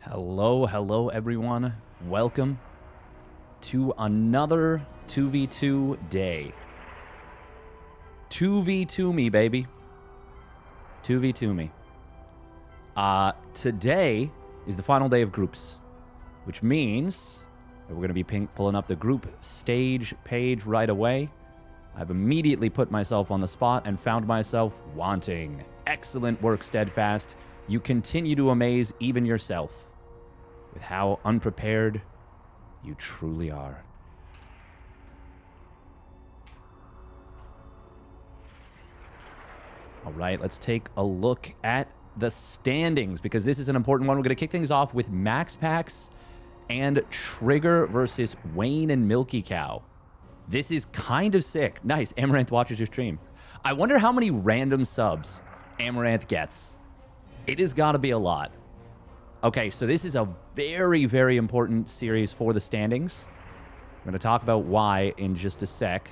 Hello everyone. Welcome to another 2v2 day. 2v2 me, baby. 2v2 me. Today is the final day of groups, which means that we're going to be pulling up the group stage page right away. I've immediately put myself on the spot and found myself wanting. Excellent work, Steadfast. You continue to amaze even yourself with how unprepared you truly are. All right, let's take a look at the standings because this is an important one. We're going to kick things off with MaxPax and Trigger versus Wayne and Milky Cow. This is kind of sick. Nice. Amaranth watches your stream. I wonder how many random subs Amaranth gets. It has got to be a lot. Okay, so this is a very, very important series for the standings. I'm going to talk about why in just a sec.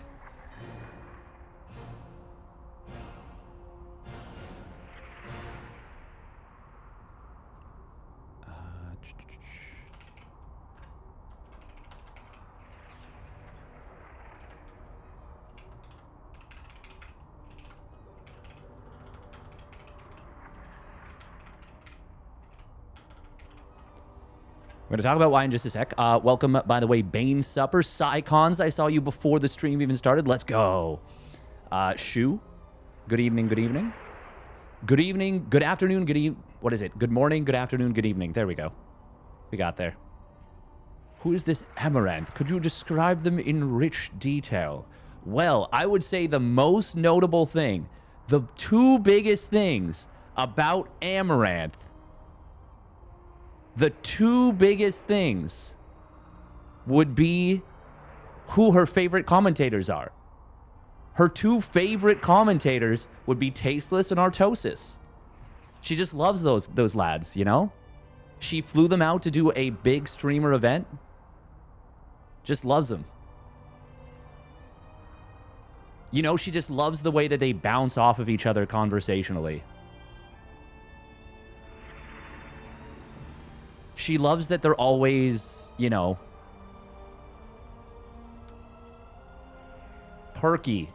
We're going to talk about why in just a sec. Welcome, by the way, Bane Supper. Psycons, I saw you before the stream even started. Let's go. Shu, good evening, good evening. Good evening, good afternoon, what is it? Good morning, good afternoon, good evening. There we go. We got there. Who is this Amaranth? Could you describe them in rich detail? Well, I would say the most notable thing, the two biggest things about Amaranth, the two biggest things would be who her favorite commentators are. Her two favorite commentators would be Tasteless and Artosis. She just loves those lads, you know? She flew them out to do a big streamer event. Just loves them. You know, she just loves the way that they bounce off of each other conversationally. She loves that they're always, you know, perky,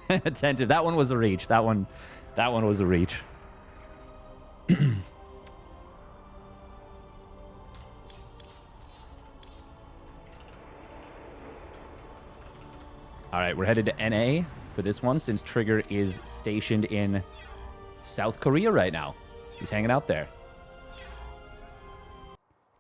attentive. That one was a reach. That one was a reach. All right, we're headed to NA for this one since Trigger is stationed in South Korea right now. He's hanging out there.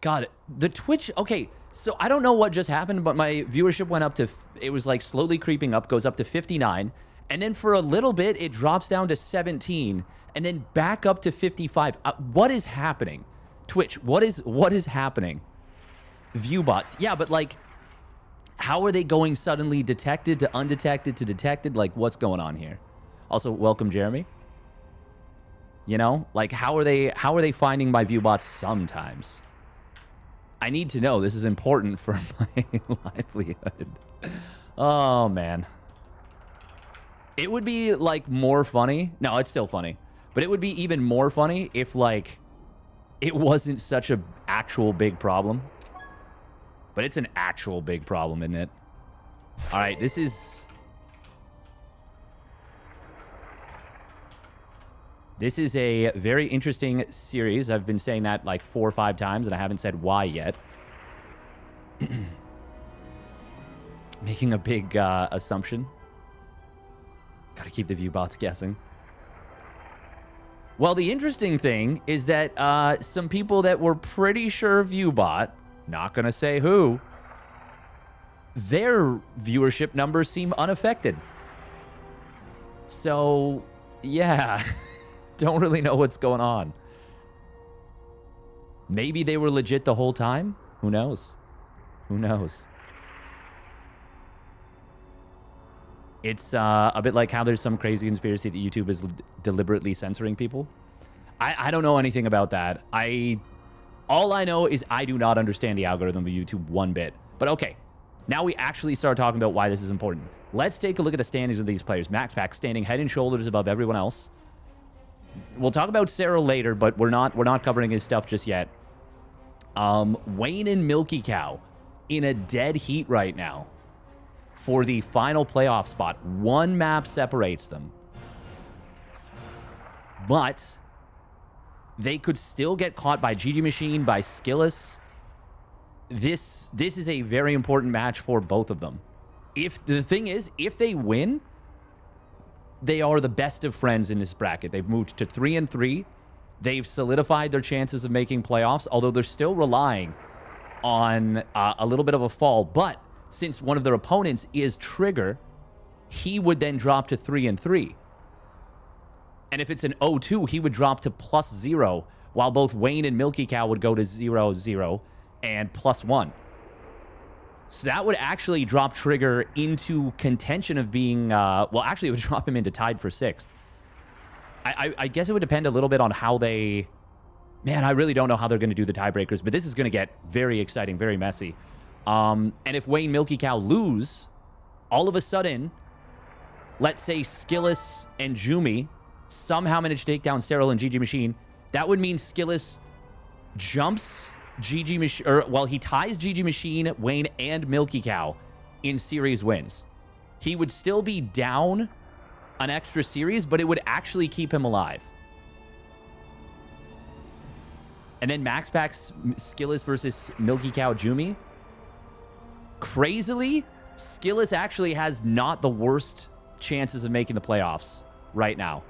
God, the Twitch, okay, so I don't know what just happened, but my viewership went up to, it was like slowly creeping up, goes up to 59, and then for a little bit, it drops down to 17, and then back up to 55. What is happening? Twitch, what is happening? Viewbots, yeah, but like, how are they going suddenly detected to undetected to detected? Like, what's going on here? Also, welcome, Jeremy. You know, like, how are they finding my viewbots sometimes? I need to know. This is important for my livelihood. Oh, man. It would be, like, more funny. No, it's still funny. But it would be even more funny if, like, it wasn't such an actual big problem. But it's an actual big problem, isn't it? All right, this is... This is a very interesting series. I've been saying that like 4 or 5 times, and I haven't said why yet. Making a big assumption. Gotta keep the viewbots guessing. Well, the interesting thing is that some people that were pretty sure viewbot, not gonna say who, their viewership numbers seem unaffected. So, yeah... Don't really know what's going on. Maybe they were legit the whole time? Who knows? Who knows? It's a bit like how there's some crazy conspiracy that YouTube is deliberately censoring people. I don't know anything about that. All I know is I do not understand the algorithm of YouTube one bit. But okay, now we actually start talking about why this is important. Let's take a look at the standings of these players. MaxPax standing head and shoulders above everyone else. We'll talk about Serral later, but we're not covering his stuff just yet. Wayne and Milky Cow in a dead heat right now for the final playoff spot. One map separates them. But they could still get caught by GG Machine, by Skillous. This is a very important match for both of them. If the thing is, if they win, they are the best of friends in this bracket. They've moved to 3-3. They've solidified their chances of making playoffs, although they're still relying on a little bit of a fall. But since one of their opponents is Trigger, he would then drop to 3-3. And if it's an 0-2, he would drop to +0, while both Wayne and Milky Cow would go to 0-0 and +1. So that would actually drop Trigger into contention of being... well, actually, it would drop him into tied for 6th. I guess it would depend a little bit on how they... Man, I really don't know how they're going to do the tiebreakers, but this is going to get very exciting, very messy. And if Wayne Milky Cow lose, all of a sudden, let's say Skillous and Jumi somehow manage to take down Serral and GG Machine, that would mean Skillous jumps GG Machine, or well, he ties GG Machine, Wayne, and Milky Cow in series wins. He would still be down an extra series, but it would actually keep him alive. And then MaxPax Skillous versus Milky Cow Jumi. Crazily, Skillous actually has not the worst chances of making the playoffs right now.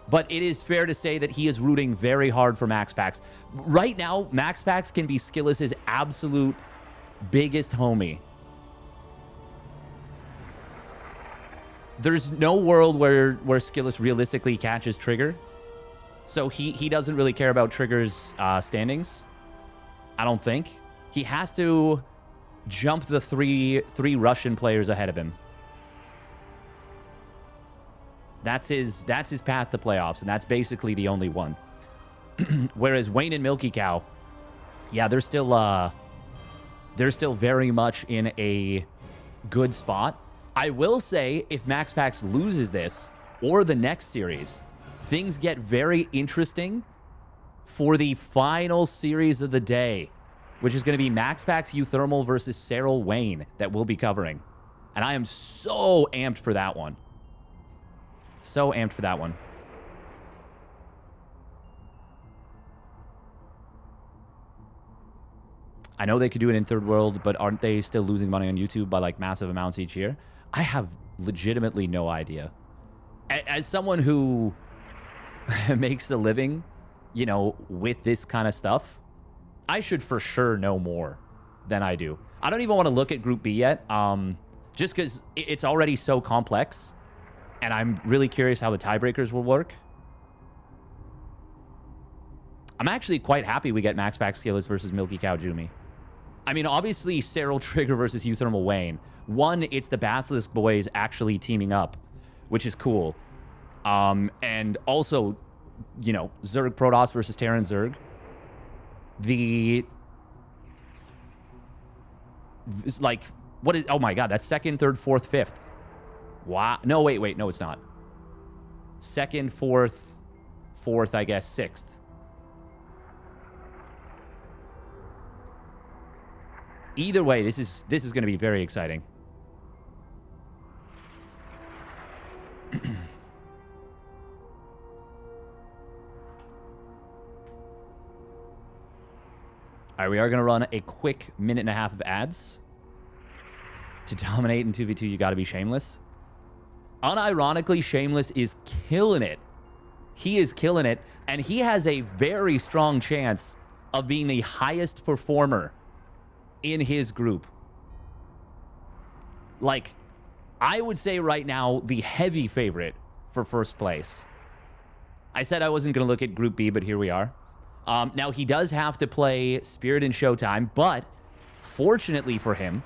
But it is fair to say that he is rooting very hard for MaxPax. Right now, MaxPax can be Skillous's absolute biggest homie. There's no world where Skillous realistically catches Trigger. So he doesn't really care about Trigger's standings. I don't think. He has to jump the three Russian players ahead of him. That's his path to playoffs, and that's basically the only one. Whereas Wayne and Milky Cow, yeah, they're still very much in a good spot. I will say, if MaxPax loses this or the next series, things get very interesting for the final series of the day, which is going to be MaxPax uThermal versus Serral Wayne that we'll be covering. And I am so amped for that one. So amped for that one. I know they could do it in Third World, but aren't they still losing money on YouTube by like massive amounts each year? I have legitimately no idea. As someone who makes a living, you know, with this kind of stuff, I should for sure know more than I do. I don't even want to look at Group B yet, just because it's already so complex. And I'm really curious how the tiebreakers will work. I'm actually quite happy we get MaxPax Skillous versus Milky Cow Jumi. I mean, obviously, Serral Trigger versus uThermal Wayne. One, it's the Basilisk boys actually teaming up, which is cool. And also, you know, Zerg Protoss versus Terran Zerg. Like, what is... Oh my god, that's 2nd, 3rd, 4th, 5th. Wow. No, wait. No, it's not. 2nd, 4th, I guess, 6th. Either way, this is going to be very exciting. All right, we are going to run a quick 1.5 minutes of ads. To dominate in 2v2, you got to be Shameless. Unironically, Shameless is killing it. He is killing it, and he has a very strong chance of being the highest performer in his group. Like, I would say right now, the heavy favorite for first place. I said I wasn't going to look at Group B, but here we are. Now, he does have to play Spirit and ShoWTimE, but fortunately for him,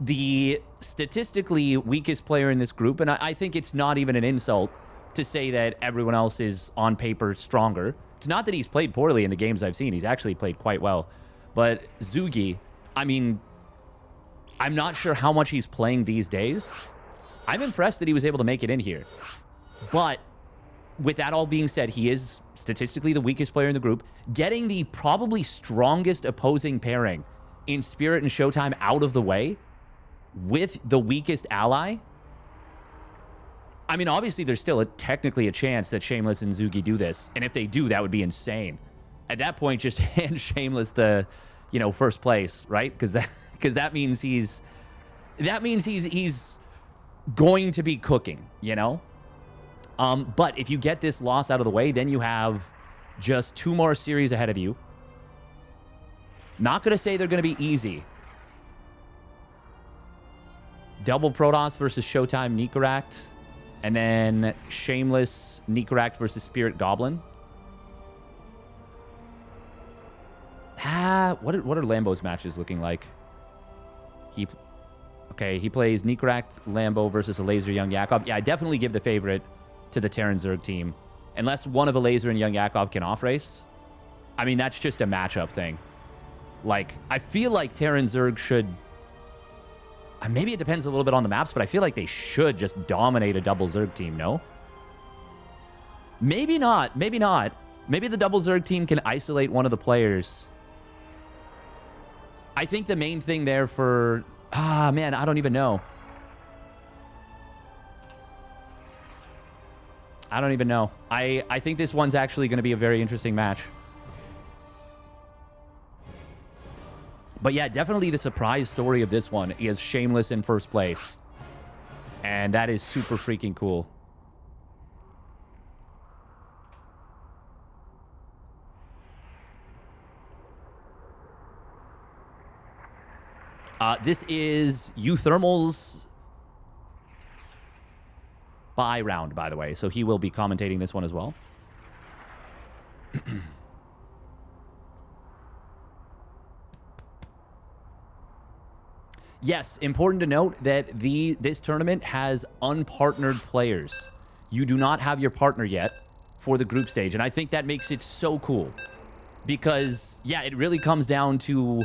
the statistically weakest player in this group, and I think it's not even an insult to say that everyone else is on paper stronger. It's not that he's played poorly in the games I've seen. He's actually played quite well. But Zugi, I mean, I'm not sure how much he's playing these days. I'm impressed that he was able to make it in here. But with that all being said, he is statistically the weakest player in the group. Getting the probably strongest opposing pairing in Spirit and ShoWTimE out of the way with the weakest ally. I mean, obviously, there's still technically a chance that Shameless and Zugi do this. And if they do, that would be insane. At that point, just hand Shameless the, first place, right? Because that means he's going to be cooking, But if you get this loss out of the way, then you have just 2 more series ahead of you. Not going to say they're going to be easy. Double Protoss versus ShoWTimE Nikaract. And then Shameless Nikaract versus Spirit Goblin. What are Lambo's matches looking like? He plays Nikaract Lambo versus Elazer Young Yakov. Yeah, I definitely give the favorite to the Terran Zerg team. Unless one of Elazer and Young Yakov can off-race. I mean, that's just a matchup thing. Like, I feel like Terran Zerg should... Maybe it depends a little bit on the maps, but I feel like they should just dominate a double Zerg team, no? Maybe not. Maybe not. Maybe the double Zerg team can isolate one of the players. I think the main thing there for... man, I don't even know. I don't even know. I think this one's actually going to be a very interesting match. But yeah, definitely the surprise story of this one is Shameless in first place. And that is super freaking cool. This is uThermal's bye round, by the way. So he will be commentating this one as well. Yes, important to note that this tournament has unpartnered players. You do not have your partner yet for the group stage, and I think that makes it so cool. Because, yeah, it really comes down to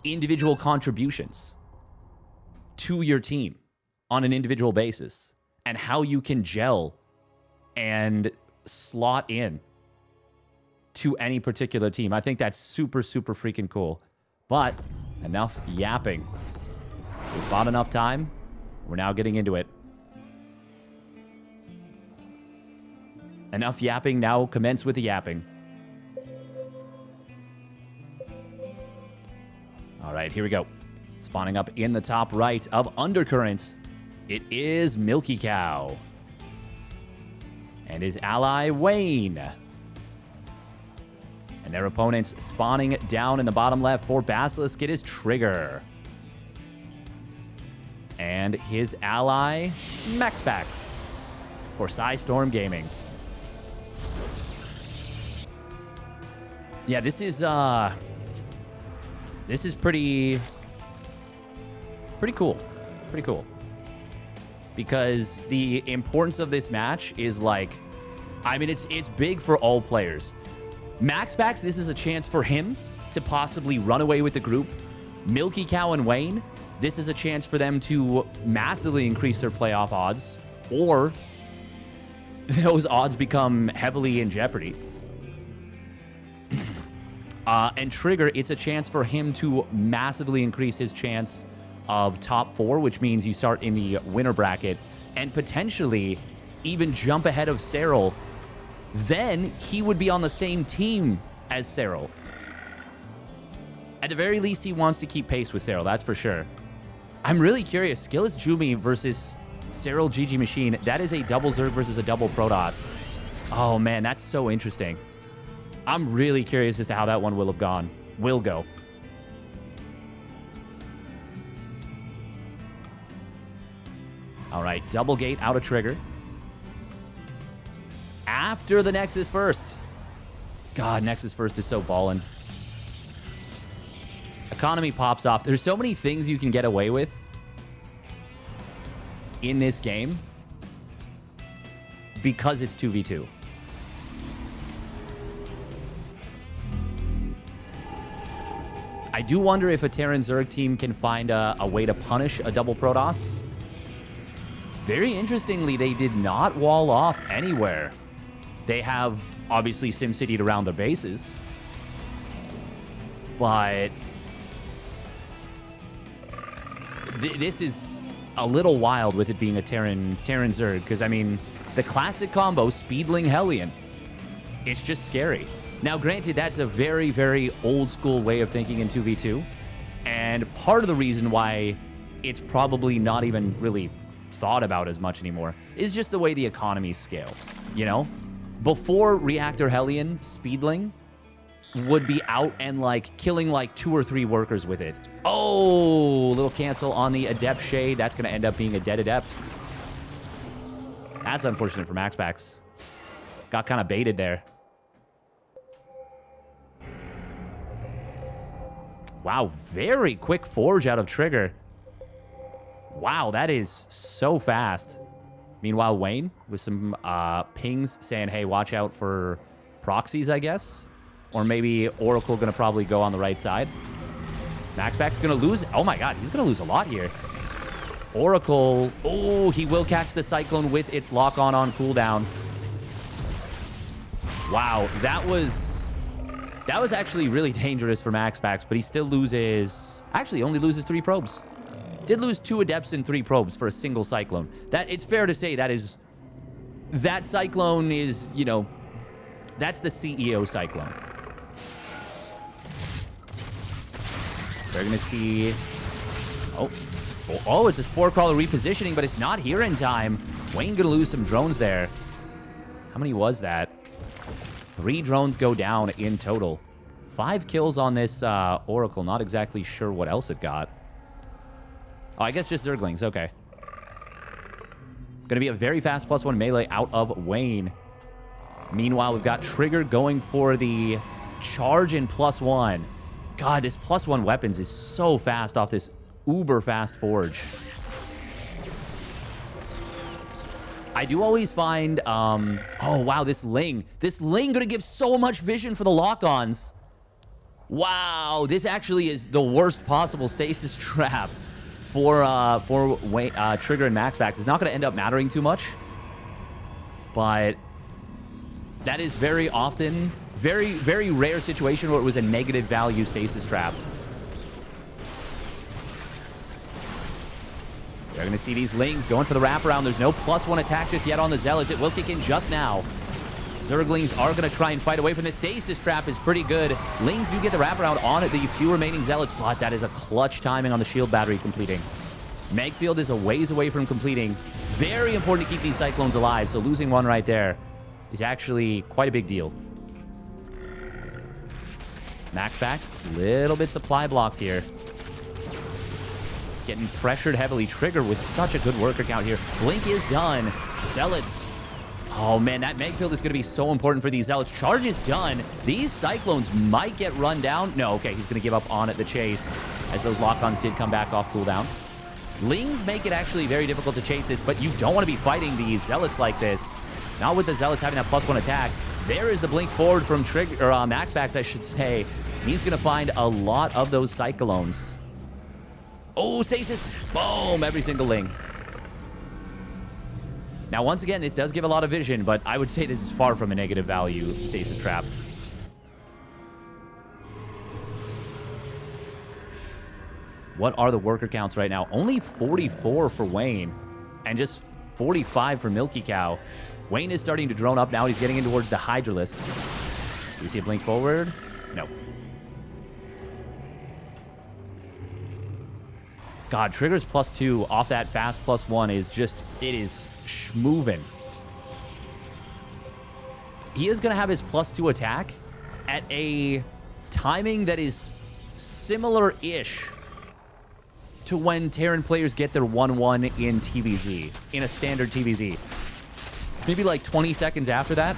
individual contributions to your team on an individual basis and how you can gel and slot in to any particular team. I think that's super, super freaking cool. But enough yapping. We've bought enough time. We're now getting into it. Enough yapping. Now commence with the yapping. All right, here we go. Spawning up in the top right of Undercurrent, it is Milky Cow. And his ally, Wayne. And their opponents spawning down in the bottom left for Basilisk, it is Trigger. And his ally, MaxPax, for Storm Gaming. Yeah, this is pretty cool. Pretty cool. Because the importance of this match is like, I mean, it's big for all players. MaxPax, this is a chance for him to possibly run away with the group. Milky Cow and Wayne, this is a chance for them to massively increase their playoff odds, or those odds become heavily in jeopardy. And Trigger, it's a chance for him to massively increase his chance of top 4, which means you start in the winner bracket and potentially even jump ahead of Serral. Then he would be on the same team as Serral. At the very least, he wants to keep pace with Serral, that's for sure. I'm really curious. Skilless Jumi versus Serral GG Machine. That is a double Zerg versus a double Protoss. Oh, man, that's so interesting. I'm really curious as to how that one will have gone. Will go. All right, double gate out of Trigger. After the Nexus First. God, Nexus First is so ballin'. Economy pops off. There's so many things you can get away with in this game because it's 2v2. I do wonder if a Terran Zerg team can find a way to punish a double Protoss. Very interestingly, they did not wall off anywhere They have, obviously, SimCity to round their bases. But this is a little wild with it being a Terran Zerg. Because, I mean, the classic combo, Speedling Hellion, it's just scary. Now, granted, that's a very, very old-school way of thinking in 2v2. And part of the reason why it's probably not even really thought about as much anymore is just the way the economies scale, you know? Before Reactor Hellion, Speedling would be out and, like, killing, like, 2 or 3 workers with it. Oh, little cancel on the Adept Shade. That's going to end up being a dead Adept. That's unfortunate for MaxPax. Got kind of baited there. Wow, very quick forge out of Trigger. Wow, that is so fast. Meanwhile, Wayne with some pings saying, hey, watch out for proxies, I guess. Or maybe Oracle going to probably go on the right side. MaxPax going to lose. Oh, my God, he's going to lose a lot here. Oracle. Oh, he will catch the Cyclone with its lock-on cooldown. Wow, that was actually really dangerous for MaxPax, but he still loses... Actually, only loses 3 probes. Did lose 2 Adepts and 3 probes for a single Cyclone. It's fair to say that Cyclone is, you know, that's the CEO Cyclone. We're going to see... Oh, it's a Spore Crawler repositioning, but it's not here in time. Wayne going to lose some drones there. How many was that? 3 drones go down in total. 5 kills on this Oracle. Not exactly sure what else it got. Oh, I guess just Zerglings. Okay. Going to be a very fast +1 melee out of Wayne. Meanwhile, we've got Trigger going for the charge in +1. God, this +1 weapons is so fast off this uber fast forge. I do always find, oh, wow, this Ling going to give so much vision for the lock-ons. Wow, this actually is the worst possible stasis trap for Trigger and MaxPax. It's not going to end up mattering too much, but that is very often, very, very rare situation where it was a negative value stasis trap. They're going to see these Lings going for the wraparound. There's no +1 attack just yet on the Zealots. It will kick in just now. Zerglings are going to try and fight away from this. Stasis trap is pretty good. Lings do get the wraparound on the few remaining Zealots, but that is a clutch timing on the shield battery completing. Megfield is a ways away from completing. Very important to keep these Cyclones alive, so losing one right there is actually quite a big deal. MaxPax, little bit supply blocked here. Getting pressured heavily. Trigger with such a good worker count here. Blink is done. Zealots. Oh, man, that Megfield is going to be so important for these Zealots. Charge is done. These Cyclones might get run down. No, okay, he's going to give up on it, the chase, as those lock-ons did come back off cooldown. Lings make it actually very difficult to chase this, but you don't want to be fighting these Zealots like this. Not with the Zealots having that +1 attack. There is the blink forward from Trigger, or MaxPax, I should say. He's going to find a lot of those Cyclones. Oh, stasis. Boom. Every single Ling. Now, once again, this does give a lot of vision, but I would say this is far from a negative value stasis trap. What are the worker counts right now? Only 44 for Wayne and just 45 for Milky Cow. Wayne is starting to drone up now. He's getting in towards the Hydralisks. Do you see a blink forward? No. God, Trigger's +2 off that fast +1 is just, it is schmoovin'. He is going to have his +2 attack at a timing that is similar-ish to when Terran players get their 1-1 in TVZ, in a standard TVZ. Maybe like 20 seconds after that.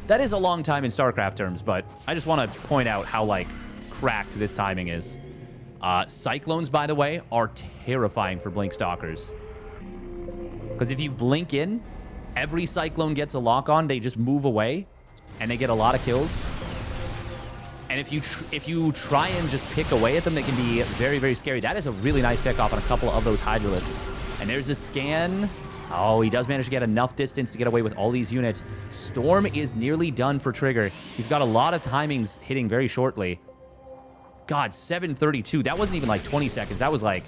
That is a long time in StarCraft terms, but I just want to point out how, like, cracked this timing is. Cyclones, by the way, are terrifying for Blink Stalkers. Because if you blink in, every Cyclone gets a lock-on, they just move away, and they get a lot of kills. And if you try and just pick away at them, they can be very, very scary. That is a really nice pick-off on a couple of those Hydralisks. And there's the scan. Oh, he does manage to get enough distance to get away with all these units. Storm is nearly done for Trigger. He's got a lot of timings hitting very shortly. God, 7:32. That wasn't even like 20 seconds. That was like...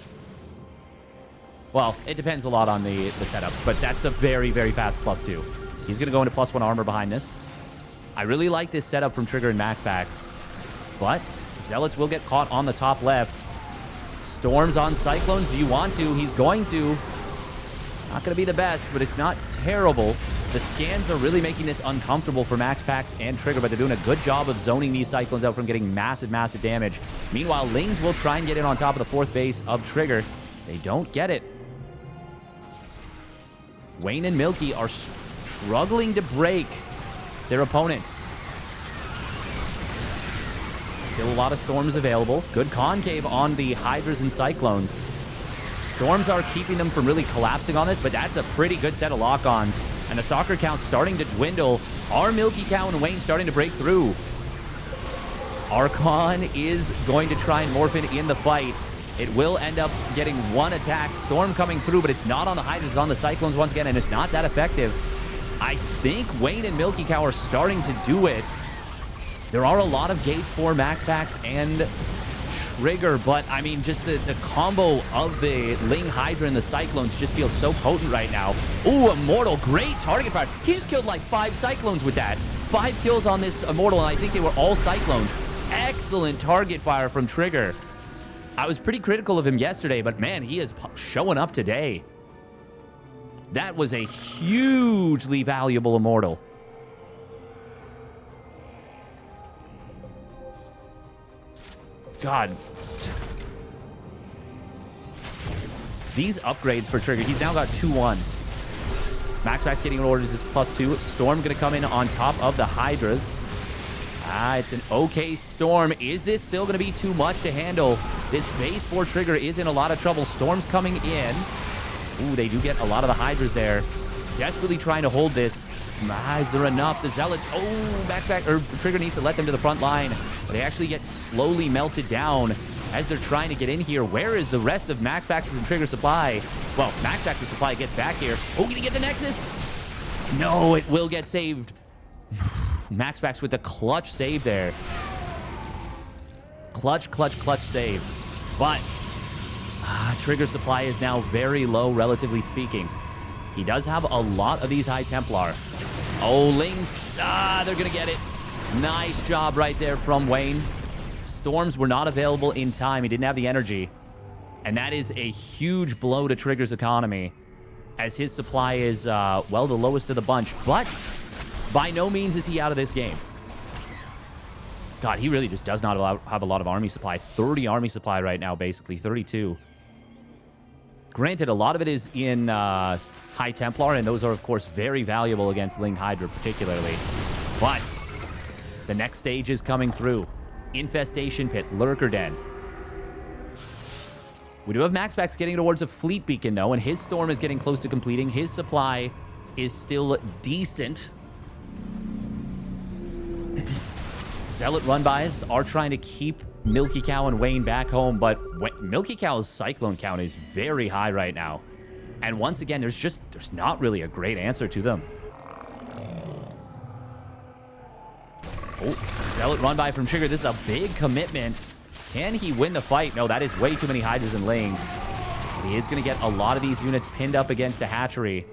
Well, it depends a lot on the setups, but that's a very, very fast +2. He's going to go into +1 armor behind this. I really like this setup from Trigger and MaxPax, but Zealots will get caught on the top left. Storms on Cyclones. Do you want to? He's going to. Not going to be the best, but it's not terrible. The scans are really making this uncomfortable for MaxPax and Trigger, but they're doing a good job of zoning these Cyclones out from getting massive, massive damage. Meanwhile, Lings will try and get in on top of the 4th base of Trigger. They don't get it. Wayne and Milky are struggling to break their opponents. Still a lot of Storms available. Good concave on the Hydras and Cyclones. Storms are keeping them from really collapsing on this, but that's a pretty good set of lock-ons. And the stalker count starting to dwindle. Are Milky Cow and Wayne starting to break through? Archon is going to try and morph in the fight. It will end up getting one attack. Storm coming through, but it's not on the Hydras, it's on the Cyclones once again, and it's not that effective. I think Wayne and Milky Cow are starting to do it. There are a lot of gates for MaxPax and Trigger, but I mean, just the combo of the Ling Hydra and the Cyclones just feels so potent right now. Ooh, Immortal, great target fire. He just killed like 5 Cyclones with that. 5 kills on this Immortal, and I think they were all Cyclones. Excellent target fire from Trigger. I was pretty critical of him yesterday, but man, he is showing up today. That was a hugely valuable Immortal. God. These upgrades for Trigger, he's now got 2-1. MaxPax getting orders is +2. Storm going to come in on top of the Hydras. It's an okay Storm. Is this still going to be too much to handle? This base for Trigger is in a lot of trouble. Storm's coming in. Ooh, they do get a lot of the Hydras there. Desperately trying to hold this. Is there enough? The Zealots, MaxPax, or Trigger needs to let them to the front line. But they actually get slowly melted down as they're trying to get in here. Where is the rest of MaxPax's and Trigger supply? Well, MaxPax's supply gets back here. Oh, can he get the Nexus? No, it will get saved. MaxPax with the clutch save there. Clutch save. But Trigger supply is now very low, relatively speaking. He does have a lot of these High Templar. Oh, Lings. They're going to get it. Nice job right there from Wayne. Storms were not available in time. He didn't have the energy. And that is a huge blow to Trigger's economy, as his supply is, well, the lowest of the bunch. But by no means is he out of this game. God, he really just does not have a lot of army supply. 30 army supply right now, basically. 32. Granted, a lot of it is in High Templar, and those are, of course, very valuable against Ling Hydra, particularly. But the next stage is coming through. Infestation Pit, Lurker Den. We do have MaxPax getting towards a Fleet Beacon, though, and his Storm is getting close to completing. His supply is still decent. Zealot run-bys are trying to keep Milky Cow and Wayne back home, but Milky Cow's Cyclone count is very high right now. And once again, there's not really a great answer to them. Oh, Zealot run-by from Trigger. This is a big commitment. Can he win the fight? No, that is way too many Hydras and Lings. But he is going to get a lot of these units pinned up against a hatchery.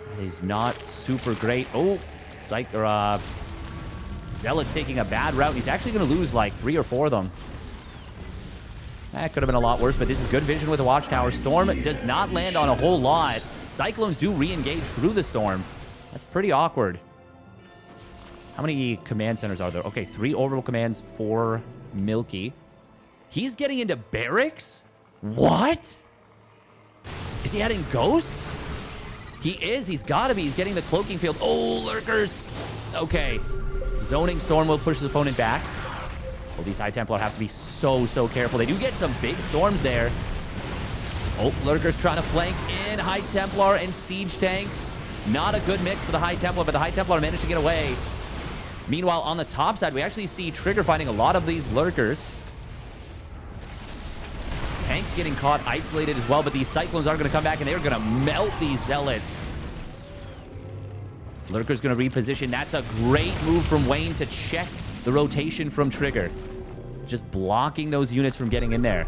That is not super great. Oh, Zealot's taking a bad route. He's actually going to lose like 3 or 4 of them. That could have been a lot worse, but this is good vision with the Watchtower. Storm does not land on a whole lot. Cyclones do re-engage through the Storm. That's pretty awkward. How many command centers are there? Okay, 3 orbital commands for Milky. He's getting into barracks? What? Is he adding ghosts? He is. He's got to be. He's getting the cloaking field. Oh, Lurkers. Okay. Zoning Storm will push his opponent back. Well, these High Templar have to be so careful. They do get some big Storms there. Oh, Lurkers trying to flank in. High Templar and Siege Tanks. Not a good mix for the High Templar, but the High Templar managed to get away. Meanwhile, on the top side, we actually see Trigger finding a lot of these Lurkers. Tanks getting caught isolated as well, but these Cyclones are going to come back, and they're going to melt these Zealots. Lurker's going to reposition. That's a great move from Wayne to check the rotation from Trigger. Just blocking those units from getting in there.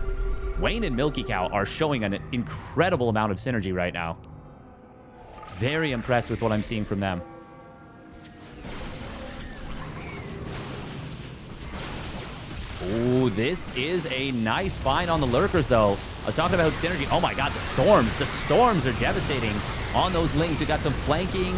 Wayne and Milky Cow are showing an incredible amount of synergy right now. Very impressed with what I'm seeing from them. Oh, this is a nice find on the Lurkers, though. I was talking about synergy. Oh my god, the Storms. The Storms are devastating on those Lings. We got some flanking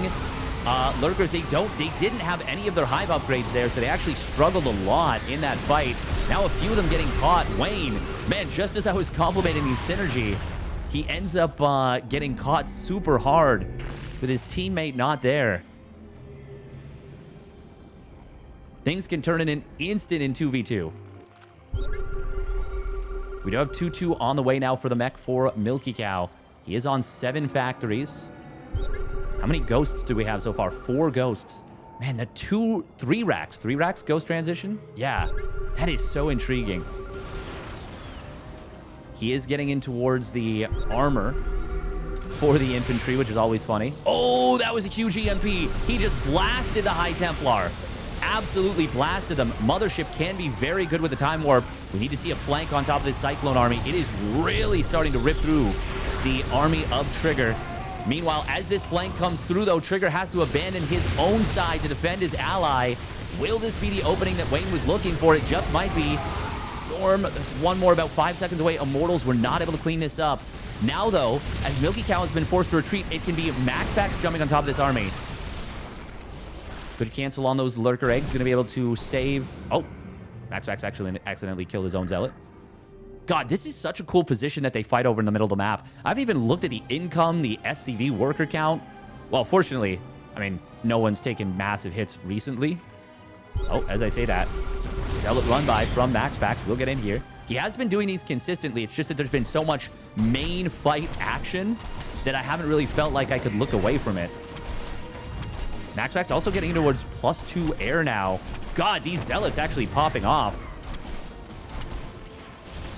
Lurkers. They didn't have any of their Hive upgrades there, so they actually struggled a lot in that fight. Now a few of them getting caught. Wayne, man, just as I was complimenting his synergy, he ends up getting caught super hard with his teammate not there. Things can turn in an instant in 2v2. We do have 2-2 on the way now for the mech for Milky Cow. He is on 7 factories. How many ghosts do we have so far? 4 ghosts. Man, the 3 racks. 3 racks ghost transition? Yeah, that is so intriguing. He is getting in towards the armor for the infantry, which is always funny. Oh, that was a huge EMP. He just blasted the High Templar. Absolutely blasted them. Mothership can be very good with the Time Warp. We need to see a flank on top of this Cyclone army. It is really starting to rip through the army of Trigger. Meanwhile, as this flank comes through, though, Trigger has to abandon his own side to defend his ally. Will this be the opening that Wayne was looking for? It just might be. Storm, there's one more about 5 seconds away. Immortals were not able to clean this up. Now, though, as Milky Cow has been forced to retreat, it can be MaxPax jumping on top of this army. Could cancel on those Lurker eggs. Going to be able to save... Oh, MaxPax actually accidentally killed his own Zealot. God, this is such a cool position that they fight over in the middle of the map. I haven't even looked at the income, the SCV worker count. Well, fortunately, I mean, no one's taken massive hits recently. Oh, as I say that, Zealot run by from MaxPax. We'll get in here. He has been doing these consistently. It's just that there's been so much main fight action that I haven't really felt like I could look away from it. MaxPax also getting towards +2 air now. God, these Zealots actually popping off.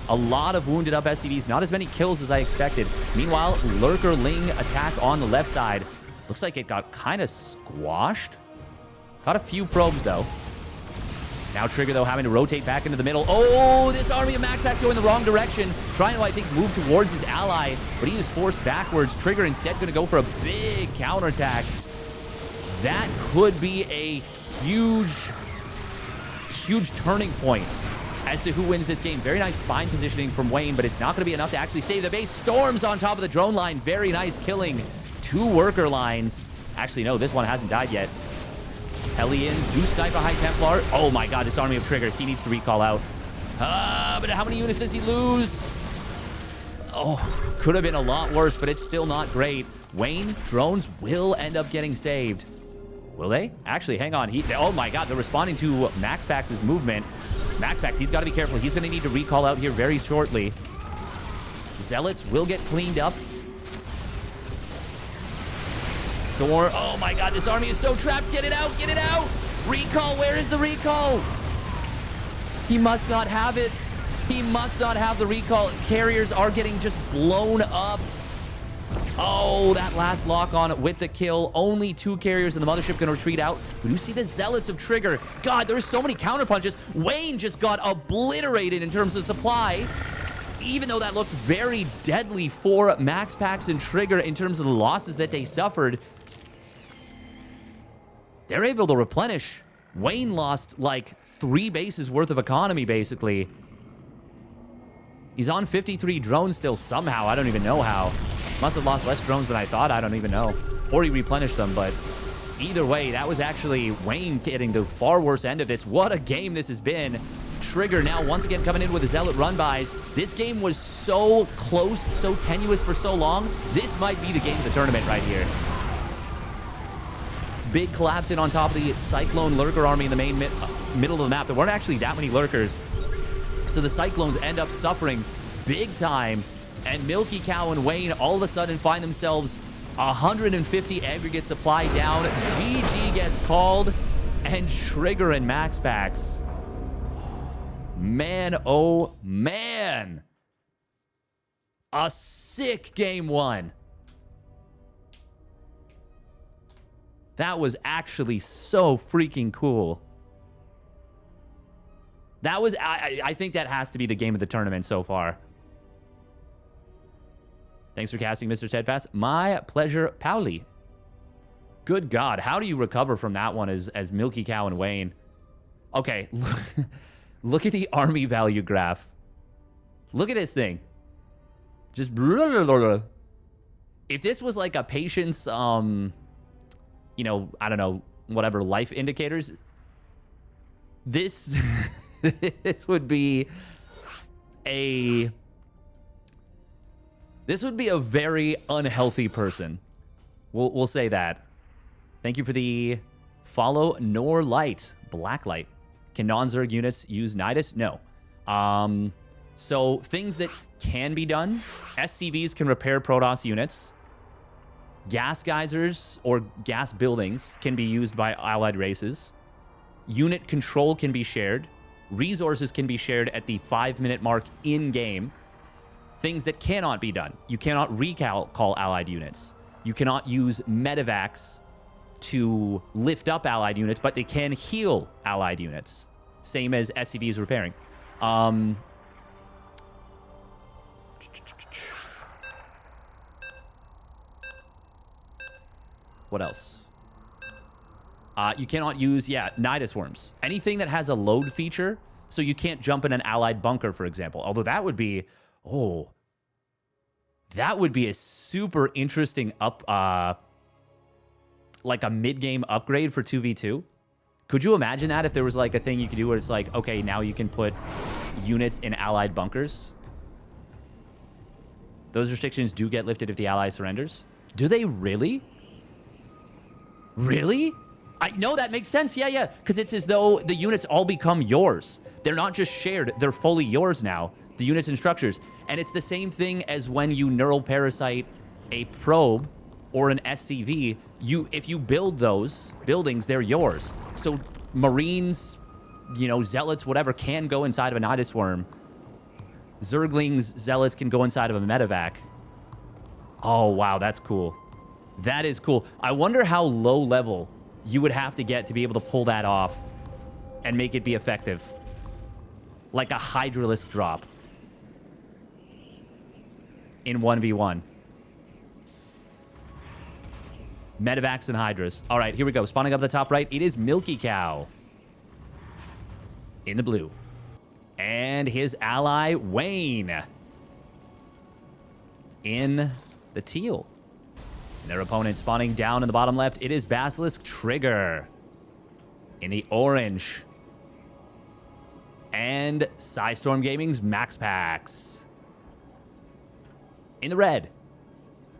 A lot of wounded up SCVs. Not as many kills as I expected. Meanwhile, Lurker Ling attack on the left side. Looks like it got kind of squashed. Got a few probes, though. Now Trigger, though, having to rotate back into the middle. Oh, this army of MaxPax going the wrong direction. Trying to, I think, move towards his ally, but he is forced backwards. Trigger instead going to go for a big counterattack. That could be a huge turning point as to who wins this game. Very nice spine positioning from Wayne, but it's not going to be enough to actually save the base. Storms on top of the drone line. Very nice killing. 2 worker lines. Actually, no, this one hasn't died yet. Hellions do snipe a High Templar. Oh my god, this army of Trigger. He needs to recall out. But how many units does he lose? Oh, could have been a lot worse, but it's still not great. Wayne, drones will end up getting saved. Will they? Actually, hang on. Oh my god, they're responding to MaxPax's movement. MaxPax, he's got to be careful. He's going to need to recall out here very shortly. Zealots will get cleaned up. Storm. Oh my god, this army is so trapped. Get it out. Get it out. Recall. Where is the recall? He must not have it. He must not have the recall. Carriers are getting just blown up. Oh, that last lock on with the kill. Only 2 carriers and the mothership going to retreat out. We do see the Zealots of Trigger. God, there's so many counterpunches. Wayne just got obliterated in terms of supply. Even though that looked very deadly for MaxPax and Trigger in terms of the losses that they suffered, they're able to replenish. Wayne lost like 3 bases worth of economy, basically. He's on 53 drones still somehow. I don't even know how. Must have lost less drones than I thought. I don't even know. Or he replenished them, but either way, that was actually Wayne getting the far worse end of this. What a game this has been. Trigger now once again coming in with the Zealot run-bys. This game was so close, so tenuous for so long. This might be the game of the tournament right here. Big collapse in on top of the Cyclone Lurker army in the main middle of the map. There weren't actually that many Lurkers. So the Cyclones end up suffering big time. And Milky Cow and Wayne all of a sudden find themselves 150 aggregate supply down. GG gets called. And Trigger and MaxPax. Man, oh man. A sick game one. That was actually so freaking cool. That was, I think that has to be the game of the tournament so far. Thanks for casting, Mr. Steadfast. My pleasure, Pauli. Good God, how do you recover from that one as Milky Cow and Wayne? Okay, look at the army value graph. Look at this thing. Just... If this was like a patience, you know, I don't know, whatever, life indicators, this, this would be a very unhealthy person. We'll say that. Thank you for the follow. Nor light, black light. Can non-Zerg units use Nidus? No. So things that can be done: SCVs can repair Protoss units. Gas geysers or gas buildings can be used by allied races. Unit control can be shared. Resources can be shared at the 5-minute mark in-game. Things that cannot be done: you cannot recall allied units. You cannot use medevacs to lift up allied units, but they can heal allied units. Same as SCVs repairing. What else? You cannot use, Nidus worms. Anything that has a load feature, so you can't jump in an allied bunker, for example. Although that would be, that would be a super interesting like a mid-game upgrade for 2v2. Could you imagine that if there was like a thing you could do where it's like, okay, now you can put units in allied bunkers? Those restrictions do get lifted if the ally surrenders. Do they really? Really? I know that makes sense. Yeah. Because it's as though the units all become yours. They're not just shared. They're fully yours now. The units and structures. And it's the same thing as when you neural parasite a probe or an SCV. If you build those buildings, they're yours. So Marines, you know, Zealots, whatever, can go inside of a Nidus worm. Zerglings, Zealots can go inside of a medevac. Oh, wow, that's cool. That is cool. I wonder how low level you would have to get to be able to pull that off and make it be effective. Like a Hydralisk drop in 1v1. Medevacs and Hydras. All right, here we go. Spawning up the top right, it is Milky Cow in the blue. And his ally, Wayne, in the teal. And their opponent spawning down in the bottom left, it is Basilisk Trigger in the orange. And Psystorm Gaming's MaxPax in the red.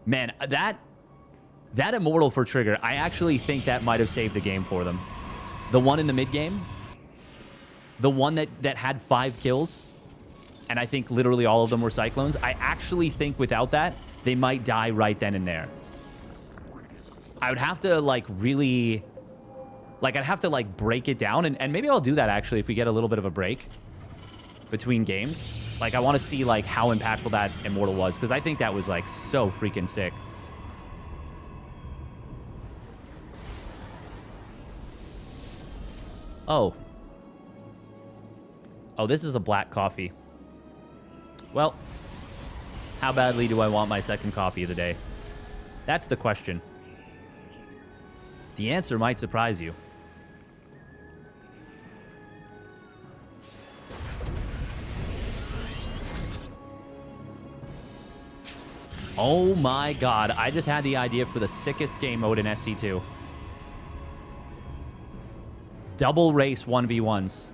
Man, that Immortal for Trigger, I actually think that might have saved the game for them. The one in the mid game, the one that had 5 kills, and I think literally all of them were Cyclones. I actually think without that, they might die right then and there. I would have to, like, really... Like, I'd have to, like, break it down, and maybe I'll do that, actually, if we get a little bit of a break between games. Like, I want to see, like, how impactful that Immortal was, because I think that was, like, so freaking sick. Oh, this is a black coffee. Well, how badly do I want my second coffee of the day? That's the question. The answer might surprise you. Oh my god, I just had the idea for the sickest game mode in SC2. Double race 1v1s.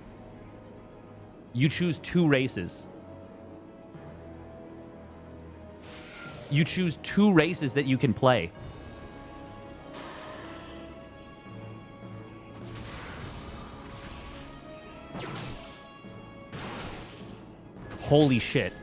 You choose 2 races. You choose 2 races that you can play. Holy shit.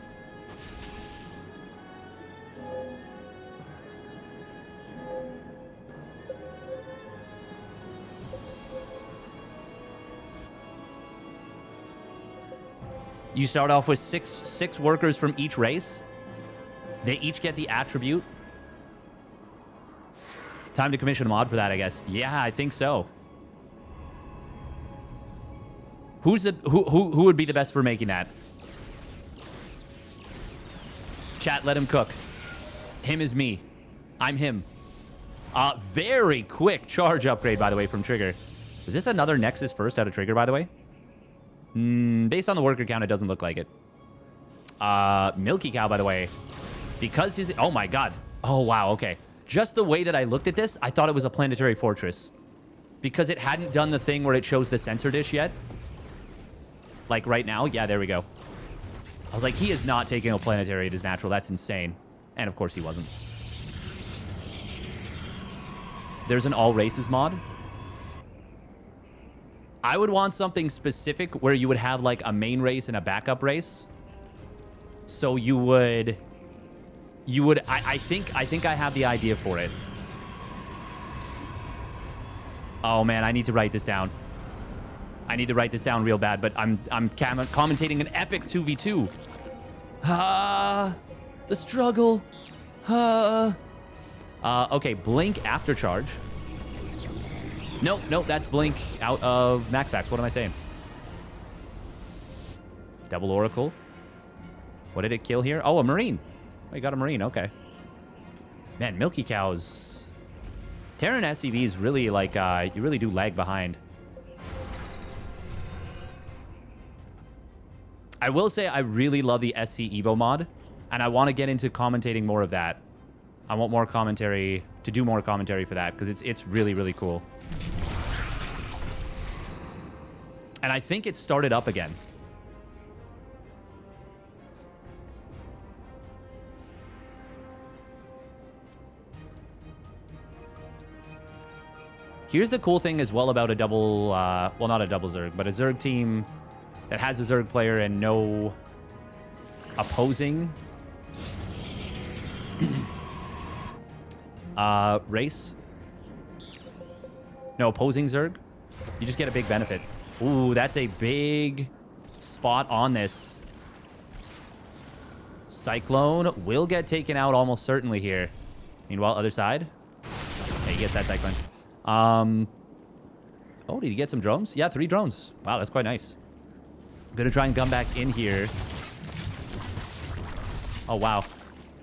You start off with six workers from each race. They each get the attribute. Time to commission a mod for that, I guess. Yeah, I think so. Who would be the best for making that? Chat, let him cook. Him is me. I'm him. Very quick charge upgrade, by the way, from Trigger. Is this another Nexus first out of Trigger, by the way? Based on the worker count, it doesn't look like it. Milky Cow, by the way. Because his... Oh, my God. Oh, wow. Okay. Just the way that I looked at this, I thought it was a planetary fortress. Because it hadn't done the thing where it shows the sensor dish yet. Like right now. Yeah, there we go. I was like, he is not taking a planetary at his natural. That's insane. And, of course, he wasn't. There's an all races mod. I would want something specific where you would have like a main race and a backup race. So you would I think I have the idea for it. Oh man, I need to write this down. I need to write this down real bad, but I'm commentating an epic 2v2. The struggle. Okay, Blink after charge. Nope, that's Blink out of MaxPax. What am I saying? Double Oracle. What did it kill here? Oh, a Marine. Oh, you got a Marine. Okay. Man, Milky Cows. Terran SCVs really, like, you really do lag behind. I will say I really love the SC Evo mod, and I want to get into commentating more of that. I want more commentary, to do more commentary for that, because it's really, really cool. And I think it started up again. Here's the cool thing as well about a double, well, not a double Zerg, but a Zerg team that has a Zerg player and no opposing race. No opposing Zerg. You just get a big benefit. Ooh, that's a big spot on this. Cyclone will get taken out almost certainly here. Meanwhile, other side. Yeah, he gets that Cyclone. Oh, did he get some drones? Yeah, 3 drones. Wow, that's quite nice. I'm gonna try and come back in here. Oh, wow.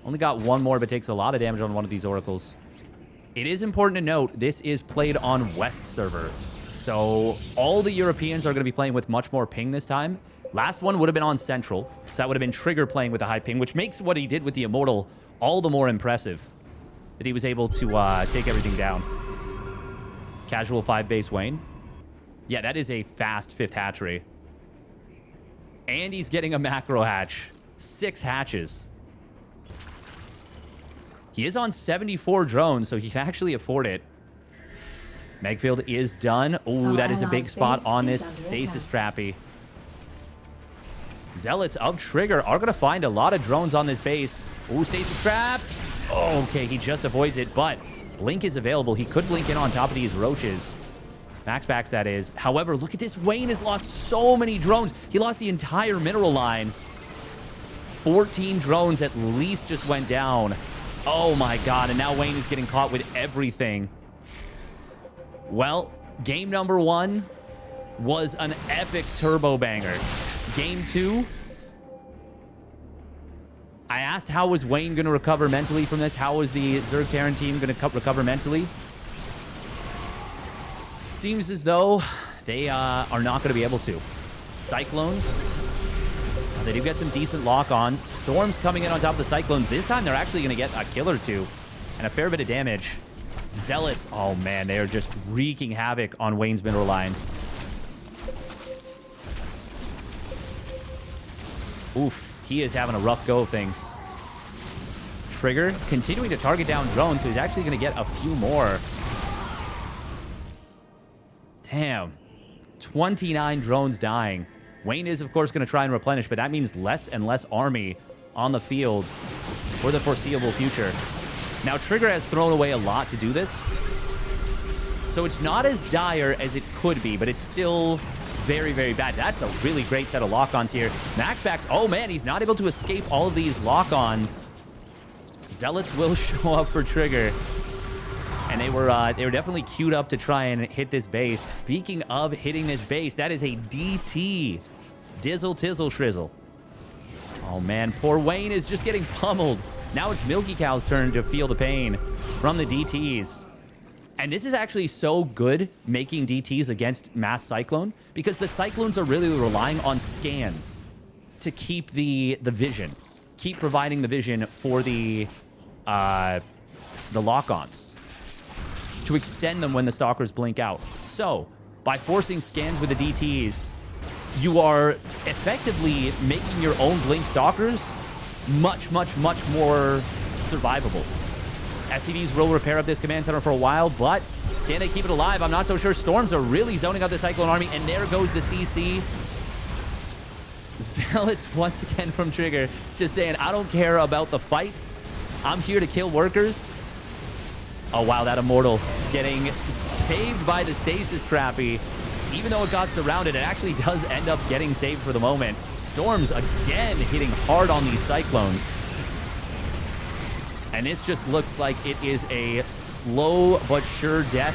Only got 1 more, but takes a lot of damage on one of these oracles. It is important to note, this is played on West server. So all the Europeans are going to be playing with much more ping this time. Last one would have been on Central. So that would have been Trigger playing with a high ping, which makes what he did with the Immortal all the more impressive. That he was able to take everything down. Casual 5 base Wayne. Yeah, that is a fast 5th hatchery. And he's getting a macro hatch. 6 hatches. He is on 74 drones, so he can actually afford it. Megfield is done. Oh, that is a big spot on this stasis trappy. Zealots of Trigger are going to find a lot of drones on this base. Oh, stasis trap. Oh, okay, he just avoids it, but Blink is available. He could blink in on top of these roaches. MaxPax, that is. However, look at this. Wayne has lost so many drones. He lost the entire mineral line. 14 drones at least just went down. Oh, my God. And now Wayne is getting caught with everything. Well, game number 1 was an epic turbo banger. Game 2, I asked how was Wayne going to recover mentally from this? How was the Zerg Terran team going to recover mentally? Seems as though they are not going to be able to. Cyclones, they do get some decent lock-on. Storms coming in on top of the Cyclones. This time they're actually going to get a kill or 2 and a fair bit of damage. Zealots, oh man, they are just wreaking havoc on Wayne's mineral lines. Oof, he is having a rough go of things. Trigger continuing to target down drones, so he's actually going to get a few more. Damn. 29 drones dying. Wayne is, of course, going to try and replenish, but that means less and less army on the field for the foreseeable future. Now, Trigger has thrown away a lot to do this. So it's not as dire as it could be, but it's still very, very bad. That's a really great set of lock-ons here. MaxPax, oh man, he's not able to escape all of these lock-ons. Zealots will show up for trigger. And they were definitely queued up to try and hit this base. Speaking of hitting this base, that is a DT. Dizzle, tizzle, shrizzle. Oh, man. Poor Wayne is just getting pummeled. Now it's Milky Cow's turn to feel the pain from the DTs. And this is actually so good making DTs against Mass Cyclone because the Cyclones are really relying on scans to keep the vision. Keep providing the vision for the lock-ons. To extend them when the Stalkers blink out. So, by forcing scans with the DTs, you are effectively making your own blink Stalkers much, much, much more survivable. SCVs will repair up this command center for a while, but can they keep it alive? I'm not so sure. Storms are really zoning out the Cyclone army, and there goes the CC. Zealots once again from trigger, just saying, I don't care about the fights. I'm here to kill workers. Oh, wow, that Immortal getting saved by the Stasis Crappy. Even though it got surrounded, it actually does end up getting saved for the moment. Storms again hitting hard on these Cyclones. And this just looks like it is a slow but sure death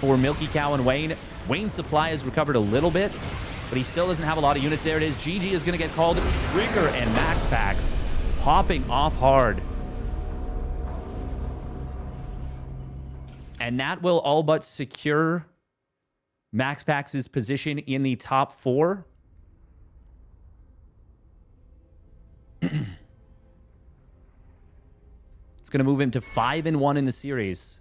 for Milky Cow and Wayne. Wayne's supply has recovered a little bit, but he still doesn't have a lot of units. There it is. GG is going to get called. Trigger and MaxPax popping off hard. And that will all but secure MaxPax's position in the top 4. It's going to move him to 5-1 in the series.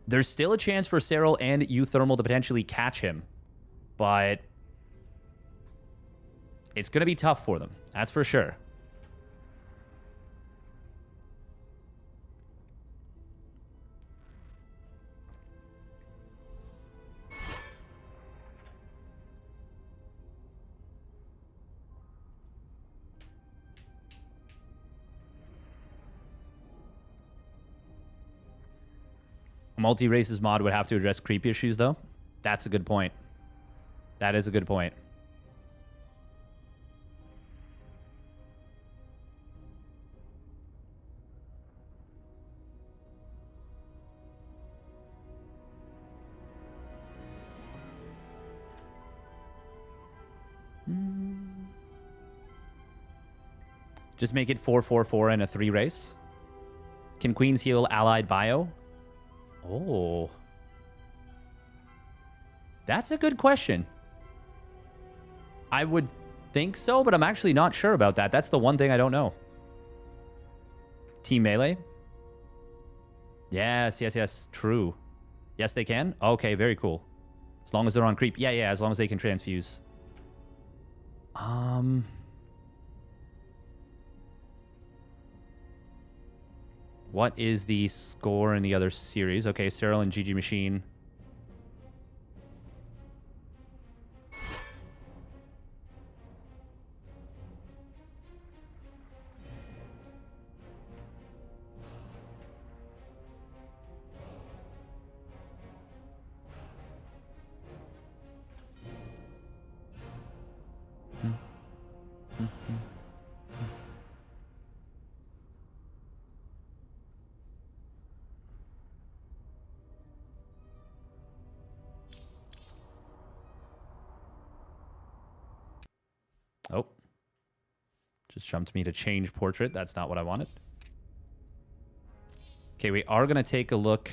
There's still a chance for Serral and uThermal to potentially catch him, but it's going to be tough for them. That's for sure. Multi-races mod would have to address creep issues, though. That's a good point. That is a good point. Just make it 4-4-4 and a 3 race. Can Queens heal allied bio? Oh. That's a good question. I would think so, but I'm actually not sure about that. That's the one thing I don't know. Team Melee? Yes, yes, yes. True. Yes, they can? Okay, very cool. As long as they're on creep. Yeah, yeah, as long as they can transfuse. What is the score in the other series? Okay, Serral and GG Machine. Oh. Just jumped me to change portrait. That's not what I wanted. Okay, we are going to take a look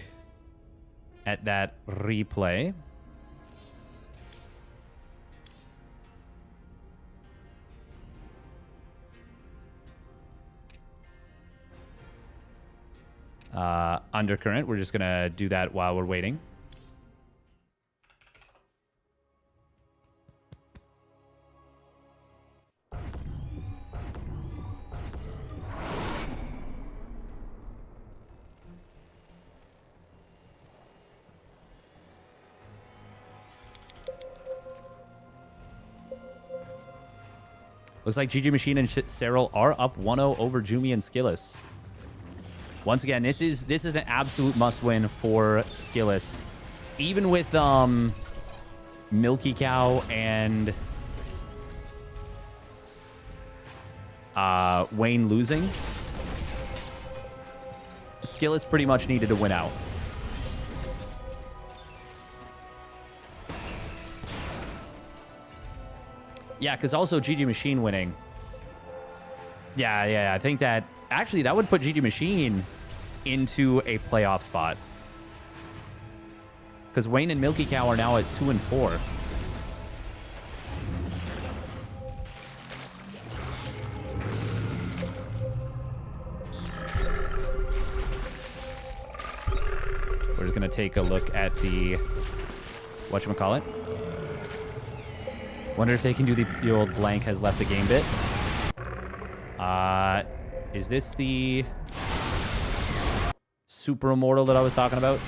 at that replay. Undercurrent. We're just going to do that while we're waiting. Looks like GG Machine and Serral are up 1-0 over Jumi and Skillis. Once again, this is an absolute must-win for Skillis. Even with Milky Cow and Wayne losing. Skillis pretty much needed to win out. Yeah, because also GG Machine winning. Yeah, I think that... Actually, that would put GG Machine into a playoff spot. Because Wayne and Milky Cow are now at 2 and 4. We're just going to take a look at the... Whatchamacallit? Wonder if they can do the old blank has left the game bit. Is this the super immortal that I was talking about?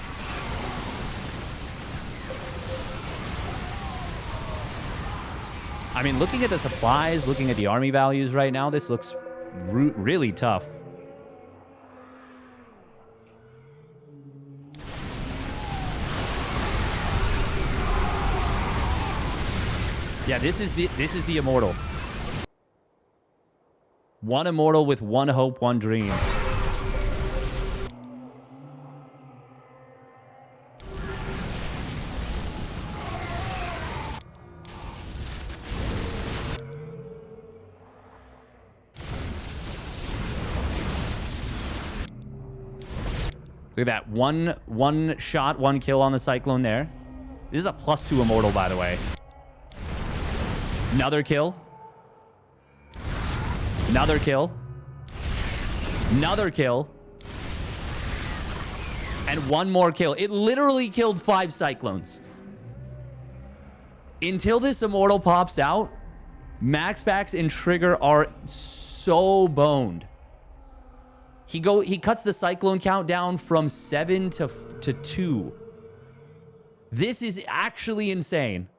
I mean, looking at the supplies, looking at the army values right now, this looks really tough. Yeah, this is the immortal. One immortal with one hope, one dream. Look at that. One shot, one kill on the Cyclone there. This is a +2 immortal, by the way. Another kill. Another kill. Another kill. And one more kill. It literally killed 5 Cyclones. Until this immortal pops out, MaxPax and Trigger are so boned. He cuts the Cyclone count down from 7 to 2. This is actually insane.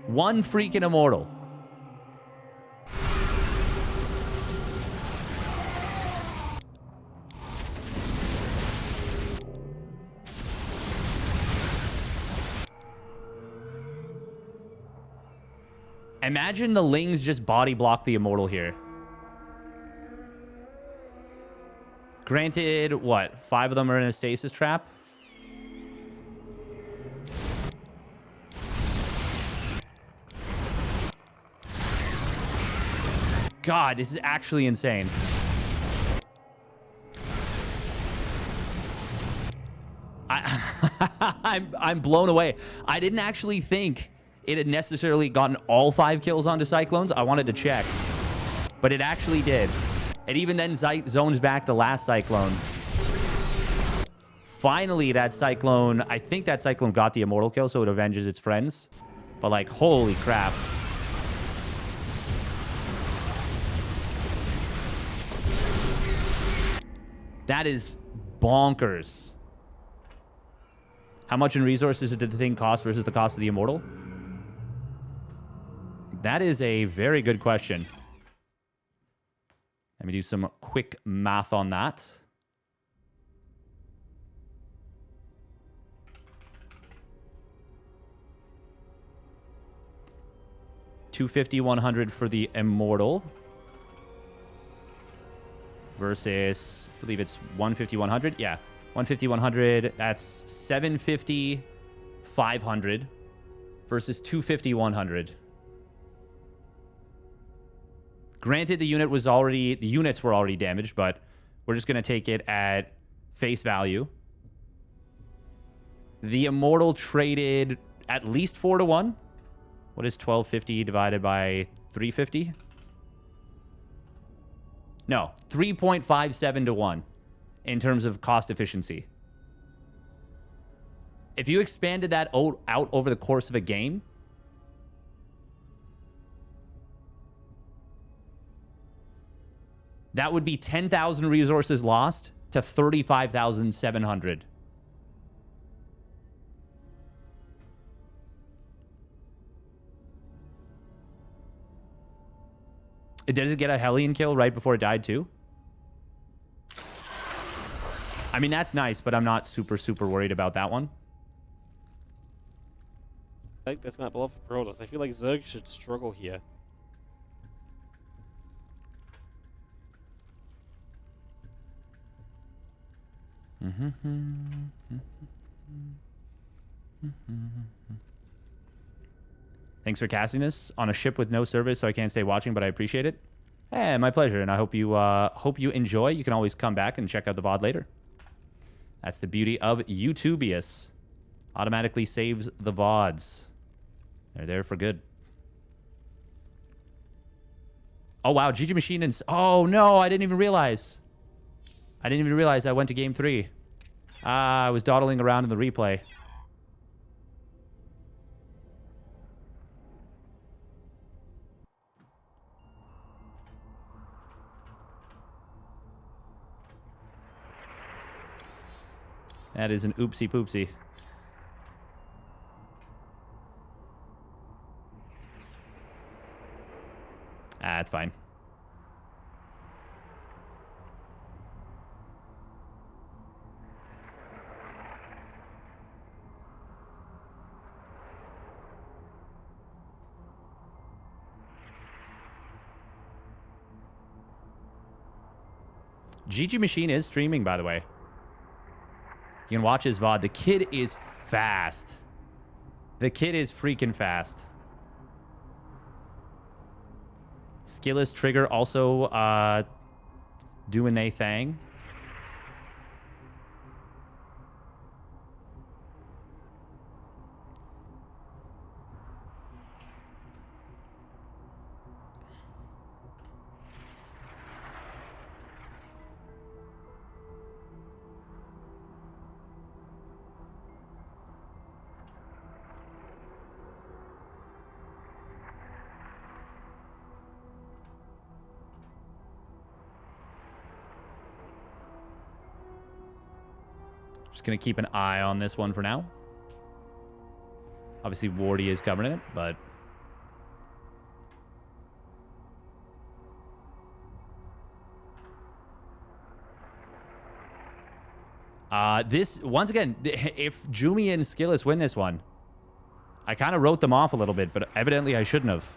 One freaking immortal. Imagine the Lings just body block the immortal here. Granted, what? 5 of them are in a stasis trap? God, this is actually insane. I'm blown away. I didn't actually think it had necessarily gotten all 5 kills onto Cyclones. I wanted to check, but it actually did. It even then zones back the last Cyclone. Finally, that Cyclone, I think that Cyclone got the immortal kill, so it avenges its friends. But like, holy crap. That is bonkers. How much in resources did the thing cost versus the cost of the immortal? That is a very good question. Let me do some quick math on that. $250, $100 for the immortal. Versus, I believe it's 150, 100. Yeah, 150, 100. That's 750, 500 versus 250, 100. Granted, the units were already damaged, but we're just going to take it at face value. The immortal traded at least 4 to 1. What is 1250 divided by 350? No, 3.57 to 1 in terms of cost efficiency. If you expanded that out over the course of a game, that would be 10,000 resources lost to 35,700. Did it get a Hellion kill right before it died too? I mean, that's nice, but I'm not super worried about that one. like this map a lot for Protoss. I feel like Zerg should struggle here. Thanks for casting this on a ship with no service, so I can't stay watching, but I appreciate it. Hey, my pleasure, and I hope you enjoy. You can always come back and check out the VOD later. That's the beauty of YouTubius. Automatically saves the VODs. They're there for good. Oh, wow. GG Machine and... Oh, no. I didn't even realize. I went to game 3. I was dawdling around in the replay. That is an oopsie poopsie. Ah, it's fine. GG Machine is streaming, by the way. You can watch his VOD. The kid is fast. The kid is freaking fast. Skillless Trigger also doing they thing. Just going to keep an eye on this one for now. Obviously, Wardy is covering it, but... this, once again, if Jumi and Skillless win this one, I kind of wrote them off a little bit, but evidently I shouldn't have.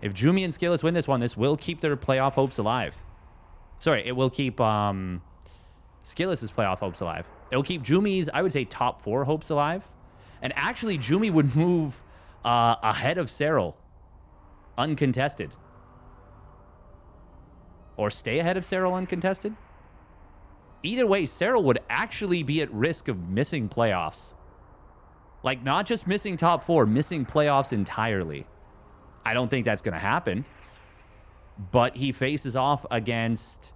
If Jumi and Skillless win this one, this will keep their playoff hopes alive. Sorry, it will keep Skillless's playoff hopes alive. It'll keep Jumi's, I would say, top 4 hopes alive. And actually, Jumi would move ahead of Serral, uncontested. Or stay ahead of Serral uncontested. Either way, Serral would actually be at risk of missing playoffs. Like, not just missing top 4, missing playoffs entirely. I don't think that's going to happen. But he faces off against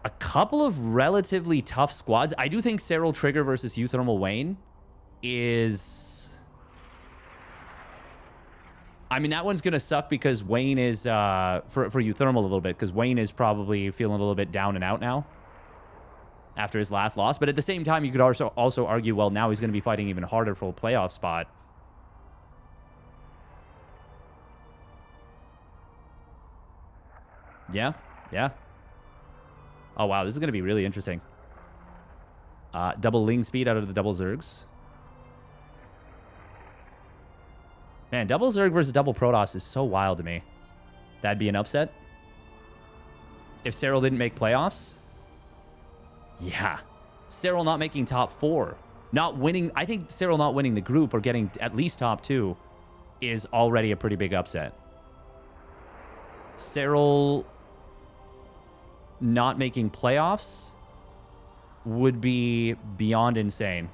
a couple of relatively tough squads. I do think Serral Trigger versus uThermal Wayne is... I mean, that one's going to suck because Wayne is, for uThermal a little bit, because Wayne is probably feeling a little bit down and out now after his last loss. But at the same time, you could also argue, well, now he's going to be fighting even harder for a playoff spot. Yeah, yeah. Oh, wow, this is going to be really interesting. Double Ling speed out of the double Zergs. Man, double Zerg versus double Protoss is so wild to me. That'd be an upset. If Serral didn't make playoffs? Yeah. Serral not making top 4. Not winning... I think Serral not winning the group or getting at least top 2 is already a pretty big upset. Serral not making playoffs would be beyond insane.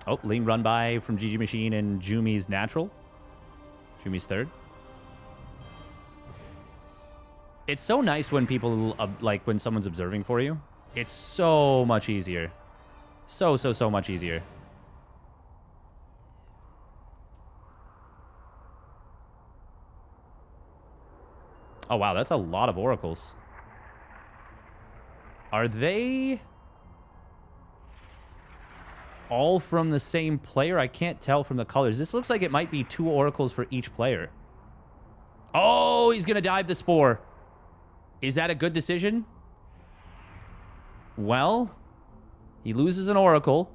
Oh, lean run by from GG Machine and Jumi's natural. Jumi's third. It's so nice when people, like, when someone's observing for you. It's so much easier. So much easier. Oh, wow. That's a lot of oracles. Are they all from the same player? I can't tell from the colors. This looks like it might be 2 oracles for each player. Oh, he's going to dive the spore. Is that a good decision? Well, he loses an oracle.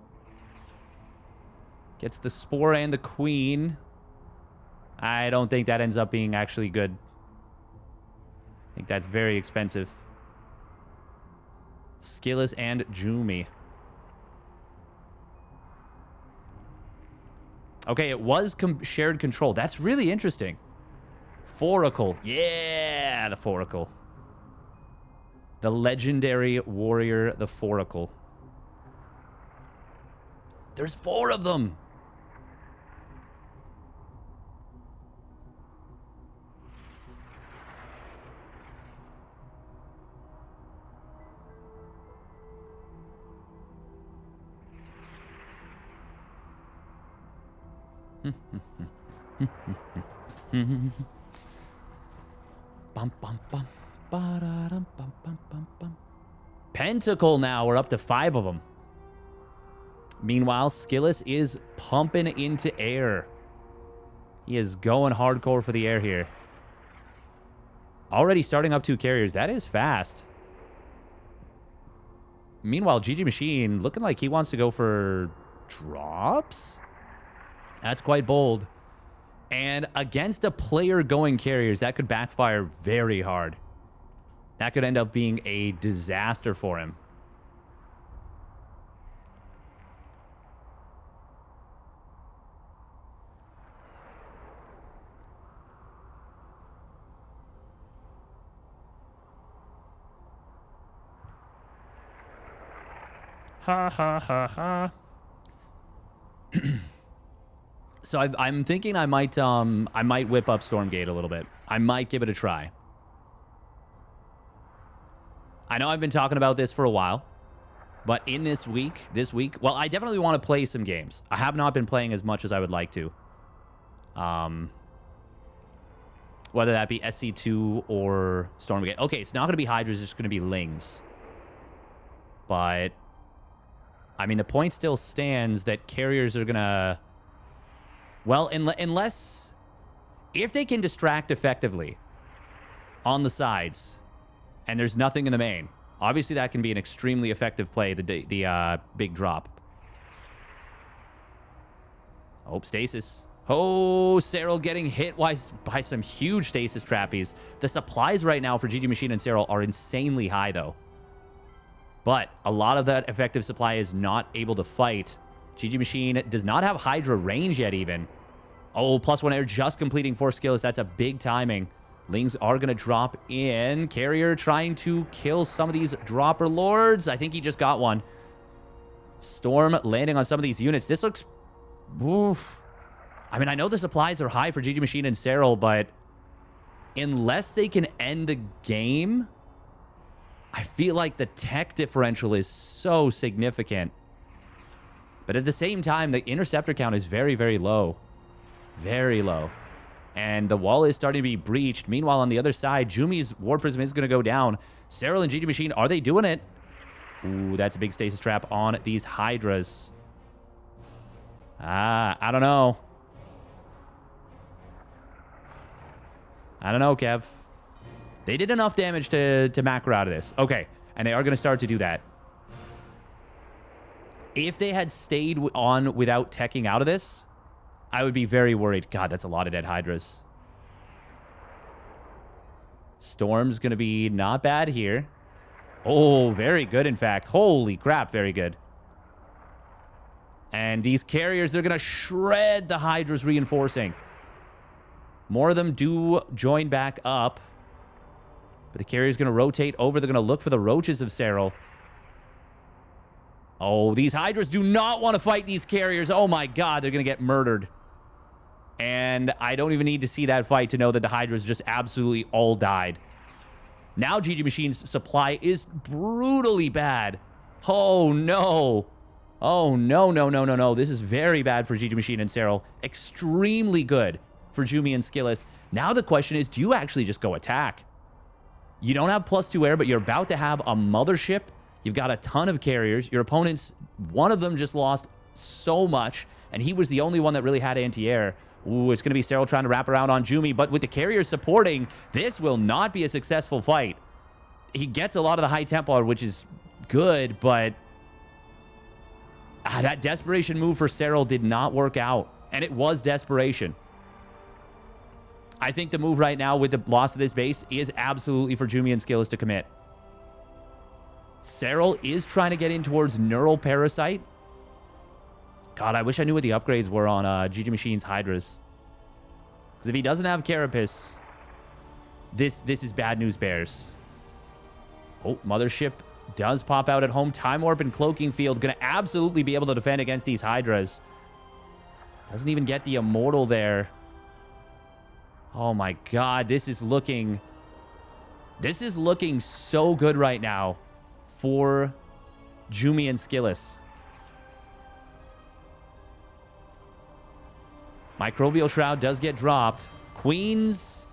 Gets the spore and the queen. I don't think that ends up being actually good. I think that's very expensive. Skillis and Jumi. Okay, it was shared control. That's really interesting. Foracle. Yeah, the Foracle. The legendary warrior, the Foracle. There's 4 of them. Bum, bum, bum. Ba-da-dum, bum, bum, bum, bum. Pentacle now. We're up to 5 of them. Meanwhile, Skillis is pumping into air. He is going hardcore for the air here. Already starting up 2 carriers. That is fast. Meanwhile, GG Machine looking like he wants to go for drops. That's quite bold. And against a player going carriers, that could backfire very hard. That could end up being a disaster for him. Ha ha ha ha. So I'm thinking I might whip up Stormgate a little bit. I might give it a try. I know I've been talking about this for a while, but in this week, well, I definitely want to play some games. I have not been playing as much as I would like to. Whether that be SC2 or Stormgate. Okay, it's not going to be Hydras, it's going to be Lings. But I mean, the point still stands that carriers are going to... Well, unless... If they can distract effectively on the sides and there's nothing in the main, obviously that can be an extremely effective play, the big drop. Oh, stasis. Oh, Serral getting hit by some huge stasis trappies. The supplies right now for GG Machine and Serral are insanely high, though. But a lot of that effective supply is not able to fight. GG Machine does not have Hydra range yet, even. Oh, +1 air just completing 4 skills. That's a big timing. Lings are going to drop in. Carrier trying to kill some of these dropper lords. I think he just got one. Storm landing on some of these units. This looks... Oof. I mean, I know the supplies are high for GG Machine and Serral, but unless they can end the game... I feel like the tech differential is so significant. But at the same time, the interceptor count is very, very low. Very low. And the wall is starting to be breached. Meanwhile, on the other side, Jumi's War Prism is going to go down. Serral and GG Machine, are they doing it? Ooh, that's a big stasis trap on these Hydras. I don't know. I don't know, Kev. They did enough damage to macro out of this. Okay, and they are going to start to do that. If they had stayed on without teching out of this, I would be very worried. God, that's a lot of dead Hydras. Storm's going to be not bad here. Oh, very good, in fact. Holy crap, very good. And these carriers, they're going to shred the Hydras reinforcing. More of them do join back up. But the carrier's going to rotate over. They're going to look for the roaches of Serral. Oh, these Hydras do not want to fight these carriers. Oh my god, they're going to get murdered. And I don't even need to see that fight to know that the Hydras just absolutely all died. Now GG Machine's supply is brutally bad. Oh no. Oh no, no, no, no, no. This is very bad for GG Machine and Serral. Extremely good for Jumi and Skillis. Now the question is, do you actually just go attack? You don't have +2 air, but you're about to have a mothership. You've got a ton of carriers. Your opponents, one of them just lost so much, and he was the only one that really had anti-air. Ooh, it's going to be Serral trying to wrap around on Jumi, but with the carriers supporting, this will not be a successful fight. He gets a lot of the high Templar, which is good, but that desperation move for Serral did not work out, and it was desperation. I think the move right now with the loss of this base is absolutely for Jumi and Skillis to commit. Serral is trying to get in towards Neural Parasite. God, I wish I knew what the upgrades were on GG Machine's Hydras. Because if he doesn't have Carapace, this is bad news bears. Oh, Mothership does pop out at home. Time Warp and Cloaking Field going to absolutely be able to defend against these Hydras. Doesn't even get the Immortal there. Oh my God, this is looking so good right now for Jumi and Skillis. Microbial Shroud does get dropped. Queens,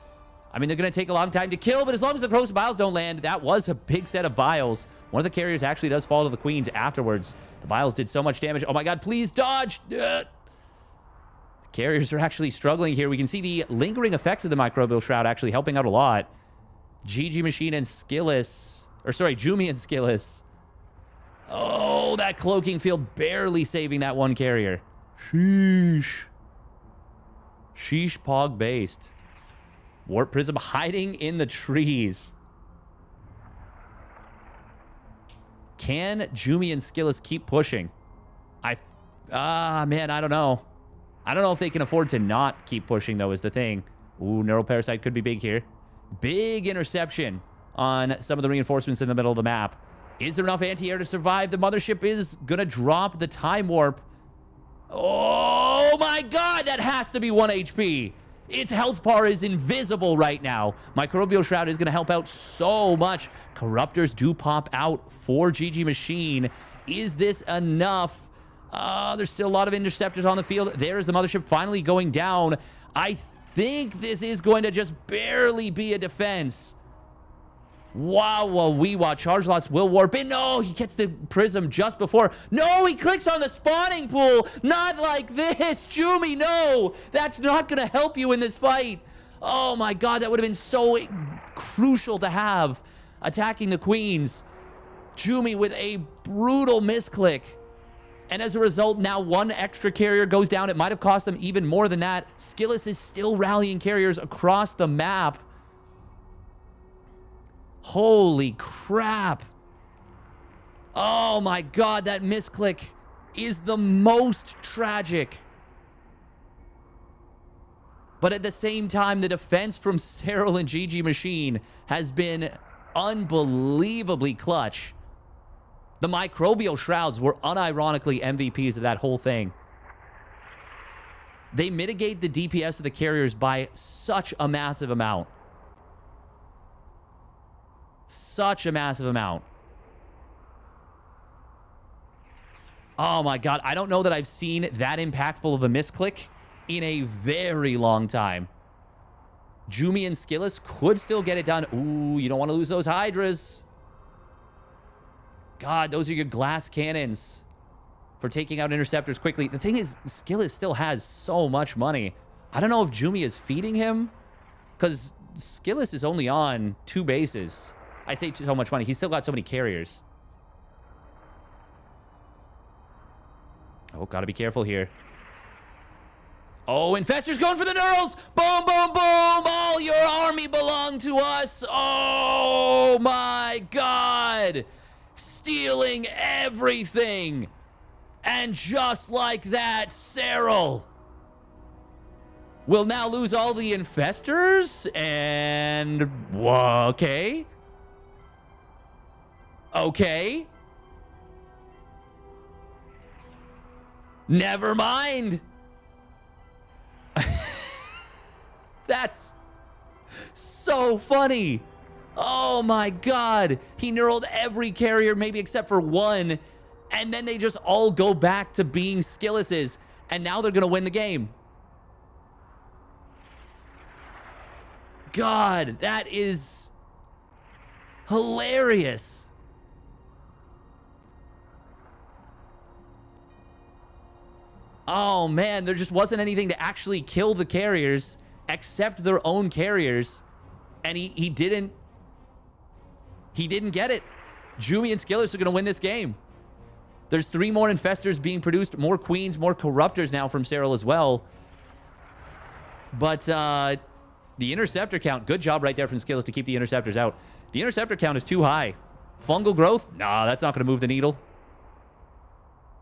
I mean, they're going to take a long time to kill, but as long as the Corrosive Biles don't land, that was a big set of Biles. One of the carriers actually does fall to the Queens afterwards. The Biles did so much damage. Oh my God, please dodge! Carriers are actually struggling here. We can see the lingering effects of the Microbial Shroud actually helping out a lot. GG Machine and Skillis, or sorry, Jumi and Skillis. Oh, that Cloaking Field barely saving that one carrier. Sheesh. Sheesh Pog based. Warp Prism hiding in the trees. Can Jumi and Skillis keep pushing? Man, I don't know. I don't know if they can afford to not keep pushing, though, is the thing. Ooh, Neural Parasite could be big here. Big interception on some of the reinforcements in the middle of the map. Is there enough anti-air to survive? The Mothership is going to drop the Time Warp. Oh, my God. That has to be 1 HP. Its health bar is invisible right now. Microbial Shroud is going to help out so much. Corruptors do pop out for GG Machine. Is this enough? There's still a lot of interceptors on the field. There's the Mothership finally going down. I think this is going to just barely be a defense. Wow, Charge Lots will warp in. No, he gets the Prism just before. No, he clicks on the spawning pool. Not like this. Jumi, no. That's not going to help you in this fight. Oh my God, that would have been so crucial to have. Attacking the Queens. Jumi with a brutal misclick. And as a result, now one extra carrier goes down. It might have cost them even more than that. Skillis is still rallying carriers across the map. Holy crap. Oh my God, that misclick is the most tragic. But at the same time, the defense from Serral and GG Machine has been unbelievably clutch. The Microbial Shrouds were unironically MVPs of that whole thing. They mitigate the DPS of the carriers by such a massive amount. Such a massive amount. Oh my God, I don't know that I've seen that impactful of a misclick in a very long time. Jumi and Skillis could still get it done. Ooh, you don't want to lose those Hydras. God, those are your glass cannons for taking out interceptors quickly. The thing is, Skillis still has so much money. I don't know if Jumi is feeding him, because Skillis is only on 2 bases. I say so much money. He's still got so many carriers. Oh, gotta be careful here. Oh, Infester's going for the Neurals! Boom, boom, boom! All your army belong to us! Oh, my God! Stealing everything! And just like that, Serral will now lose all the Infestors, and... okay. Okay. Never mind. That's so funny. Oh my God. He neuraled every carrier, maybe except for one. And then they just all go back to being Skillis's. And now they're going to win the game. God, that is Hilarious. Oh, man, there just wasn't anything to actually kill the carriers except their own carriers. And he didn't get it. Jumi and Skillers are going to win this game. There's 3 more Infestors being produced, more Queens, more Corruptors now from Serral as well. But the Interceptor count, good job right there from Skillers to keep the Interceptors out. The Interceptor count is too high. Fungal growth? Nah, that's not going to move the needle.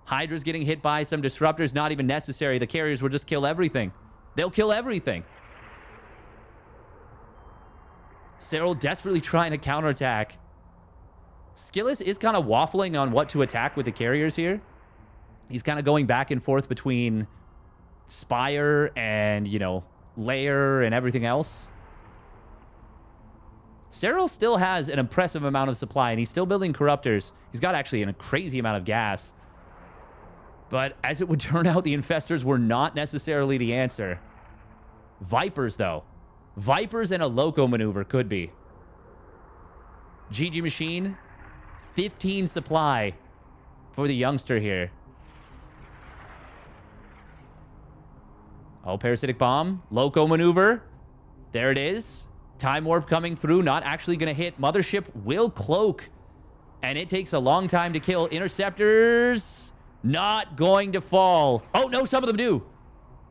Hydra's getting hit by some Disruptors, not even necessary. The carriers will just kill everything. They'll kill everything. Serral desperately trying to counterattack. Skillus is kind of waffling on what to attack with the carriers here. He's kind of going back and forth between Spire and, you know, Lair and everything else. Serral still has an impressive amount of supply, and he's still building Corruptors. He's got actually a crazy amount of gas. But as it would turn out, the Infestors were not necessarily the answer. Vipers, though. Vipers and a Loco maneuver could be. GG Machine, 15 supply for the youngster here. Oh, Parasitic Bomb. Loco maneuver. There it is. Time Warp coming through. Not actually going to hit. Mothership will cloak. And it takes a long time to kill. Interceptors not going to fall. Oh, no, some of them do.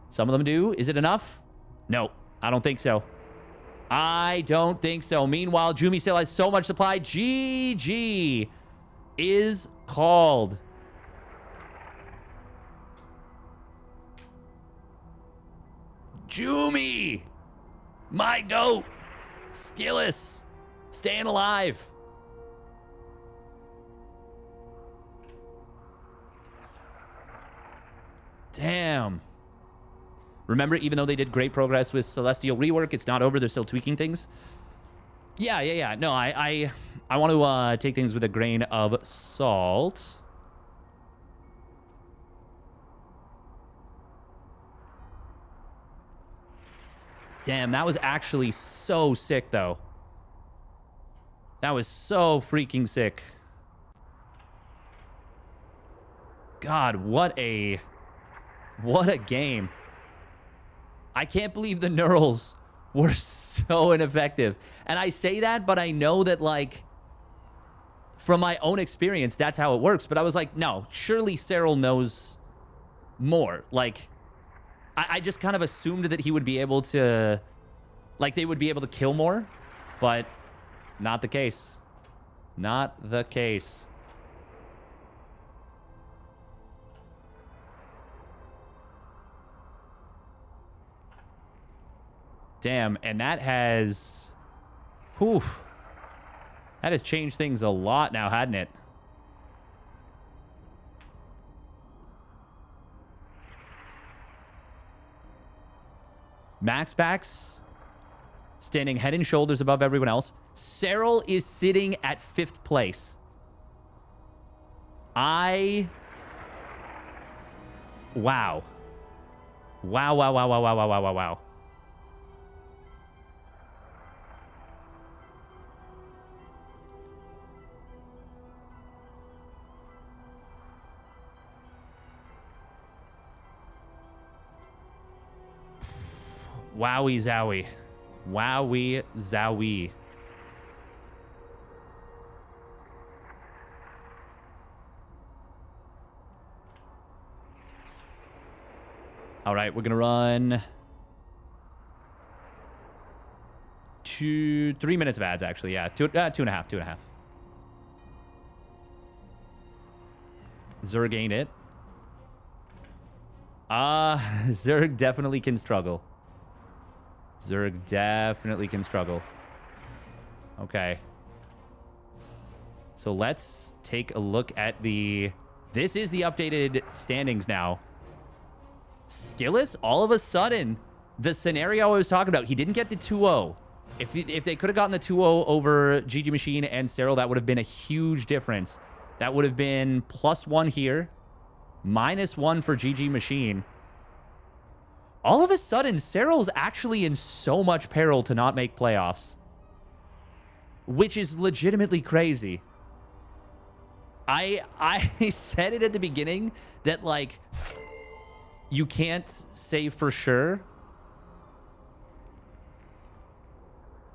Some of them do. Is it enough? No, I don't think so. I don't think so. Meanwhile, Jumi still has so much supply. GG is called. Jumi, my goat. Skillus, staying alive. Damn. Remember, even though they did great progress with Celestial Rework, it's not over. They're still tweaking things. Yeah. No, I want to take things with a grain of salt. Damn, that was actually so sick, though. That was so freaking sick. God, what a game. I can't believe the Neurals were so ineffective. And I say that, but I know that, like, from my own experience, that's how it works. But I was like, no, surely Serral knows more. Like, I just kind of assumed that he would be able to, like, they would be able to kill more. But not the case. Not the case. Damn, and that has... Whew. That has changed things a lot now, hadn't it? MaxPax standing head and shoulders above everyone else. Serral is sitting at 5th place. Wow. Wow. Wowie zowie. Wowie zowie. All right, we're going to run 3 minutes of ads, actually. Yeah, two and a half. Zerg ain't it. Zerg definitely can struggle. Okay. So let's take a look at this is the updated standings now. Skillus, all of a sudden, the scenario I was talking about, he didn't get the 2-0. If they could have gotten the 2-0 over GG Machine and Serral, that would have been a huge difference. That would have been +1 here, -1 for GG Machine. All of a sudden, Serral's actually in so much peril to not make playoffs. which is legitimately crazy. I said it at the beginning that, like, you can't say for sure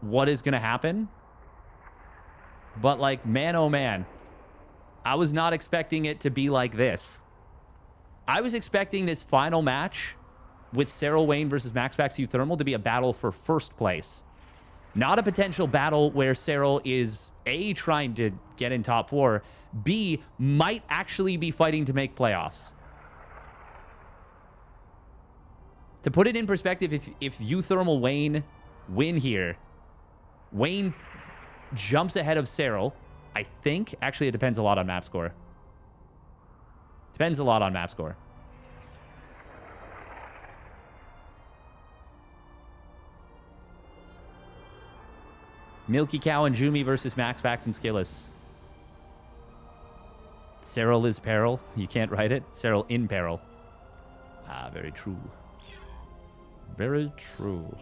what is going to happen. But, like, man, oh, man. I was not expecting it to be like this. I was expecting this final match with Serral Wayne versus MaxPax uThermal to be a battle for first place. Not a potential battle where Serral is, A, trying to get in top 4, B, might actually be fighting to make playoffs. To put it in perspective, if uThermal Wayne win here, Wayne jumps ahead of Serral, I think. Actually, it depends a lot on map score. Depends a lot on map score. Milky Cow and Jumi versus MaxPax and Skillis. Serral is peril. You can't write it. Serral in peril. Ah, very true. Very true.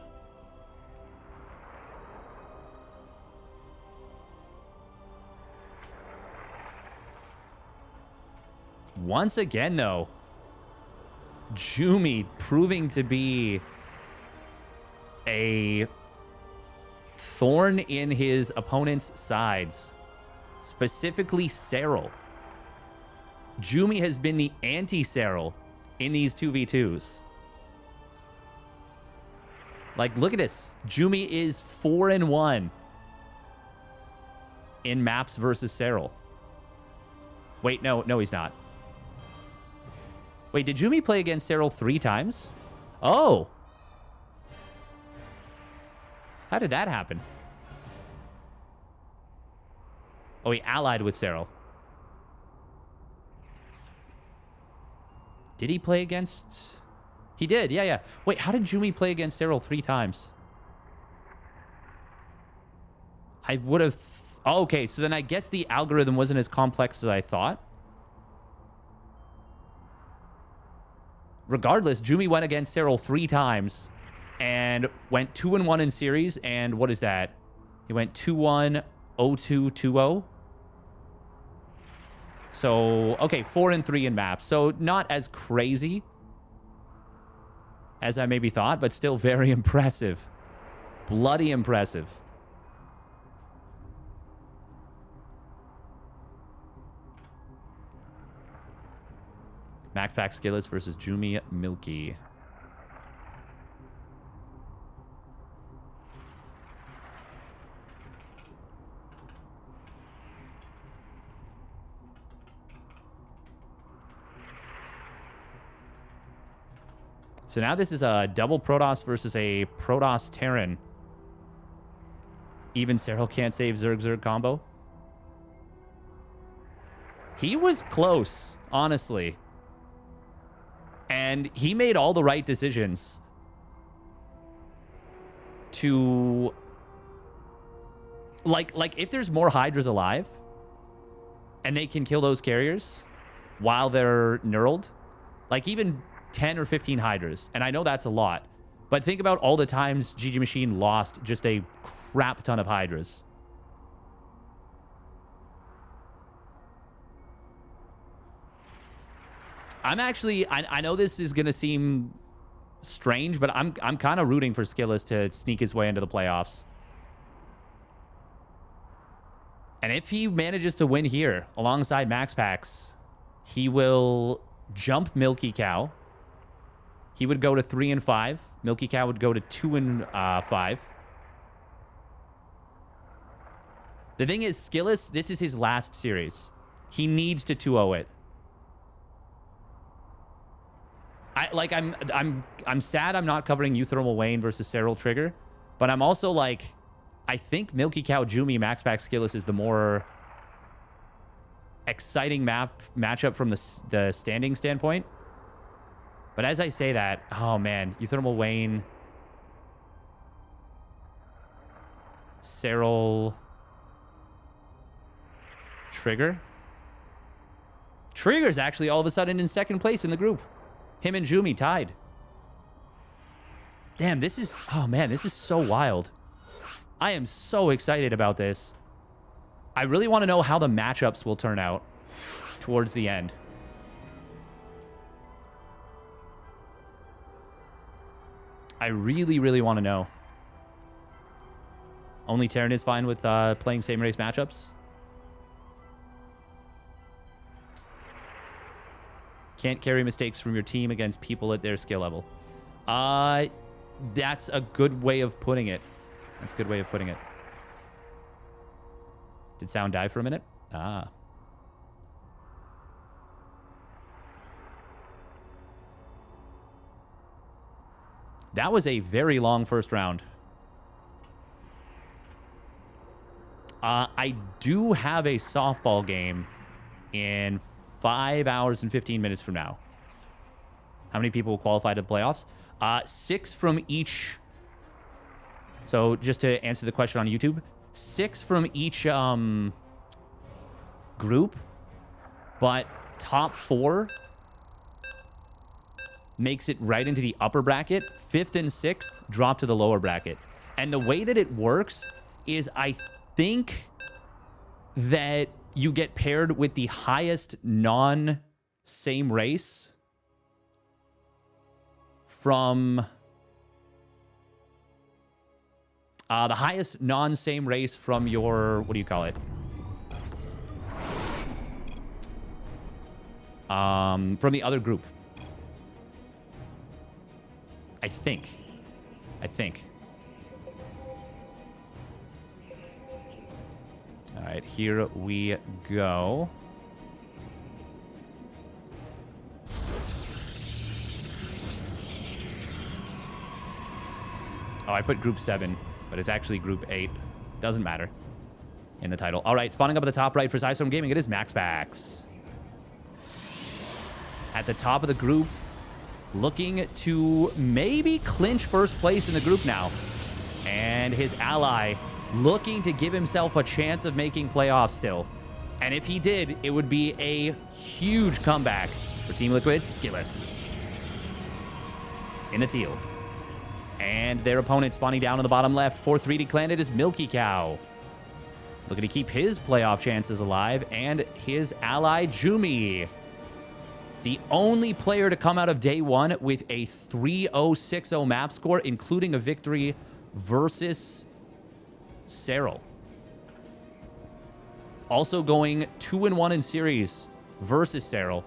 Once again, though, Jumi proving to be a thorn in his opponent's sides, specifically Serral. Jumi has been the anti-Serral in these 2v2s. Like, look at this. Jumi is 4-1 in maps versus Serral. Wait, no, he's not. Wait, did Jumi play against Serral 3 times? Oh. How did that happen? Oh, he allied with Serral. Did he play against... He did, yeah. Wait, how did Jumi play against Serral 3 times? I would have... Oh, okay, so then I guess the algorithm wasn't as complex as I thought. Regardless, Jumi went against Serral 3 times and went 2-1 in series. And what is that? He went 2-1, 0-2, 2-0. So, okay, 4-3 in maps. So not as crazy as I maybe thought, but still very impressive. Bloody impressive. MaxPax Skillis versus Jumi Milky. So now this is a double Protoss versus a Protoss Terran. Even Serral can't save Zerg combo. He was close, honestly. And he made all the right decisions to... Like if there's more Hydras alive and they can kill those carriers while they're knurled, like even 10 or 15 Hydras, and I know that's a lot, but think about all the times GG Machine lost just a crap ton of Hydras. I'm actually, I know this is going to seem strange, but I'm kind of rooting for Skillis to sneak his way into the playoffs. And if he manages to win here alongside MaxPax, he will jump Milky Cow. He would go to 3-5. Milky Cow would go to 2-5. The thing is, Skillis, this is his last series. He needs to 2-0 it. I'm sad I'm not covering uThermal Wayne versus Serral Trigger, but I'm also like, I think Milky Cow Jumi MaxPax Skillis is the more exciting matchup from the standing standpoint. But as I say that, oh man, uThermal Wayne, Serral Trigger. Trigger's actually all of a sudden in second place in the group. Him and Jumi tied. Damn, this is... Oh, man, this is so wild. I am so excited about this. I really want to know how the matchups will turn out towards the end. I really, really want to know. Only Terran is fine with playing same race matchups. Can't carry mistakes from your team against people at their skill level. That's a good way of putting it. That's a good way of putting it. Did sound die for a minute? Ah. That was a very long first round. I do have a softball game in 5 hours and 15 minutes from now. How many people will qualify to the playoffs? 6 from each. So just to answer the question on YouTube, 6 from each group, but top 4 makes it right into the upper bracket. 5th and 6th drop to the lower bracket. And the way that it works is I think that you get paired with the highest non-same race from the highest non-same race from your, what do you call it? From the other group. I think. All right, here we go. Oh, I put group 7, but it's actually group 8. Doesn't matter in the title. All right, spawning up at the top right for SciStorm Gaming, it is MaxPax. At the top of the group, looking to maybe clinch first place in the group now. And his ally looking to give himself a chance of making playoffs still. And if he did, it would be a huge comeback for Team Liquid's Skillous. In the teal. And their opponent spawning down in the bottom left. 4-3 declared it is Milky Cow. Looking to keep his playoff chances alive. And his ally, Jumi. The only player to come out of day one with a 3-0-6-0 map score, including a victory versus Serral. Also going 2-1 in series versus Serral.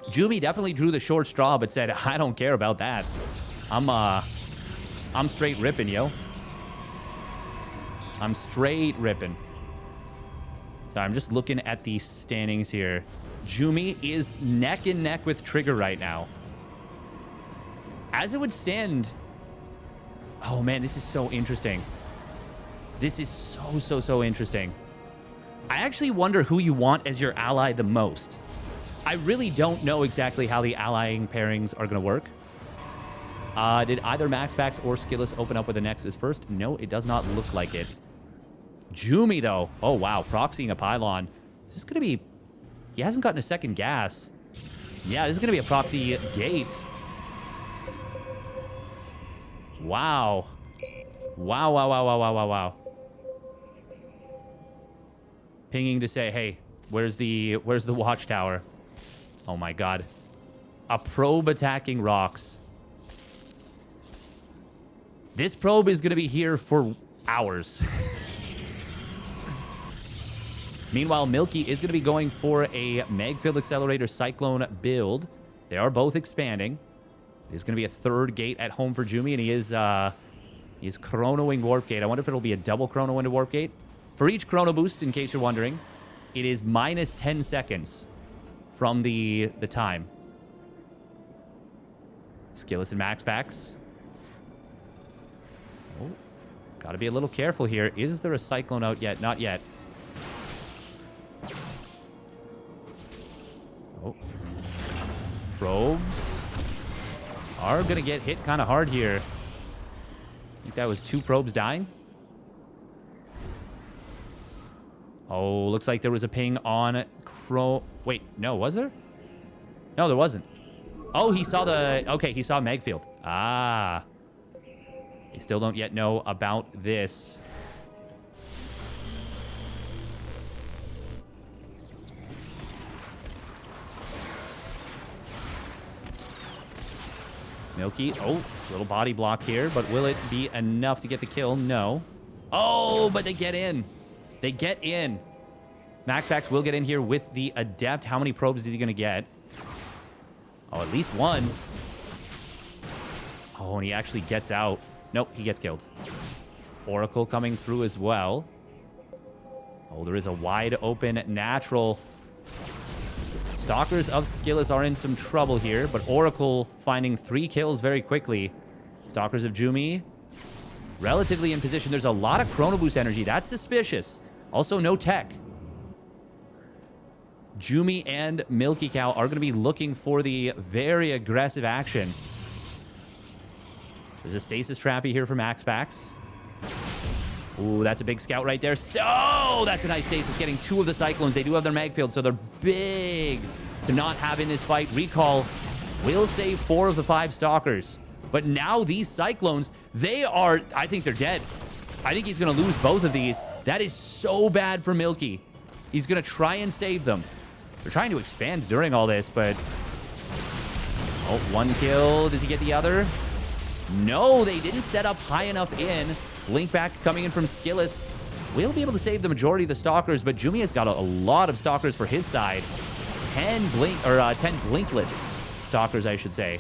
Jumi definitely drew the short straw, but said, I don't care about that. I'm straight ripping, yo. I'm straight ripping. So I'm just looking at the standings here. Jumi is neck and neck with Trigger right now. As it would stand... Oh, man, this is so interesting. This is so interesting. I actually wonder who you want as your ally the most. I really don't know exactly how the allying pairings are going to work. Did either MaxPax or Skillous open up with a Nexus first? No, it does not look like it. Jumi, though. Oh, wow. Proxying a pylon. Is this going to be... He hasn't gotten a second gas. Yeah, this is going to be a proxy gate. Wow. Wow. Pinging to say, hey, where's the watchtower? Oh my god. A probe attacking rocks. This probe is going to be here for hours. Meanwhile, Milky is going to be going for a Magfield Accelerator Cyclone build. They are both expanding. There's going to be a third gate at home for Jumi, and he is chronoing Warp Gate. I wonder if it'll be a double chrono into Warp Gate. For each chrono boost, in case you're wondering, it is minus 10 seconds from the time. Skillous and MaxPax. Oh, gotta be a little careful here. Is there a Cyclone out yet? Not yet. Oh. Probes are going to get hit kind of hard here. I think that was 2 probes dying. Oh, looks like there was a ping on Wait, no, was there? No, there wasn't. Oh, he saw the... Okay, he saw Magfield. Ah. They still don't yet know about this. Milky. Oh, little body block here, but will it be enough to get the kill? No. Oh, but they get in. They get in. MaxPax will get in here with the Adept. How many probes is he going to get? Oh, at least one. Oh, and he actually gets out. Nope, he gets killed. Oracle coming through as well. Oh, there is a wide open natural. Stalkers of Skillous are in some trouble here, but Oracle finding 3 kills very quickly. Stalkers of Jumi relatively in position. There's a lot of Chrono Boost energy. That's suspicious. Also, no tech. Jumi and Milky Cow are going to be looking for the very aggressive action. There's a stasis trappy here for MaxPax. Ooh, that's a big scout right there. Oh, that's a nice stasis, getting 2 of the Cyclones. They do have their mag field, so they're big to not have in this fight. Recall will save 4 of the 5 Stalkers. But now these Cyclones, they are, I think they're dead. I think he's going to lose both of these. That is so bad for Milky. He's going to try and save them. They're trying to expand during all this, but... Oh, 1 kill. Does he get the other? No, they didn't set up high enough in. Blink back coming in from Skillous. Will be able to save the majority of the Stalkers, but Jumi has got a lot of Stalkers for his side. 10 blinkless Stalkers, I should say.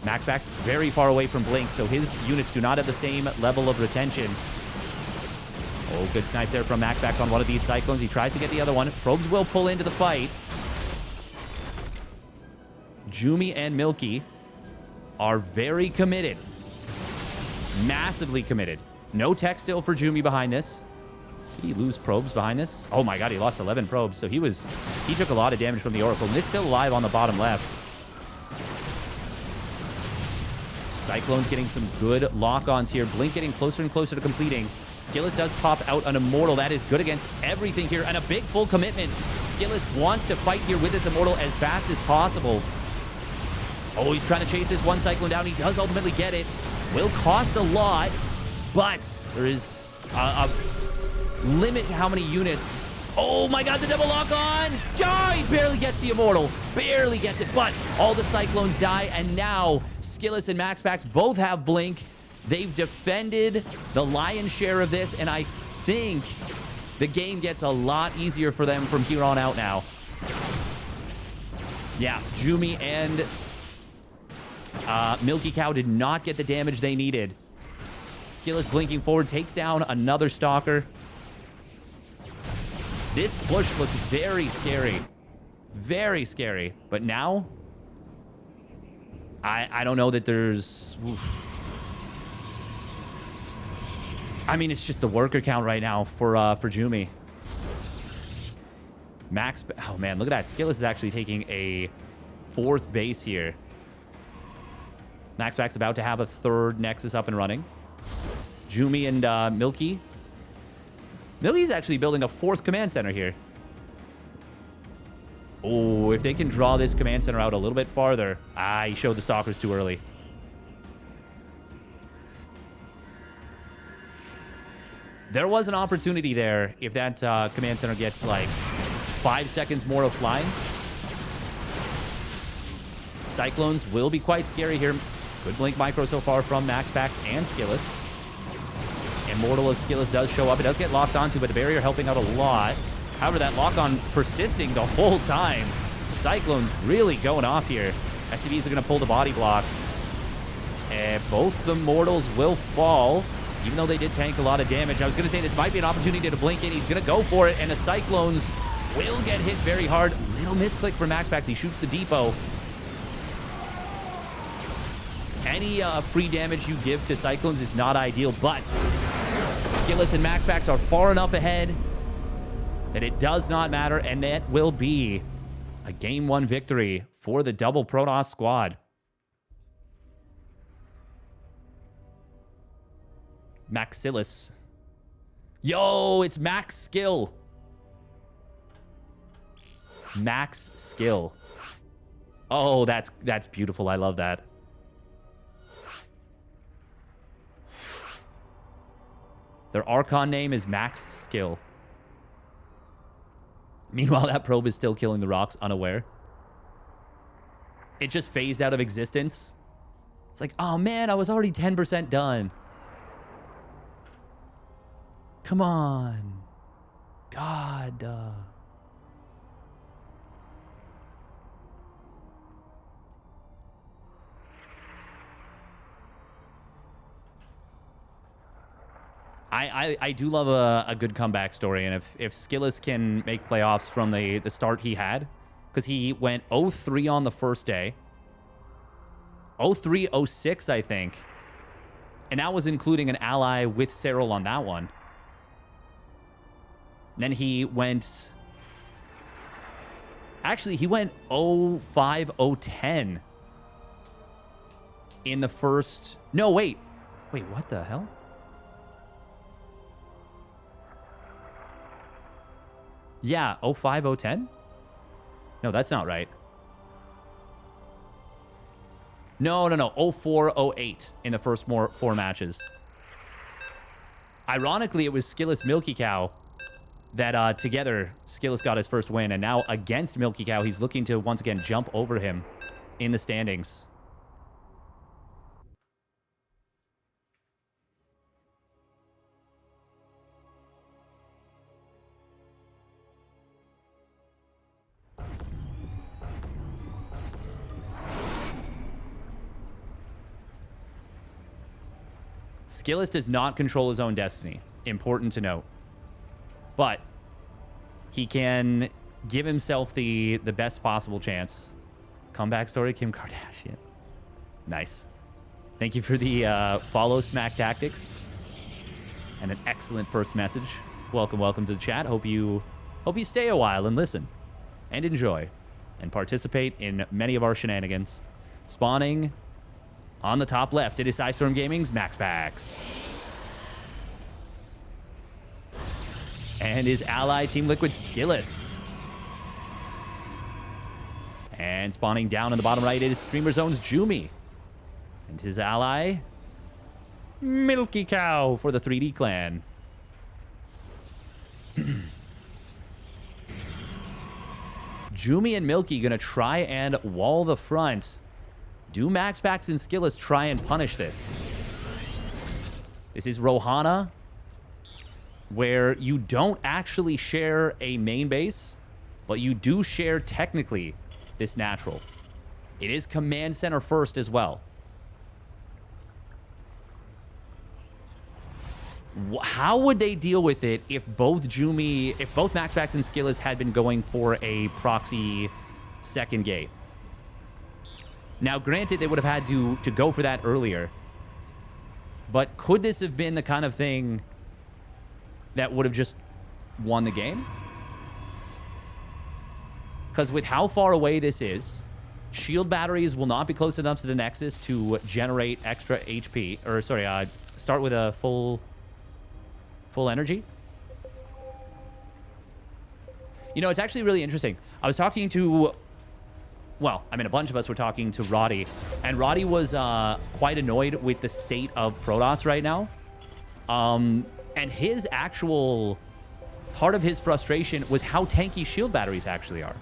MaxPax very far away from Blink, so his units do not have the same level of retention. Oh, good snipe there from MaxPax on one of these Cyclones. He tries to get the other one. Probes will pull into the fight. Jumi and Milky are very committed. Massively committed. No tech still for Jumi behind this. Did he lose probes behind this? Oh my god, he lost 11 probes. So he took a lot of damage from the Oracle. And it's still alive on the bottom left. Cyclone's getting some good lock-ons here. Blink getting closer and closer to completing. Skillous does pop out an Immortal. That is good against everything here. And a big full commitment. Skillous wants to fight here with this Immortal as fast as possible. Oh, he's trying to chase this one Cyclone down. He does ultimately get it. Will cost a lot, but there is a limit to how many units. Oh my god, the double lock on! Oh, he barely gets the Immortal. Barely gets it, but all the Cyclones die, and now Skillous and MaxPax both have Blink. They've defended the lion's share of this, and I think the game gets a lot easier for them from here on out now. Yeah, Jumi and Milky Cow did not get the damage they needed. Skillous blinking forward, takes down another Stalker. This push looked very scary. Very scary. But now, I don't know that there's... Oof. I mean, it's just the worker count right now for Jumi. Oh man, look at that. Skillous is actually taking a 4th base here. MaxPax about to have a 3rd Nexus up and running. Jumi and Milky. Milky's actually building a 4th command center here. Oh, if they can draw this command center out a little bit farther. Ah, he showed the Stalkers too early. There was an opportunity there if that command center gets like 5 seconds more of flying. Cyclones will be quite scary here. Good blink micro so far from MaxPax and Skillous. Immortal of Skillous does show up. It does get locked onto, but the barrier helping out a lot. However, that lock-on persisting the whole time. Cyclones really going off here. SCVs are going to pull the body block. And both the Mortals will fall, even though they did tank a lot of damage. I was going to say this might be an opportunity to blink in. He's going to go for it, and the Cyclones will get hit very hard. Little misclick for MaxPax. He shoots the depot. Any free damage you give to Cyclones is not ideal, but Skillous and MaxPax are far enough ahead that it does not matter, and that will be a Game 1 victory for the double Protoss squad. Maxillus. Yo, it's Max Skill. Max Skill. Oh, that's beautiful. I love that. Their Archon name is Max Skill. Meanwhile, that probe is still killing the rocks unaware. It just phased out of existence. It's like, oh man, I was already 10% done. Come on. God. I do love a good comeback story, and if Skillous can make playoffs from the start he had, because he went 0-3 on the first day, 0-3, 0-6, I think, and that was including an ally with Serral on that one. And then he went... Actually, he went 0-5, 0-10 in the first... No, wait. Wait, what the hell? Yeah, 0-5, 0-10? No, that's not right. No, 0-4, 0-8 in the first four matches. Ironically, it was Skillous Milky Cow that together Skillous got his first win, and now against Milky Cow, he's looking to once again jump over him in the standings. Skillous does not control his own destiny. Important to note. But he can give himself the best possible chance. Comeback story, Kim Kardashian. Nice. Thank you for the follow Smack Tactics. And an excellent first message. Welcome to the chat. Hope you stay a while and listen. And enjoy. And participate in many of our shenanigans. Spawning on the top left, it is Ice Storm Gaming's MaxPax. And his ally, Team Liquid Skillous. And spawning down in the bottom right, it is Streamer Zone's Jumi. And his ally, Milky Cow for the 3D clan. Jumi and Milky gonna try and wall the front. Do MaxPax and Skillous try and punish this? This is Rohana, where you don't actually share a main base, but you do share technically this natural. It is command center first as well. How would they deal with it if both MaxPax and Skillous had been going for a proxy second gate? Now, granted, they would have had to go for that earlier. But could this have been the kind of thing that would have just won the game? Because with how far away this is, shield batteries will not be close enough to the Nexus to generate extra HP. Or, sorry, start with a full energy. You know, it's actually really interesting. I was talking to... Well, I mean, a bunch of us were talking to Roddy, and Roddy was quite annoyed with the state of Protoss right now. And his actual part of his frustration was how tanky shield batteries actually are.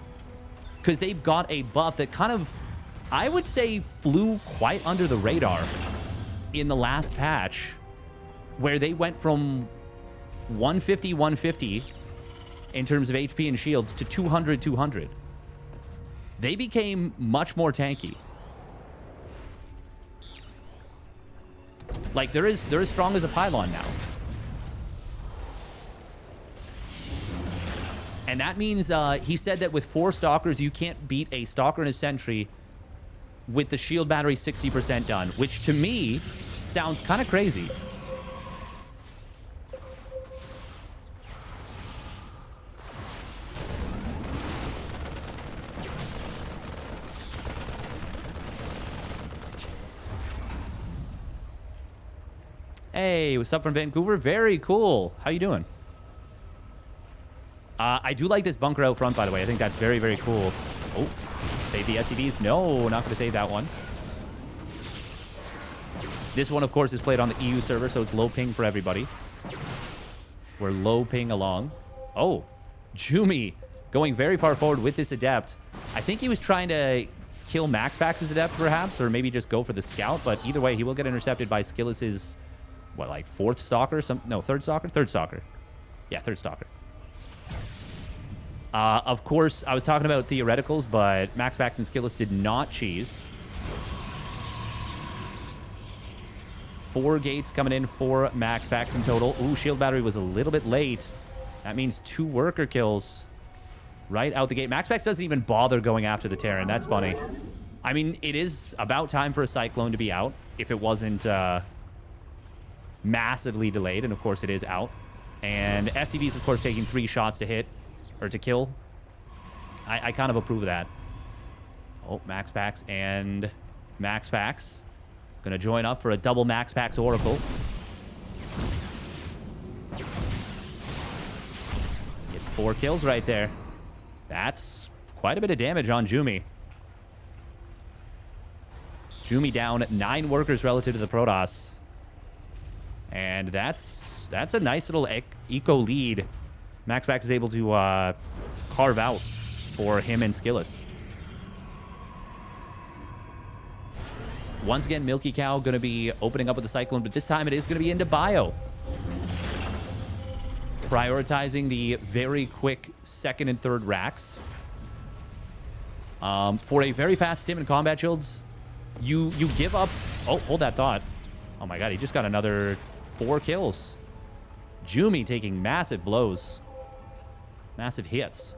Because they've got a buff that kind of, I would say, flew quite under the radar in the last patch, where they went from 150, 150 in terms of HP and shields to 200, 200. They became much more tanky. Like, they're as strong as a pylon now. And that means, he said that with 4 Stalkers, you can't beat a Stalker and a Sentry with the shield battery 60% done, which to me sounds kind of crazy. Hey, what's up from Vancouver? Very cool. How you doing? I do like this bunker out front, by the way. I think that's very, very cool. Oh, save the SCVs. No, not going to save that one. This one, of course, is played on the EU server, so it's low ping for everybody. We're low ping along. Oh, Jumi going very far forward with this Adept. I think he was trying to kill MaxPax as a depth, perhaps, or maybe just go for the scout. But either way, he will get intercepted by Skillis's, what, like fourth stalker? Third stalker? Third stalker. Yeah, third stalker. Of course, I was talking about theoreticals, but MaxPax and Skillis did not cheese. 4 gates coming in for MaxPax in total. Ooh, shield battery was a little bit late. That means 2 worker kills right out the gate. MaxPax doesn't even bother going after the Terran. That's funny. I mean, it is about time for a Cyclone to be out if it wasn't massively delayed. And, of course, it is out. And SCV's, of course, taking 3 shots to hit. Or to kill. I kind of approve of that. Oh, MaxPax and MaxPax. Gonna join up for a double MaxPax Oracle. Gets 4 kills right there. That's quite a bit of damage on Jumi. Jumi down 9 workers relative to the Protoss. And that's a nice little eco lead MaxPax is able to carve out for him and Skillis. Once again, Milky Cow going to be opening up with the Cyclone, but this time it is going to be into Bio. Prioritizing the very quick 2nd and 3rd racks. For a very fast stim in combat shields, you give up... Oh, hold that thought. Oh my god, he just got another 4 kills. Jumi taking massive blows. Massive hits.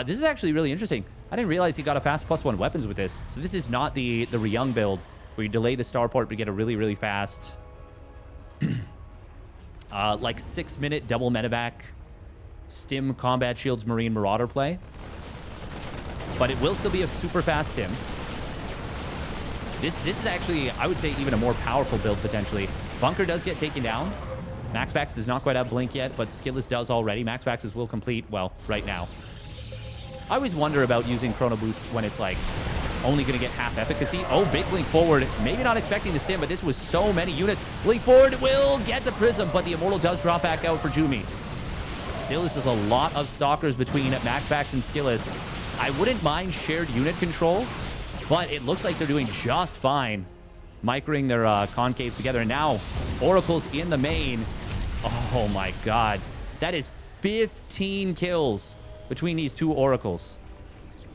This is actually really interesting. I didn't realize he got a fast +1 weapons with this. So this is not the Ryung build where you delay the starport but get a really, really fast like 6-minute double medevac stim combat shields marine marauder play. But it will still be a super fast stim. This is actually, I would say, even a more powerful build potentially. Bunker does get taken down. MaxPax does not quite have Blink yet, but Skillis does already. MaxPax's will complete, well, right now. I always wonder about using Chrono Boost when it's, like, only going to get half efficacy. Oh, big Blink forward. Maybe not expecting the stim, but this was so many units. Blink forward will get the Prism, but the Immortal does drop back out for Jumi. Still, this is a lot of Stalkers between MaxPax and Skillis. I wouldn't mind shared unit control, but it looks like they're doing just fine microing their concaves together. And now, Oracle's in the main. Oh my god. That is 15 kills between these 2 Oracles.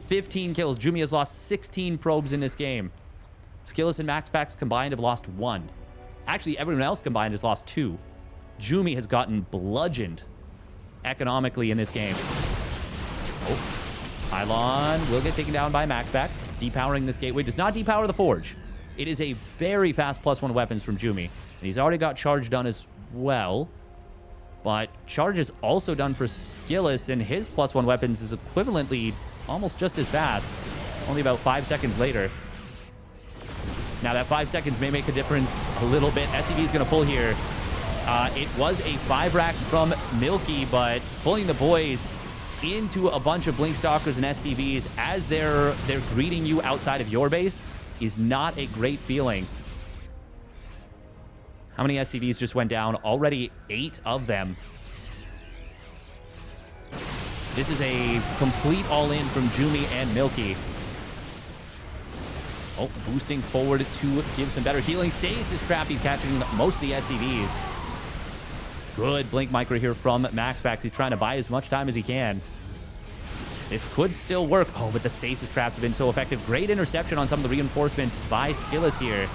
15 kills. Jumi has lost 16 probes in this game. Skillis and MaxPax combined have lost 1. Actually, everyone else combined has lost 2. Jumi has gotten bludgeoned economically in this game. Oh. Pylon will get taken down by MaxPax. Depowering this gateway does not depower the Forge. It is a very fast +1 weapons from Jumi. And he's already got charge done as well. But charge is also done for Skillis, and his +1 weapons is equivalently almost just as fast. Only about 5 seconds later. Now that 5 seconds may make a difference a little bit. SCV is going to pull here. It was a 5 racks from Milky, but pulling the boys into a bunch of Blink Stalkers and SCVs as they're greeting you outside of your base is not a great feeling. How many SCVs just went down? Already 8 of them. This is a complete all-in from Jumi and Milky. Oh, boosting forward to give some better healing. Stasis trap, he's catching most of the SCVs. Good Blink Micro here from MaxPax. He's trying to buy as much time as he can. This could still work. Oh, but the stasis traps have been so effective. Great interception on some of the reinforcements by Skillis here.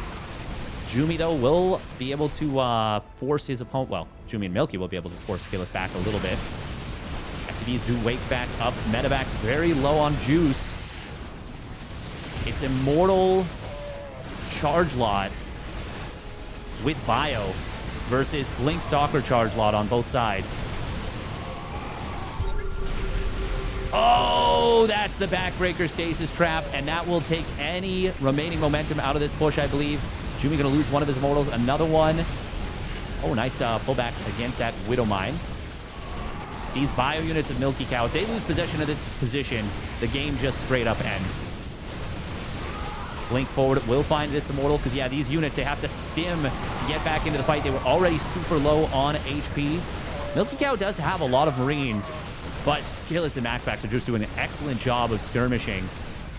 Jumi, though, will be able to force his opponent. Well, Jumi and Milky will be able to force Skillis back a little bit. SCVs do wake back up. Medevac's very low on juice. It's Immortal Charge Lot with Bio versus Blink Stalker Charge Lot on both sides. Oh, that's the backbreaker stasis trap, and that will take any remaining momentum out of this push, I believe. Jumi going to lose one of his immortals, another one. Oh, nice pullback against that Widow Mine. These bio units of Milky Cow, if they lose possession of this position, the game just straight up ends. Blink forward will find this immortal, because yeah, these units, they have to stim to get back into the fight. They were already super low on HP. Milky Cow does have a lot of Marines, but Skillis and MaxPax are just doing an excellent job of skirmishing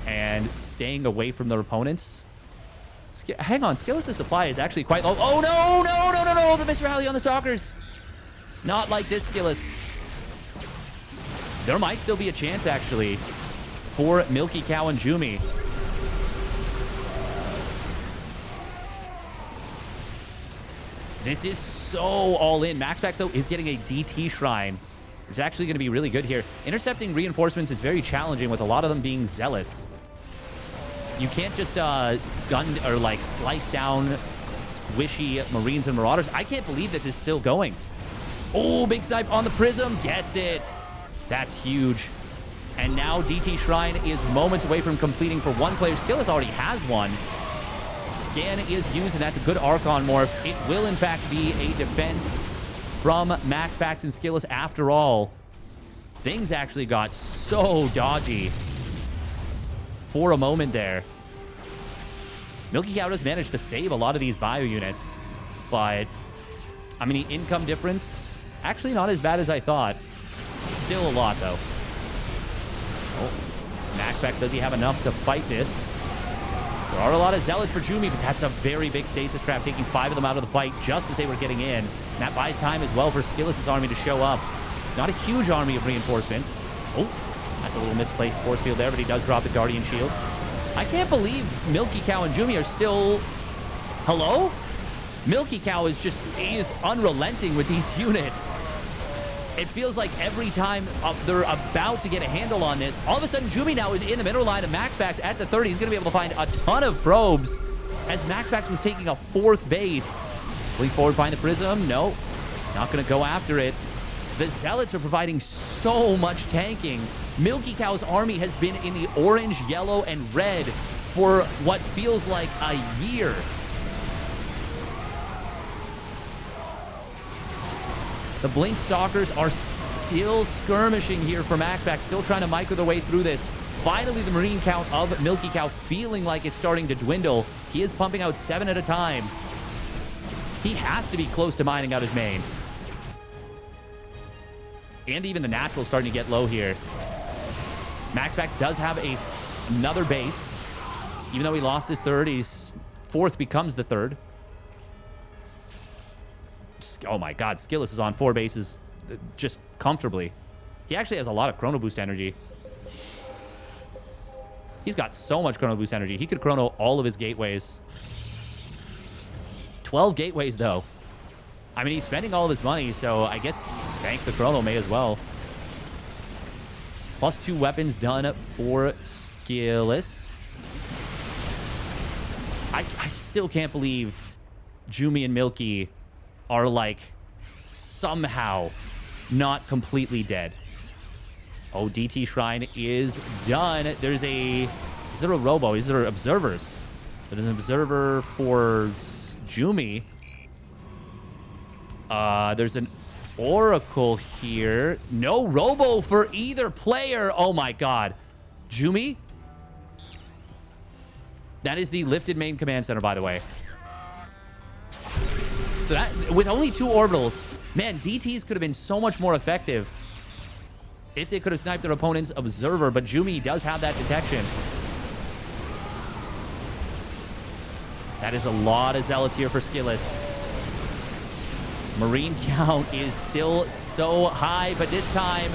and staying away from their opponents. Hang on, Skillis' supply is actually quite low. Oh, no, no, no, no, no, the miss rally on the Stalkers. Not like this, Skillis. There might still be a chance, actually, for Milky Cow and Jumi. This is so all in. MaxPax, though, is getting a DT Shrine, which is actually going to be really good here. Intercepting reinforcements is very challenging, with a lot of them being Zealots. You can't just gun or, like, slice down squishy Marines and Marauders. I can't believe this is still going. Oh, big snipe on the Prism. Gets it. That's huge. And now DT Shrine is moments away from completing for one player. Skillis already has one. Scan is used, and that's a good Archon morph. It will, in fact, be a defense from MaxPax and Skillis after all. Things actually got so dodgy for a moment there. Milky Cow does manage to save a lot of these bio units, but, I mean, the income difference, actually not as bad as I thought. Still a lot, though. Oh, MaxPax, does he have enough to fight this? There are a lot of Zealots for Jumi, but that's a very big stasis trap, taking 5 of them out of the fight just as they were getting in. And that buys time as well for Skillis' army to show up. It's not a huge army of reinforcements. Oh, that's a little misplaced force field there, but he does drop the Guardian Shield. I can't believe Milky Cow and Jumi are still... Hello? Milky Cow is unrelenting with these units. It feels like every time they're about to get a handle on this, all of a sudden Jumi now is in the middle line of MaxPax at the 30. He's going to be able to find a ton of probes as MaxPax was taking a 4th base. Will he forward find the Prism? No. Not going to go after it. The Zealots are providing so much tanking. Milky Cow's army has been in the orange, yellow, and red for what feels like a year. The Blink Stalkers are still skirmishing here for MaxPax, still trying to micro their way through this. Finally, the Marine count of Milky Cow feeling like it's starting to dwindle. He is pumping out 7 at a time. He has to be close to mining out his main. And even the Natural's starting to get low here. MaxPax does have another base. Even though he lost his 3rd, his 4th becomes the 3rd. Oh my god, Skillis is on 4 bases just comfortably. He actually has a lot of Chrono Boost energy. He's got so much Chrono Boost energy. He could Chrono all of his gateways. 12 gateways, though. I mean, he's spending all of his money, so I guess bank the Chrono may as well. +2 weapons done for Skillis. I still can't believe Jumi and Milky are, like, somehow not completely dead. Oh, DT Shrine is done. There's a... Is there a Robo? Is there observers? There's an observer for Jumi. There's an Oracle here. No Robo for either player. Oh, my God. Jumi? That is the lifted main command center, by the way. So that, with only 2 orbitals, man, DTs could have been so much more effective if they could have sniped their opponent's observer, but Jumi does have that detection. That is a lot of Zealots here for Skillis. Marine count is still so high, but this time,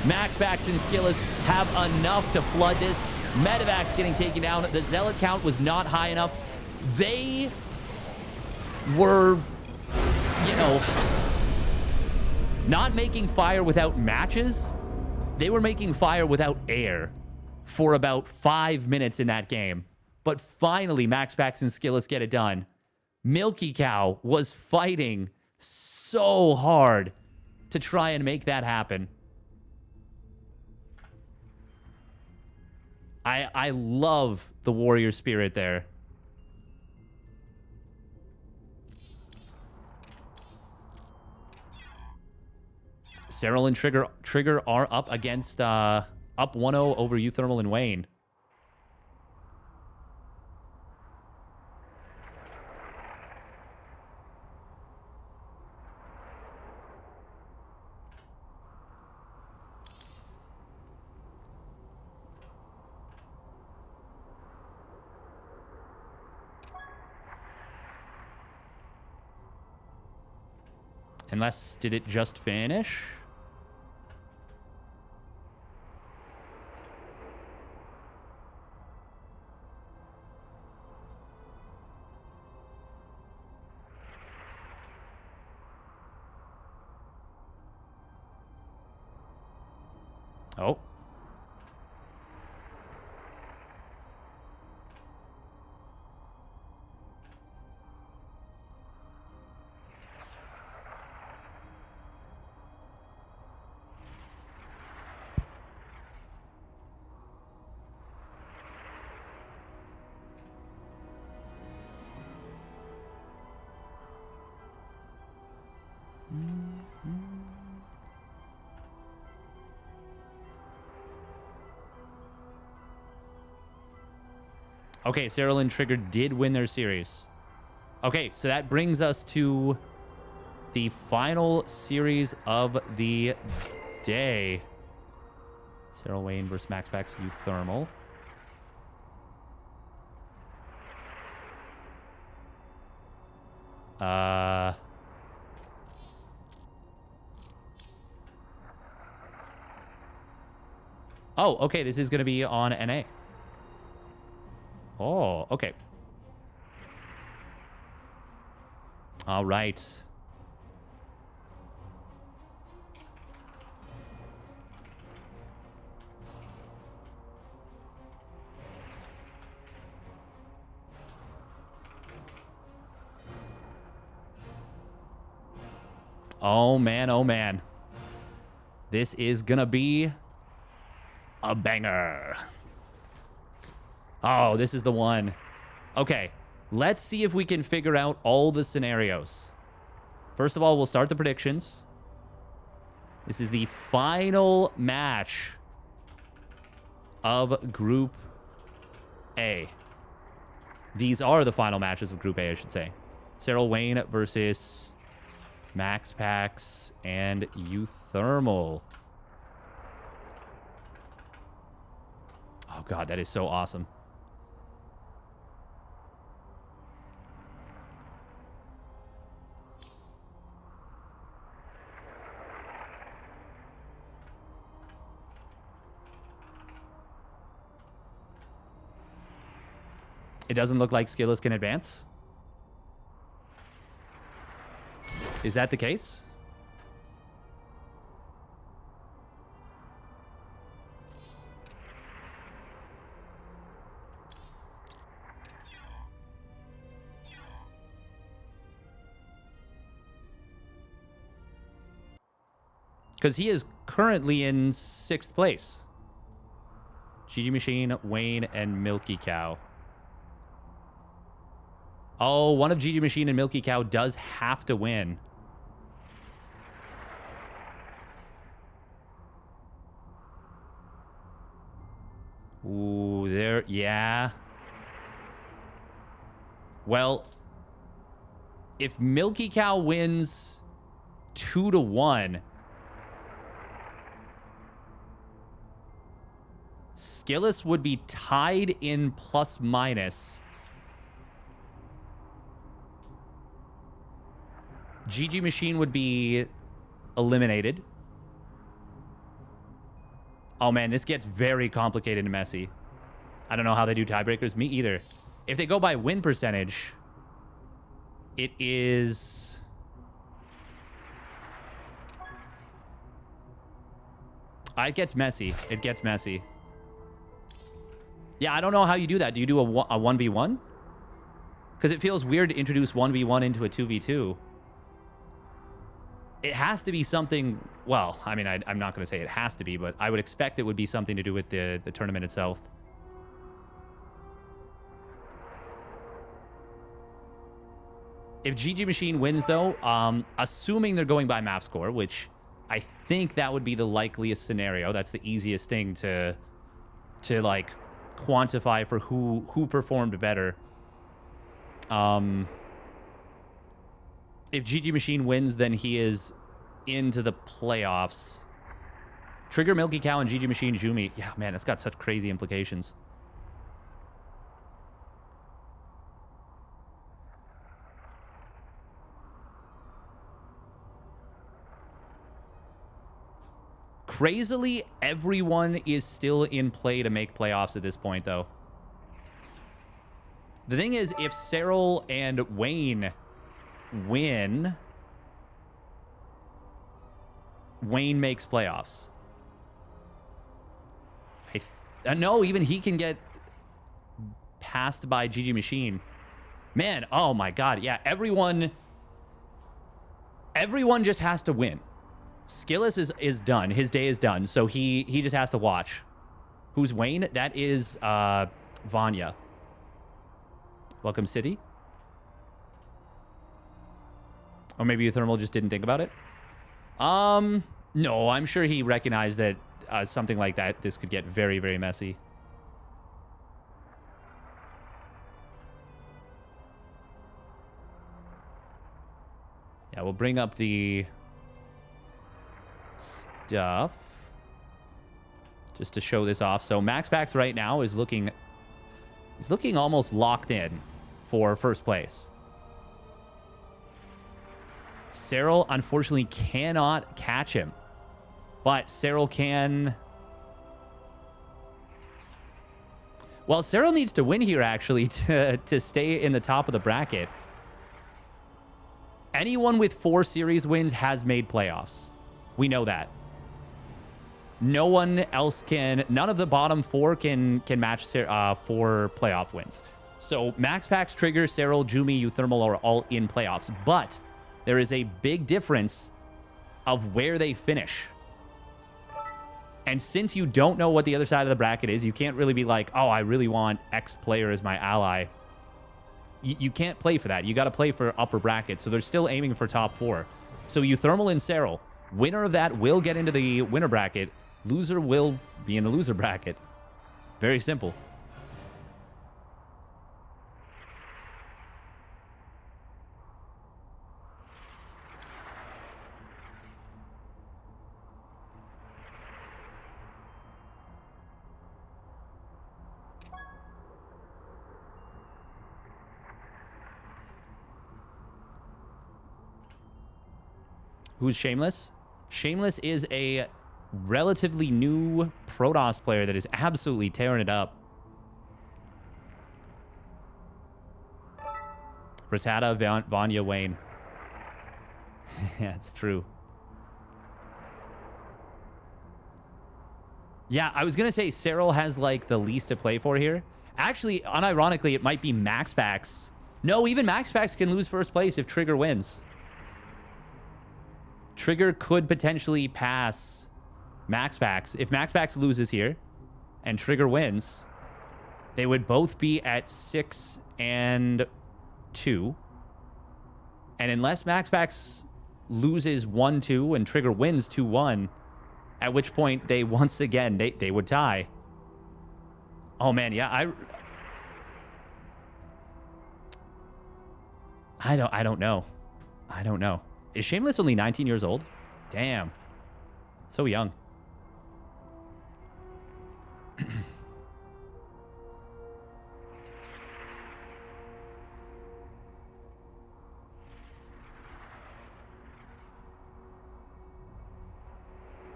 MaxPax and Skillis have enough to flood this. Medivacs getting taken down. The Zealot count was not high enough. They were, you know, not making fire without matches. They were making fire without air for about 5 minutes in that game. But finally, MaxPax and Skillis get it done. Milky Cow was fighting so hard to try and make that happen. I love the warrior spirit there. Serral and Trigger are up against up 1-0 over uThermal and Wayne. Unless, did it just finish? Oh. Okay, Serral and Trigger did win their series. Okay, so that brings us to the final series of the day. Serral Wayne versus MaxPax uThermal. Oh, okay, this is going to be on NA. Oh, okay. All right. Oh, man, oh, man. This is going to be a banger. Oh, this is the one. Okay, let's see if we can figure out all the scenarios. First of all, we'll start the predictions. This is the final match of Group A. These are the final matches of Group A, I should say. Serral Wayne versus MaxPax and uThermal. Oh, God, that is so awesome. It doesn't look like Skilless can advance. Is that the case? Because he is currently in 6th place. GG Machine, Wayne, and Milky Cow. Oh, one of GG Machine and Milky Cow does have to win. Ooh, there, yeah. Well, if Milky Cow wins 2-1, Skilless would be tied in plus minus. GG Machine would be eliminated. Oh, man, this gets very complicated and messy. I don't know how they do tiebreakers. Me either. If they go by win percentage, it is... It gets messy. It gets messy. Yeah, I don't know how you do that. Do you do a 1v1? Because it feels weird to introduce 1v1 into a 2v2. It has to be something... Well, I mean, I'm not going to say it has to be, but I would expect it would be something to do with the tournament itself. If GG Machine wins, though, assuming they're going by map score, which I think that would be the likeliest scenario. That's the easiest thing to like, quantify for who performed better. If GG Machine wins, then he is into the playoffs. Trigger, Milky Cow, and GG Machine, Jumi. Yeah, man, that's got such crazy implications. Crazily, everyone is still in play to make playoffs at this point, though. The thing is, if Serral and Wayne win, Wayne makes playoffs. No, even he can get passed by GG Machine. Man, oh my god, yeah, everyone just has to win. Skillis is done. His day is done, so he just has to watch. Who's Wayne? That is Vanya. Welcome, City. Or maybe uThermal just didn't think about it. No, I'm sure he recognized that something like that, this could get very, very messy. Yeah, we'll bring up the stuff just to show this off. So MaxPax right now is looking almost locked in for first place. Serral unfortunately cannot catch him, but Serral can. Well, Serral needs to win here actually to stay in the top of the bracket. Anyone with 4 series wins has made playoffs. We know that. No one else can. None of the bottom 4 can match 4 playoff wins. So MaxPax, Trigger, Serral, Jumi, uThermal are all in playoffs. But there is a big difference of where they finish. And since you don't know what the other side of the bracket is, you can't really be like, oh, I really want X player as my ally. You can't play for that. You got to play for upper bracket. So they're still aiming for top 4. So uThermal and Serral, winner of that will get into the winner bracket. Loser will be in the loser bracket. Very simple. Who's Shameless? Shameless is a relatively new Protoss player that is absolutely tearing it up. Rattata, Vanya, Wayne. Yeah, it's true. Yeah, I was going to say Serral has like the least to play for here. Actually, unironically, it might be MaxPax. No, even MaxPax can lose first place if Trigger wins. Trigger could potentially pass MaxPax. If MaxPax loses here and Trigger wins, they would both be at 6 and 2. And unless MaxPax loses 1-2 and Trigger wins 2-1, at which point they once again they would tie. Oh man, yeah, I don't know. I don't know. Is Shameless only 19 years old? Damn. So young.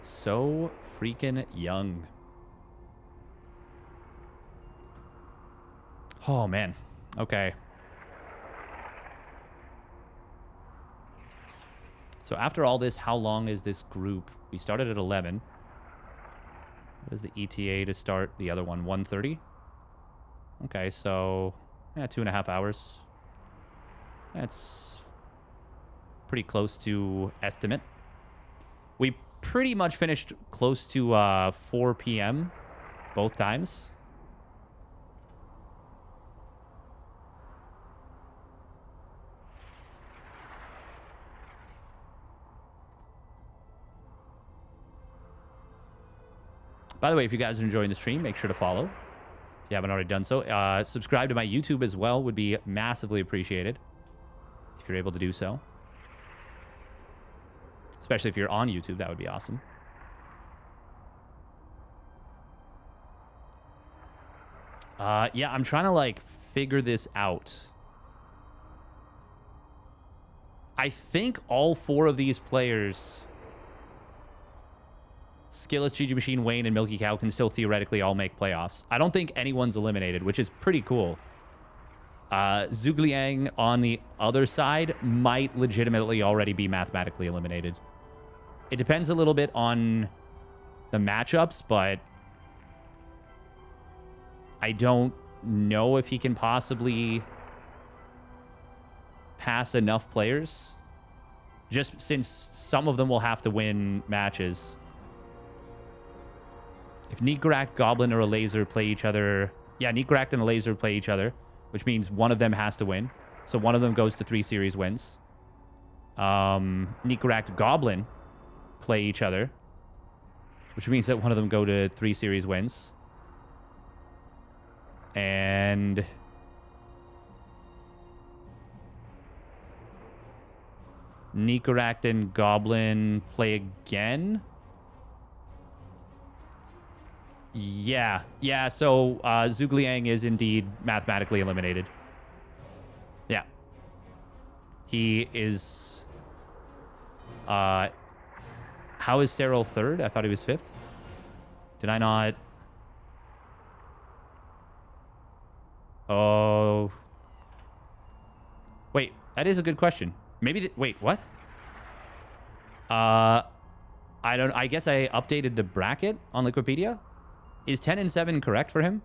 So freaking young. Oh, man. Okay. So after all this, how long is this group? We started at 11. What is the ETA to start the other one? 1:30? Okay, so yeah, 2.5 hours. That's pretty close to estimate. We pretty much finished close to 4 p.m. both times. By the way, if you guys are enjoying the stream, make sure to follow. If you haven't already done so. Subscribe to my YouTube as well would be massively appreciated if you're able to do so. Especially if you're on YouTube, that would be awesome. Yeah, I'm trying to, like, figure this out. I think all 4 of these players Skilless, GG Machine, Wayne, and Milky Cow can still theoretically all make playoffs. I don't think anyone's eliminated, which is pretty cool. Zhugliang on the other side might legitimately already be mathematically eliminated. It depends a little bit on the matchups, but I don't know if he can possibly pass enough players, just since some of them will have to win matches. If Neekrak, Goblin, or Elazer play each other... Yeah, Neekrak and Elazer play each other, which means one of them has to win. So one of them goes to 3 series wins. Neekrak, Goblin play each other, which means that one of them go to 3 series wins. And... Neekrak and Goblin play again. Yeah, so Zhugliang is indeed mathematically eliminated. Yeah. He is... how is Serral 3rd? I thought he was 5th. Did I not... Oh... Wait, that is a good question. Maybe... Wait, what? I guess I updated the bracket on Wikipedia. Is 10 and 7 correct for him?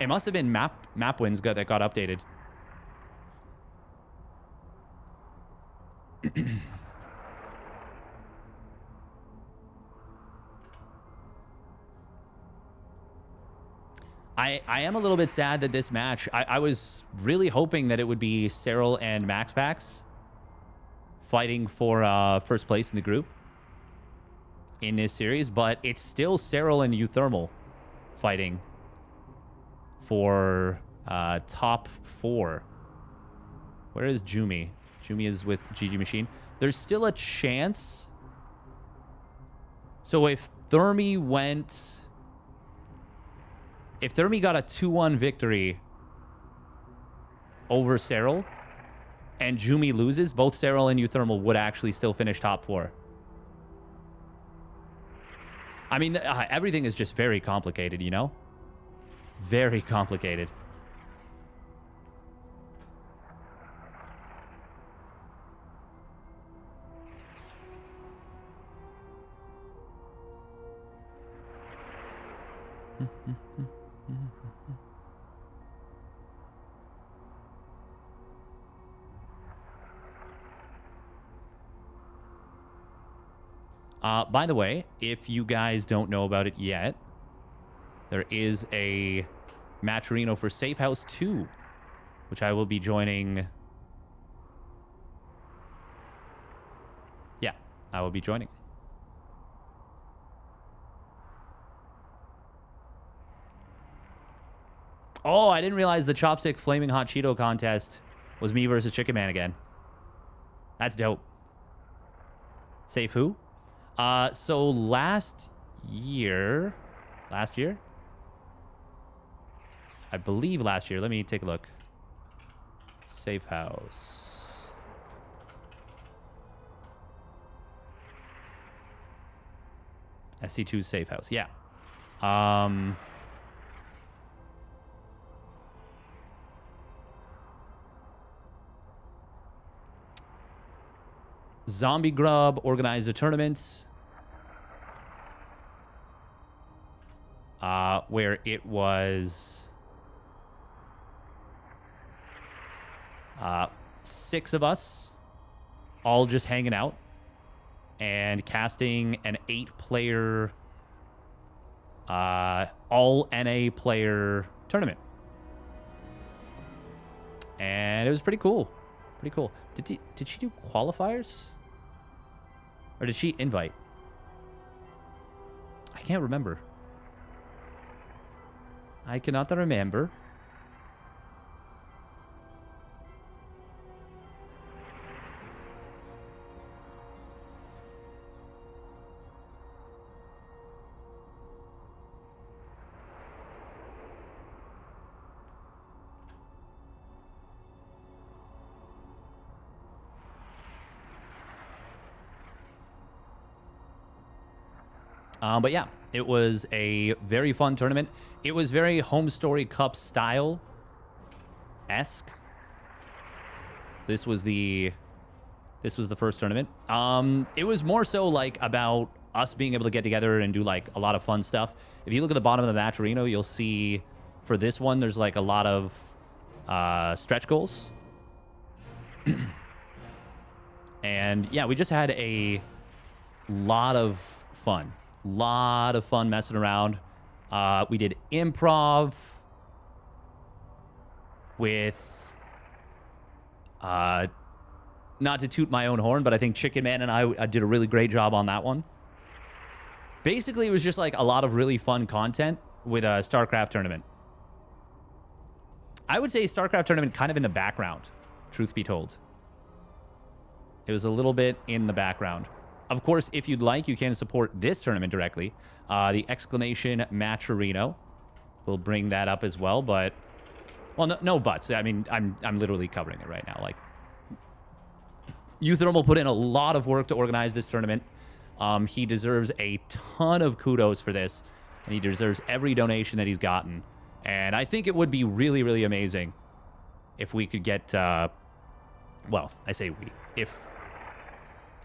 It must have been map wins that got updated. I am a little bit sad that this match... I was really hoping that it would be Serral and MaxPax fighting for first place in the group in this series, but it's still Serral and uThermal fighting for top 4. Where is Jumi? Jumi is with GG Machine. There's still a chance. So if Thermi went... If Thermi got a 2-1 victory over Serral and Jumi loses, both Serral and uThermal would actually still finish top 4. I mean, everything is just very complicated, you know? Very complicated. By the way, if you guys don't know about it yet, there is a Matcherino for Safe House 2, which I will be joining. Yeah, I will be joining. Oh, I didn't realize the Chopstick Flaming Hot Cheeto contest was me versus Chicken Man again. That's dope. Safe who? So last year, I believe last year. Let me take a look. Safe House. SC2 Safe House. Yeah. Zombie Grub organized a tournament where it was 6 of us all just hanging out and casting an 8-player all NA player tournament. And it was pretty cool. Pretty cool. Did she do qualifiers? Or did she invite? I can't remember. I cannot remember. But yeah, it was a very fun tournament. It was very Home Story Cup style-esque. So this was the first tournament. It was more so like about us being able to get together and do like a lot of fun stuff. If you look at the bottom of the match arena, you'll see for this one there's like a lot of stretch goals. And yeah, we just had a lot of fun. Lot of fun messing around. We did improv with not to toot my own horn, but I think Chicken Man and I did a really great job on that one. Basically, it was just like a lot of really fun content with a StarCraft tournament. I would say StarCraft tournament kind of in the background, truth be told. It was a little bit in the background. Of course, if you'd like, you can support this tournament directly. The exclamation match arena will bring that up as well, but well, no buts. I mean, I'm literally covering it right now. Like, uThermal put in a lot of work to organize this tournament. He deserves a ton of kudos for this, and he deserves every donation that he's gotten. And I think it would be really, really amazing if we could get, well, I say we, if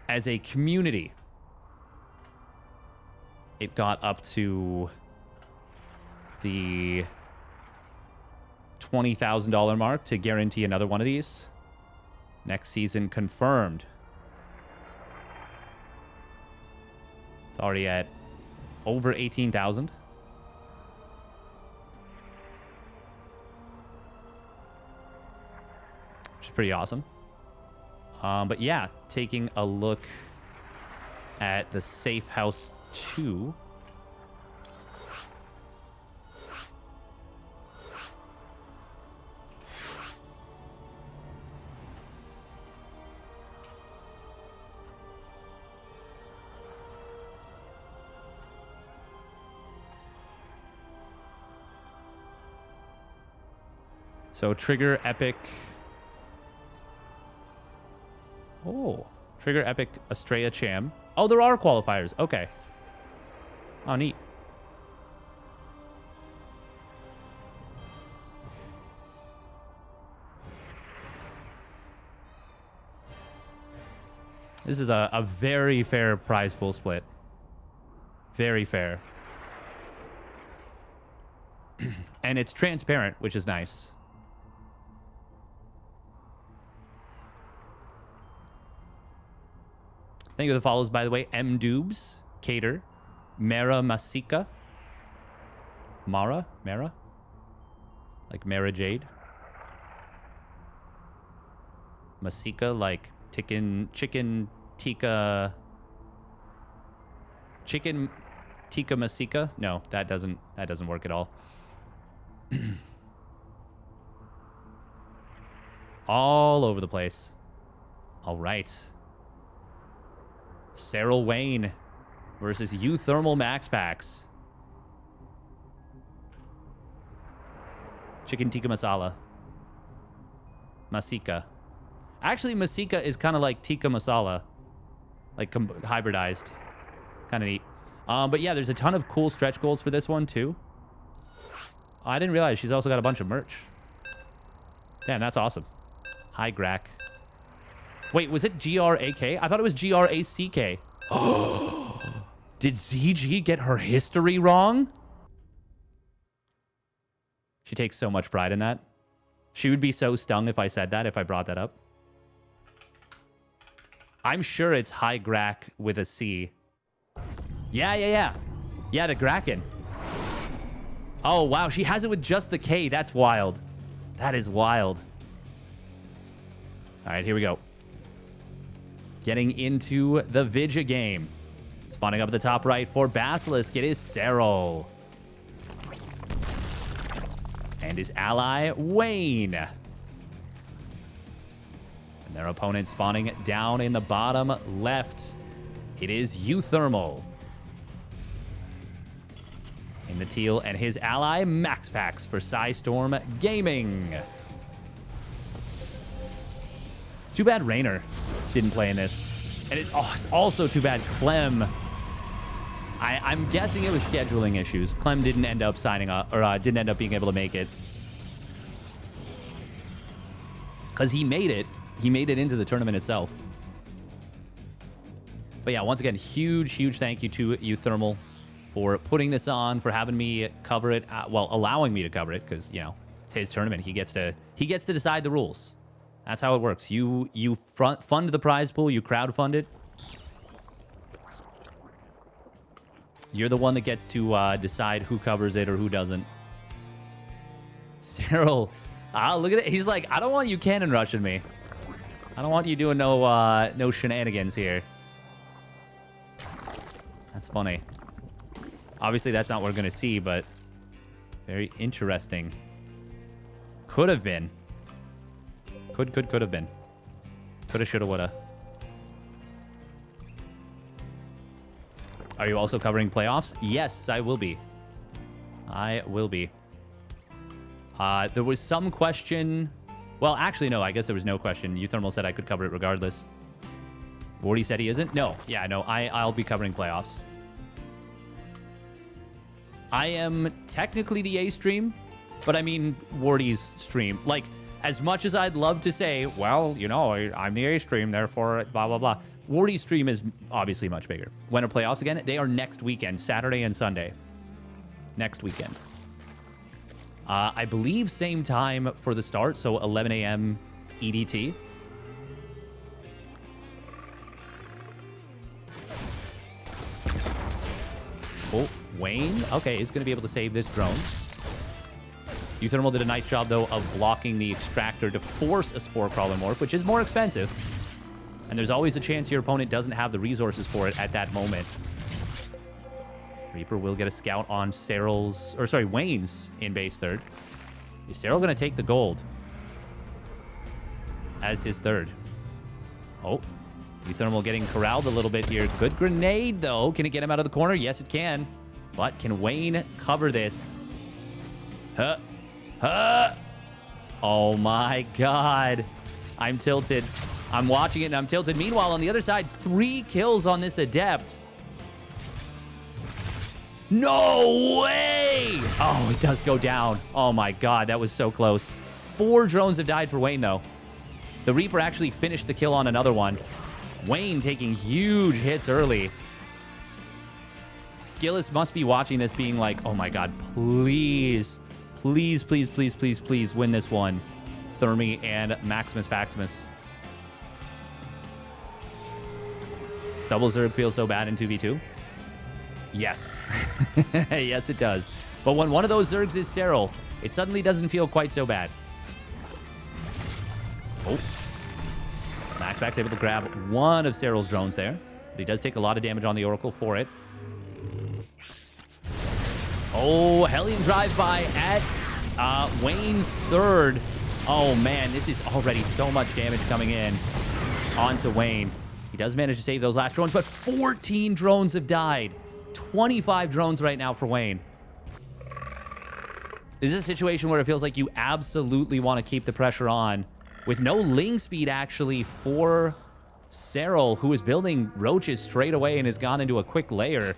as a community, it got up to the $20,000 mark to guarantee another one of these. Next season confirmed. It's already at over 18,000. Which is pretty awesome. But yeah, taking a look at the Safe House 2. So Trigger Epic. Oh, Trigger Epic Estrella Cham. Oh, there are qualifiers. Okay. Oh, neat. This is a very fair prize pool split. Very fair. And it's transparent, which is nice. Thank you for the follows, by the way. M. Dubes, Cater, Mara Masika. Mara? Like Mara Jade. Masika, like chicken tikka. Chicken tikka masika? No, that doesn't work at all. All over the place. All right. Serral Wayne versus uThermal MaxPax. Chicken tikka masala. Masika. Actually, Masika is kind of like tikka masala. Like hybridized. Kind of neat. But yeah, there's a ton of cool stretch goals for this one, too. Oh, I didn't realize she's also got a bunch of merch. Damn, that's awesome. Hi, Grack. Wait, was it G-R-A-K? I thought it was G-R-A-C-K. Oh, did ZG get her history wrong? She takes so much pride in that. She would be so stung if I said that, if I brought that up. I'm sure it's High Grack with a C. Yeah. Yeah, the Gracken. Oh, wow. She has it with just the K. That's wild. That is wild. All right, here we go. Getting into the Vidya game. Spawning up at the top right for Basilisk, it is Serral. And his ally, Wayne. And their opponent spawning down in the bottom left. It is uThermal. In the teal, and his ally, MaxPax for Psystorm Gaming. It's too bad Raynor didn't play in this. And it's also too bad Clem I'm guessing it was scheduling issues. Clem didn't end up signing up, or didn't end up being able to make it. Because he made it. He made it into the tournament itself. But yeah, once again, huge thank you to uThermal for putting this on, for having me cover it. Well, allowing me to cover it, because, you know, it's his tournament. He gets to decide the rules. That's how it works. You fund the prize pool. You crowdfund it. You're the one that gets to decide who covers it or who doesn't. Serral, look at it. He's like, I don't want you cannon rushing me. I don't want you doing no shenanigans here. That's funny. Obviously, that's not what we're going to see, but very interesting. Could have been. Could have been. Coulda, shoulda, woulda. Are you also covering playoffs? Yes, I will be. I will be. There was some question. Well, actually, no. I guess there was no question. uThermal said I could cover it regardless. Wardy said he isn't? No. Yeah, no. I'll be covering playoffs. I am technically the A stream, but I mean Wardy's stream. Like, as much as I'd love to say, well, you know, I'm the A stream, therefore, blah, blah, blah. Wardy's stream is obviously much bigger. When are playoffs again? They are next weekend, Saturday and Sunday. Next weekend. I believe same time for the start, so 11 a.m. EDT. Oh, Wayne. Okay, is going to be able to save this drone. uThermal did a nice job, though, of blocking the extractor to force a Spore Crawler morph, which is more expensive. And there's always a chance your opponent doesn't have the resources for it at that moment. Reaper will get a scout on Serral's, or sorry, Wayne's in base third. Is Serral going to take the gold as his third? Oh, uThermal getting corralled a little bit here. Good grenade, though. Can it get him out of the corner? Yes, it can. But can Wayne cover this? Oh, my God. I'm tilted. I'm watching it, and I'm tilted. Meanwhile, on the other side, 3 kills on this Adept. No way! Oh, it does go down. Oh, my God. That was so close. 4 drones have died for Wayne, though. The Reaper actually finished the kill on another one. Wayne taking huge hits early. Skillis must be watching this being like, oh, my God, please, please, please, please, please, please win this one. Thermi and Maximus Paximus. Double Zerg feels so bad in 2v2. Yes. Yes, it does. But when one of those Zergs is Serral, it suddenly doesn't feel quite so bad. Oh. MaxPax able to grab one of Serral's drones there. But he does take a lot of damage on the Oracle for it. Oh, Hellion drive-by at Wayne's third. Oh, man, this is already so much damage coming in onto Wayne. He does manage to save those last drones, but 14 drones have died. 25 drones right now for Wayne. This is a situation where it feels like you absolutely want to keep the pressure on. With no Ling speed, actually, for Serral, who is building roaches straight away and has gone into a quick layer.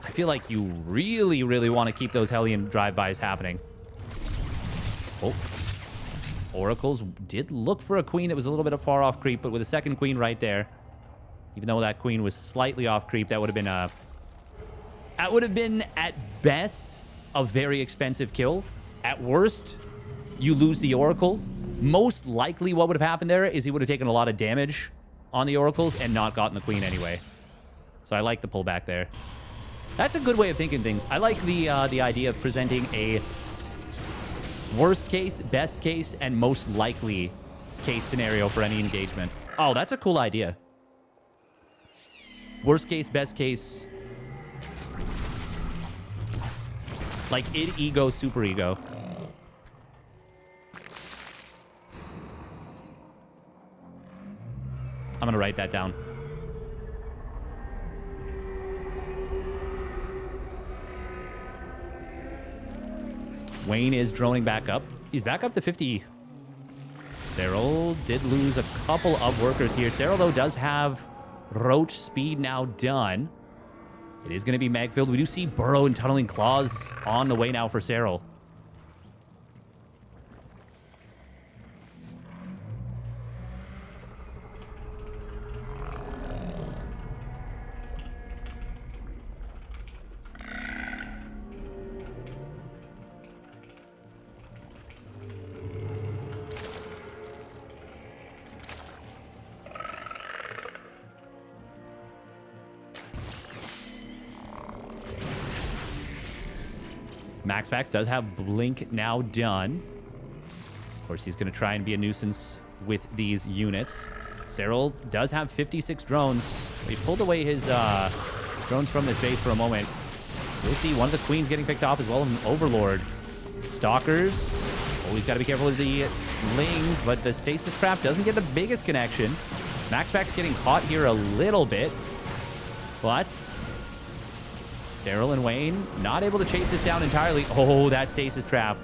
I feel like you really, really want to keep those Hellion drive-bys happening. Oh. Oracles did look for a queen that was a little bit of far off creep, but with a second queen right there, even though that queen was slightly off creep, that would have been at best a very expensive kill. At worst, you lose the Oracle. Most likely what would have happened there is he would have taken a lot of damage on the Oracles and not gotten the queen anyway. So I like the pullback there. That's a good way of thinking things. I like the idea of presenting a worst case, best case, and most likely case scenario for any engagement. Oh, that's a cool idea. Worst case, best case. Like id, ego, super ego. I'm going to write that down. Wayne is droning back up. He's back up to 50. Serral did lose a couple of workers here. Serral, though, does have Roach speed now done. It is going to be Magfield. We do see Burrow and Tunneling Claws on the way now for Serral. MaxPax does have Blink now done. Of course, he's going to try and be a nuisance with these units. Serral does have 56 drones. He pulled away his drones from this base for a moment. We'll see one of the queens getting picked off as well as an overlord. Stalkers. Always got to be careful of the lings, but the stasis trap doesn't get the biggest connection. MaxPax getting caught here a little bit, but Serral and Wayne not able to chase this down entirely. Oh, that stasis trap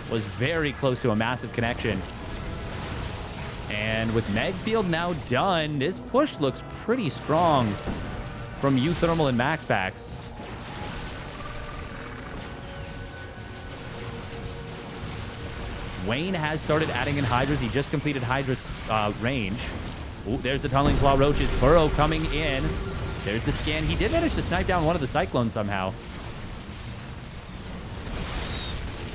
was very close to a massive connection. And with Megfield now done, this push looks pretty strong from uThermal and MaxPax. Wayne has started adding in Hydras. He just completed Hydra's range. Ooh, there's the Tunneling Claw Roaches. Burrow coming in. There's the scan. He did manage to snipe down one of the Cyclones somehow.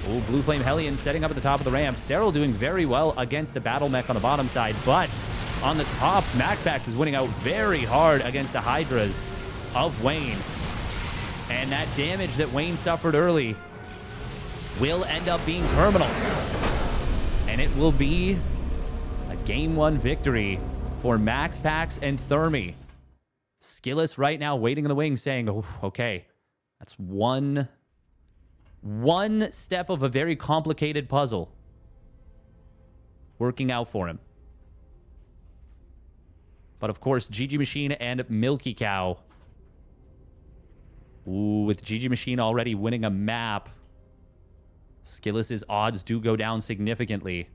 Oh, Blue Flame Hellion setting up at the top of the ramp. Serral doing very well against the Battle Mech on the bottom side, but on the top, MaxPax is winning out very hard against the Hydras of Wayne. And that damage that Wayne suffered early will end up being terminal. And it will be a Game 1 victory for MaxPax and Thermi. Skillus right now waiting in the wings saying, oh, okay, that's one step of a very complicated puzzle working out for him. But of course, GG Machine and Milky Cow. Ooh, with GG Machine already winning a map, Skillus's odds do go down significantly.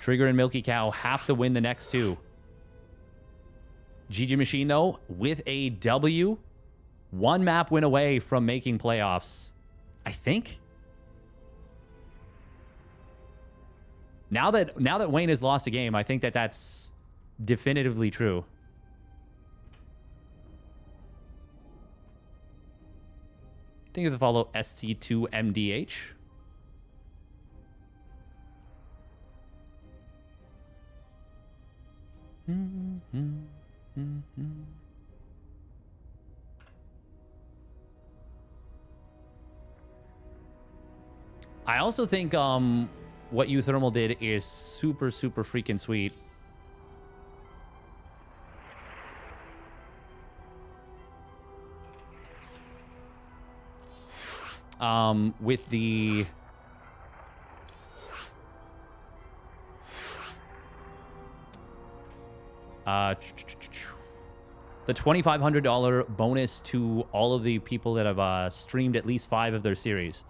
Trigger and Milky Cow have to win the next two. GG Machine, though, with a W, one map win away from making playoffs, I think. Now that Wayne has lost a game, I think that's definitively true. I think if they follow SC2 MDH. I also think what uThermal did is super freaking sweet. With the $2,500 bonus to all of the people that have streamed at least 5 of their series.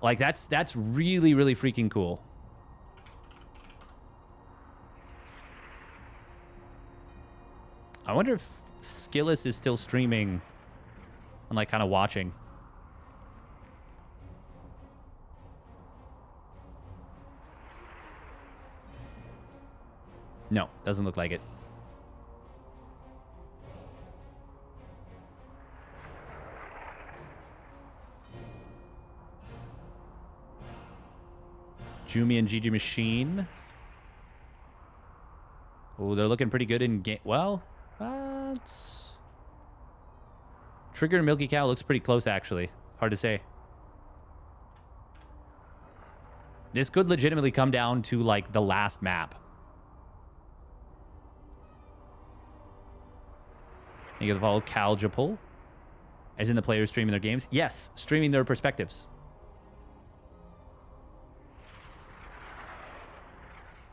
Like that's really freaking cool. I wonder if Skillus is still streaming and like kind of watching. No, doesn't look like it. Jumi and GG Machine. Oh, they're looking pretty good in game. Well, Trigger and Milky Cow looks pretty close, actually. Hard to say. This could legitimately come down to, like, the last map. You can follow Cal Japul. As in the players streaming their games. Yes, streaming their perspectives.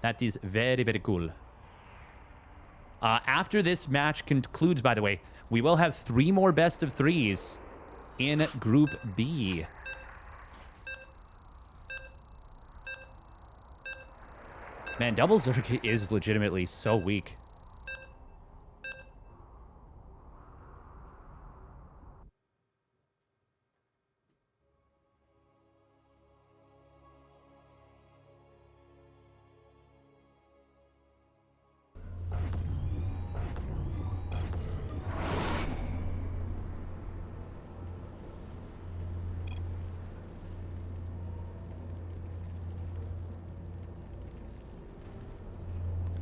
That is very cool. After this match concludes, by the way, we will have 3 more best of 3s in Group B. Man, double Zerg is legitimately so weak.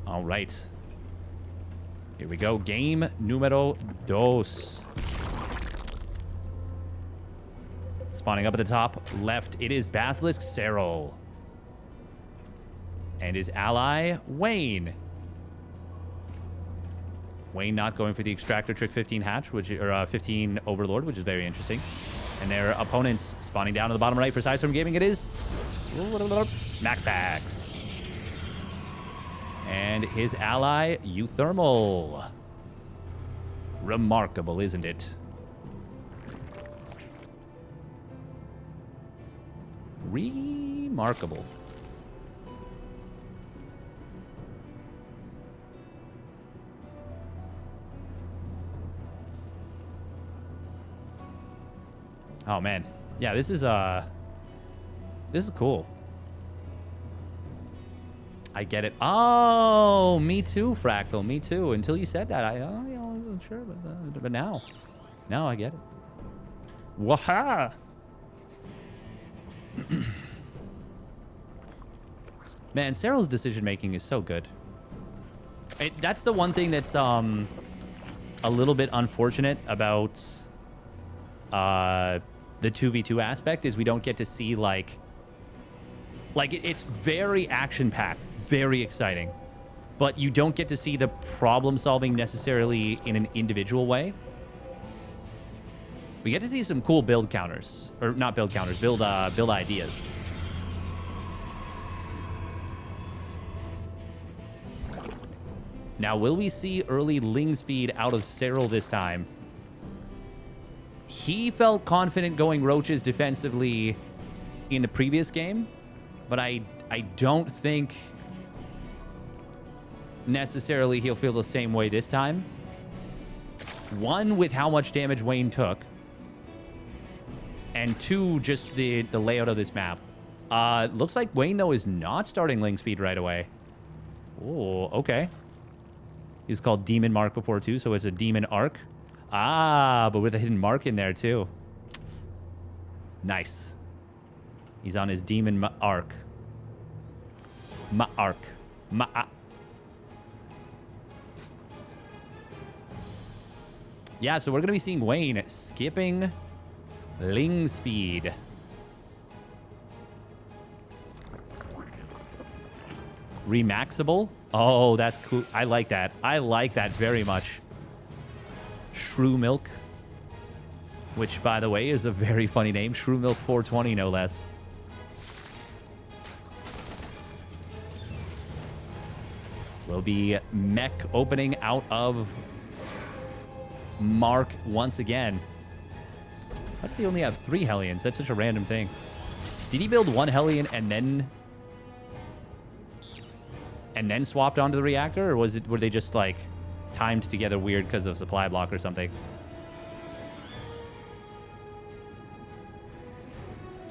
All right. Here we go. Game numero dos. Spawning up at the top left, it is Basilisk Serral. And his ally, Wayne. Wayne not going for the Extractor Trick 15 Hatch, or 15 Overlord, which is very interesting. And their opponents spawning down to the bottom right for Sidestorm Gaming, it is MaxPax. And his ally, uThermal. Remarkable, isn't it? Remarkable. Oh man. Yeah, this is cool. I get it. Oh, me too, Fractal. Me too. Until you said that, I wasn't sure, but now I get it. Waha! Man, Serral's decision making is so good. That's the one thing that's a little bit unfortunate about the 2v2 aspect is we don't get to see like it's very action packed. Very exciting, but you don't get to see the problem solving necessarily in an individual way. We get to see some cool build counters, or not build counters, build ideas. Now, will we see early Ling speed out of Serral this time? He felt confident going roaches defensively in the previous game, but I don't think necessarily he'll feel the same way this time. One, with how much damage Wayne took, and two, just the layout of this map. Looks like Wayne, though, is not starting Ling speed right away. Oh, okay. He's called Demon Mark before, too, so it's a Demon Arc. Ah, but with a hidden mark in there, too. Nice. He's on his Demon Arc. Arc. Yeah, so we're going to be seeing Wayne skipping Ling speed. Remaxable? Oh, that's cool. I like that. I like that very much. Shrew Milk. Which, by the way, is a very funny name. Shrew Milk 420, no less. Will be mech opening out of Mark once again. Why does he only have 3 Hellions? That's such a random thing. Did he build 1 Hellion and then swapped onto the reactor, or were they just like timed together weird because of supply block or something?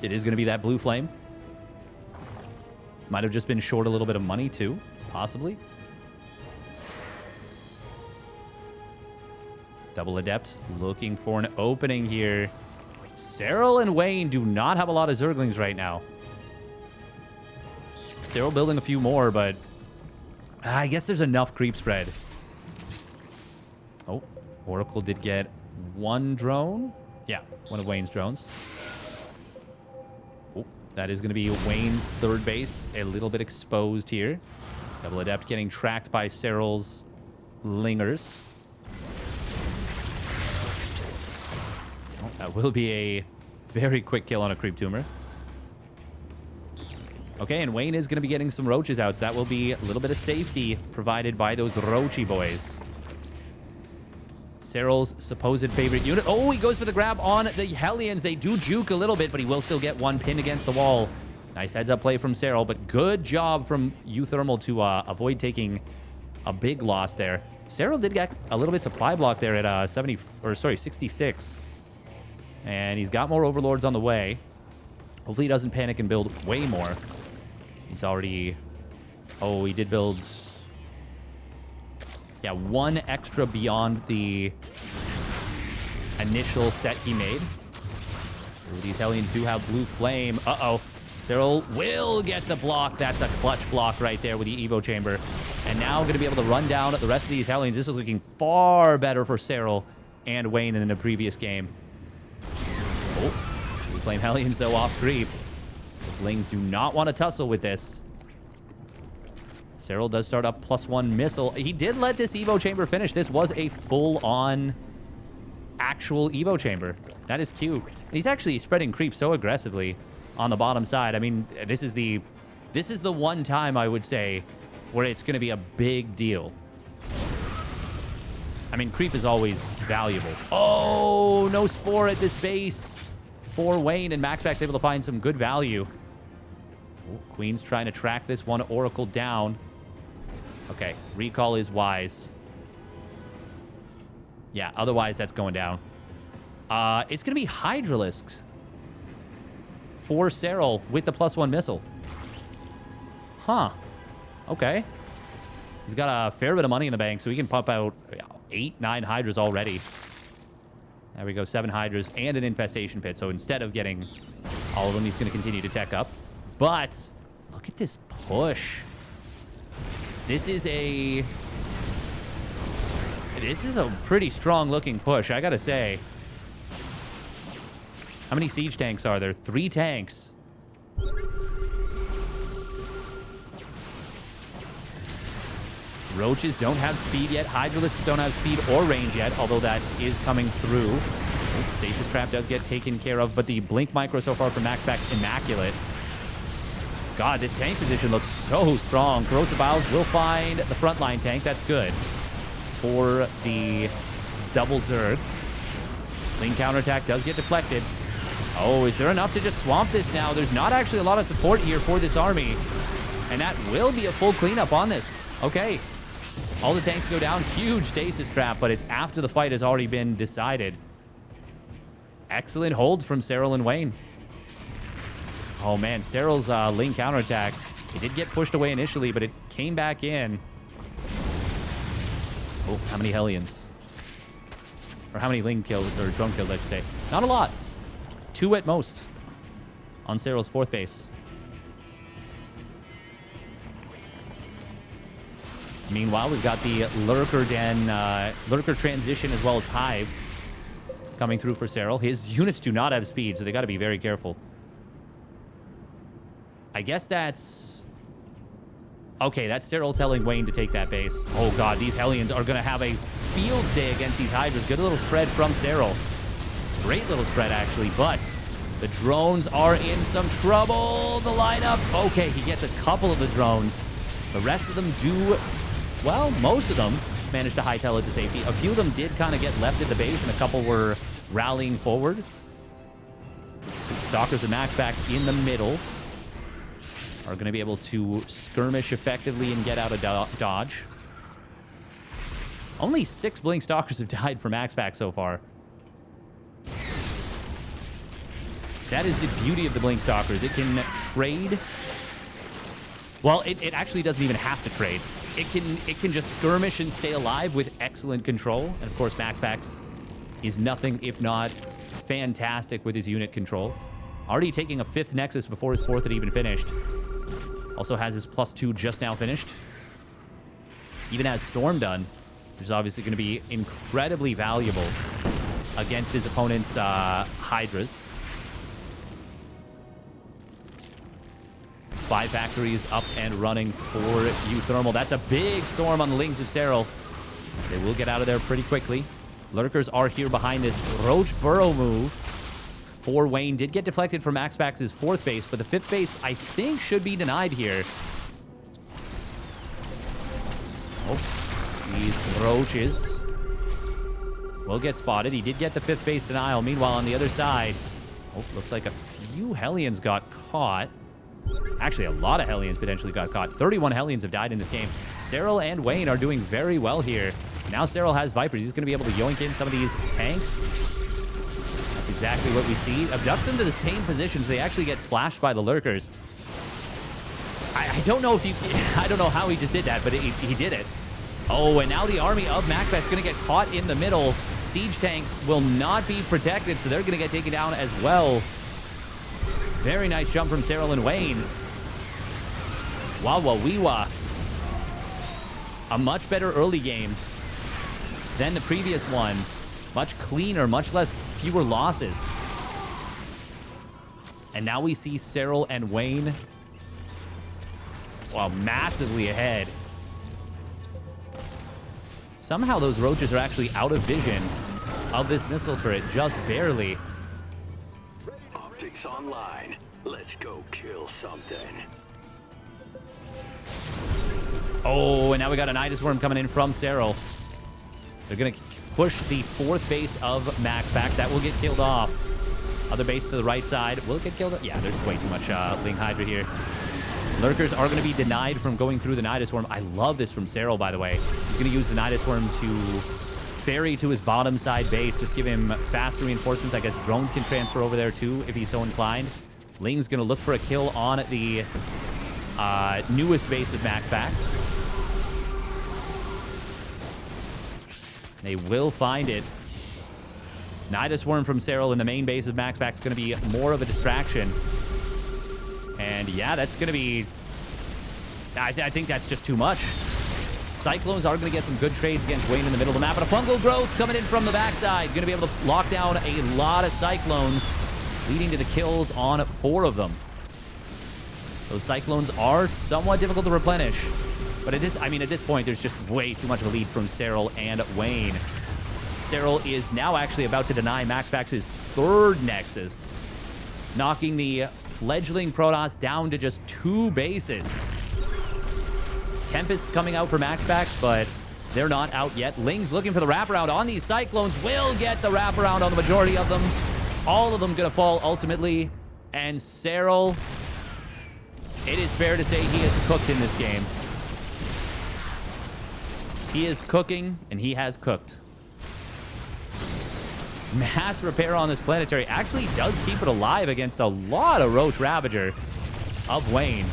It is going to be that blue flame. Might have just been short a little bit of money too, possibly. Double Adept looking for an opening here. Serral and Wayne do not have a lot of Zerglings right now. Serral building a few more, but I guess there's enough creep spread. Oh, Oracle did get 1 drone. Yeah, one of Wayne's drones. Oh, that is going to be Wayne's third base. A little bit exposed here. Double Adept getting tracked by Serral's Lingers. That will be a very quick kill on a creep tumor. Okay, and Wayne is going to be getting some roaches out, so that will be a little bit of safety provided by those roachy boys. Serral's supposed favorite unit. Oh, he goes for the grab on the Hellions. They do juke a little bit, but he will still get 1 pin against the wall. Nice heads-up play from Serral, but good job from uThermal to avoid taking a big loss there. Serral did get a little bit supply block there at 66. And he's got more Overlords on the way. Hopefully he doesn't panic and build way more. He's already... Oh, he did build... Yeah, one extra beyond the initial set he made. Ooh, these Hellions do have blue flame. Uh-oh. Serral will get the block. That's a clutch block right there with the Evo Chamber. And now going to be able to run down the rest of these Hellions. This is looking far better for Serral and Wayne than in the previous game. Oh, blue flame Hellions, though, off creep. The Slings do not want to tussle with this. Serral does start up +1 missile. He did let this Evo Chamber finish. This was a full-on actual Evo Chamber. That is cute. And he's actually spreading creep so aggressively on the bottom side. I mean, this is the one time I would say where it's going to be a big deal. I mean, creep is always valuable. Oh, no Spore at this base for Wayne, and MaxPax able to find some good value. Oh, Queen's trying to track this one Oracle down. Okay, recall is wise. Yeah, otherwise that's going down. It's going to be Hydralisks for Serral with the +1 missile. Huh. Okay. He's got a fair bit of money in the bank, so he can pump out 8, 9 Hydras already. There we go, 7 Hydras and an Infestation Pit. So instead of getting all of them, he's going to continue to tech up. But look at this push. This is a pretty strong looking push, I gotta say. How many siege tanks are there? 3 tanks. Roaches don't have speed yet. Hydralisks don't have speed or range yet, although that is coming through. Stasis Trap does get taken care of, but the Blink Micro so far from MaxPax, immaculate. God, this tank position looks so strong. Corrosive Vials will find the frontline tank. That's good for the double Zerg. Link counterattack does get deflected. Oh, is there enough to just swamp this now? There's not actually a lot of support here for this army. And that will be a full cleanup on this. Okay. All the tanks go down. Huge stasis trap, but it's after the fight has already been decided. Excellent hold from Serral and Wayne. Oh, man. Serral's Link counterattack. It did get pushed away initially, but it came back in. Oh, how many Hellions? Or how many Link kills, or drone kills, I should say. Not a lot. 2 at most on Serral's 4th base. Meanwhile, we've got the Lurker Den, Lurker transition as well as Hive coming through for Serral. His units do not have speed, so they got to be very careful. I guess that's... Okay, that's Serral telling Wayne to take that base. Oh, God, these Hellions are going to have a field day against these Hydras. Good little spread from Serral. Great little spread, actually, but the drones are in some trouble. The lineup... Okay, he gets a couple of the drones. The rest of them do... Well, most of them managed to hightail it to safety. A few of them did kind of get left at the base, and a couple were rallying forward. Stalkers and MaxPax in the middle are going to be able to skirmish effectively and get out of dodge. Only 6 Blink Stalkers have died for MaxPax so far. That is the beauty of the Blink Stalkers. It can trade. Well, it actually doesn't even have to trade. It can just skirmish and stay alive with excellent control. And of course, MaxPax is nothing if not fantastic with his unit control. Already taking a 5th Nexus before his 4th had even finished. Also has his +2 just now finished. Even has Storm done, which is obviously going to be incredibly valuable against his opponent's Hydras. 5 factories up and running for uThermal. That's a big storm on the Lings of Serral. They will get out of there pretty quickly. Lurkers are here behind this Roach Burrow move. For Wayne did get deflected from MaxPax's 4th base, but the 5th base, I think, should be denied here. Oh, these Roaches will get spotted. He did get the 5th base denial. Meanwhile, on the other side, oh, looks like a few Hellions got caught. Actually, a lot of Hellions potentially got caught. 31 Hellions have died in this game. Serral and Wayne are doing very well here. Now Serral has Vipers. He's going to be able to yoink in some of these tanks. That's exactly what we see. Abducts them to the same positions. They actually get splashed by the lurkers. I don't know if he... I don't know how he just did that, but he did it. Oh, and now the army of MaxPax is going to get caught in the middle. Siege tanks will not be protected, so they're going to get taken down as well. Very nice jump from Serral and Wayne. Wawa-wee-wah. A much better early game than the previous one. Much cleaner, much fewer losses. And now we see Serral and Wayne, well, massively ahead. Somehow those roaches are actually out of vision of this missile turret, just barely. Optics online. Let's go kill something. Oh, and now we got a Nidus Worm coming in from Serral. They're going to push the 4th base of MaxPax. That will get killed off. Other base to the right side will get killed off. Yeah, there's way too much Ling Hydra here. Lurkers are going to be denied from going through the Nidus Worm. I love this from Serral, by the way. He's going to use the Nidus Worm to ferry to his bottom side base. Just give him faster reinforcements. I guess drones can transfer over there, too, if he's so inclined. Ling's going to look for a kill on the newest base of MaxPax. They will find it. Nidus Worm from Serral in the main base of MaxPax is going to be more of a distraction. And yeah, that's going to be... I think that's just too much. Cyclones are going to get some good trades against Wayne in the middle of the map. But a fungal growth coming in from the backside. Going to be able to lock down a lot of Cyclones, leading to the kills on 4 of them. Those Cyclones are somewhat difficult to replenish. But it is, I mean, at this point, there's just way too much of a lead from Serral and Wayne. Serral is now actually about to deny MaxPax's 3rd Nexus, knocking the fledgling Protoss down to just 2 bases. Tempest coming out for MaxPax, but they're not out yet. Ling's looking for the wraparound on these Cyclones. Will get the wraparound on the majority of them. All of them going to fall ultimately. And Serral, it is fair to say he is cooked in this game. He is cooking, and he has cooked. Mass repair on this planetary actually does keep it alive against a lot of Roach Ravager of Wayne,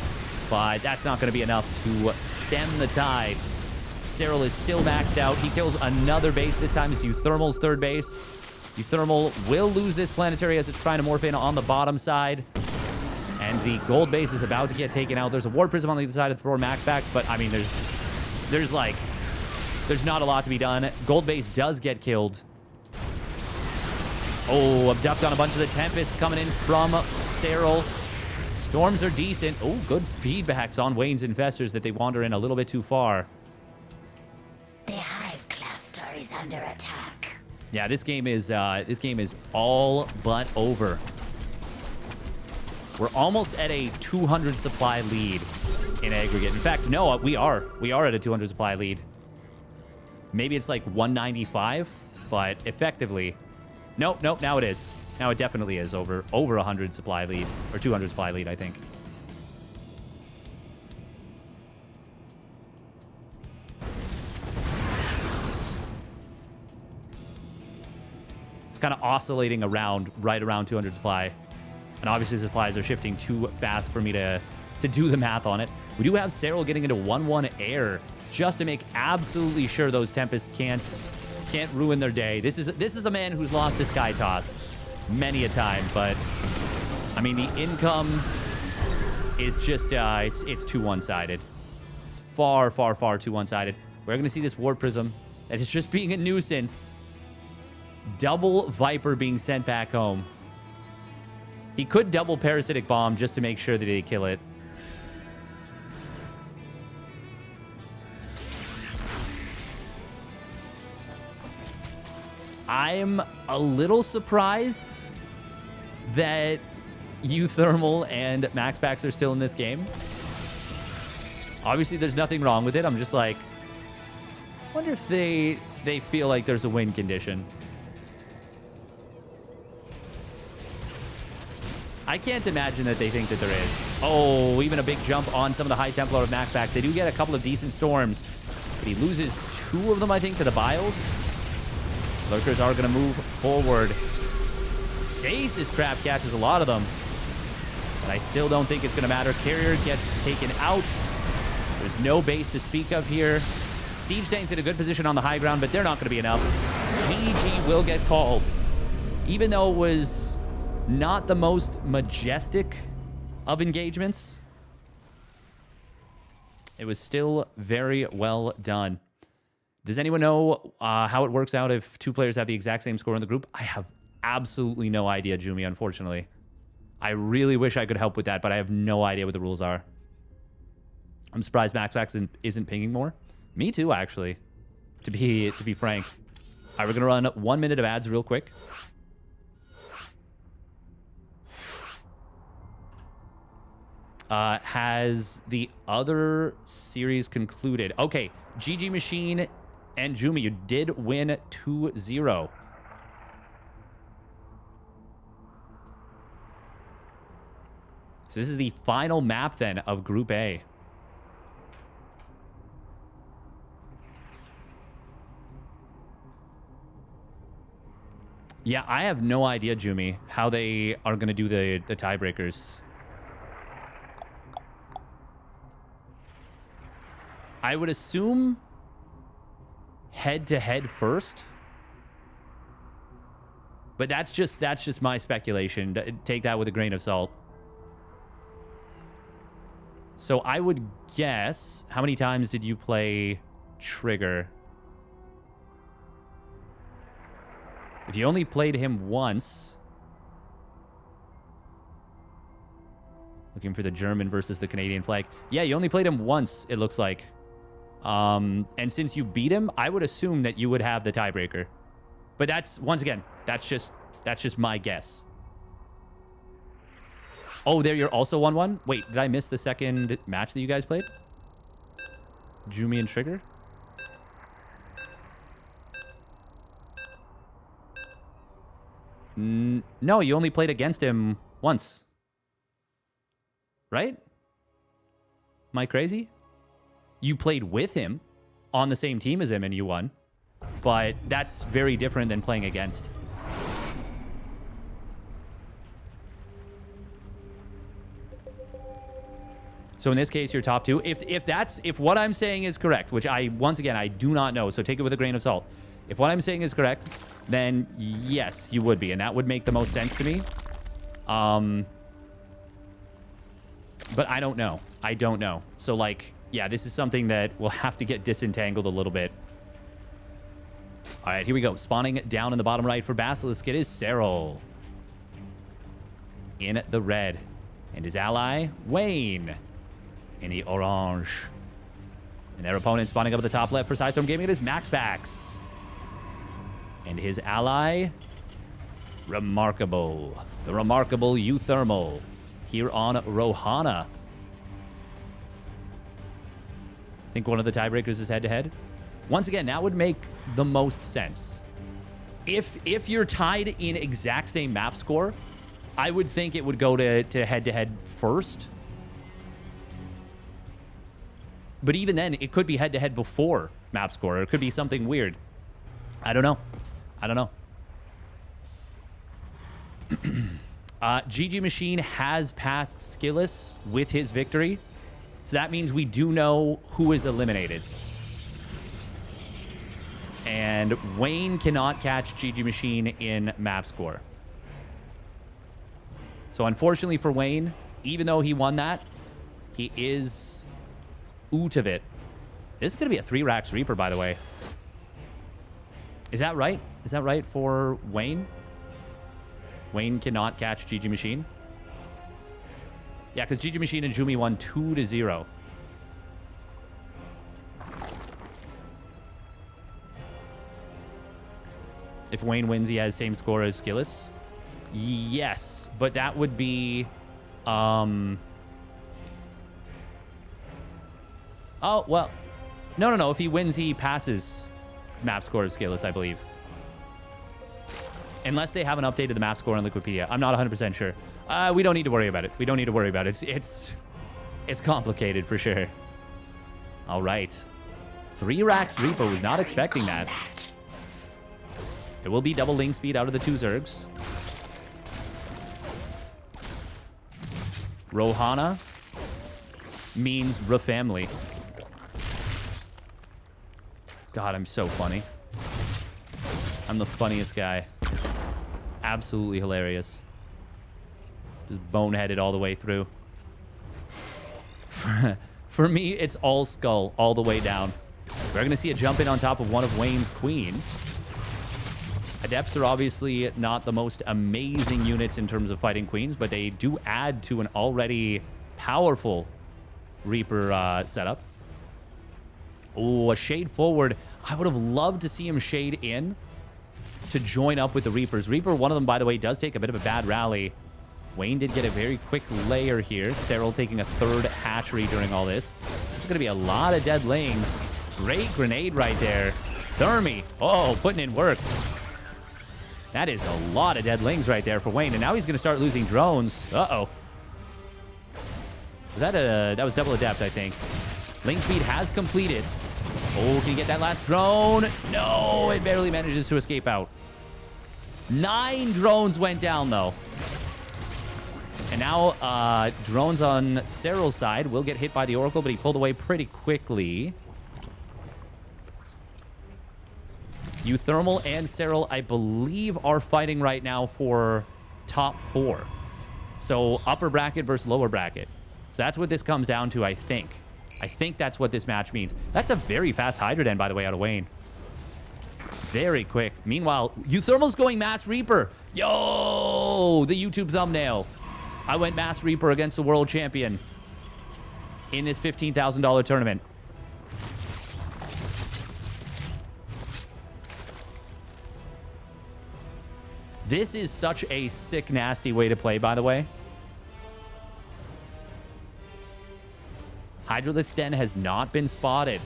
but that's not going to be enough to stem the tide. Serral is still maxed out. He kills another base. This time it's uThermal's 3rd base. uThermal will lose this planetary as it's trying to morph in on the bottom side. And the gold base is about to get taken out. There's a Ward Prism on the other side of the floor, MaxPax, but I mean, there's not a lot to be done. Gold base does get killed. Oh, abduct on a bunch of the Tempests coming in from Serral. Storms are decent. Oh, good feedbacks on Wayne's Infestors that they wander in a little bit too far. The Hive cluster is under attack. Yeah, this game is all but over. We're almost at a 200 supply lead in aggregate. In fact, no, we are at a 200 supply lead. Maybe it's like 195, but effectively, nope, now it is. Now it definitely is over 100 supply lead, or 200 supply lead, I think. It's kind of oscillating around, right around 200 supply. And obviously supplies are shifting too fast for me to do the math on it. We do have Serral getting into 1-1 air just to make absolutely sure those Tempests can't ruin their day. This is a man who's lost to Sky Toss many a time, but I mean the income is just it's too one-sided. It's far too one-sided. We're going to see this Ward Prism that is just being a nuisance. Double Viper being sent back home. He could double Parasitic Bomb just to make sure that he kill it. I'm a little surprised that uThermal and MaxPax are still in this game. Obviously, there's nothing wrong with it. I'm just like, I wonder if they feel like there's a win condition. I can't imagine that they think that there is. Oh, even a big jump on some of the High Templar of MaxPax. They do get a couple of decent storms, but he loses 2 of them, I think, to the Biles. Lurkers are going to move forward. Stasis Trap catches a lot of them, but I still don't think it's going to matter. Carrier gets taken out. There's no base to speak of here. Siege Tank's in a good position on the high ground, but they're not going to be enough. GG will get called. Even though it was not the most majestic of engagements, it was still very well done. Does anyone know how it works out if 2 players have the exact same score in the group? I have absolutely no idea, Jumi, unfortunately. I really wish I could help with that, but I have no idea what the rules are. I'm surprised MaxPax isn't pinging more. Me too, actually, to be frank. All right, we're going to run 1 minute of ads real quick. Has the other series concluded? Okay, GG Machine and Jumi, you did win 2-0. So this is the final map then of Group A. Yeah, I have no idea, Jumi, how they are going to do the tiebreakers. I would assume head-to-head first. But that's just my speculation. Take that with a grain of salt. So I would guess... How many times did you play Trigger? If you only played him once... Looking for the German versus the Canadian flag. Yeah, you only played him once, it looks like. And since you beat him, I would assume that you would have the tiebreaker. But that's, once again, that's just my guess. Oh, there you're also 1-1? Wait, did I miss the second match that you guys played? Jumi and Trigger? No, you only played against him once. Right? Am I crazy? You played with him on the same team as him and you won. But that's very different than playing against. So in this case, you're top 2. If what I'm saying is correct, which once again, I do not know, so take it with a grain of salt. If what I'm saying is correct, then yes, you would be, and that would make the most sense to me. But I don't know. I don't know. So, like, yeah, this is something that will have to get disentangled a little bit. All right, here we go. Spawning down in the bottom right for Basilisk, it is Serral. In the red. And his ally, Wayne, in the orange. And their opponent spawning up at the top left for Sidestorm Gaming, it is MaxPax. And his ally, Remarkable. The remarkable uThermal here on Rohana. I think one of the tiebreakers is head-to-head. Once again, that would make the most sense. If you're tied in exact same map score, I would think it would go to head-to-head first. But even then, it could be head-to-head before map score. Or it could be something weird. I don't know. I don't know. GG Machine has passed Skilless with his victory. So that means we do know who is eliminated. And Wayne cannot catch GG Machine in map score. So unfortunately for Wayne, even though he won that, he is out of it. This is going to be a 3-Rax Reaper, by the way. Is that right? Is that right for Wayne? Wayne cannot catch GG Machine. Yeah, because GG Machine and Jumi won 2-0. If Wayne wins, he has same score as Skilless. Yes, but that would be... Oh, well... No. If he wins, he passes map score of Skilless, I believe. Unless they haven't updated the map score on Wikipedia. I'm not 100% sure. We don't need to worry about it. We don't need to worry about it. It's complicated for sure. All right. 3 racks Reaper. Was not expecting that. It will be double link speed out of the 2 Zergs. Rohana means family. God, I'm so funny. I'm the funniest guy. Absolutely hilarious. Just boneheaded all the way through. For me, it's all skull all the way down. We're going to see a jump in on top of one of Wayne's queens. Adepts are obviously not the most amazing units in terms of fighting queens, but they do add to an already powerful Reaper setup. Oh, a shade forward. I would have loved to see him shade in to join up with the Reapers. Reaper, one of them, by the way, does take a bit of a bad rally. Wayne did get a very quick layer here. Serral taking a 3rd hatchery during all this. There's going to be a lot of dead lings. Great grenade right there. Thermi. Oh, putting in work. That is a lot of dead lings right there for Wayne. And now he's going to start losing drones. Uh-oh. That was double adept, I think. Link speed has completed. Oh, can you get that last drone? No, it barely manages to escape out. 9 drones went down, though. And now drones on Serral's side will get hit by the Oracle, but he pulled away pretty quickly. uThermal and Serral, I believe, are fighting right now for top 4. So upper bracket versus lower bracket. So that's what this comes down to, I think. I think that's what this match means. That's a very fast Hydra Den, by the way, out of Wayne. Very quick. Meanwhile, uThermal's going Mass Reaper. Yo, the YouTube thumbnail. I went Mass Reaper against the world champion in this $15,000 tournament. This is such a sick, nasty way to play, by the way. Hydralisk Den has not been spotted.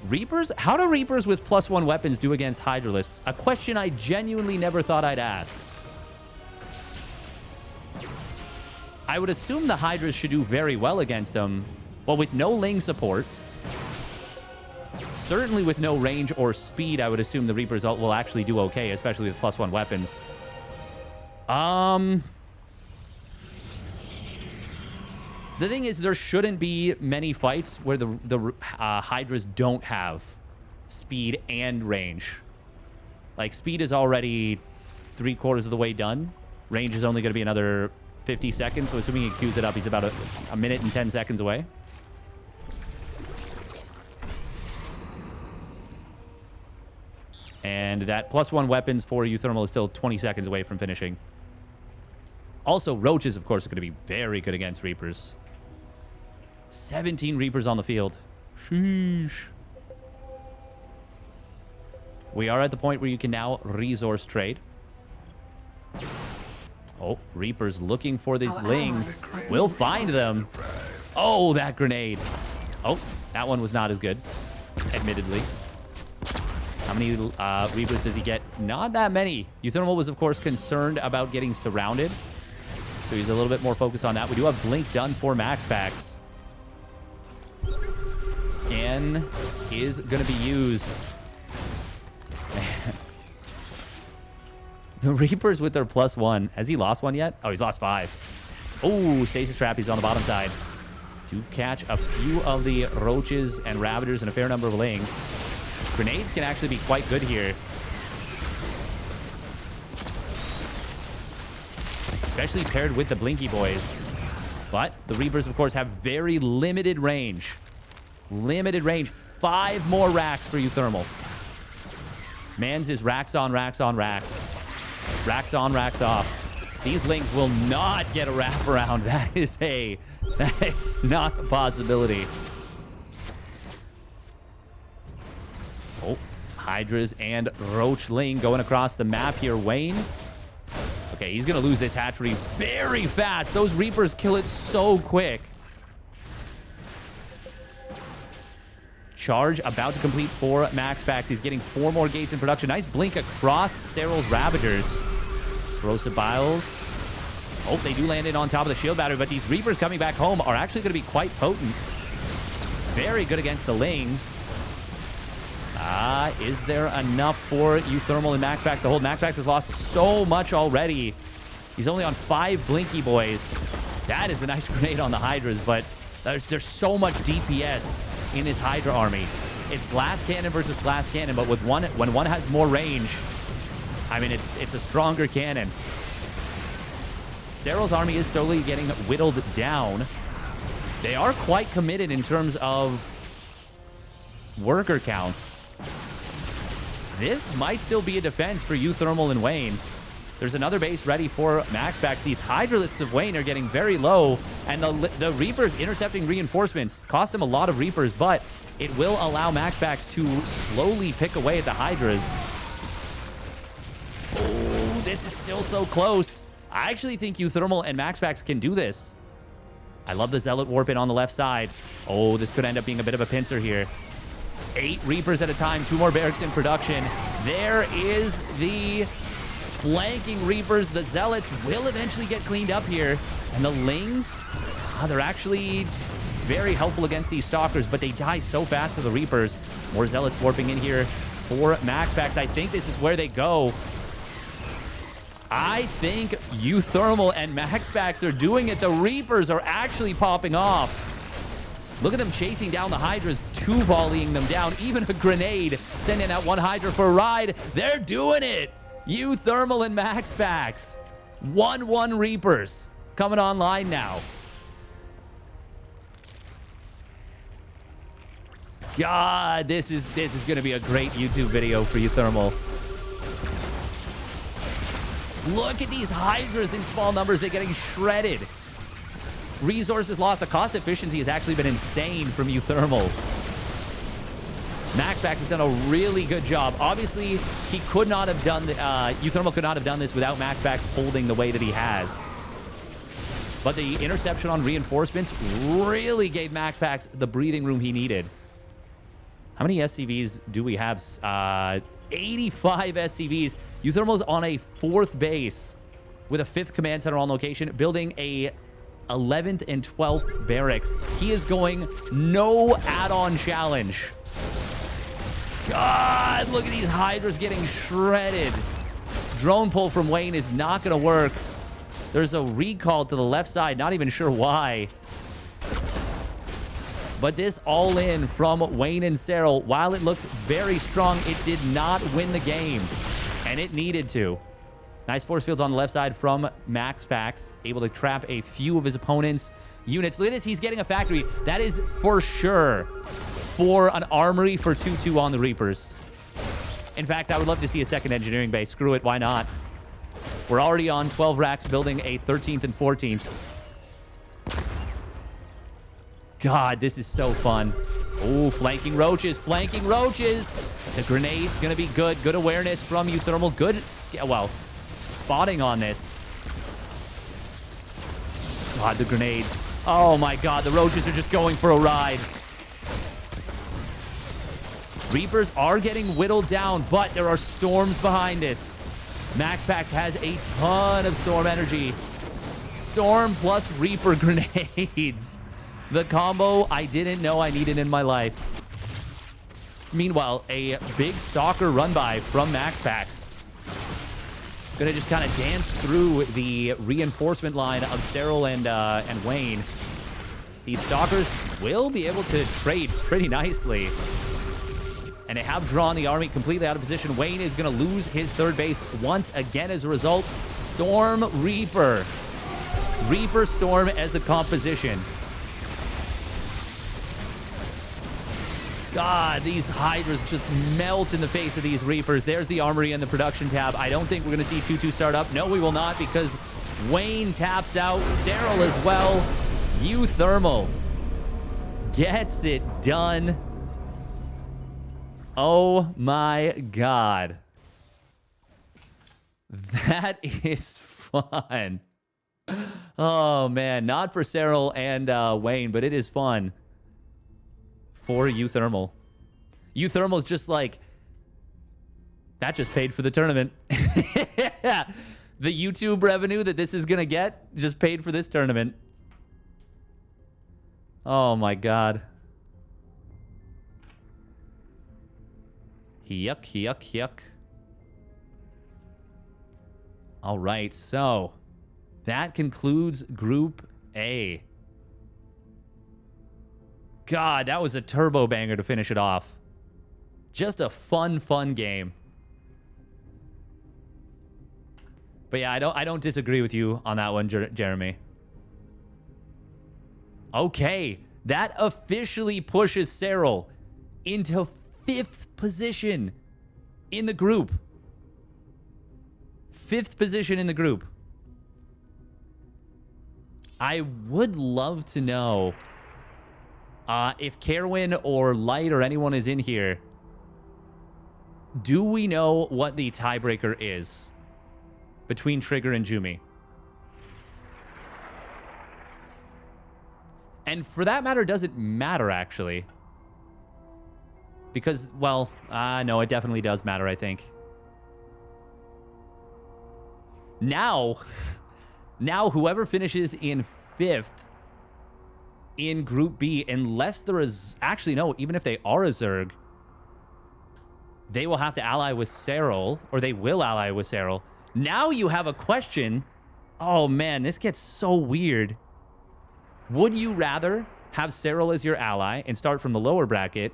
Reapers? How do Reapers with +1 weapons do against Hydralisks? A question I genuinely never thought I'd ask. I would assume the Hydras should do very well against them. Well, with no Ling support, certainly with no range or speed, I would assume the Reapers will actually do okay, especially with +1 weapons. The thing is, there shouldn't be many fights where the Hydras don't have speed and range. Like, speed is already 3/4 of the way done. Range is only going to be another 50 seconds, so assuming he queues it up, he's about a minute and 10 seconds away. And that +1 weapons for uThermal is still 20 seconds away from finishing. Also, Roaches, of course, are going to be very good against Reapers. 17 Reapers on the field. Sheesh. We are at the point where you can now resource trade. Oh, Reapers looking for these Lings. We'll find them. Oh, that grenade. Oh, that one was not as good, admittedly. How many Reapers does he get? Not that many. uThermal was, of course, concerned about getting surrounded, so he's a little bit more focused on that. We do have Blink done for MaxPax. Scan is going to be used. The Reapers with their +1. Has he lost one yet? Oh, he's lost 5. Oh, Stasis Trap. He's on the bottom side. Do catch a few of the Roaches and Ravagers and a fair number of Lings. Grenades can actually be quite good here. Especially paired with the Blinky Boys. But the Reapers, of course, have very limited range. Limited range. 5 more racks for uThermal. Mans is racks on, racks on, racks. Racks on, racks off. These Lings will not get a wraparound. That is not a possibility. Oh, Hydras and Roach Ling going across the map here. Wayne. Okay, he's going to lose this hatchery very fast. Those Reapers kill it so quick. charge about to complete for MaxPax. He's getting 4 more gates in production. Nice blink across Serral's Ravagers. Corrosive Biles. Oh, they do land in on top of the shield battery, but these Reapers coming back home are actually going to be quite potent. Very good against the Lings. Is there enough for uThermal and MaxPax to hold? MaxPax has lost so much already. He's only on 5 Blinky Boys. That is a nice grenade on the Hydras, but there's so much DPS in his Hydra army. It's glass cannon versus glass cannon, but with when one has more range, I mean, it's a stronger cannon. Serral's army is slowly getting whittled down. They are quite committed in terms of worker counts. This might still be a defense for uThermal and Wayne. There's another base ready for MaxPax. These Hydralisks of Wayne are getting very low, and the Reapers intercepting reinforcements cost him a lot of Reapers, but it will allow MaxPax to slowly pick away at the Hydras. Oh, this is still so close. I actually think uThermal and MaxPax can do this. I love the Zealot Warp in on the left side. Oh, this could end up being a bit of a pincer here. 8 Reapers at a time, 2 more barracks in production. There is the flanking Reapers. The Zealots will eventually get cleaned up here. And the Lings, they're actually very helpful against these Stalkers, but they die so fast to the Reapers. More Zealots warping in here for MaxPax. I think this is where they go. I think uThermal and MaxPax are doing it. The Reapers are actually popping off. Look at them chasing down the Hydras, 2-volleying them down. Even a grenade sending out one Hydra for a ride. They're doing it. uThermal and MaxPax. 1-1 Reapers coming online now. God, this is going to be a great YouTube video for uThermal. Look at these Hydras in small numbers. They're getting shredded. Resources lost. The cost efficiency has actually been insane from uThermal. MaxPax has done a really good job. Obviously, he could not have done uThermal could not have done this without MaxPax holding the way that he has. But the interception on reinforcements really gave MaxPax the breathing room he needed. How many SCVs do we have? 85 SCVs. uThermal's on a 4th base with a 5th command center on location, building a 11th and 12th barracks. He is going no add-on challenge. God, look at these Hydras getting shredded. Drone pull from Wayne is not going to work. There's a recall to the left side. Not even sure why. But this all-in from Wayne and Serral, while it looked very strong, it did not win the game. And it needed to. Nice force fields on the left side from MaxPax. Able to trap a few of his opponents' units. Look at this. He's getting a factory. That is for sure for an armory for 2-2 on the Reapers. In fact, I would love to see a second engineering base. Screw it. Why not? We're already on 12 racks building a 13th and 14th. God, this is so fun. Oh, flanking roaches, flanking roaches. The grenade's going to be good. Good awareness from uThermal. Good, well, spotting on this. God, the grenades. Oh my God, the roaches are just going for a ride. Reapers are getting whittled down, but there are storms behind this. MaxPax has a ton of storm energy. Storm plus Reaper grenades. The combo I didn't know I needed in my life. Meanwhile, a big Stalker run-by from MaxPax. Gonna just kind of dance through the reinforcement line of Serral and Wayne. These Stalkers will be able to trade pretty nicely. And they have drawn the army completely out of position. Wayne is going to lose his 3rd base once again as a result. Storm Reaper. Reaper Storm as a composition. God, these Hydras just melt in the face of these Reapers. There's the armory and the production tab. I don't think we're going to see 2-2 start up. No, we will not, because Wayne taps out. Serral as well. uThermal gets it done. Oh my God. That is fun. Oh man, not for Serral and Wayne, but it is fun for uThermal. uThermal's just like, that just paid for the tournament. The YouTube revenue that this is going to get just paid for this tournament. Oh my God. Yuck, yuck, yuck. All right, so that concludes Group A. God, that was a turbo banger to finish it off. Just a fun game. But yeah, I don't disagree with you on that one, Jeremy. Okay, that officially pushes Serral into 5th position in the group. 5th position in the group. I would love to know if Kerwin or Light or anyone is in here. Do we know what the tiebreaker is between Trigger and Jumi? And for that matter, does it matter, actually? Because, well, no, it definitely does matter, I think. Now, whoever finishes in 5th in Group B, unless there is... Actually, no, even if they are a Zerg, they will have to ally with Serral, or they will ally with Serral. Now you have a question. Oh, man, this gets so weird. Would you rather have Serral as your ally and start from the lower bracket?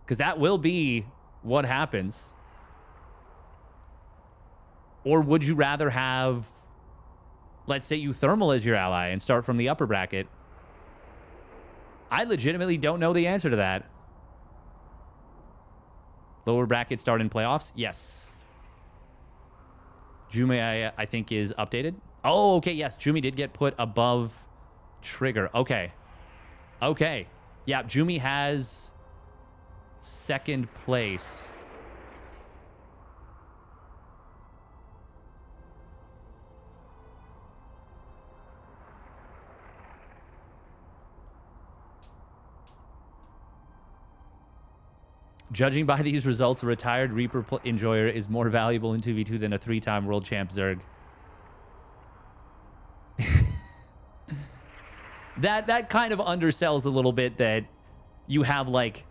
Because that will be what happens. Or would you rather have, let's say, uThermal as your ally and start from the upper bracket? I legitimately don't know the answer to that. Lower bracket start in playoffs? Yes. Jumi, I think, is updated. Oh, okay, yes. Jumi did get put above Trigger. Okay. Okay. Yeah, Jumi has 2nd place. Judging by these results, a retired Reaper enjoyer is more valuable in 2v2 than a 3-time world champ Zerg. That kind of undersells a little bit that you have, like,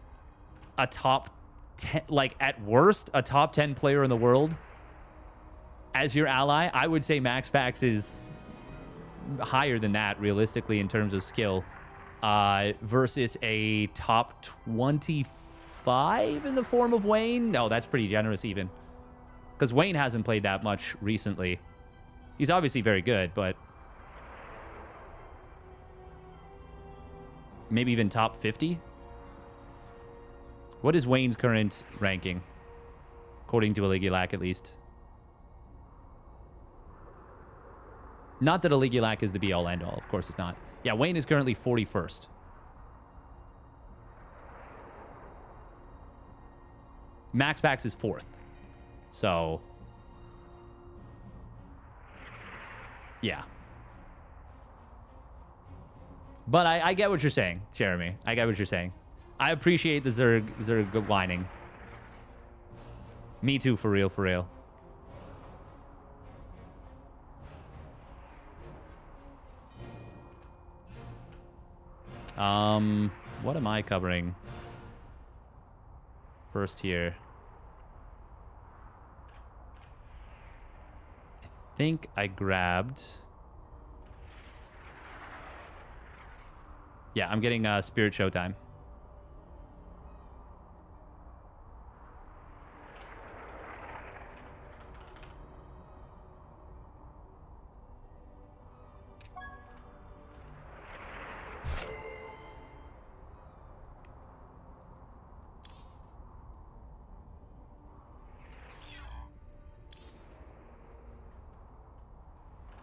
a top 10, like, at worst, a top 10 player in the world as your ally. I would say MaxPax is higher than that, realistically, in terms of skill, versus a top 25 in the form of Wayne. No, that's pretty generous even, because Wayne hasn't played that much recently. He's obviously very good, but maybe even top 50. What is Wayne's current ranking, according to Aligulac, at least? Not that Aligulac is the be-all, end-all. Of course it's not. Yeah, Wayne is currently 41st. MaxPax is 4th. So, yeah. But I get what you're saying, Jeremy. I get what you're saying. I appreciate the Zerg whining. Me too, for real, for real. What am I covering first here? I think I grabbed... Yeah, I'm getting Spirit ShoWTimE.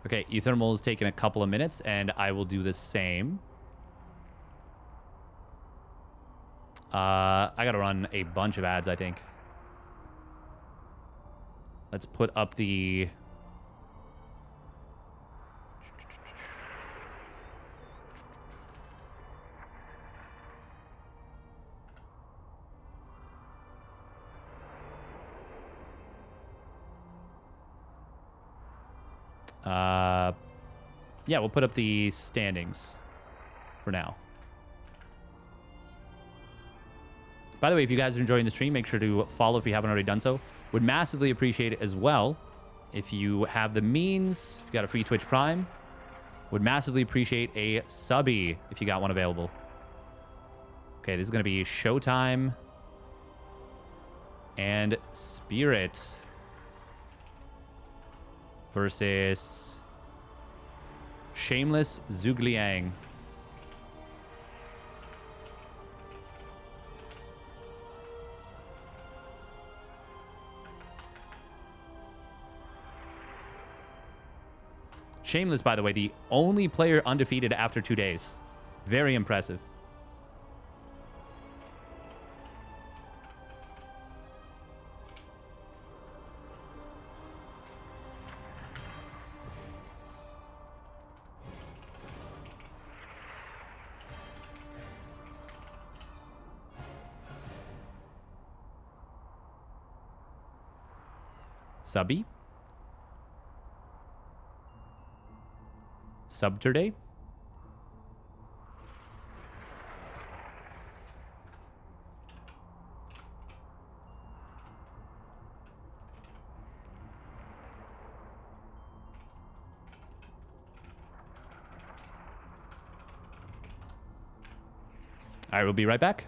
Okay, uThermal is taking a couple of minutes, and I will do the same. I gotta run a bunch of ads, I think. Let's put up the... Yeah, we'll put up the standings for now. By the way, if you guys are enjoying the stream, make sure to follow if you haven't already done so. Would massively appreciate it as well if you have the means. If you got a free Twitch Prime, would massively appreciate a subby if you got one available. Okay, this is going to be ShoWTimE and Spirit versus Shameless Zhugliang. Shameless, by the way, the only player undefeated after 2 days. Very impressive. Subby. Subterday. All right, we'll be right back.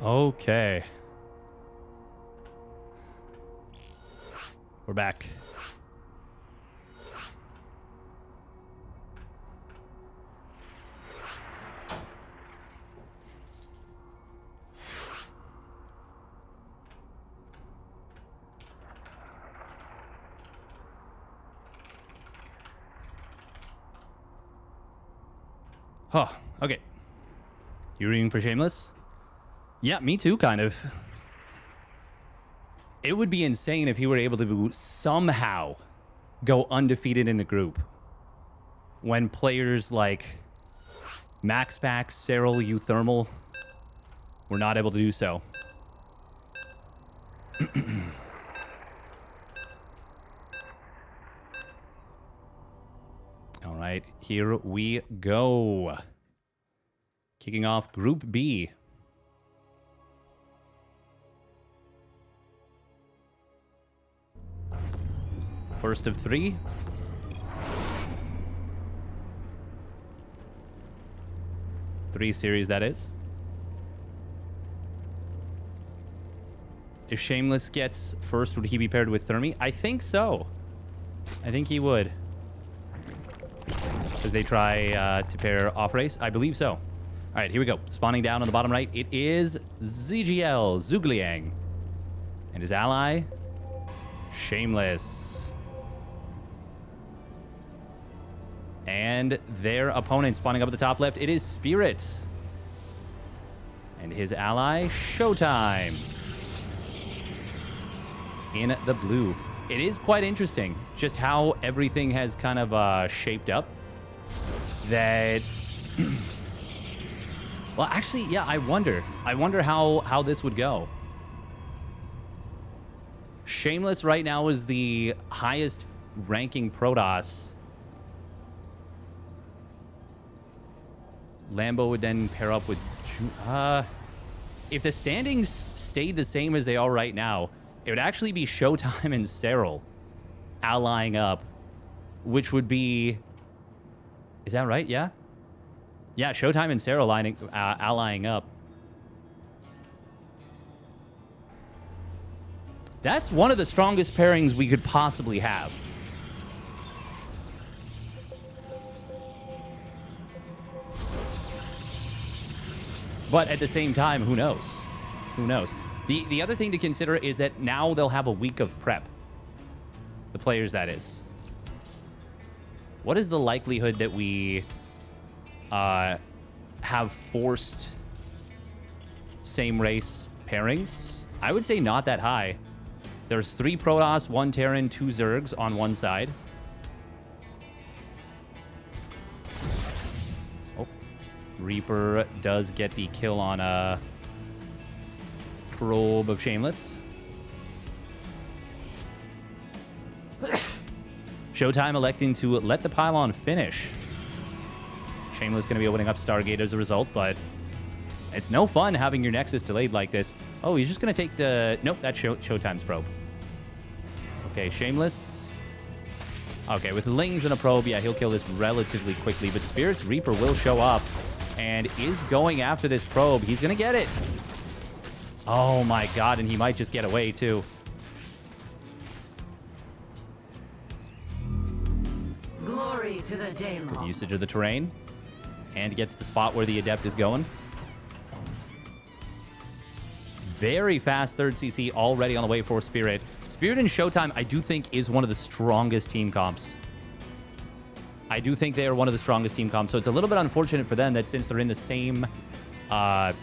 Okay. We're back. Oh, okay. You rooting for Shameless? Yeah, me too, kind of. It would be insane if he were able to somehow go undefeated in the group when players like MaxPax, Serral, uThermal were not able to do so. All right, here we go. Kicking off Group B. First of 3. Three series, that is. If Shameless gets first, would he be paired with Thermi? I think so. I think he would. As they try to pair off race. I believe so. All right, here we go. Spawning down on the bottom right, it is ZGL, Zhugliang. And his ally, Shameless. And their opponent spawning up at the top left, it is Spirit. And his ally, ShoWTimE. In the blue. It is quite interesting just how everything has kind of shaped up. That... well, actually, yeah, I wonder how this would go. Shameless right now is the highest ranking Protoss. Lambo would then pair up with... if the standings stayed the same as they are right now, it would actually be ShoWTimE and Serral allying up, which would be... Is that right? Yeah? Yeah, ShoWTimE and Serral allying up. That's one of the strongest pairings we could possibly have. But at the same time, who knows? Who knows? The other thing to consider is that now they'll have a week of prep. The players, that is. What is the likelihood that we have forced same race pairings? I would say not that high. There's 3 Protoss, 1 Terran, 2 Zergs on one side. Oh. Reaper does get the kill on a probe of Shameless. ShoWTimE electing to let the pylon finish. Shameless going to be opening up Stargate as a result, but it's no fun having your Nexus delayed like this. Oh, he's just going to take the... Nope, that's ShoWTimE's probe. Okay, Shameless. Okay, with Lings and a probe, yeah, he'll kill this relatively quickly, but Spirit's Reaper will show up and is going after this probe. He's going to get it. Oh my god, and he might just get away too. Glory to the Daylon. Good usage of the terrain. And gets the spot where the Adept is going. Very fast third CC already on the way for Spirit. Spirit and ShoWTimE, I do think, is one of the strongest team comps. I do think they are one of the strongest team comps. So it's a little bit unfortunate for them that since they're in the same... and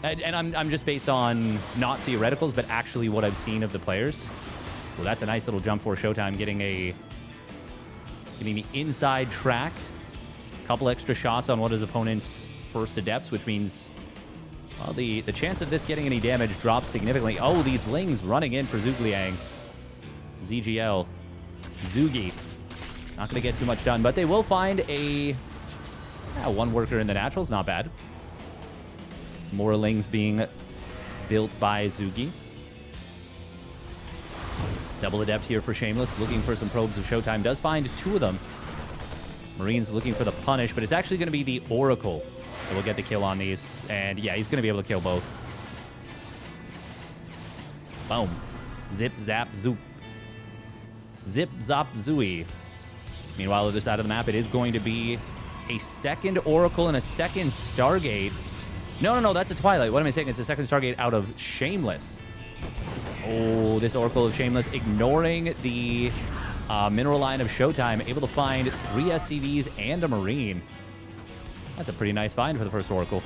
I'm just based on not theoreticals, but actually what I've seen of the players. Well, that's a nice little jump for ShoWTimE, getting the inside track. A couple extra shots on one of his opponent's first Adepts, which means, well, the chance of this getting any damage drops significantly. Oh, these Lings running in for Zhugliang. ZGL. Zugi. Not going to get too much done, but they will find a... one worker in the naturals. Not bad. More Lings being built by Zugi. Double Adept here for Shameless, looking for some probes of ShoWTimE. Does find 2 of them. Marines looking for the punish, but it's actually going to be the Oracle that will get the kill on these. And yeah, he's going to be able to kill both. Boom. Zip, zap, zoop. Zip, zop, zooey. Meanwhile, on the other side of the map, it is going to be a second Oracle and a second Stargate. No, that's a Twilight. What am I saying? It's a second Stargate out of Shameless. Oh, this Oracle of Shameless ignoring the mineral line of ShoWTimE, able to find 3 SCVs and a Marine. That's a pretty nice find for the first Oracle.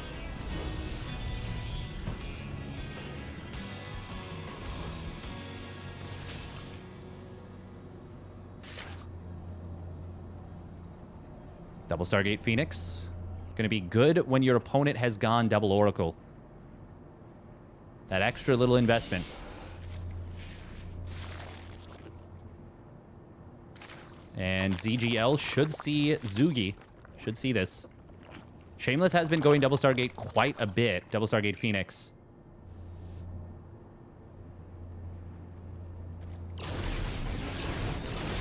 Double Stargate Phoenix. Going to be good when your opponent has gone double Oracle. That extra little investment. And ZGL should see Zugi. Should see this. Shameless has been going double Stargate quite a bit. Double Stargate Phoenix.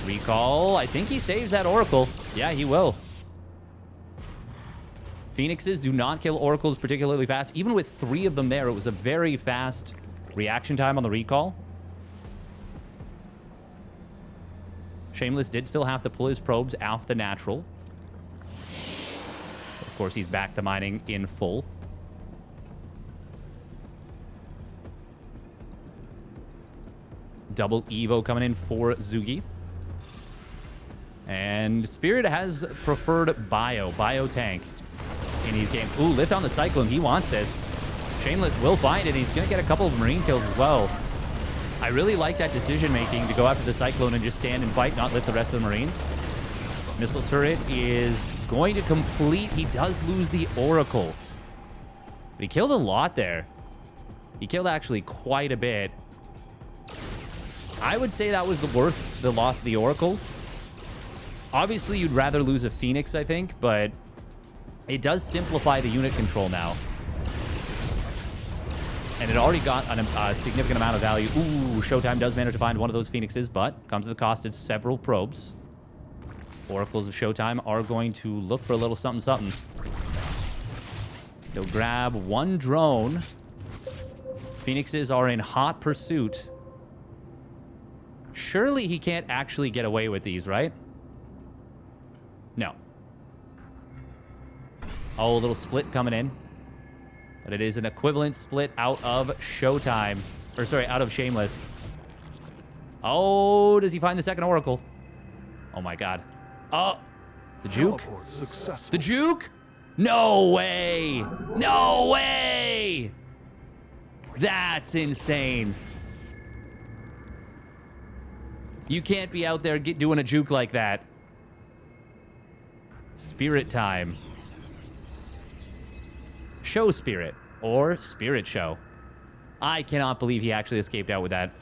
Recall. I think he saves that Oracle. Yeah, he will. Phoenixes do not kill Oracles particularly fast. Even with 3 of them there, it was a very fast reaction time on the recall. Shameless did still have to pull his probes off the natural. Of course, he's back to mining in full. Double Evo coming in for Zugi. And Spirit has preferred Bio tank in these games. Ooh, lift on the Cyclone. He wants this. Shameless will find it. He's going to get a couple of Marine kills as well. I really like that decision-making to go after the Cyclone and just stand and fight, not lift the rest of the Marines. Missile turret is going to complete. He does lose the Oracle. But he killed a lot there. He killed actually quite a bit. I would say that was the loss of the Oracle. Obviously, you'd rather lose a Phoenix, I think, but it does simplify the unit control now. And it already got a significant amount of value. Ooh, ShoWTimE does manage to find one of those Phoenixes, but comes at the cost of several probes. Oracles of ShoWTimE are going to look for a little something. They'll grab 1 drone. Phoenixes are in hot pursuit. Surely he can't actually get away with these, right? No. Oh, a little split coming in. But it is an equivalent split out of ShoWTimE. Or, sorry, out of Shameless. Oh, does he find the second Oracle? Oh, my God. Oh, the juke? The juke? No way. No way. That's insane. You can't be out there doing a juke like that. Spirit time. Show Spirit or Spirit Show. I cannot believe he actually escaped out with that.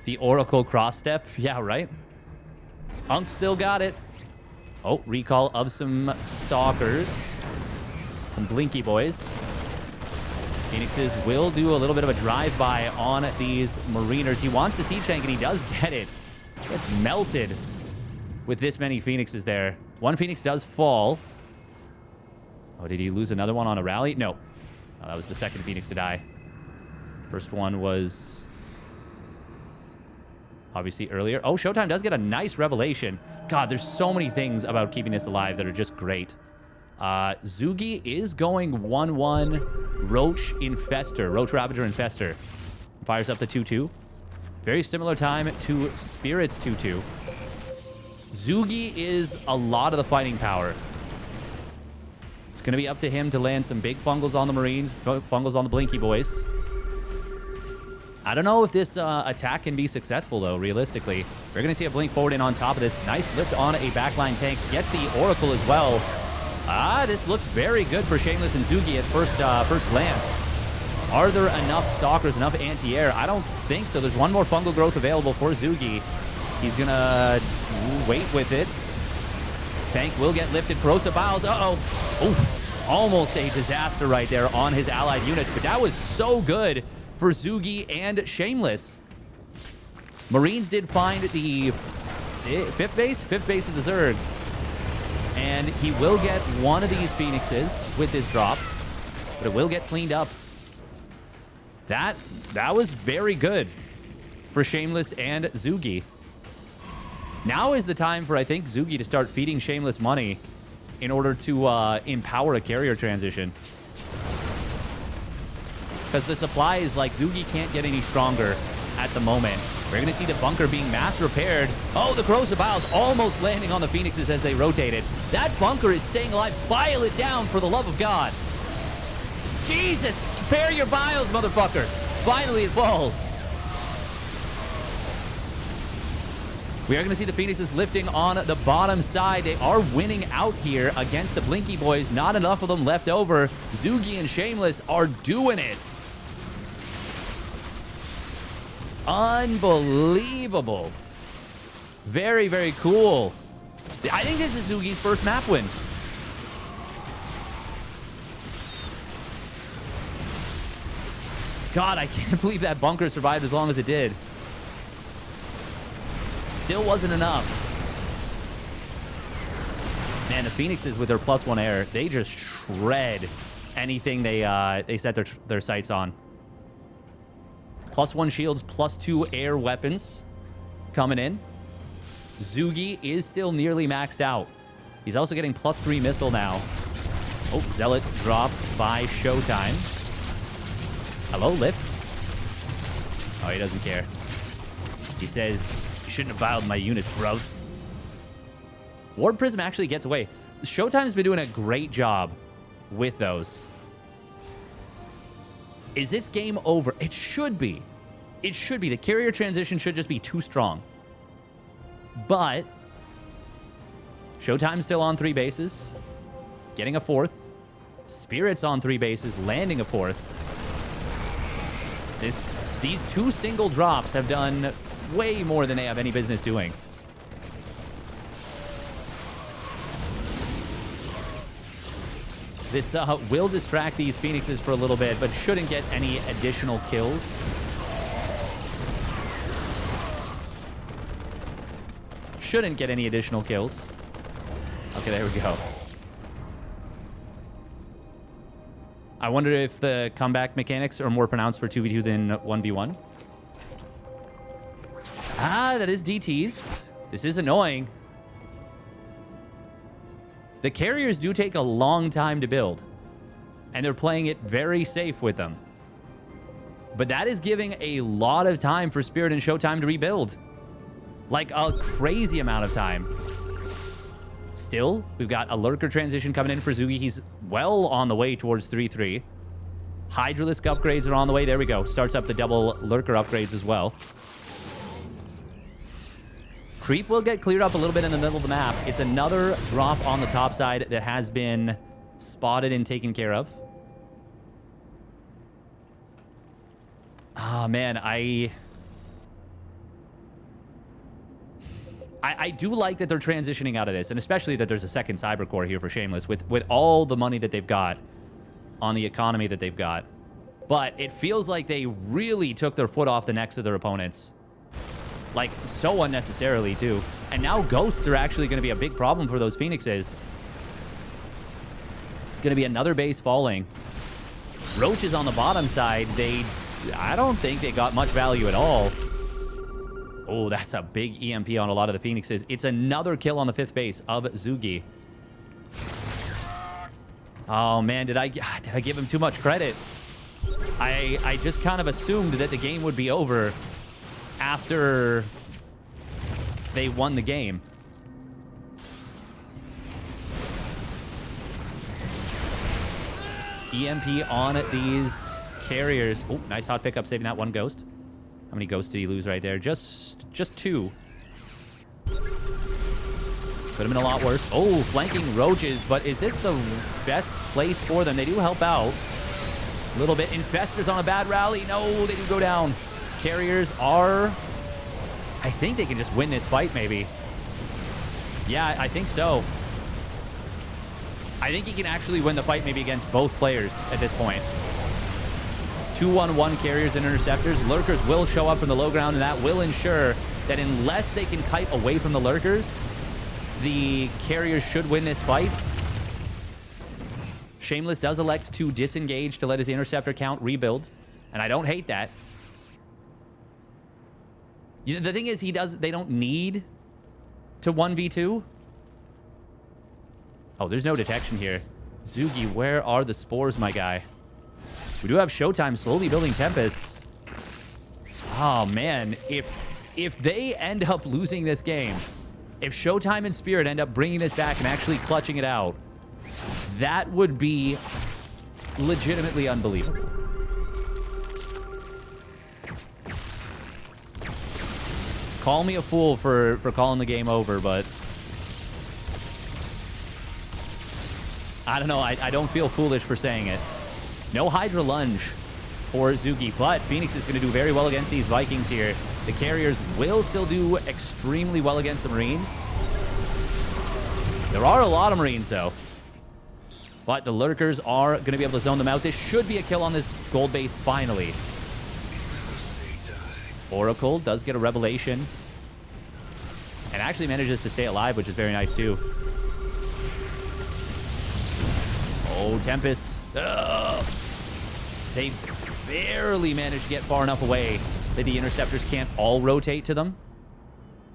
The Oracle cross step. Yeah, right. Unk still got it. Oh, recall of some Stalkers. Some Blinky boys. Phoenixes will do a little bit of a drive-by on these Mariners. He wants the siege tank, and he does get it. Gets melted with this many Phoenixes there. One Phoenix does fall. Oh, did he lose another one on a rally? No. Oh, that was the second Phoenix to die. First one was obviously earlier. Oh, ShoWTimE does get a nice revelation. God, there's so many things about keeping this alive that are just great. Zugi is going 1-1 Roach Infester. Roach Ravager Infester. Fires up the 2-2. Very similar time to Spirit's 2-2. Zugi is a lot of the fighting power. It's going to be up to him to land some big fungals on the Marines, fungals on the Blinky boys. I don't know if this attack can be successful, though, realistically. We're going to see a blink forward in on top of this. Nice lift on a backline tank. Gets the Oracle as well. This looks very good for Shameless and Zugi at first glance. Are there enough Stalkers, enough anti-air? I don't think so. There's one more fungal growth available for Zugi. He's going to wait with it. Tank will get lifted. Corrosive Vials. Uh-oh. Oh, almost a disaster right there on his allied units. But that was so good for Zugi and Shameless. Marines did find the fifth base of the Zerg. And he will get one of these Phoenixes with his drop, but it will get cleaned up. That was very good for Shameless and Zugi. Now is the time for, I think, Zugi to start feeding Shameless money in order to empower a carrier transition. Because the supply is like, Zugi can't get any stronger at the moment. We're going to see the bunker being mass repaired. Oh, the corrosive biles almost landing on the Phoenixes as they rotated. That bunker is staying alive. Bile it down, for the love of God. Jesus, repair your biles, motherfucker. Finally, it falls. We are going to see the Phoenixes lifting on the bottom side. They are winning out here against the Blinky Boys. Not enough of them left over. Zugi and Shameless are doing it. Unbelievable. Very, very cool. I think this is Zugi's first map win. God, I can't believe that bunker survived as long as it did. Still wasn't enough. Man, the Phoenixes with their +1 air, they just shred anything they set their sights on. +1 shields, +2 air weapons coming in. Zugi is still nearly maxed out. He's also getting +3 missile now. Oh, Zealot dropped by ShoWTimE. Hello, Lifts. Oh, he doesn't care. He says, you shouldn't have biled my units, bro. Ward Prism actually gets away. ShoWTimE's been doing a great job with those. Is this game over? It should be. It should be. The carrier transition should just be too strong. But ShoWTimE's still on 3 bases, getting a 4th. Spirit's on 3 bases, landing a 4th. These 2 single drops have done way more than they have any business doing. This will distract these Phoenixes for a little bit, but shouldn't get any additional kills. Shouldn't get any additional kills. Okay, there we go. I wonder if the comeback mechanics are more pronounced for 2v2 than 1v1. Ah, that is DTs. This is annoying. The carriers do take a long time to build, and they're playing it very safe with them. But that is giving a lot of time for Spirit and ShoWTimE to rebuild. Like a crazy amount of time. Still, we've got a Lurker transition coming in for Zugi. He's well on the way towards 3-3. Hydralisk upgrades are on the way. There we go. Starts up the double Lurker upgrades as well. Creep will get cleared up a little bit in the middle of the map. It's another drop on the top side that has been spotted and taken care of. Ah, man, I do like that they're transitioning out of this, and especially that there's a second Cyber Core here for Shameless with all the money that they've got on the economy that they've got. But it feels like they really took their foot off the necks of their opponents. Like, so unnecessarily, too. And now Ghosts are actually going to be a big problem for those Phoenixes. It's going to be another base falling. Roaches on the bottom side, I don't think they got much value at all. Oh, that's a big EMP on a lot of the Phoenixes. It's another kill on the 5th base of Zugi. Oh, man, did I give him too much credit? I just kind of assumed that the game would be over after they won the game. EMP on these carriers. Oh, nice hot pickup, saving that one ghost. How many ghosts did he lose right there? Just 2. Could have been a lot worse. Oh, flanking roaches, but is this the best place for them? They do help out a little bit. Infestors on a bad rally. No, they do go down. Carriers are... I think they can just win this fight, maybe. Yeah, I think so. I think he can actually win the fight maybe against both players at this point. 2-1-1 carriers and interceptors. Lurkers will show up from the low ground, and that will ensure that unless they can kite away from the Lurkers, the carriers should win this fight. Shameless does elect to disengage to let his interceptor count rebuild, and I don't hate that. You know, the thing is, they don't need to 1v2. Oh, there's no detection here. Zugi, where are the spores, my guy? We do have ShoWTimE slowly building Tempests. Oh, man. If they end up losing this game, if ShoWTimE and Spirit end up bringing this back and actually clutching it out, that would be legitimately unbelievable. Call me a fool for calling the game over, but I don't know. I don't feel foolish for saying it. No Hydra Lunge for Zugi, but Phoenix is going to do very well against these Vikings here. The carriers will still do extremely well against the Marines. There are a lot of Marines, though. But the Lurkers are going to be able to zone them out. This should be a kill on this gold base, finally. Oracle does get a revelation. And actually manages to stay alive, which is very nice, too. Oh, Tempests. Ugh. They barely managed to get far enough away that the interceptors can't all rotate to them.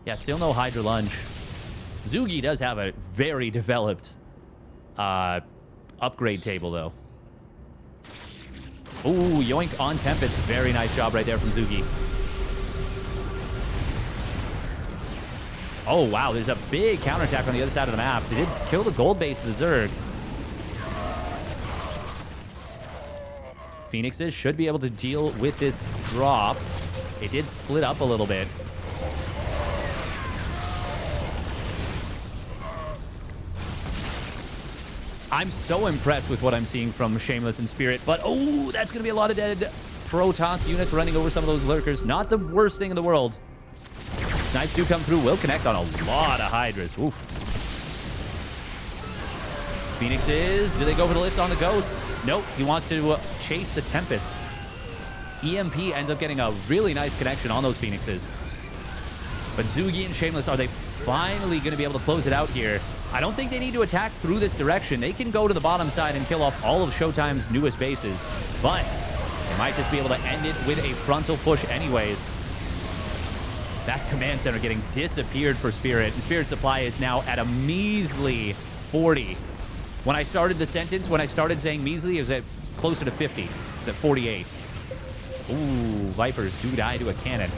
Yeah, still no Hydra Lunge. Zugi does have a very developed upgrade table, though. Ooh, yoink on Tempest. Very nice job right there from Zugi. Oh, wow. There's a big counterattack on the other side of the map. They did kill the gold base of the Zerg. Phoenixes should be able to deal with this drop. It did split up a little bit. I'm so impressed with what I'm seeing from Shameless and Spirit, but oh, that's going to be a lot of dead Protoss units running over some of those Lurkers. Not the worst thing in the world. Snipes do come through, will connect on a lot of Hydras. Oof. Phoenixes, do they go for the lift on the Ghosts? Nope, he wants to chase the Tempests. EMP ends up getting a really nice connection on those Phoenixes. But Zugi and Shameless, are they finally going to be able to close it out here? I don't think they need to attack through this direction. They can go to the bottom side and kill off all of ShoWTimE's newest bases. But they might just be able to end it with a frontal push anyways. That command center getting disappeared for Spirit. And Spirit supply is now at a measly 40. When I started the sentence, when I started saying measly, it was at closer to 50. It's at 48. Ooh, Vipers do die to a cannon.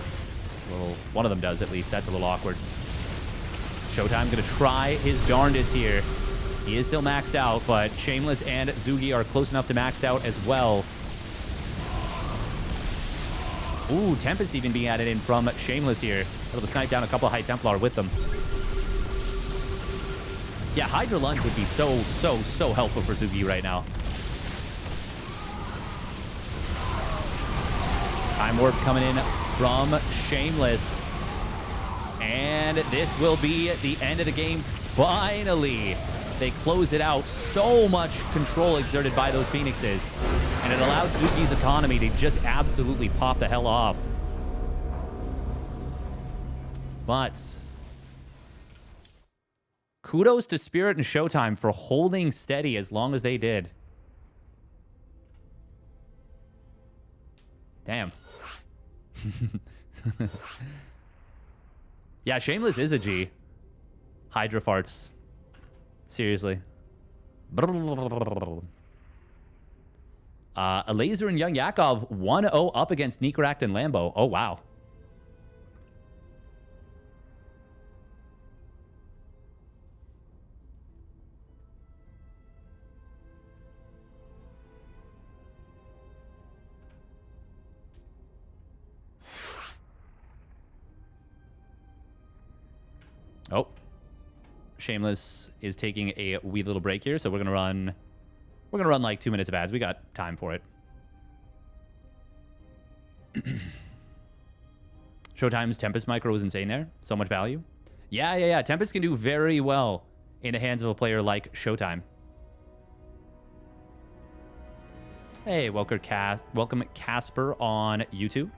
Well, one of them does, at least. That's a little awkward. ShoWTimE going to try his darndest here. He is still maxed out, but Shameless and Zugi are close enough to maxed out as well. Ooh, Tempest even being added in from Shameless here. Able to snipe down a couple of High Templar with them. Yeah, Hydra Lunge would be so helpful for Zugi right now. Time Warp coming in from Shameless. And this will be the end of the game. Finally, they close it out. So much control exerted by those Phoenixes. And it allowed Zugi's economy to just absolutely pop the hell off. But kudos to Spirit and ShoWTimE for holding steady as long as they did. Damn. Yeah, Shameless is a G. Hydra farts. Seriously. Elazer and Young Yakov 1-0 up against Neekeract and Lambo. Oh, wow. Oh, Shameless is taking a wee little break here, so we're gonna run like 2 minutes of ads. We got time for it. ShoWTimE's Tempest micro is insane there. So much value. Yeah. Tempest can do very well in the hands of a player like ShoWTimE. Hey, welcome Casper on YouTube.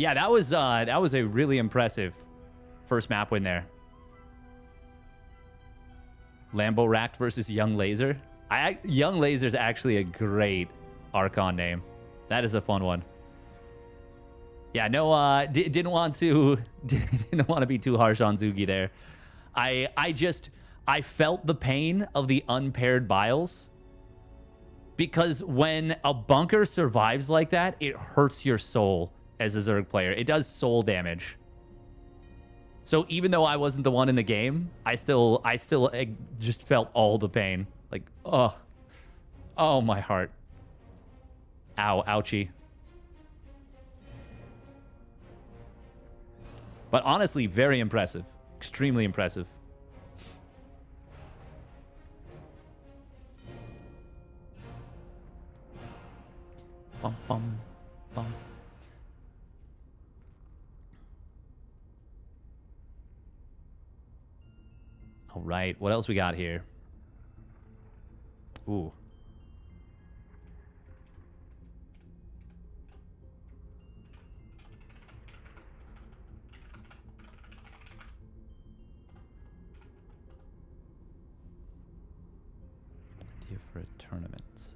Yeah, that was a really impressive first map win there. Lambo Racked versus Young Laser. Young Laser is actually a great Archon name. That is a fun one. Yeah, no, didn't want to be too harsh on Zugi there. I felt the pain of the unpaired Biles, because when a bunker survives like that, it hurts your soul as a Zerg player. It does soul damage. So even though I wasn't the one in the game, I still just felt all the pain. Like, oh my heart. Ow, ouchie. But honestly, very impressive. Extremely impressive. Bum, bum, bum. All right, what else we got here? Ooh. Idea for a tournament.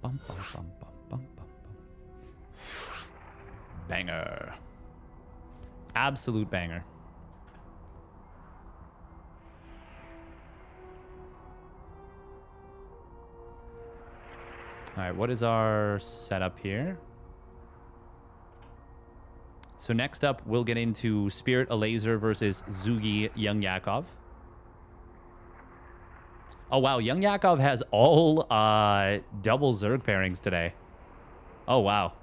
Bum, bum, bum, bum, bum, bum, bum. Banger. Absolute banger. All right, what is our setup here? So next up, we'll get into Spirit Elazer versus Zugi Young Yakov. Oh, wow. Young Yakov has all double Zerg pairings today. Oh, wow.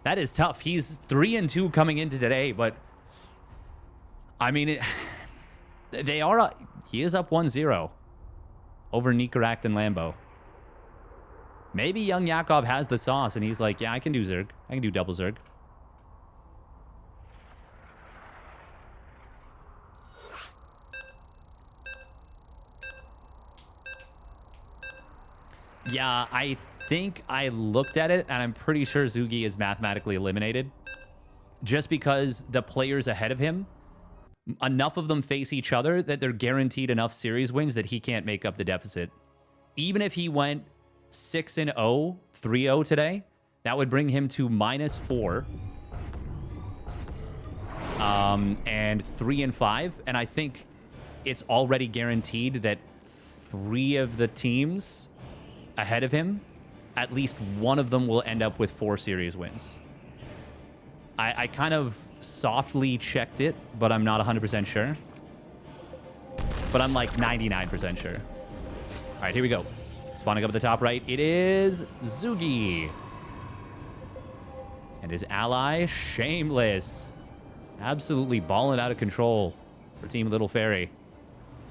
That is tough. He's 3-2 coming into today, but I mean, he is up 1-0 over Nikaract and Lambo. Maybe Young Yakov has the sauce and he's like, yeah, I can do Zerg. I can do double Zerg. Yeah, I think I looked at it, and I'm pretty sure Zugi is mathematically eliminated. Just because the players ahead of him, enough of them face each other that they're guaranteed enough series wins that he can't make up the deficit. Even if he went 6-0, 3-0 today, that would bring him to -4. And 3-5. And I think it's already guaranteed that 3 of the teams ahead of him, at least one of them will end up with 4 series wins. I kind of softly checked it, but I'm not 100% sure. But I'm like 99% sure. All right, here we go. Spawning up at the top right, it is Zugi. And his ally, Shameless. Absolutely balling out of control for Team Little Fairy.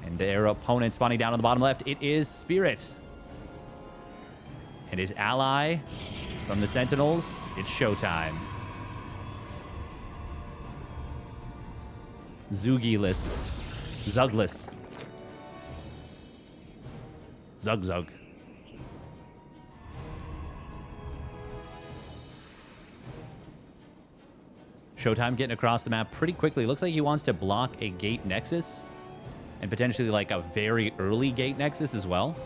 And their opponent spawning down on the bottom left, it is Spirit. And his ally from the Sentinels, it's ShoWTimE. Zugiless. Zugless. Zug. ShoWTimE getting across the map pretty quickly. Looks like he wants to block a gate nexus. And potentially like a very early gate nexus as well.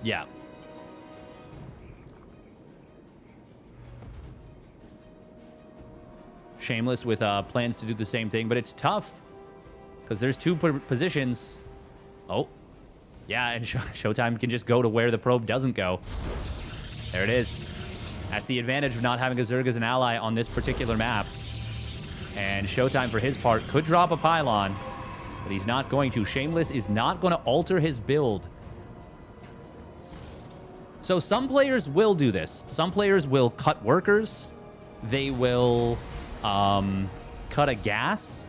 Yeah. Shameless with plans to do the same thing, but it's tough because there's 2 positions. Oh, Yeah, and ShoWTimE can just go to where the probe doesn't go. There it is. That's the advantage of not having a Zerg as an ally on this particular map. And ShoWTimE, for his part, could drop a pylon, but he's not going to. Shameless is not going to alter his build. So some players will do this. Some players will cut workers. They will cut a gas.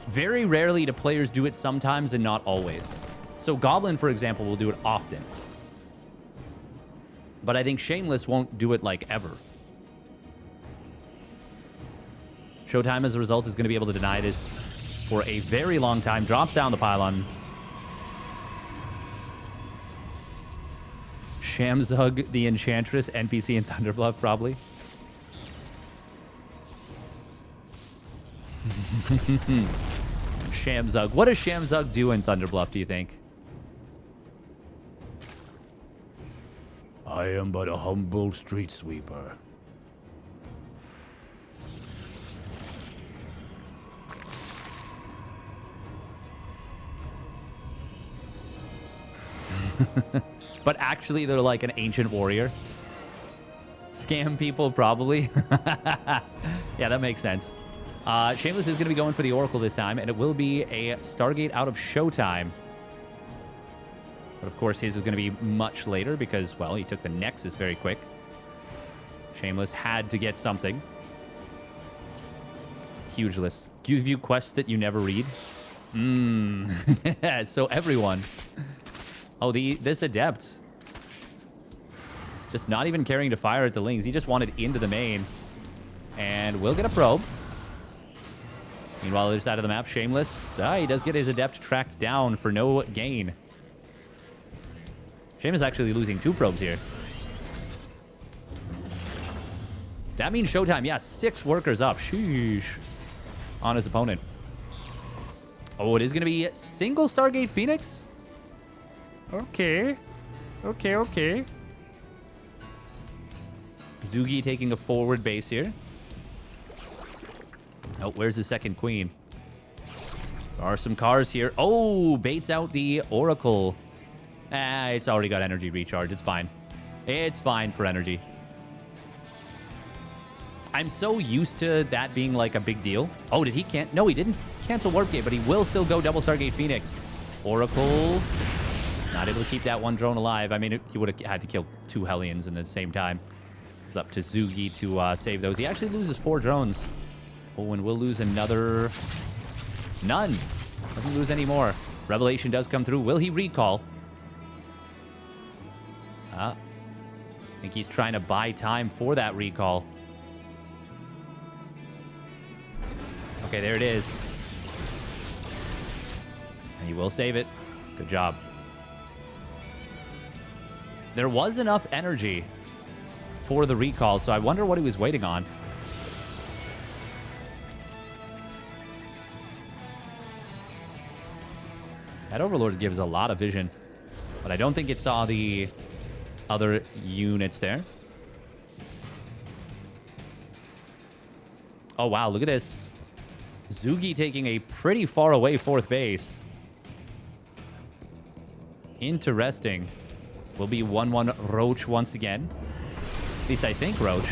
Very rarely do players do it sometimes and not always. So Goblin, for example, will do it often. But I think Shameless won't do it like ever. ShoWTimE, as a result, is going to be able to deny this for a very long time. Drops down the pylon. Shamzug, the Enchantress, NPC in Thunderbluff, probably. Shamzug. What does Shamzug do in Thunderbluff, do you think? I am but a humble street sweeper. But actually, they're like an ancient warrior. Scam people, probably. Yeah, that makes sense. Shameless is going to be going for the Oracle this time, and it will be a Stargate out of ShoWTimE. But of course, his is going to be much later because, well, he took the Nexus very quick. Shameless had to get something. Hugeless. Give you quests that you never read. So everyone. Oh, this Adept. Just not even caring to fire at the Lings. He just wanted into the main. And we'll get a probe. Meanwhile, other side of the map, Shameless. He does get his Adept tracked down for no gain. Shameless actually losing 2 probes here. That means ShoWTimE, yeah, 6 workers up. Sheesh. On his opponent. Oh, it is going to be single Stargate Phoenix? Okay. Okay. Zugi taking a forward base here. Oh, where's the second queen? There are some cars here. Oh, baits out the Oracle. It's already got energy recharge. It's fine. It's fine for energy. I'm so used to that being like a big deal. Oh, did he can't? No, he didn't cancel Warp Gate, but he will still go double Stargate Phoenix. Oracle. Not able to keep that one drone alive. I mean, he would have had to kill 2 Hellions in the same time. It's up to Zugi to save those. He actually loses 4 drones. Oh, and we'll lose another... None. Doesn't lose any more. Revelation does come through. Will he recall? I think he's trying to buy time for that recall. Okay, there it is. And he will save it. Good job. There was enough energy for the recall, so I wonder what he was waiting on. That Overlord gives a lot of vision, but I don't think it saw the other units there. Oh, wow, look at this. Zugi taking a pretty far away 4th base. Interesting. Will be 1-1 Roach once again. At least I think Roach.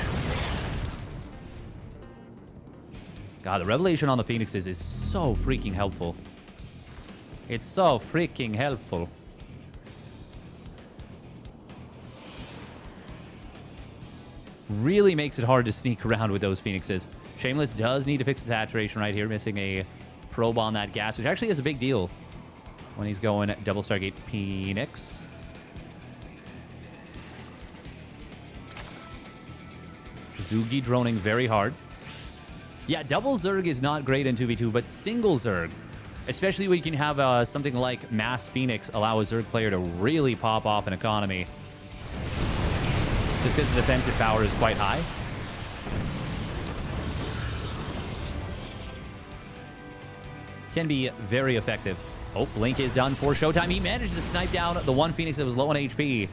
God, the Revelation on the Phoenixes is so freaking helpful. It's so freaking helpful. Really makes it hard to sneak around with those Phoenixes. Shameless does need to fix the saturation right here. Missing a probe on that gas, which actually is a big deal when he's going double Stargate Phoenix. Zugi droning very hard. Yeah, double Zerg is not great in 2v2, but single Zerg, especially when you can have something like Mass Phoenix allow a Zerg player to really pop off an economy. Just because the defensive power is quite high. Can be very effective. Oh, Blink is done for ShoWTimE. He managed to snipe down the one Phoenix that was low on HP.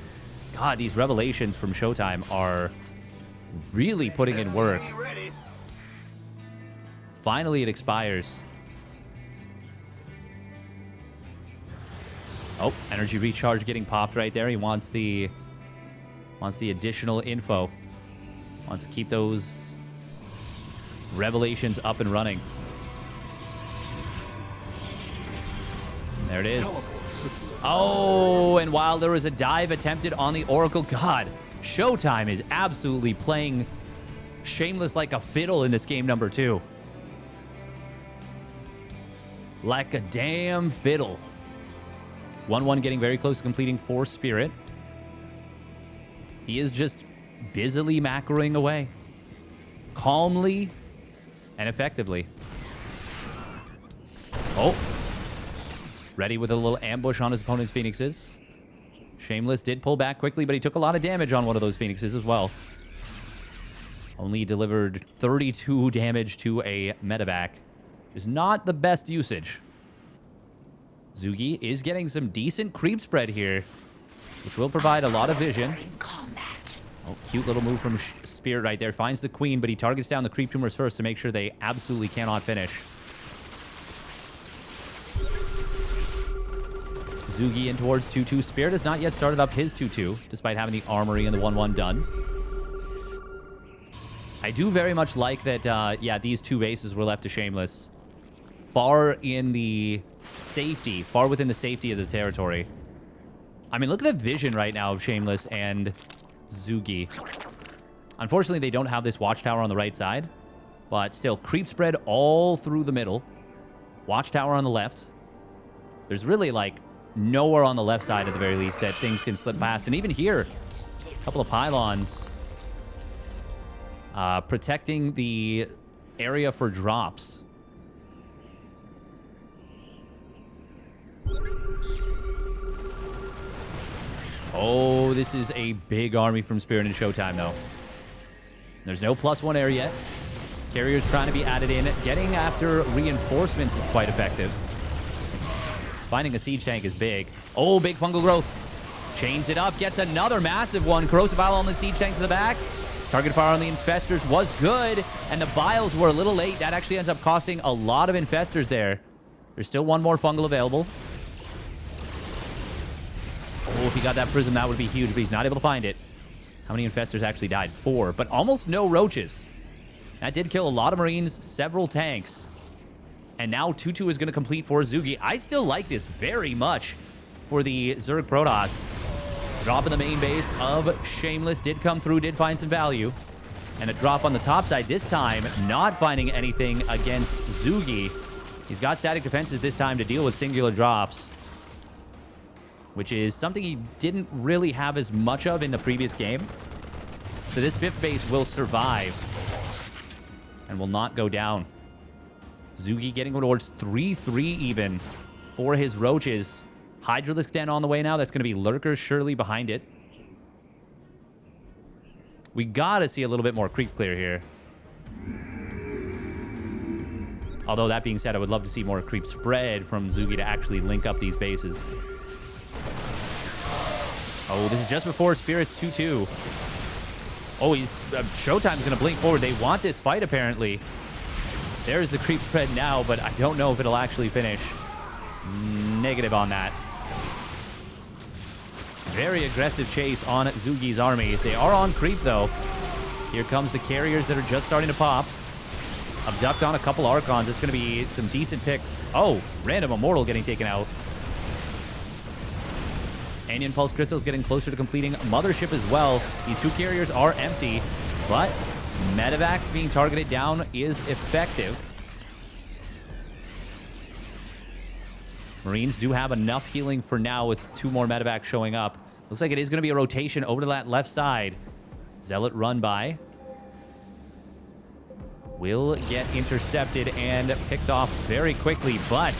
God, these revelations from ShoWTimE are really putting in work. Finally, it expires. Oh, energy recharge getting popped right there. He wants the additional info. Wants to keep those revelations up and running. There it is. Oh, and while there was a dive attempted on the Oracle, God, ShoWTimE is absolutely playing Shameless like a fiddle in this game number 2. Like a damn fiddle. 1-1 getting very close to completing 4 Spirit. He is just busily macroing away. Calmly and effectively. Oh. Ready with a little ambush on his opponent's Phoenixes. Shameless did pull back quickly, but he took a lot of damage on one of those Phoenixes as well. Only delivered 32 damage to a medevac. Which is not the best usage. Zugi is getting some decent creep spread here, which will provide a lot of vision. Oh, cute little move from Spirit right there. Finds the Queen, but he targets down the creep tumors first to make sure they absolutely cannot finish. Zugi in towards 2-2. Spirit has not yet started up his 2-2, despite having the Armory and the 1-1 done. I do very much like that, yeah, these 2 bases were left to Shameless. Far within the safety of the territory. I mean, look at the vision right now of Shameless and Zugi. Unfortunately, they don't have this watchtower on the right side, but still, creep spread all through the middle. Watchtower on the left. There's really, like, nowhere on the left side, at the very least, that things can slip past. And even here, a couple of pylons protecting the area for drops. Oh, this is a big army from Spirit and ShoWTimE, though. There's no +1 air yet. Carriers trying to be added in. Getting after reinforcements is quite effective. Finding a siege tank is big. Oh, big fungal growth. Chains it up. Gets another massive one. Corrosive Bile on the siege tank to the back. Target fire on the infestors was good. And the biles were a little late. That actually ends up costing a lot of infestors there. There's still 1 more fungal available. Oh, if he got that prism, that would be huge, but he's not able to find it. How many infestors actually died? 4, but almost no roaches. That did kill a lot of Marines, several tanks. And now 2-2 is going to complete for Zugi. I still like this very much for the Zerg Protoss. Drop in the main base of Shameless did come through, did find some value. And a drop on the top side this time, not finding anything against Zugi. He's got static defenses this time to deal with singular drops, which is something he didn't really have as much of in the previous game. So this 5th base will survive and will not go down. Zugi getting towards 3-3 even for his roaches. Hydralisk Den on the way now. That's going to be Lurkers surely behind it. We got to see a little bit more creep clear here. Although, that being said, I would love to see more creep spread from Zugi to actually link up these bases. Oh, this is just before Spirit's 2-2. Oh, ShoWTimE's going to blink forward. They want this fight, apparently. There's the creep spread now, but I don't know if it'll actually finish. Negative on that. Very aggressive chase on Zugi's army. They are on creep, though. Here comes the carriers that are just starting to pop. Abduct on a couple Archons. It's going to be some decent picks. Oh, random Immortal getting taken out. Anion Pulse Crystal's getting closer to completing Mothership as well. These 2 carriers are empty, but Medevacs being targeted down is effective. Marines do have enough healing for now with 2 more Medevacs showing up. Looks like it is going to be a rotation over to that left side. Zealot run by. Will get intercepted and picked off very quickly, but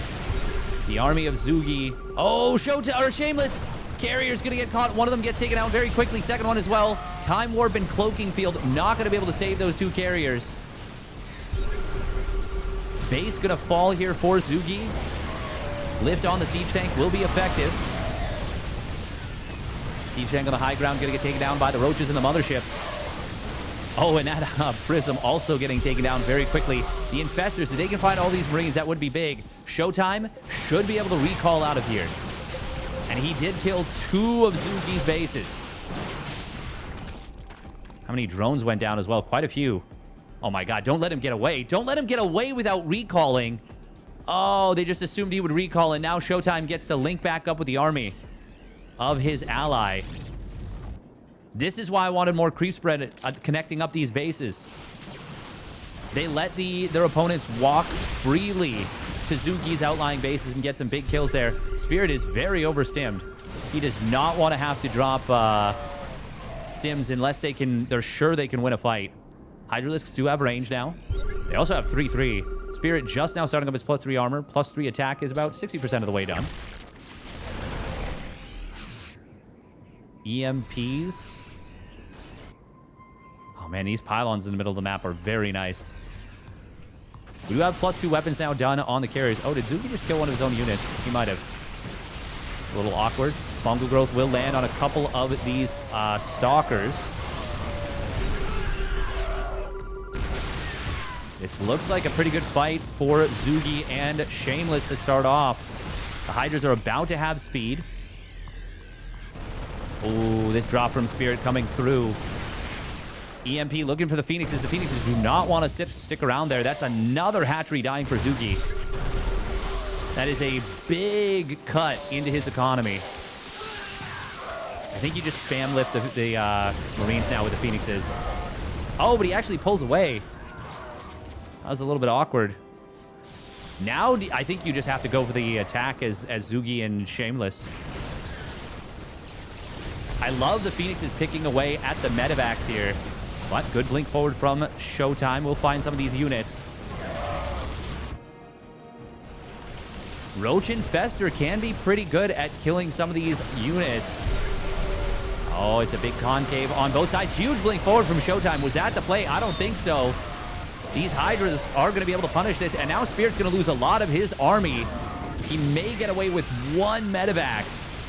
the army of Zugi... Oh, Shameless! Carrier's going to get caught. One of them gets taken out very quickly. Second one as well. Time Warp and Cloaking Field. Not going to be able to save those 2 carriers. Base going to fall here for Zugi. Lift on the siege tank will be effective. Siege tank on the high ground going to get taken down by the roaches in the mothership. Oh, and that Prism also getting taken down very quickly. The infestors, if they can find all these Marines, that would be big. ShoWTimE should be able to recall out of here. And he did kill 2 of Zugi's bases. How many drones went down as well? Quite a few. Oh my god, don't let him get away. Don't let him get away without recalling. Oh, they just assumed he would recall, and now ShoWTimE gets to link back up with the army of his ally. This is why I wanted more creep spread connecting up these bases. They let their opponents walk freely to Zugi's outlying bases and get some big kills there. Spirit is very overstimmed. He does not want to have to drop stims unless they're sure they can win a fight. Hydralisks do have range now. They also have 3-3. Spirit just now starting up his +3 armor. +3 attack is about 60% of the way done. EMPs. Oh man, these pylons in the middle of the map are very nice. We do have +2 weapons now done on the carriers. Oh, did Zugi just kill one of his own units? He might have. A little awkward. Fungal growth will land on a couple of these stalkers. This looks like a pretty good fight for Zugi and Shameless to start off. The Hydras are about to have speed. Oh, this drop from Spirit coming through. EMP looking for the Phoenixes. The Phoenixes do not want to stick around there. That's another hatchery dying for Zugi. That is a big cut into his economy. I think you just spam lift the Marines now with the Phoenixes. Oh, but he actually pulls away. That was a little bit awkward. Now, I think you just have to go for the attack as Zugi and Shameless. I love the Phoenixes picking away at the medevacs here. But good blink forward from ShoWTimE. We'll find some of these units. Roach Infester can be pretty good at killing some of these units. Oh, it's a big concave on both sides. Huge blink forward from ShoWTimE. Was that the play? I don't think so. These Hydras are going to be able to punish this, and now Spirit's going to lose a lot of his army. He may get away with 1 medevac.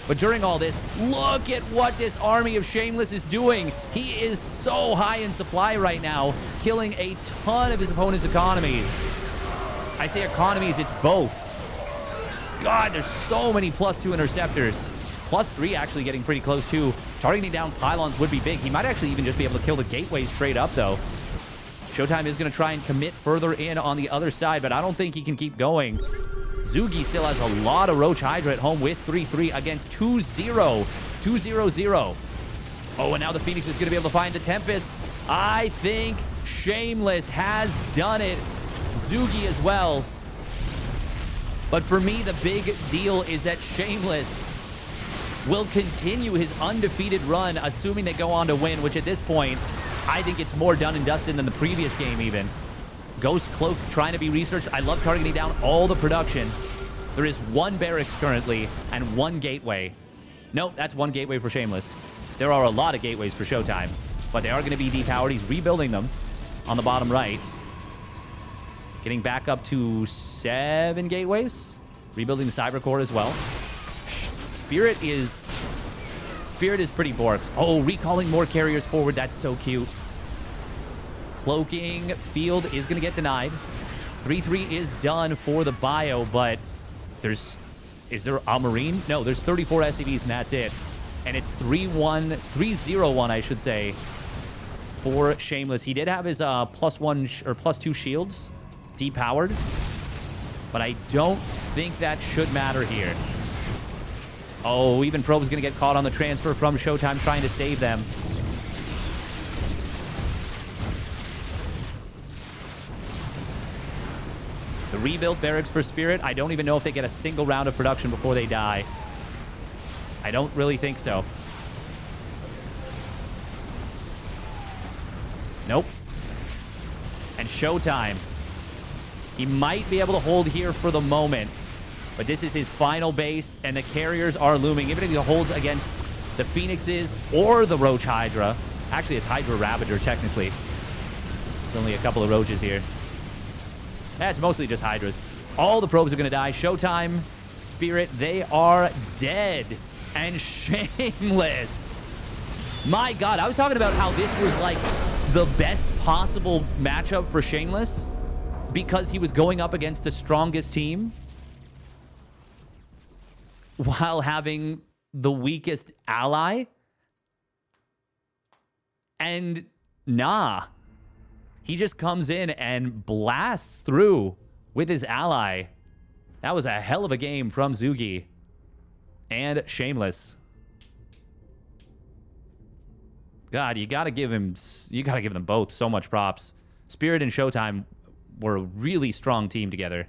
But during all this, look at what this army of Shameless is doing. He is so high in supply right now, killing a ton of his opponent's economies. I say economies, it's both. God, there's so many +2 interceptors. +3 actually getting pretty close too. Targeting down pylons would be big. He might actually even just be able to kill the gateways straight up though. ShoWTimE is going to try and commit further in on the other side, but I don't think he can keep going. Zugi still has a lot of Roach Hydra at home with 3-3 against 2-0. 2-0-0. Oh, and now the Phoenix is going to be able to find the Tempests. I think Shameless has done it. Zugi as well. But for me, the big deal is that Shameless will continue his undefeated run, assuming they go on to win, which at this point, I think it's more done and dusted than the previous game even. Ghost Cloak trying to be researched. I love targeting down all the production. There is 1 barracks currently and 1 gateway. Nope, that's 1 gateway for Shameless. There are a lot of gateways for ShoWTimE, but they are going to be depowered. He's rebuilding them on the bottom right. Getting back up to 7 gateways. Rebuilding the Cyber Core as well. Spirit is pretty borked. Oh, recalling more carriers forward. That's so cute. Cloaking field is going to get denied. 3-3 is done for the bio, but is there a Marine? No, there's 34 SCVs and that's it. And it's 3-0-1, I should say, for Shameless. He did have his +1 or +2 shields depowered, but I don't think that should matter here. Oh, even Probe is going to get caught on the transfer from ShoWTimE trying to save them. The rebuilt barracks for Spirit, I don't even know if they get a single round of production before they die. I don't really think so. Nope. And ShoWTimE. He might be able to hold here for the moment, but this is his final base, and the carriers are looming. Even if he holds against the Phoenixes or the Roach Hydra. Actually, it's Hydra Ravager, technically. There's only a couple of Roaches here. That's mostly just Hydras. All the probes are going to die. ShoWTimE, Spirit, they are dead. And Shameless. My God, I was talking about how this was like the best possible matchup for Shameless because he was going up against the strongest team while having the weakest ally. And nah, he just comes in and blasts through with his ally. That was a hell of a game from Zugi and Shameless. God, you gotta give them both so much props. Spirit and ShoWTimE were a really strong team together.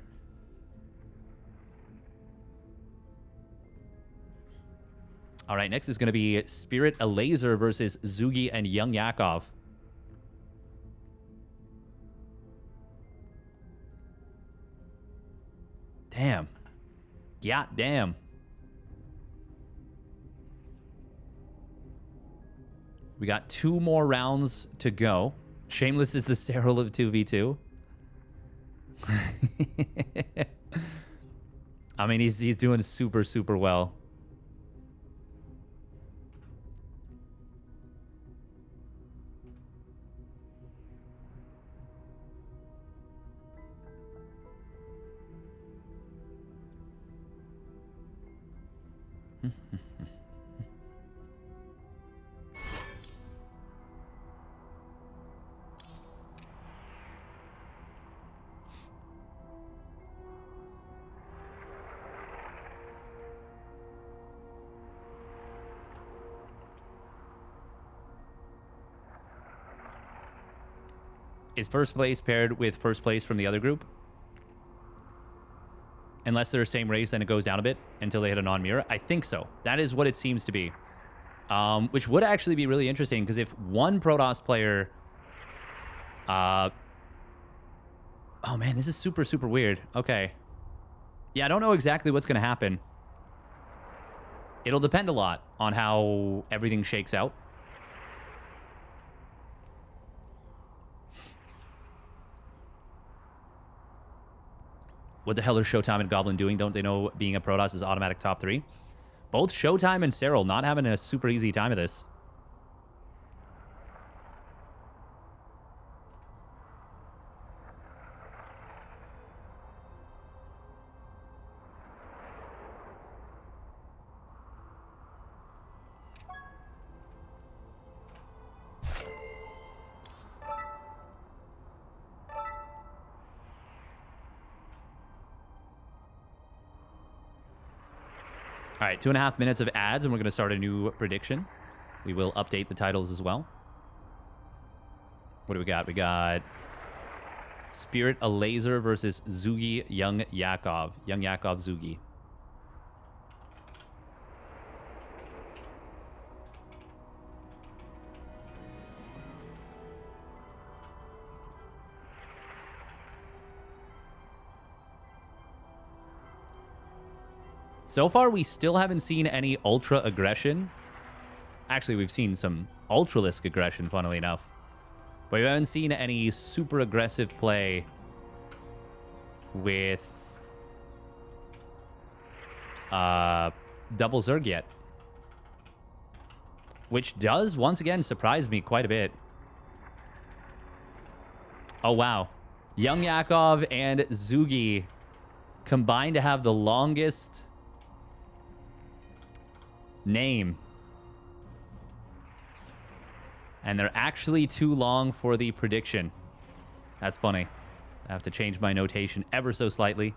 All right, next is going to be Spirit Elazer versus Zugi and Young Yakov. Damn. Yeah, damn. We got 2 more rounds to go. Shameless is the Serral of 2v2. I mean, he's doing super, super well. Is first place paired with first place from the other group? Unless they're the same race, then it goes down a bit until they hit a non-mirror. I think so. That is what it seems to be. Which would actually be really interesting, because if one Protoss player... Oh, man, this is super, super weird. Okay. Yeah, I don't know exactly what's going to happen. It'll depend a lot on how everything shakes out. What the hell are ShoWTimE and Goblin doing? Don't they know being a Protoss is automatic top 3? Both ShoWTimE and Serral not having a super easy time of this. All right, 2.5 minutes of ads, and we're going to start a new prediction. We will update the titles as well. What do we got? We got Spirit Elazer versus Zugi Young Yakov. Young Yakov Zugi. So far, we still haven't seen any ultra aggression. Actually, we've seen some ultralisk aggression, funnily enough. But we haven't seen any super aggressive play with double Zerg yet. Which does, once again, surprise me quite a bit. Oh, wow. Young Yakov and Zugi combined to have the longest name. And they're actually too long for the prediction. That's funny. I have to change my notation ever so slightly.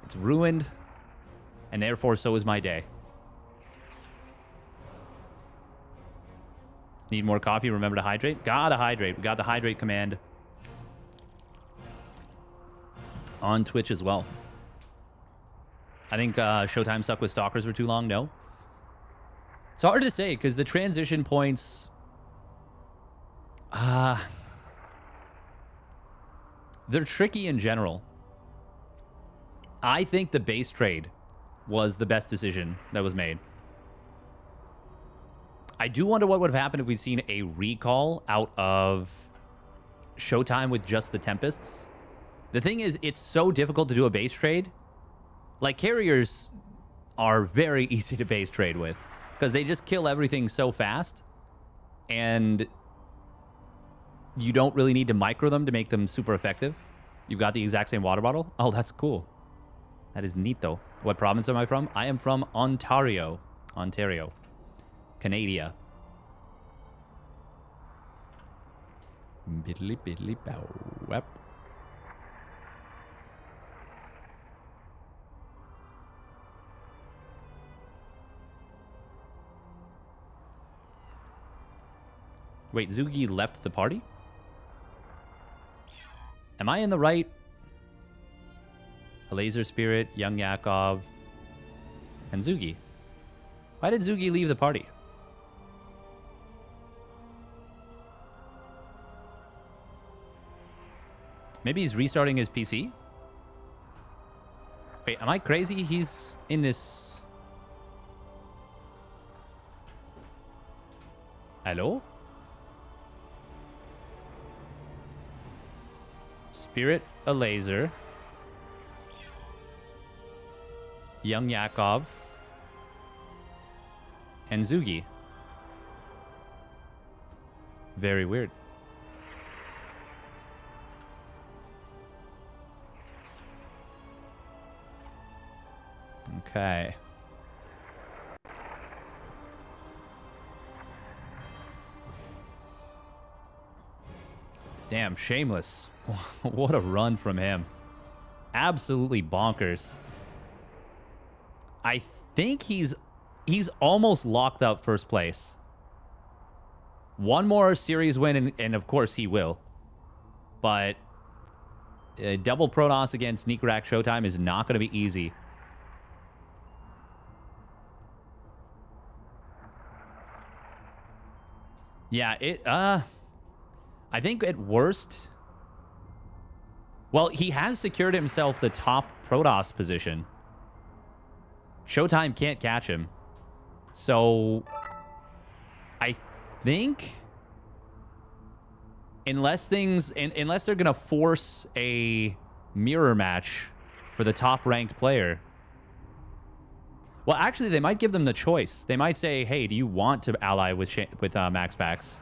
It's ruined, and therefore so is my day. Need more coffee? Remember to hydrate? Gotta hydrate. We got the hydrate command on Twitch as well. I think ShoWTimE suck with Stalkers for too long. No. It's hard to say because the transition points... they're tricky in general. I think the base trade was the best decision that was made. I do wonder what would have happened if we'd seen a recall out of ShoWTimE with just the Tempests. The thing is, it's so difficult to do a base trade. Like, carriers are very easy to base trade with because they just kill everything so fast. And you don't really need to micro them to make them super effective. You've got the exact same water bottle. Oh, that's cool. That is neat, though. What province am I from? I am from Ontario. Ontario. Canada. Biddly biddly bow. Wep. Wait, Zugi left the party? Am I in the right? Elazer Spirit, Young Yakov, and Zugi. Why did Zugi leave the party? Maybe he's restarting his PC? Wait, am I crazy? He's in this... Hello? Spirit Elazer. Young Yakov. And Zugi. Very weird. Okay. Damn, Shameless. What a run from him. Absolutely bonkers. I think he's almost locked up first place. One more series win, and of course he will. But double Protoss against Sneaker ShoWTimE is not going to be easy. Yeah, I think at worst... Well, he has secured himself the top Protoss position. ShoWTimE can't catch him. So, I think... Unless they're going to force a mirror match for the top-ranked player... Well, actually, they might give them the choice. They might say, hey, do you want to ally with MaxPax?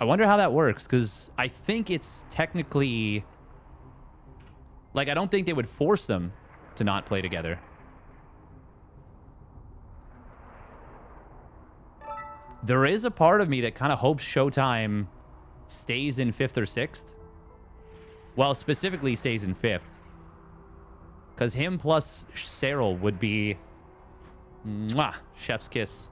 I wonder how that works, because I think it's technically... Like, I don't think they would force them to not play together. There is a part of me that kind of hopes ShoWTimE stays in 5th or 6th. Well, specifically stays in 5th. Because him plus Serral would be... Mwah! Chef's kiss.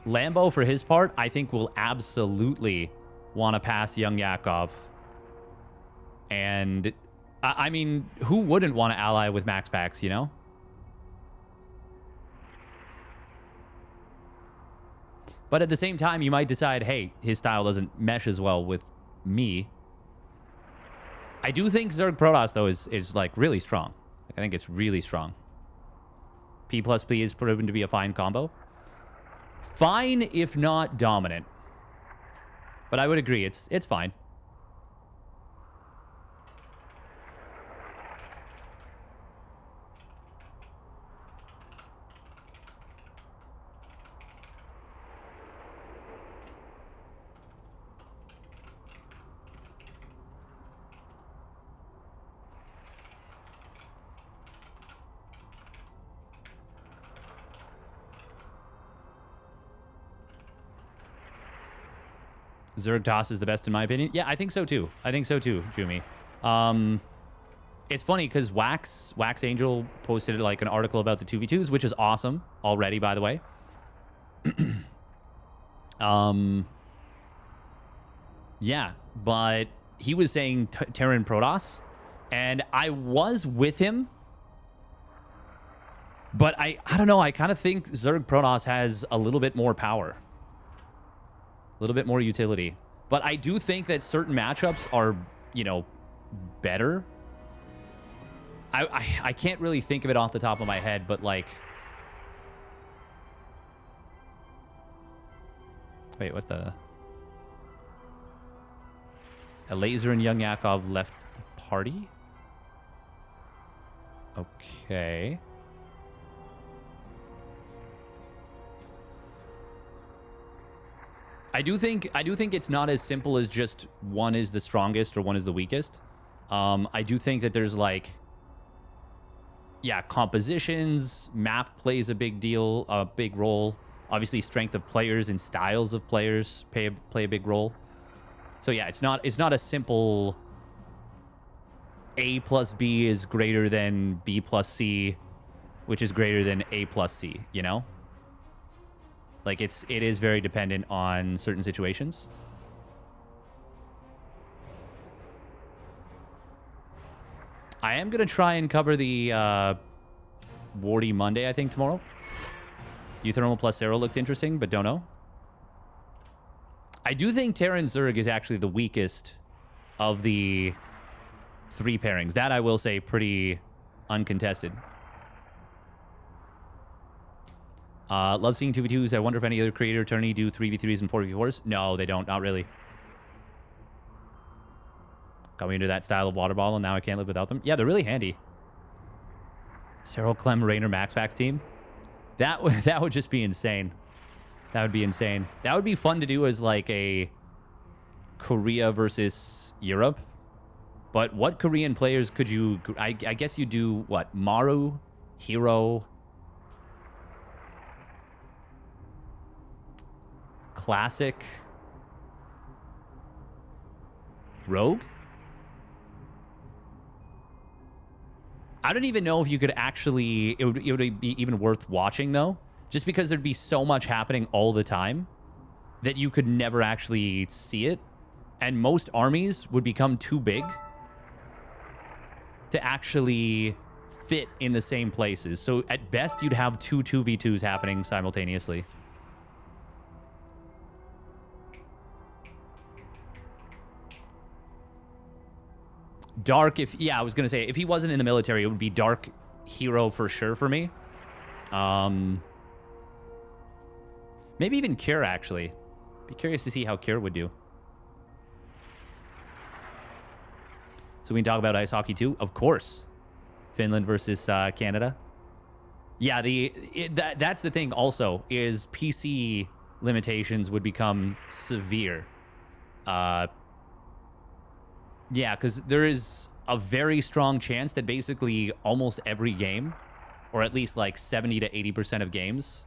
Lambo, for his part, I think will absolutely want to pass Young Yakov. And, I mean, who wouldn't want to ally with MaxPax, you know? But at the same time, you might decide, hey, his style doesn't mesh as well with me. I do think Zerg Protoss, though, is like, really strong. Like, I think it's really strong. P plus P is proven to be a fine combo. Fine, if not dominant. But I would agree, it's fine. Zerg Toss is the best in my opinion. Yeah, I think so too. I think so too, Jumi. It's funny because Wax Angel posted like an article about the 2v2s, which is awesome already, by the way. Yeah, but he was saying Terran Protoss, and I was with him. But I don't know. I kind of think Zerg Protoss has a little bit more power. A little bit more utility. But I do think that certain matchups are, you know, better. I can't really think of it off the top of my head, but like... Wait, what the... Elazer and Young Yakov left the party? Okay. I do think it's not as simple as just one is the strongest or one is the weakest. I do think that there's like, yeah, compositions, map plays a big deal, a big role. Obviously, strength of players and styles of players play a big role. So yeah, it's not a simple A plus B is greater than B plus C, which is greater than A plus C, you know? Like it is very dependent on certain situations. I am going to try and cover the Wardy Monday, I think, tomorrow. uThermal plus Serral looked interesting, but don't know. I do think Terran Zerg is actually the weakest of the 3 pairings. That, I will say, pretty uncontested. Love seeing 2v2s. I wonder if any other creator tourney do 3v3s and 4v4s. No, they don't. Not really. Got me into that style of water bottle, and now I can't live without them. Yeah, they're really handy. Serral, Clem, Rainer, MaxPax team. That would just be insane. That would be insane. That would be fun to do as like a Korea versus Europe. But what Korean players could you... I guess you do, what? Maru, Hero, Classic, Rogue? I don't even know if you could actually... It would be even worth watching, though. Just because there'd be so much happening all the time that you could never actually see it. And most armies would become too big to actually fit in the same places. So at best, you'd have 2v2s happening simultaneously. Dark, I was going to say, if he wasn't in the military, it would be Dark Hero for sure for me. Maybe even Cure, actually. Be curious to see how Cure would do. So we can talk about ice hockey too? Of course. Finland versus Canada. Yeah, that's the thing also, is PC limitations would become severe. Yeah, because there is a very strong chance that basically almost every game, or at least like 70 to 80% of games...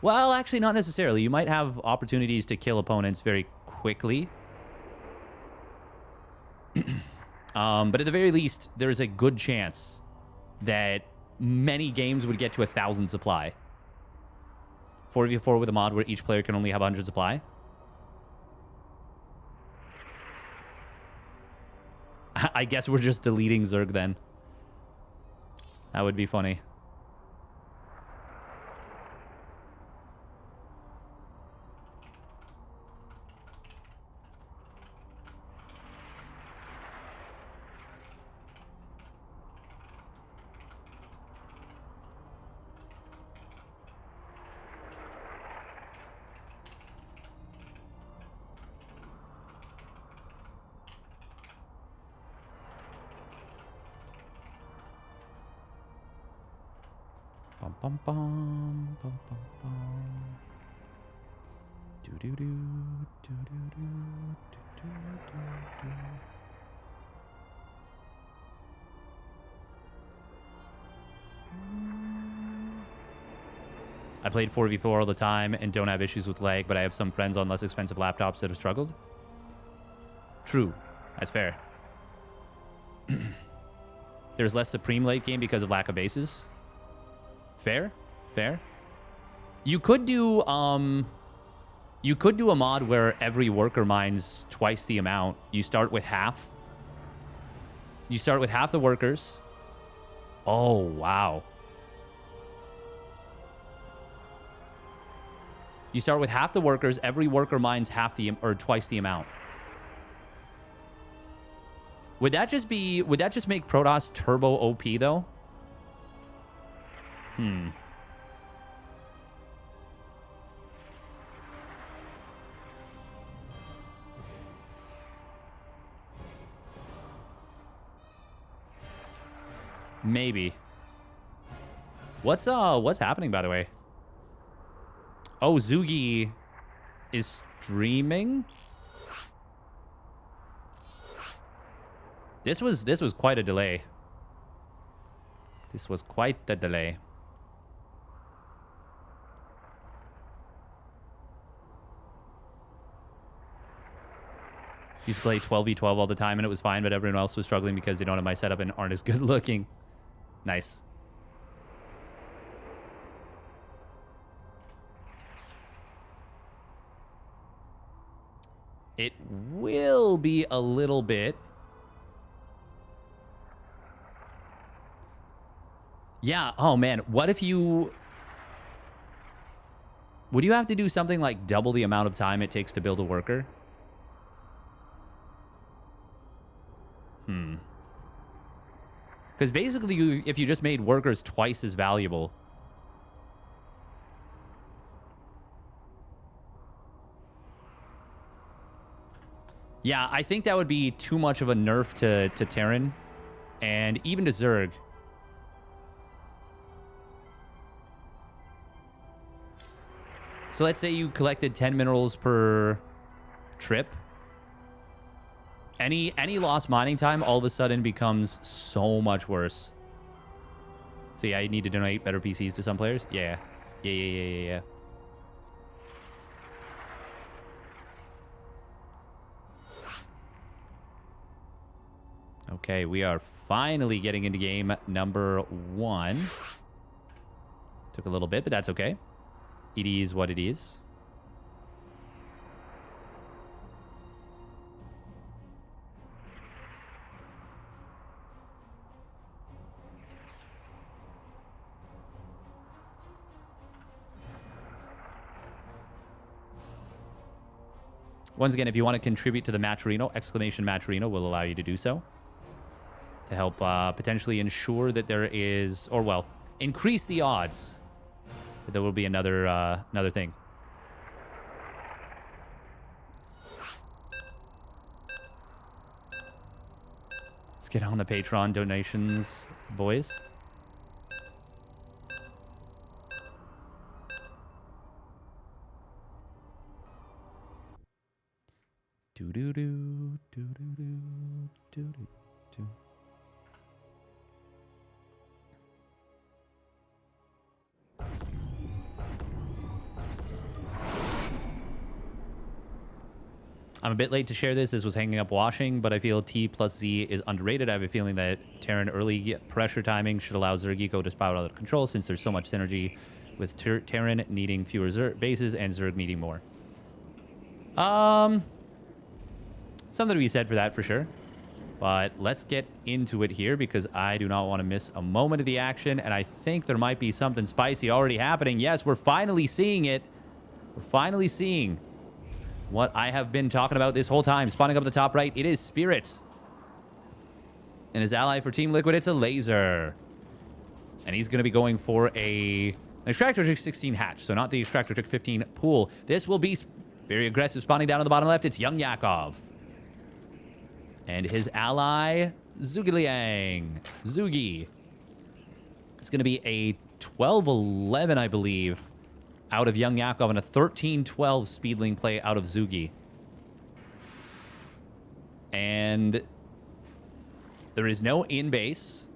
Well, actually, not necessarily. You might have opportunities to kill opponents very quickly. But at the very least, there's a good chance that many games would get to 1,000 supply. 4v4 with a mod where each player can only have 100 supply. I guess we're just deleting Zerg then. That would be funny. Bum bum bum bum bum bum. Do do do do do do do do do. I played 4v4 all the time and don't have issues with lag, but I have some friends on less expensive laptops that have struggled. True. That's fair. There's less Supreme late game because of lack of bases. Fair. Fair. You could do a mod where every worker mines twice the amount. You start with half. You start with half the workers. Oh, wow. You start with half the workers. Every worker mines half the or twice the amount. Would that just make Protoss turbo OP though? Maybe. What's happening, by the way? Oh, Zugi is streaming. This was quite a delay. This was quite the delay. Used to play 12v12 all the time and it was fine, but everyone else was struggling because they don't have my setup and aren't as good looking. Nice. It will be a little bit. Yeah, oh man, what if you... Would you have to do something like double the amount of time it takes to build a worker? Because basically, if you just made workers twice as valuable... Yeah, I think that would be too much of a nerf to Terran. And even to Zerg. So let's say you collected 10 minerals per trip. Any lost mining time all of a sudden becomes so much worse. So yeah, you need to donate better PCs to some players. Yeah. Yeah. Okay, we are finally getting into game number 1. Took a little bit, but that's okay. It is what it is. Once again, if you want to contribute to the Matcherino, !Matcherino will allow you to do so. To help potentially ensure that there is, or well, increase the odds that there will be another thing. Let's get on the Patreon donations, boys. Do-do-do, do-do-do, do-do-do. I'm a bit late to share this. This was hanging up washing, but I feel T plus Z is underrated. I have a feeling that Terran early pressure timing should allow Zerg-Eco to spiral out of control since there's so much synergy with Terran needing fewer bases and Zerg needing more. Something to be said for that for sure. But let's get into it here because I do not want to miss a moment of the action. And I think there might be something spicy already happening. Yes, we're finally seeing it. We're finally seeing what I have been talking about this whole time. Spawning up at the top right, it is Spirit. And his ally for Team Liquid, it's Elazer. And he's going to be going for an Extractor Trick 16 hatch. So not the Extractor Trick 15 pool. This will be very aggressive. Spawning down on the bottom left, it's Young Yakov. And his ally, Zugi. It's going to be a 12-11, I believe, out of Young Yakov and a 13-12 speedling play out of Zugi. And there is no in-base.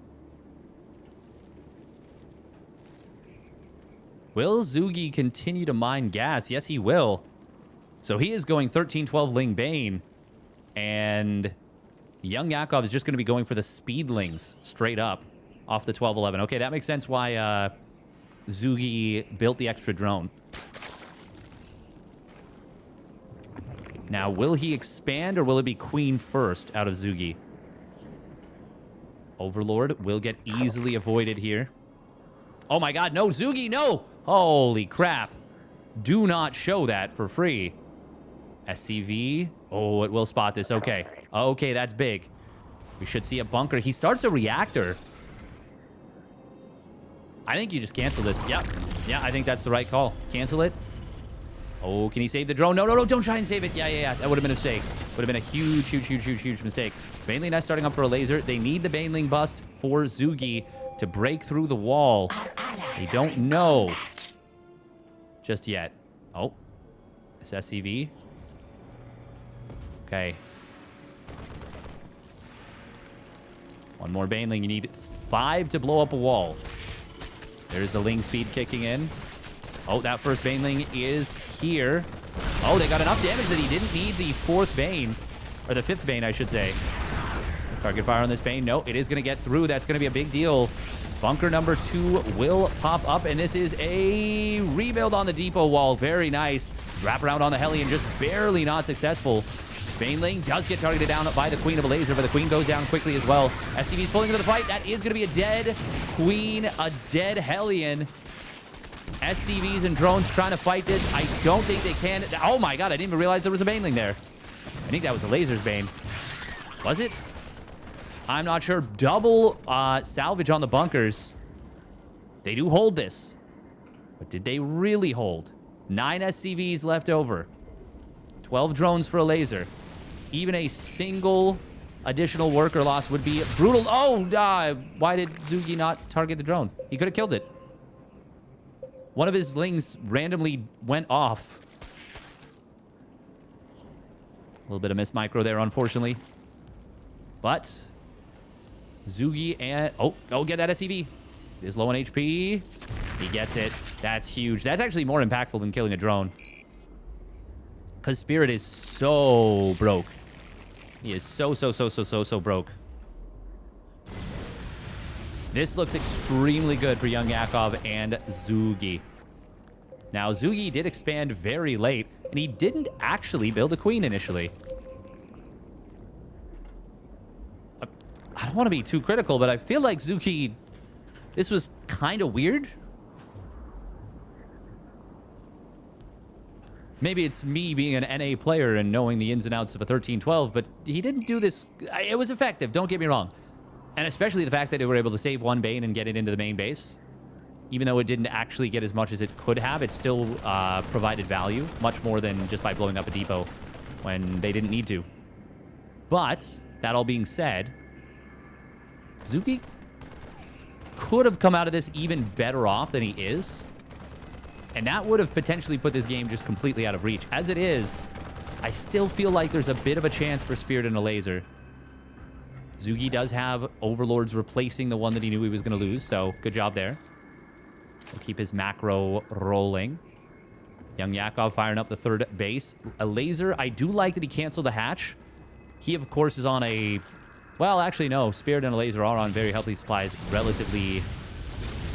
Will Zugi continue to mine gas? Yes, he will. So he is going 13-12 Ling Bane. And Young Yakov is just going to be going for the speedlings straight up off the 12-11. Okay, that makes sense why Zugi built the extra drone. Now, will he expand or will it be Queen first out of Zugi? Overlord will get easily avoided here. Oh my god, no, Zugi, no! Holy crap. Do not show that for free. SCV. Oh, it will spot this. Okay. Okay, that's big. We should see a bunker. He starts a reactor. I think you just cancel this. Yep. Yeah, I think that's the right call. Cancel it. Oh, can he save the drone? No, don't try and save it. Yeah. That would have been a mistake. Would have been a huge mistake. Baneling Nest starting up for a laser. They need the Baneling bust for Zugi to break through the wall. They don't know just yet. Oh, it's SCV. Okay. One more Baneling. You need 5 to blow up a wall. There's the Ling speed kicking in. Oh, that first Baneling is here. Oh, they got enough damage that he didn't need the 4th Bane. Or the 5th Bane, I should say. Target fire on this Bane. No, it is going to get through. That's going to be a big deal. Bunker number 2 will pop up, and this is a rebuild on the depot wall. Very nice. Wrap around on the Hellion, just barely not successful. Baneling does get targeted down by the Queen of Elazer, but the Queen goes down quickly as well. SCV's pulling into the fight. That is going to be a dead Queen, a dead Hellion. SCVs and drones trying to fight this. I don't think they can. Oh my god, I didn't even realize there was a Baneling there. I think that was Elazer's Bane. Was it? I'm not sure. Double salvage on the bunkers. They do hold this. But did they really hold? 9 SCVs left over. 12 drones for Elazer. Even a single additional worker loss would be brutal. Oh, why did Zugi not target the drone? He could have killed it. One of his Lings randomly went off. A little bit of missed micro there, unfortunately. But Zugi and... Oh, get that SCV. He is low on HP. He gets it. That's huge. That's actually more impactful than killing a drone. Because Spirit is so broke. He is so broke. This looks extremely good for young Yakov and Zugi. Now, Zugi did expand very late, and he didn't actually build a queen initially. I don't want to be too critical, but I feel like Zugi... This was kind of weird. Maybe it's me being an NA player and knowing the ins and outs of a 13-12, but he didn't do this... It was effective, don't get me wrong. And especially the fact that they were able to save one Bane and get it into the main base. Even though it didn't actually get as much as it could have, it still provided value. Much more than just by blowing up a depot when they didn't need to. But, that all being said, Zugi could have come out of this even better off than he is. And that would have potentially put this game just completely out of reach. As it is, I still feel like there's a bit of a chance for Spirit and Elazer. Zugi does have Overlords replacing the one that he knew he was going to lose, so good job there. He'll keep his macro rolling. Young Yakov firing up the 3rd base. Elazer, I do like that he canceled the hatch. He, of course, is on a... Well, actually, no. Spirit and Elazer are on very healthy supplies relatively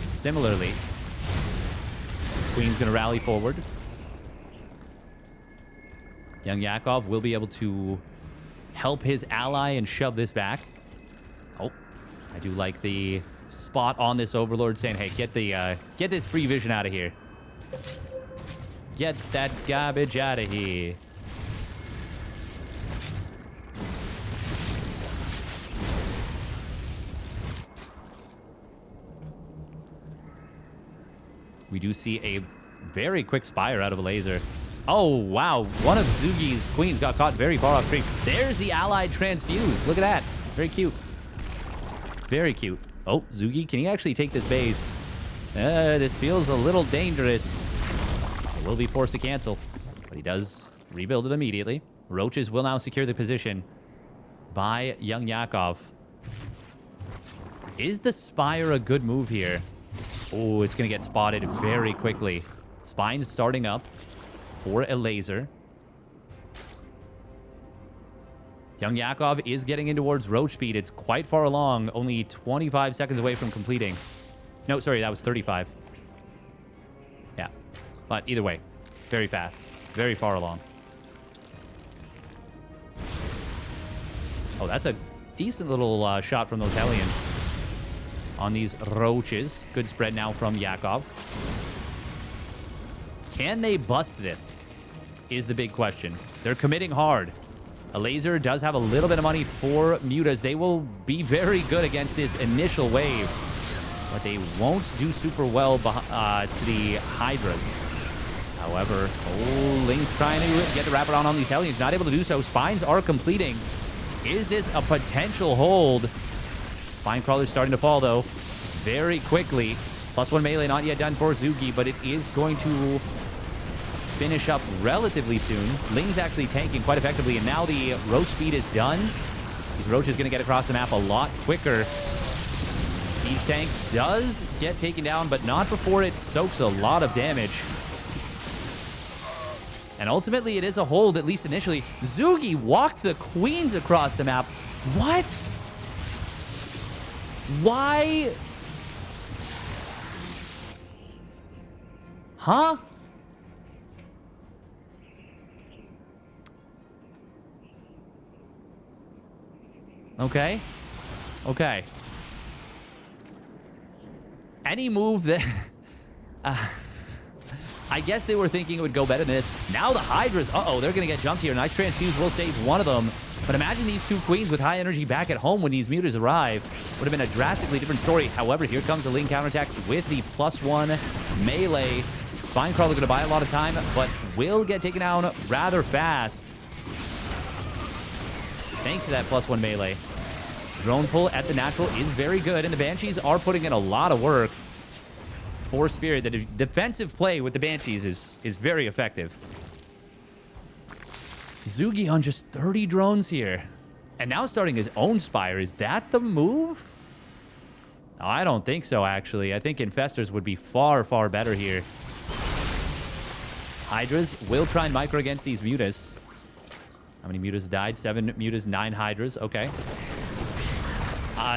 similarly. Queen's going to rally forward. Young Yakov will be able to help his ally and shove this back. Oh, I do like the spot on this Overlord saying, hey, get this free vision out of here. Get that garbage out of here. We do see a very quick Spire out of Elazer. Oh, wow. One of Zugi's queens got caught very far off screen. There's the allied transfuse. Look at that. Very cute. Very cute. Oh, Zugi, can he actually take this base? This feels a little dangerous. He will be forced to cancel, but he does rebuild it immediately. Roaches will now secure the position by young Yakov. Is the Spire a good move here? Oh, it's going to get spotted very quickly. Spine's starting up for Elazer. Young Yakov is getting in towards Roach speed. It's quite far along, only 25 seconds away from completing. No, sorry, that was 35. Yeah, but either way, very fast, very far along. Oh, that's a decent little shot from those Hellions on these Roaches. Good spread now from Yakov. Can they bust this? Is the big question. They're committing hard. Elazer does have a little bit of money for Mutas. They will be very good against this initial wave, but they won't do super well to the Hydras. However, Ling's trying to get the wraparound on these Hellions. Not able to do so. Spines are completing. Is this a potential hold? Spine Crawler's starting to fall, though, very quickly. +1 melee not yet done for Zugi, but it is going to finish up relatively soon. Ling's actually tanking quite effectively, and now the roach speed is done. These roaches going to get across the map a lot quicker. Siege tank does get taken down, but not before it soaks a lot of damage. And ultimately, it is a hold, at least initially. Zugi walked the queens across the map. What? Why? Huh? Okay. Okay. Any move that... I guess they were thinking it would go better than this. Now the Hydras... Uh-oh, they're going to get jumped here. Nice Transfuse will save one of them. But imagine these two queens with high energy back at home when these mutas arrive. Would have been a drastically different story. However, here comes the Ling counterattack with the +1 melee. Spinecrawler going to buy a lot of time, but will get taken down rather fast. Thanks to that +1 melee. Drone pull at the natural is very good, and the Banshees are putting in a lot of work for Spirit. The defensive play with the Banshees is very effective. Zugi on just 30 drones here. And now starting his own Spire. Is that the move? No, I don't think so, actually. I think Infestors would be far, far better here. Hydras will try and micro against these mutas. How many mutas died? 7 mutas, 9 Hydras. Okay.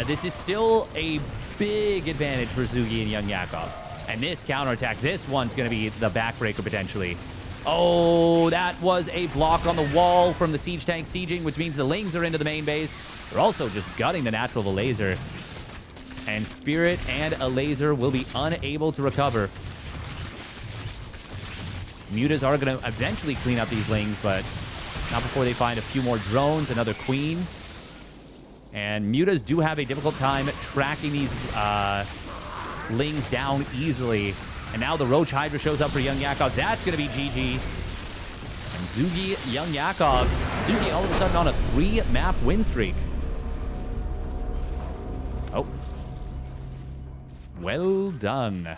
This is still a big advantage for Zugi and Young Yakov. And this counterattack, this one's going to be the backbreaker potentially. Oh, that was a block on the wall from the siege tank sieging, which means the Lings are into the main base. They're also just gutting the natural of Elazer. And Spirit and Elazer will be unable to recover. Mutas are going to eventually clean up these Lings, but not before they find a few more drones, another queen. And Mutas do have a difficult time tracking these Lings down easily. And now the Roach Hydra shows up for Young Yakov. That's going to be GG. And Zugi, Young Yakov. Zugi all of a sudden on a 3-map win streak. Oh. Well done.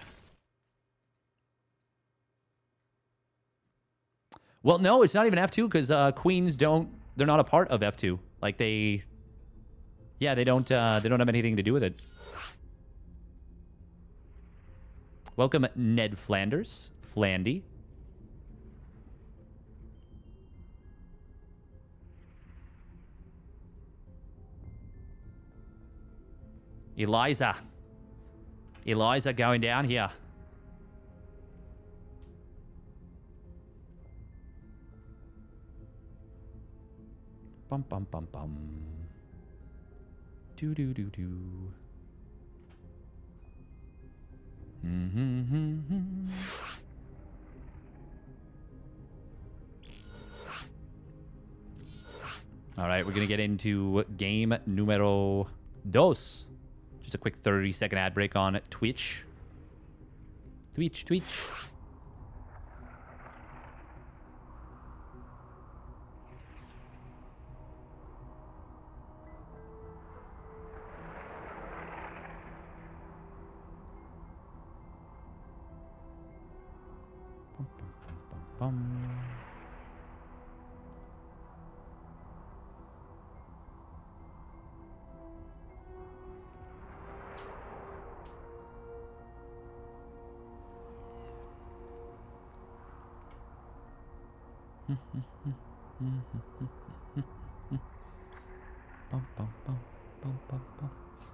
Well, no, it's not even F2 because queens don't... They're not a part of F2. Like they... Yeah, they don't have anything to do with it. Welcome, Ned Flanders. Flandy. Elazer. Elazer going down here. Bum, bum, bum, bum. Do, do, do, do. All right, we're going to get into game numero dos. Just a quick 30-second ad break on Twitch. Twitch.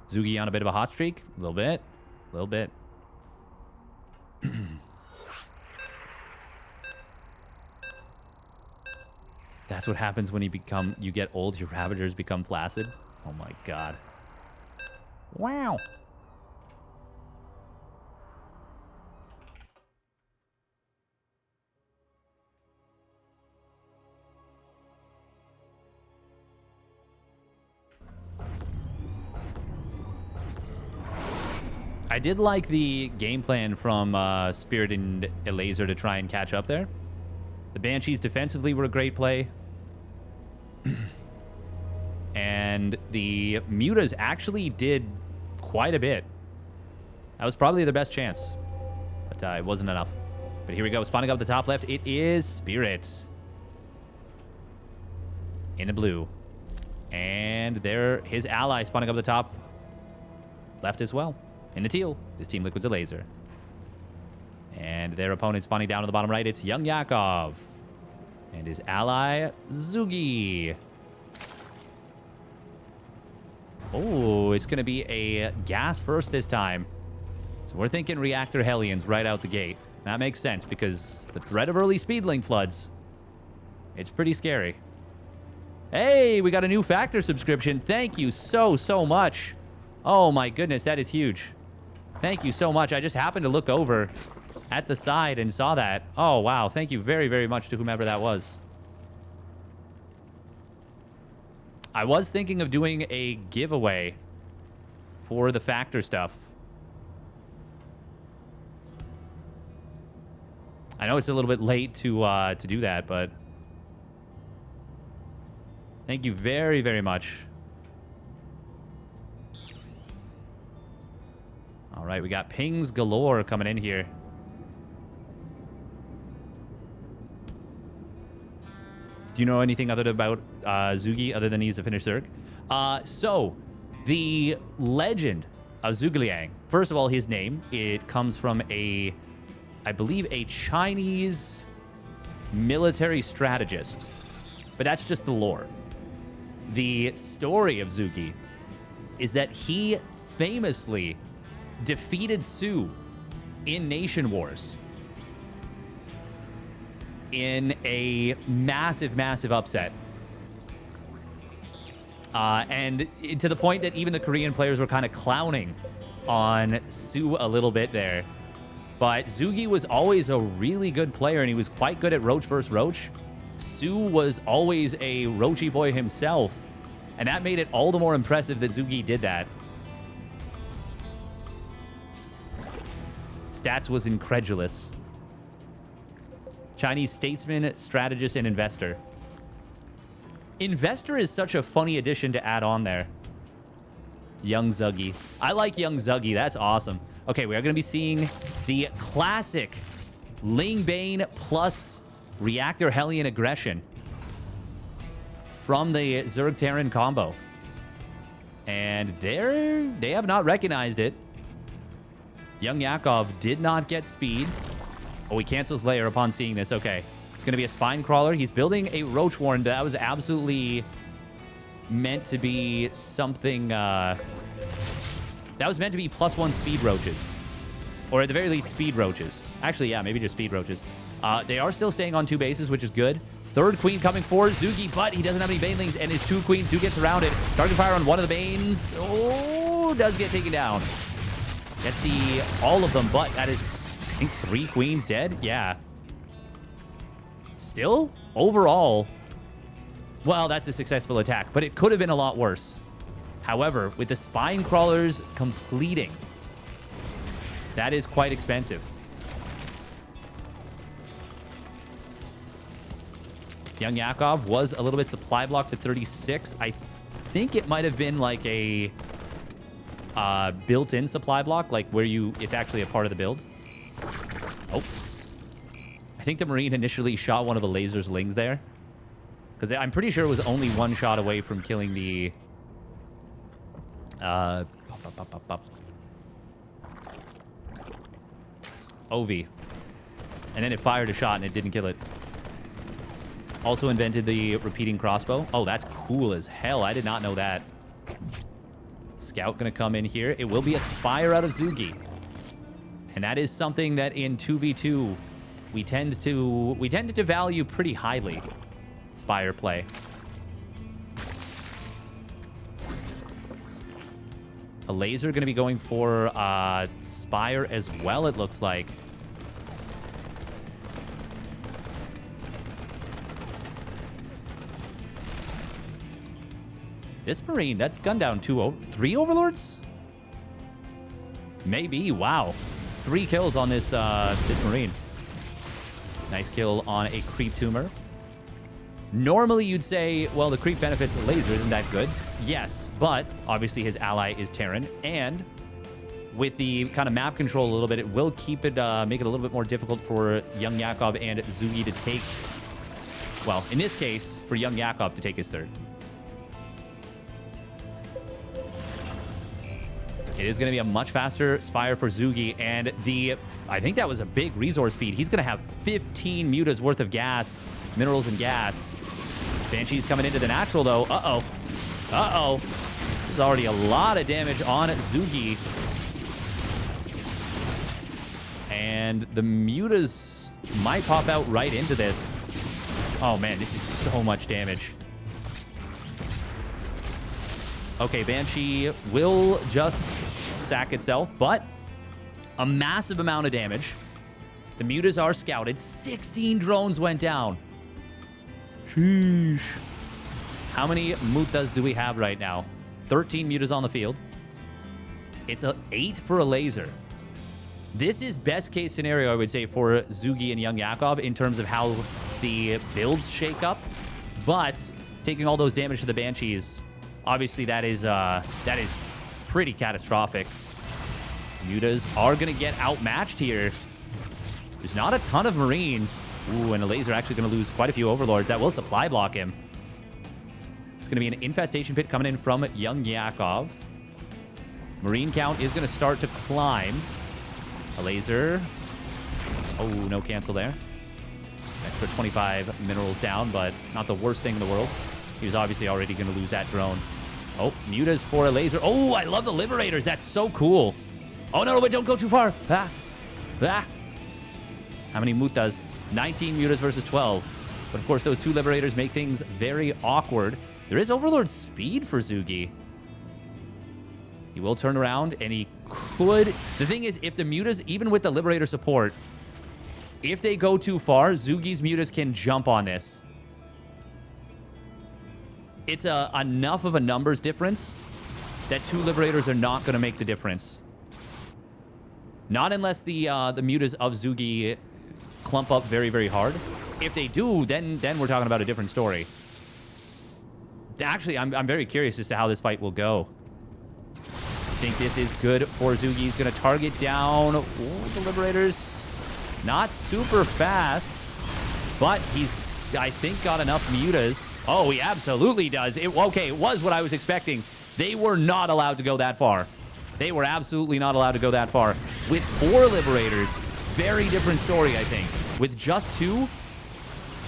Zugi on a bit of a hot streak. A little bit. That's what happens when you get old. Your Ravagers become flaccid. Oh my god. Wow. I did like the game plan from Spirit and Elazer to try and catch up there. The Banshees defensively were a great play. And the Mutas actually did quite a bit. That was probably their best chance. But it wasn't enough. But here we go. Spawning up the top left. It is Spirit. In the blue. And there, his ally spawning up the top left as well. In the teal, his Team Liquid's Elazer. And their opponent spawning down to the bottom right. It's Young Yakov. And his ally, Zugi. Oh, it's going to be a gas first this time. So we're thinking Reactor Hellions right out the gate. That makes sense because the threat of early Speedling floods, it's pretty scary. Hey, we got a new Factor subscription. Thank you so much. Oh my goodness, that is huge. Thank you so much. I just happened to look over at the side and saw that. Oh, wow. Thank you very much to whomever that was. I was thinking of doing a giveaway for the Factor stuff. I know it's a little bit late to do that, but thank you very much. All right, we got pings galore coming in here. Do you know anything about Zugi other than he's a Finnish Zerg? So, the legend of Zhuge, first of all, his name, it comes from I believe, a Chinese military strategist. But that's just the lore. The story of Zugi is that he famously defeated Su in Nation Wars in a massive upset. And to the point that even the Korean players were kind of clowning on Su a little bit there. But Zugi was always a really good player, and he was quite good at Roach versus Roach. Su was always a Roachy boy himself, and that made it all the more impressive that Zugi did that. Stats was incredulous. Chinese statesman, strategist, and investor. Investor is such a funny addition to add on there. Young Zuggy. I like Young Zuggy. That's awesome. Okay, we are going to be seeing the classic Ling Bane plus Reactor Hellion aggression from the Zerg Terran combo. And they have not recognized it. Young Yakov did not get speed. Oh, he cancels Lair upon seeing this. Okay, it's going to be a Spine Crawler. He's building a Roach Warren, but that was absolutely meant to be something... that was meant to be +1 speed roaches. Or at the very least, speed roaches. Actually, yeah, maybe just speed roaches. They are still staying on 2 bases, which is good. Third queen coming for Zugi, but he doesn't have any banelings, and his 2 queens do get surrounded. Target fire on one of the banes. Oh, does get taken down. Gets all of them, but that is, I think, 3 queens dead. Yeah. Still, overall, well, that's a successful attack, but it could have been a lot worse. However, with the Spine Crawlers completing, that is quite expensive. Young Yakov was a little bit supply blocked to 36. I think it might have been like a built-in supply block, like where it's actually a part of the build. Oh. I think the Marine initially shot one of the Lasers Lings there. Because I'm pretty sure it was only 1 shot away from killing the... OV. And then it fired a shot and it didn't kill it. Also invented the repeating crossbow. Oh, that's cool as hell. I did not know that. Scout gonna come in here. It will be a Spire out of Zugi. And that is something that in 2v2 we tended to value pretty highly. Spire play. A Laser going to be going for Spire as well, it looks like. This Marine, that's gunned down 3 Overlords? Maybe. Wow. 3 kills on this Marine. Nice kill on a Creep Tumor. Normally, you'd say, well, the creep benefits the Laser isn't that good. Yes, but obviously his ally is Terran, and with the kind of map control a little bit, it will keep it, make it a little bit more difficult for Young Yakov and Zugi to take, well, in this case, for Young Yakov to take his third. It is going to be a much faster Spire for Zugi, and I think that was a big resource feed. He's going to have 15 mutas worth of gas, minerals and gas. Banshee's coming into the natural, though. Uh-oh. Uh-oh. There's already a lot of damage on Zugi. And the mutas might pop out right into this. Oh, man, this is so much damage. Okay, Banshee will just sack itself, but a massive amount of damage. The mutas are scouted. 16 drones went down. Sheesh. How many mutas do we have right now? 13 mutas on the field. It's an 8 for Elazer. This is best case scenario, I would say, for Zugi and Young Yakov in terms of how the builds shake up. But taking all those damage to the Banshees, obviously that is pretty catastrophic. Mutas are going to get outmatched here. There's not a ton of Marines. Ooh, and Elazer actually going to lose quite a few Overlords. That will supply block him. It's going to be an Infestation Pit coming in from Young Yakov. Marine count is going to start to climb. Elazer. Oh, no cancel there. Extra 25 minerals down, but not the worst thing in the world. He was obviously already going to lose that drone. Oh, mutas for Elazer. Oh, I love the Liberators. That's so cool. Oh, no, but don't go too far. Ah. Ah. How many mutas? 19 mutas versus 12. But, of course, those two Liberators make things very awkward. There is Overlord speed for Zugi. He will turn around, and he could... The thing is, if the mutas, even with the Liberator support, if they go too far, Zugi's mutas can jump on this. It's enough of a numbers difference that two Liberators are not going to make the difference. Not unless the mutas of Zugi clump up very, very hard. If they do, then we're talking about a different story. Actually, I'm very curious as to how this fight will go. I think this is good for Zugi. He's going to target down the Liberators. Not super fast, but he's, I think, got enough mutas. Oh, he absolutely does. Okay, it was what I was expecting. They were not allowed to go that far. They were absolutely not allowed to go that far. With 4 Liberators, very different story, I think. With just 2,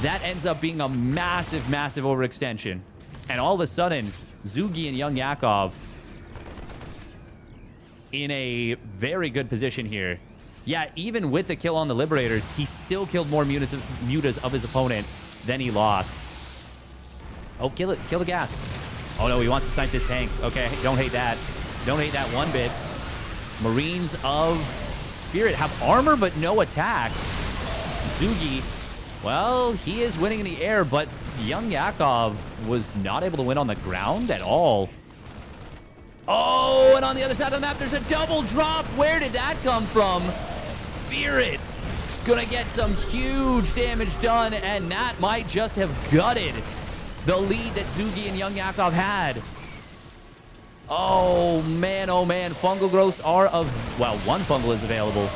that ends up being a massive, massive overextension. And all of a sudden, Zugi and Young Yakov in a very good position here. Yeah, even with the kill on the Liberators, he still killed more mutas of his opponent than he lost. Oh, kill it. Kill the gas. Oh, no, he wants to snipe this tank. Okay, don't hate that. Don't hate that one bit. Marines of Spirit have armor, but no attack. Zugi, well, he is winning in the air, but Young Yakov was not able to win on the ground at all. Oh, and on the other side of the map, there's a double drop. Where did that come from? Spirit gonna get some huge damage done, and that might just have gutted the lead that Zugi and Young Yakov had. Oh, man, oh, man. Fungal growths are of... Well, one fungal is available.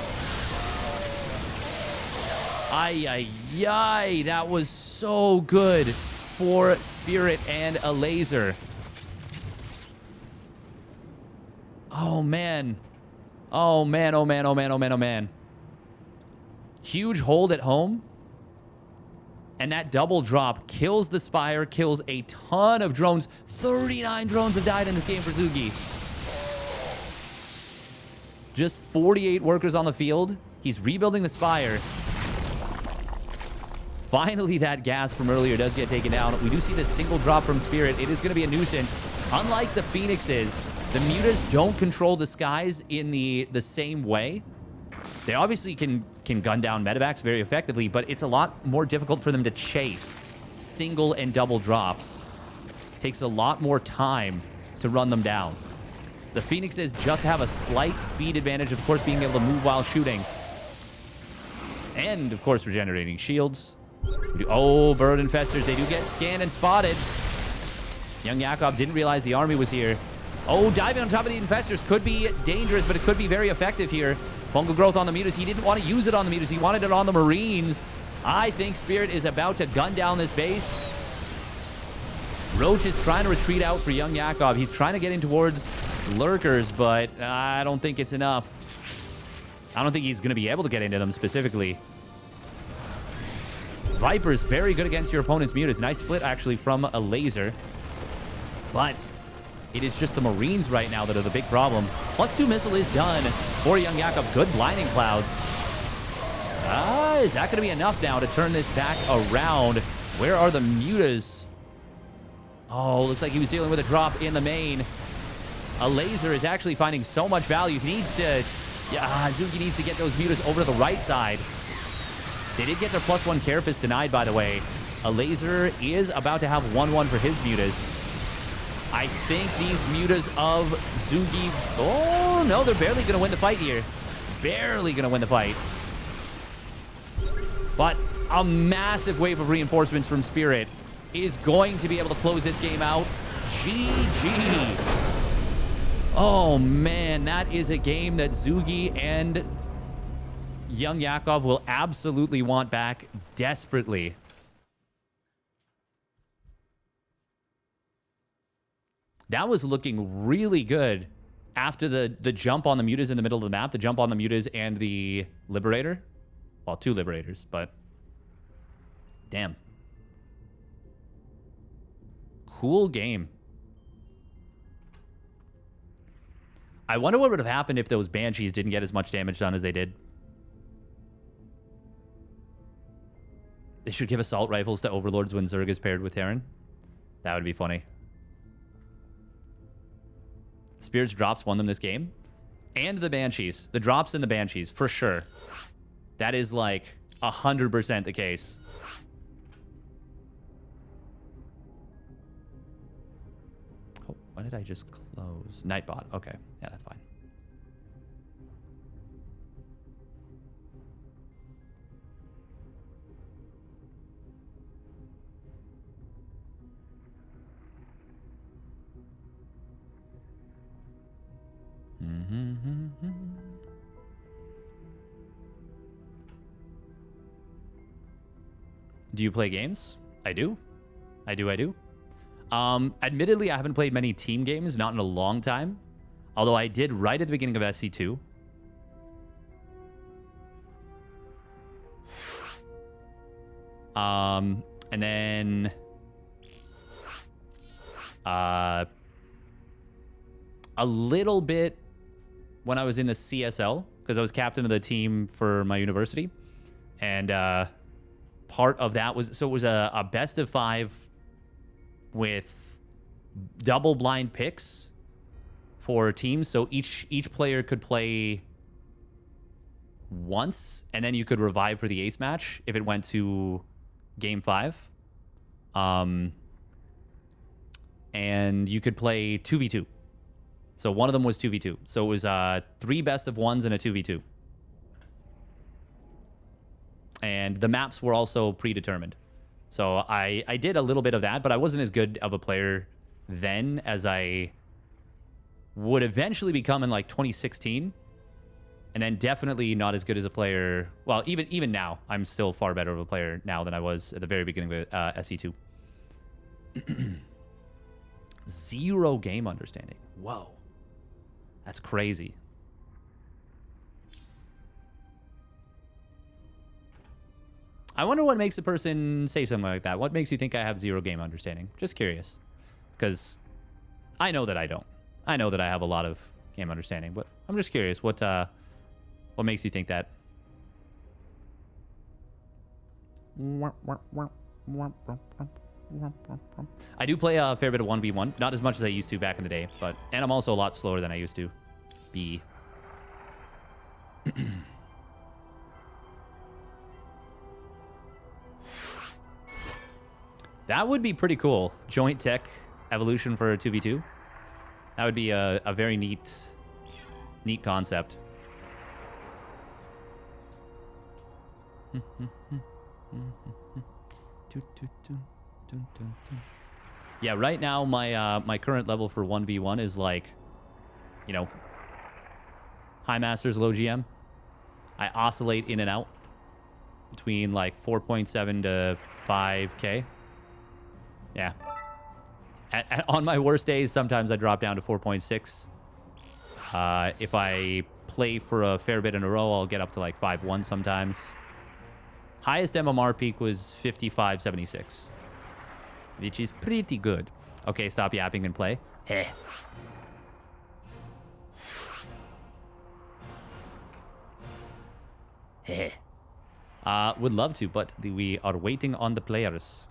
Ay, ay, ay. That was so good for Spirit and Elazer. Oh, man. Oh, man, oh, man, oh, man, oh, man, oh, man. Huge hold at home. And that double drop kills the Spire, kills a ton of drones. 39 drones have died in this game for Zugi. Just 48 workers on the field. He's rebuilding the Spire. Finally, that gas from earlier does get taken down. We do see this single drop from Spirit. It is going to be a nuisance. Unlike the Phoenixes, the mutas don't control the skies in the same way. They obviously can gun down medevacs very effectively, but it's a lot more difficult for them to chase single and double drops. It takes a lot more time to run them down. The Phoenixes just have a slight speed advantage, of course, being able to move while shooting. And, of course, regenerating shields. Oh, bird infestors, they do get scanned and spotted. Young Yakov didn't realize the army was here. Oh, diving on top of the infestors could be dangerous, but it could be very effective here. Fungal growth on the mutas. He didn't want to use it on the mutas. He wanted it on the Marines. I think Spirit is about to gun down this base. Roach is trying to retreat out for young Yakov. He's trying to get in towards lurkers, but I don't think it's enough. I don't think he's going to be able to get into them specifically. Viper's very good against your opponent's mutas. Nice split, actually, from Elazer. But it is just the Marines right now that are the big problem. +2 missile is done for young Yakov. Good blinding clouds. Is that going to be enough now to turn this back around? Where are the mutas? Oh, looks like he was dealing with a drop in the main. Elazer is actually finding so much value. He needs to... Zuki needs to get those mutas over to the right side. They did get their +1 carapace denied, by the way. Elazer is about to have 1-1 for his mutas. I think these mutas of Zugi... Oh, no, they're barely going to win the fight here. Barely going to win the fight. But a massive wave of reinforcements from Spirit is going to be able to close this game out. GG. Oh, man, that is a game that Zugi and young Yakov will absolutely want back desperately. That was looking really good after the jump on the mutas in the middle of the map, the jump on the mutas and the Liberator. Well, 2 Liberators, but damn. Cool game. I wonder what would have happened if those Banshees didn't get as much damage done as they did. They should give assault rifles to Overlords when Zerg is paired with Terran. That would be funny. Spirits drops won them this game. And the Banshees. The drops and the Banshees, for sure. That is like 100% the case. Oh, why did I just close? Nightbot. Okay. Yeah, that's fine. Do you play games? I do. I do. Admittedly, I haven't played many team games, not in a long time. Although I did right at the beginning of SC2. And then... a little bit when I was in the CSL, because I was captain of the team for my university. And part of that was... So it was a best of 5 with double blind picks for teams. So each player could play once, and then you could revive for the ace match if it went to game 5. And you could play 2v2. So one of them was 2v2. So it was 3 best of 1s and a 2v2. And the maps were also predetermined. So I did a little bit of that, but I wasn't as good of a player then as I would eventually become in like 2016. And then definitely not as good as a player. Well, even now, I'm still far better of a player now than I was at the very beginning of SC2. 0 game understanding. Whoa. That's crazy. I wonder what makes a person say something like that. What makes you think I have 0 game understanding? Just curious. Because I know that I don't. I know that I have a lot of game understanding, but I'm just curious. What makes you think that? I do play a fair bit of 1v1. Not as much as I used to back in the day, but... And I'm also a lot slower than I used to be. That would be pretty cool. Joint tech evolution for 2v2. That would be a very neat concept. Yeah, right now my current level for 1v1 is like, you know, high masters, low GM. I oscillate in and out between like 4.7 to 5k. Yeah. On my worst days, sometimes I drop down to 4.6. If I play for a fair bit in a row, I'll get up to like 5.1 sometimes. Highest MMR peak was 55.76, which is pretty good. Okay, stop yapping and play. Heh. Heh. Would love to, but we are waiting on the players.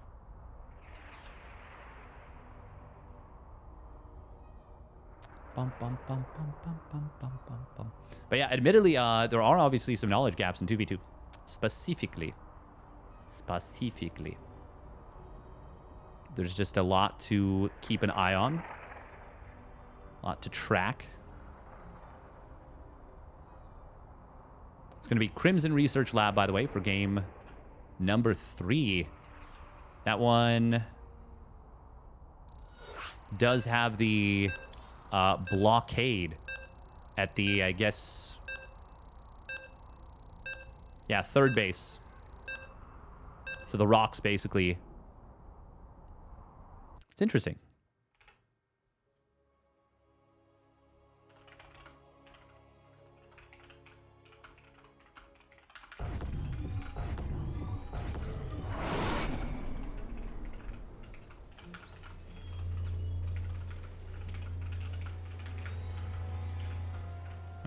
Bum, bum, bum, bum, bum, bum, bum, bum, bum. But yeah, admittedly, there are obviously some knowledge gaps in 2v2. Specifically. There's just a lot to keep an eye on. A lot to track. It's going to be Crimson Research Lab, by the way, for game number 3. That one does have the blockade at the, I guess, yeah, third base. So the rocks, basically. It's interesting.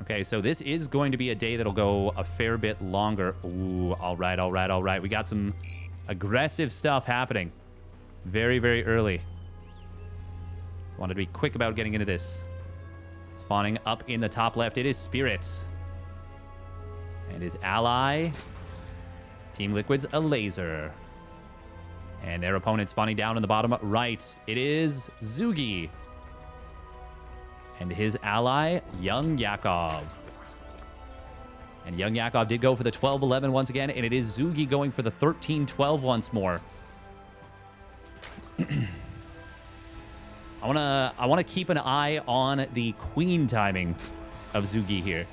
Okay, so this is going to be a day that'll go a fair bit longer. Ooh, all right, all right, all right. We got some aggressive stuff happening very, very early. Just wanted to be quick about getting into this. Spawning up in the top left, it is Spirit. And his ally, Team Liquid's Elazer. And their opponent spawning down in the bottom right, it is Zugi. And his ally, Young Yakov. And Young Yakov did go for the 12-11 once again, and it is Zugi going for the 13-12 once more. I wanna keep an eye on the queen timing of Zugi here,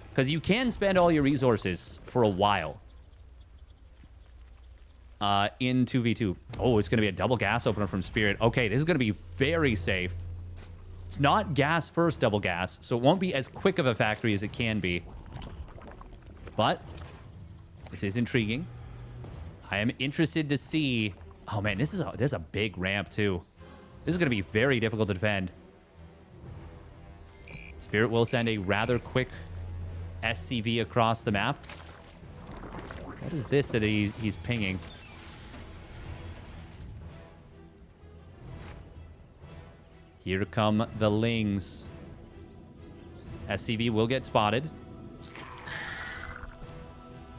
because you can spend all your resources for a while in 2v2. Oh, it's gonna be a double gas opener from Spirit. Okay, this is gonna be very safe. It's not gas first double gas, so it won't be as quick of a factory as it can be. But this is intriguing. I am interested to see. Oh man, this is a big ramp too. This is going to be very difficult to defend. Spirit will send a rather quick SCV across the map. What is this that he's pinging? Here come the Lings. SCV will get spotted.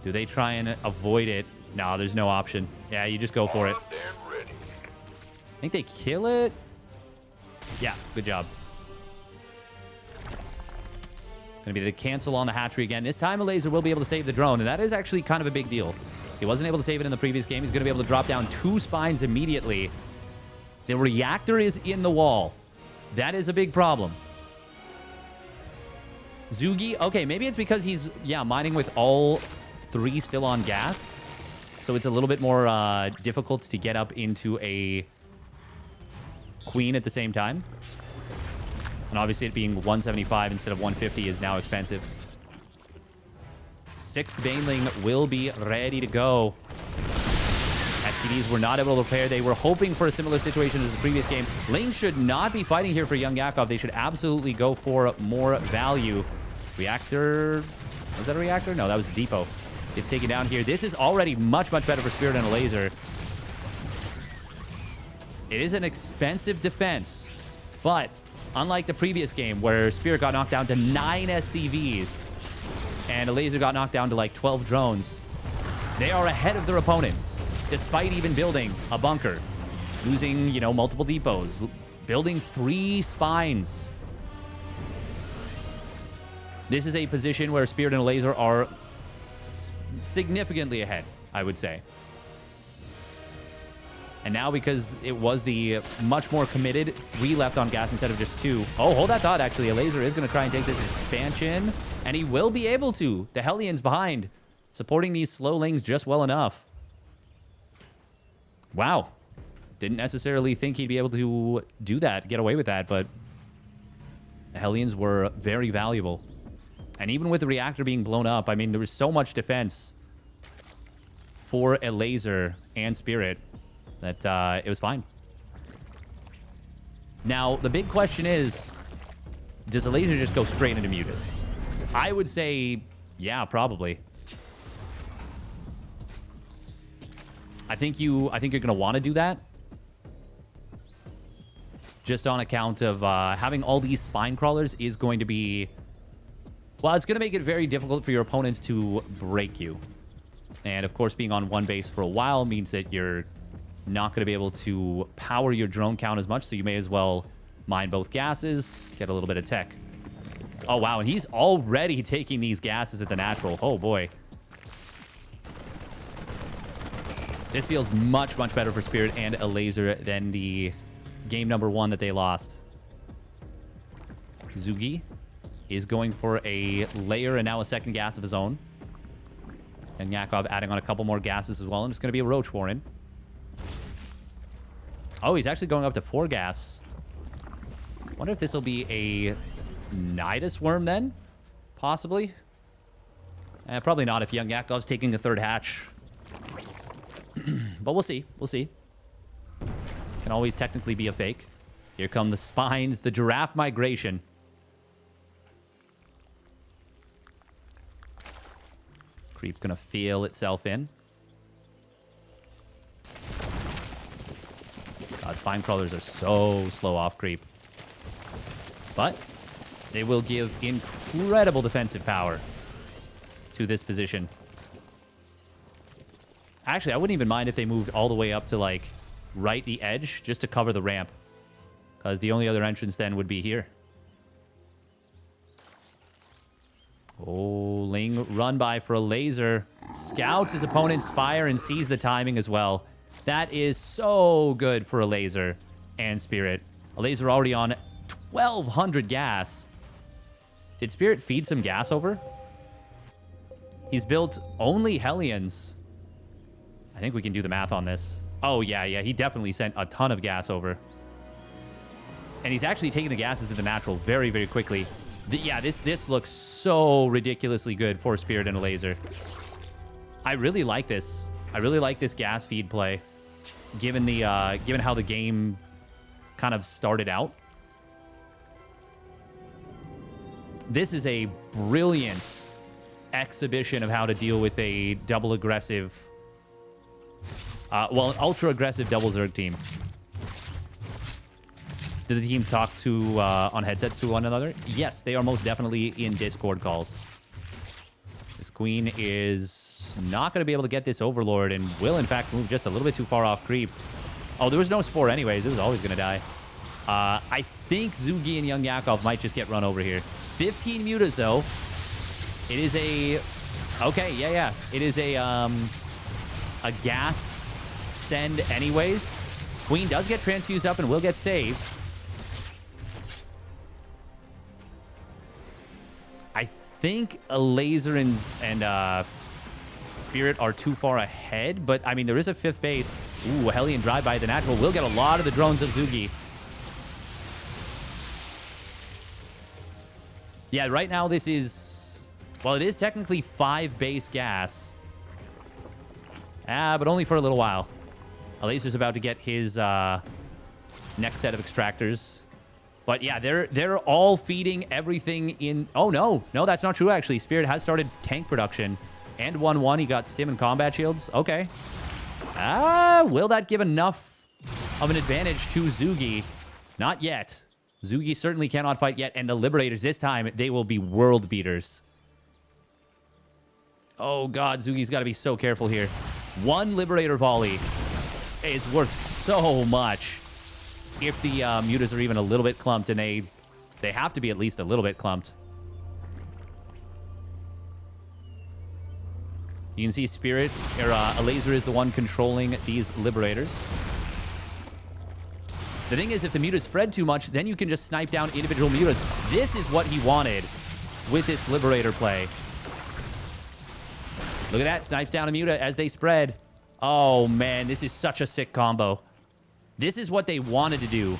Do they try and avoid it? No, there's no option. Yeah, you just go for it. I think they kill it. Yeah, good job. Gonna be the cancel on the hatchery again. This time, Elazer will be able to save the drone, and that is actually kind of a big deal. He wasn't able to save it in the previous game. He's gonna be able to drop down 2 spines immediately. The reactor is in the wall. That is a big problem. Zugi, okay, maybe it's because he's, yeah, mining with all 3 still on gas. So it's a little bit more difficult to get up into a queen at the same time. And obviously it being 175 instead of 150 is now expensive. 6th Baneling will be ready to go. SCDs were not able to repair. They were hoping for a similar situation as the previous game. Lane should not be fighting here for Young Yakov. They should absolutely go for more value. Reactor... Was that a reactor? No, that was a depot. It's taken down here. This is already much, much better for Spirit and Elazer. It is an expensive defense, but unlike the previous game where Spirit got knocked down to 9 SCVs and Elazer got knocked down to like 12 drones, they are ahead of their opponents, despite even building a bunker, losing, you know, multiple depots, building 3 spines. This is a position where Spirit and Elazer are significantly ahead, I would say. And now, because it was the much more committed 3 left on gas instead of just 2. Oh, hold that thought, actually. Elazer is going to try and take this expansion. And he will be able to. The Hellions behind, supporting these slowlings just well enough. Wow. Didn't necessarily think he'd be able to do that, get away with that, but the Hellions were very valuable. And even with the reactor being blown up, I mean, there was so much defense for Elazer and Spirit that it was fine. Now, the big question is, does Elazer just go straight into Mutus? I would say, yeah, probably. I think you're going to want to do that. Just on account of having all these spine crawlers is going to be... Well, it's going to make it very difficult for your opponents to break you. And, of course, being on one base for a while means that you're not going to be able to power your drone count as much, so you may as well mine both gases, get a little bit of tech. Oh, wow, and he's already taking these gases at the natural. Oh, boy. This feels much, much better for Spirit and Elazer than the game number 1 that they lost. Zugi is going for a layer and now a second gas of his own. And Yakov adding on a couple more gases as well. And it's going to be a Roach Warren. Oh, he's actually going up to 4 gas. Wonder if this will be a Nidus Worm then? Possibly. Probably not if young Yakov's taking the 3rd hatch. But we'll see. We'll see. Can always technically be a fake. Here come the spines, the giraffe migration. Creep gonna feel itself in. God, spine crawlers are so slow off creep. But they will give incredible defensive power to this position. Actually, I wouldn't even mind if they moved all the way up to, like, right the edge just to cover the ramp. Because the only other entrance then would be here. Oh, Ling run by for a laser. Scouts his opponent's spire and sees the timing as well. That is so good for a laser and Spirit. A laser already on 1,200 gas. Did Spirit feed some gas over? He's built only Hellions. I think we can do the math on this. Oh, yeah. He definitely sent a ton of gas over. And he's actually taking the gases to the natural very, very quickly. Yeah, this looks so ridiculously good for Spirit and a laser. I really like this. I really like this gas feed play, given how the game kind of started out. This is a brilliant exhibition of how to deal with a double aggressive... an ultra-aggressive double Zerg team. Do the teams talk to on headsets to one another? Yes, they are most definitely in Discord calls. This Queen is not going to be able to get this Overlord and will, in fact, move just a little bit too far off creep. Oh, there was no Spore anyways. It was always going to die. I think Zugi and Young Yakov might just get run over here. 15 mutas, though. It is a... Okay, yeah. It is a gas send anyways. Queen does get transfused up and will get saved. I think Elazer and Spirit are too far ahead, but I mean, there is a 5th base. Ooh, a Hellion drive-by. The natural will get a lot of the drones of Zugi. Yeah, right now this is... Well, it is technically 5 base gas. But only for a little while. Elazer's about to get his next set of extractors. But yeah, they're all feeding everything in... Oh, no, that's not true, actually. Spirit has started tank production. And 1-1, he got stim and combat shields. Okay. Will that give enough of an advantage to Zugi? Not yet. Zugi certainly cannot fight yet. And the Liberators, this time, they will be world beaters. Oh, God, Zugi's got to be so careful here. 1 Liberator volley is worth so much if the mutas are even a little bit clumped, and they have to be at least a little bit clumped. You can see Spirit, or Elazer is the one controlling these Liberators. The thing is, if the mutas spread too much, then you can just snipe down individual mutas. This is what he wanted with this Liberator play. Look at that. Snipes down a muta as they spread. Oh, man. This is such a sick combo. This is what they wanted to do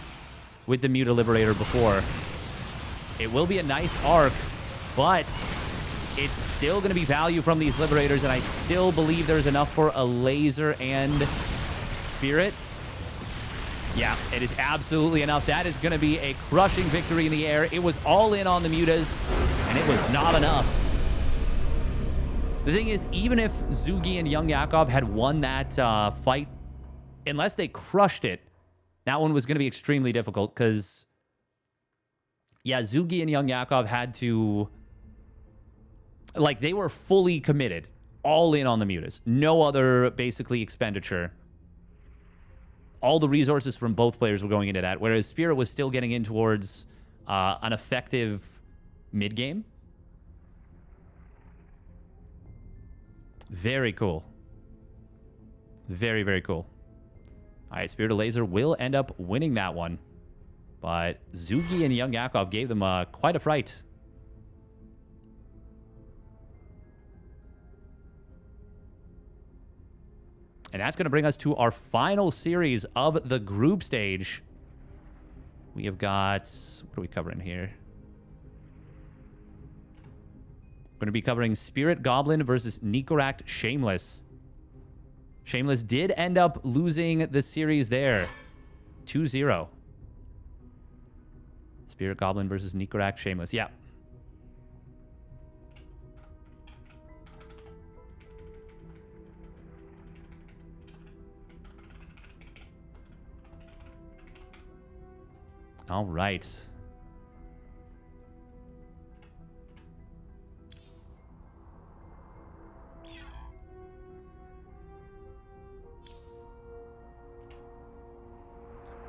with the muta Liberator before. It will be a nice arc, but it's still going to be value from these Liberators, and I still believe there's enough for a Elazer and Spirit. Yeah, it is absolutely enough. That is going to be a crushing victory in the air. It was all in on the mutas, and it was not enough. The thing is, even if Zugi and Young Yakov had won that fight, unless they crushed it, that one was going to be extremely difficult because, yeah, Zugi and Young Yakov had to, like, they were fully committed, all in on the mutas. No other, basically, expenditure. All the resources from both players were going into that, whereas Spirit was still getting in towards an effective mid-game. Very cool. Very, very cool. All right, Spirit Elazer will end up winning that one. But Zugi and Young Yakov gave them quite a fright. And that's going to bring us to our final series of the group stage. We have got... What are we covering here? Going to be covering Spirit Goblin versus Nikoract Shameless. Shameless did end up losing the series there. 2-0. Spirit Goblin versus Nikoract Shameless. Yeah. All right.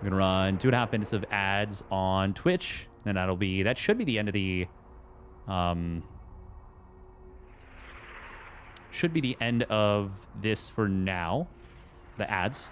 We're gonna run 2.5 minutes of ads on Twitch, and that should be the end of the should be the end of this for now. The ads.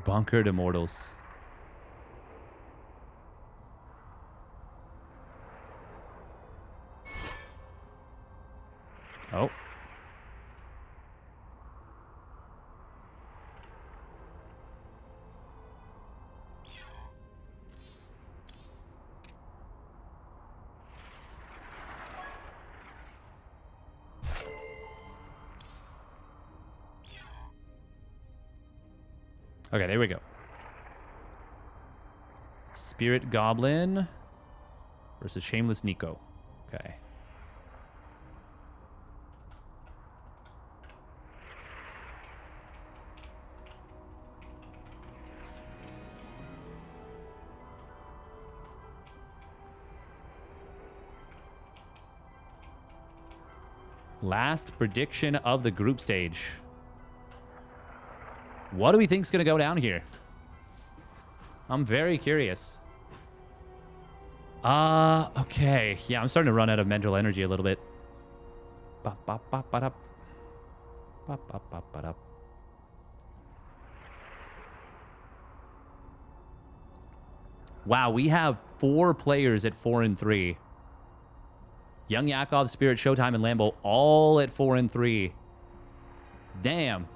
Bunkered Immortals. Oh. Okay, there we go. Spirit Goblin versus Shameless Nico. Okay. Last prediction of the group stage. What do we think is going to go down here? I'm very curious. Okay. Yeah, I'm starting to run out of mental energy a little bit. Wow, we have 4 players at 4 and 3. Young Yakov, Spirit, ShoWTimE, and Lambo all at 4 and 3. Damn.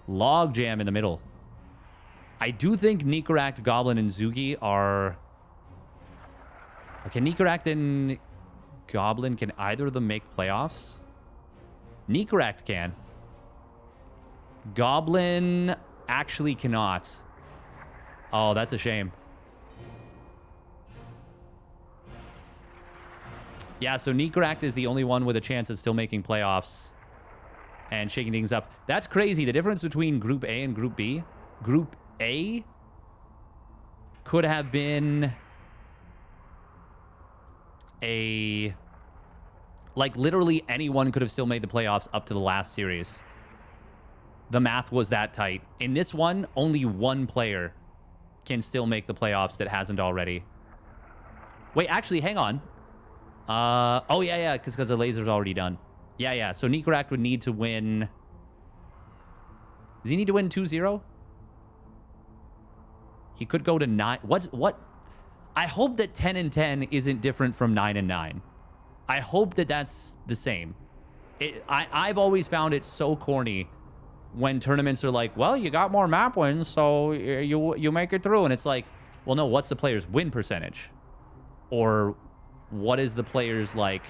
Logjam in the middle. I do think Nikoract, Goblin, and Zugi are... Okay, Nikoract and Goblin, can either of them make playoffs? Nikoract can. Goblin actually cannot. Oh, that's a shame. Yeah, so Nikoract is the only one with a chance of still making playoffs. and shaking things up. That's crazy. The difference between Group A and Group B. Group A could have been a... Like, literally anyone could have still made the playoffs up to the last series. The math was that tight. In this one, only one player can still make the playoffs that hasn't already. Wait, actually, hang on. Oh, yeah, because the Elazer's already done. Yeah. So Nikorak would need to win... Does he need to win 2-0? He could go to 9... What? I hope that 10 and 10 isn't different from 9 and 9. I hope that that's the same. I've always found it so corny when tournaments are like, well, you got more map wins, so you make it through. And it's like, well, no, what's the player's win percentage? Or what is the player's, like,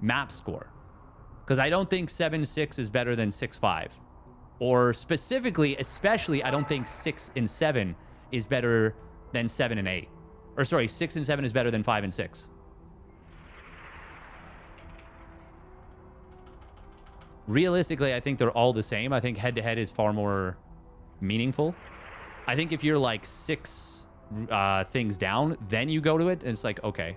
map score? Because I don't think 7-6 is better than 6-5. Or specifically, especially, I don't think 6 and 7 is better than 7 and 8. Or sorry, 6 and 7 is better than 5 and 6. Realistically, I think they're all the same. I think head-to-head is far more meaningful. I think if you're like 6 things down, then you go to it, and it's like, okay.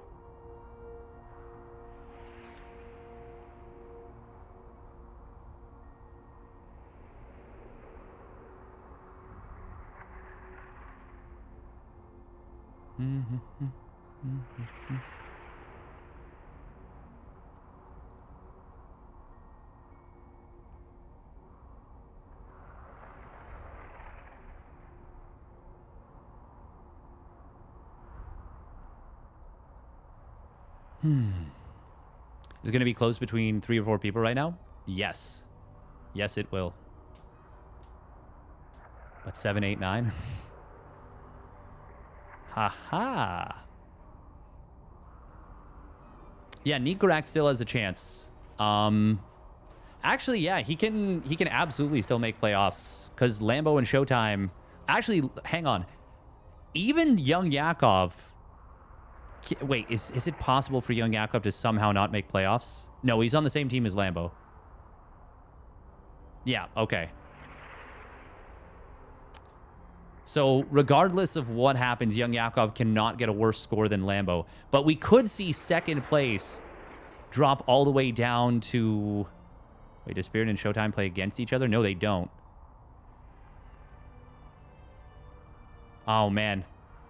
Is it going to be close between 3 or 4 people right now? Yes. Yes, it will. But 7, 8, 9? Ha. Yeah, Nikorak still has a chance. Actually, yeah, he can absolutely still make playoffs because Lambo and ShoWTimE. Actually, hang on. Even Young Yakov. Wait, is it possible for Young Yakov to somehow not make playoffs? No, he's on the same team as Lambo. Yeah, okay. So regardless of what happens, Young Yakov cannot get a worse score than Lambo. But we could see second place drop all the way down to... Wait, does Spirit and ShoWTimE play against each other? No, they don't. Oh, man.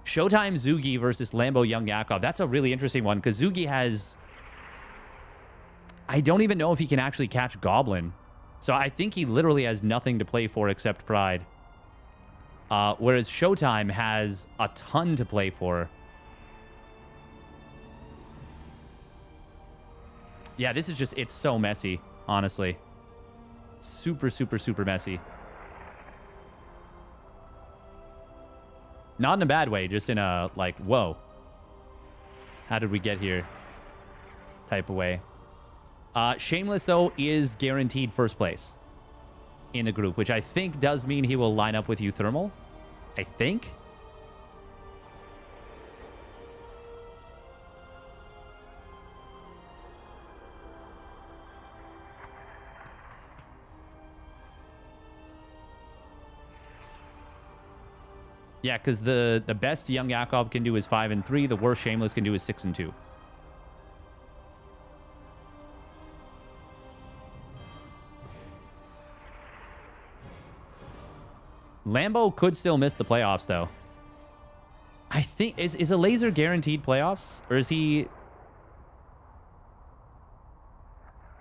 ShoWTimE Zugi versus Lambo Young Yakov. That's a really interesting one because Zugi has... I don't even know if he can actually catch Goblin. So I think he literally has nothing to play for except Pride. Whereas ShoWTimE has a ton to play for. Yeah, this is just... It's so messy, honestly. Super, super, super messy. Not in a bad way, just in a, like, whoa. How did we get here? Type of way. Shameless, though, is guaranteed first place in the group, which I think does mean he will line up with uThermal. I think. Yeah, because the best Young Yakov can do is 5 and 3. The worst Shameless can do is 6 and 2. Lambo could still miss the playoffs, though. I think... Is Elazer guaranteed playoffs? Or is he...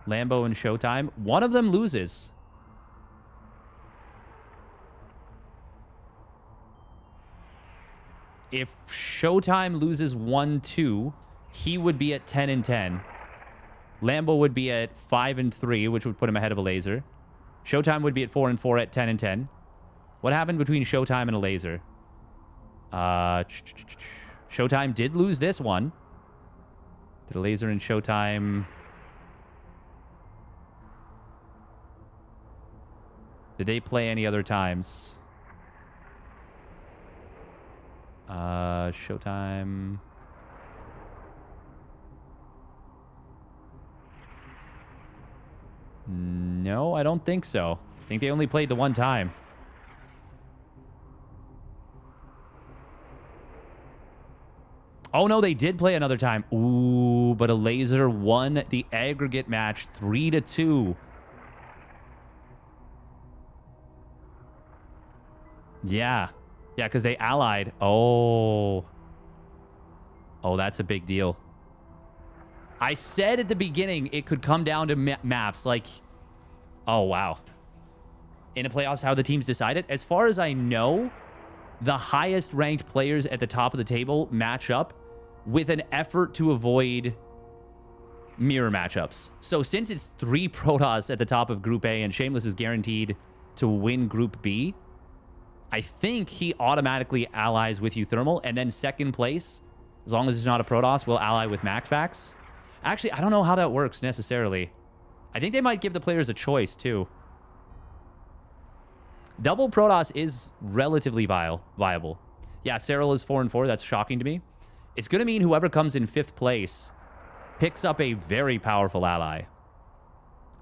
Lambo and ShoWTimE? One of them loses. If ShoWTimE loses 1-2, he would be at 10 and 10. Lambo would be at 5 and 3, which would put him ahead of Elazer. ShoWTimE would be at 4 and 4 at 10 and 10. What happened between ShoWTimE and Elazer? ShoWTimE did lose this one. Did Elazer and ShoWTimE... Did they play any other times? ShoWTimE... No, I don't think so. I think they only played the one time. Oh, no, they did play another time. Ooh, but Elazer won the aggregate match 3-2. Yeah. Yeah, because they allied. Oh. Oh, that's a big deal. I said at the beginning it could come down to maps. Like, oh, wow. In the playoffs, how the teams decided. As far as I know, the highest ranked players at the top of the table match up with an effort to avoid mirror matchups. So since it's 3 Protoss at the top of Group A and Shameless is guaranteed to win Group B, I think he automatically allies with uThermal, and then second place, as long as it's not a Protoss, will ally with MaxPax. Actually, I don't know how that works necessarily. I think they might give the players a choice, too. Double Protoss is relatively viable. Yeah, Serral is 4-4. That's shocking to me. It's going to mean whoever comes in 5th place picks up a very powerful ally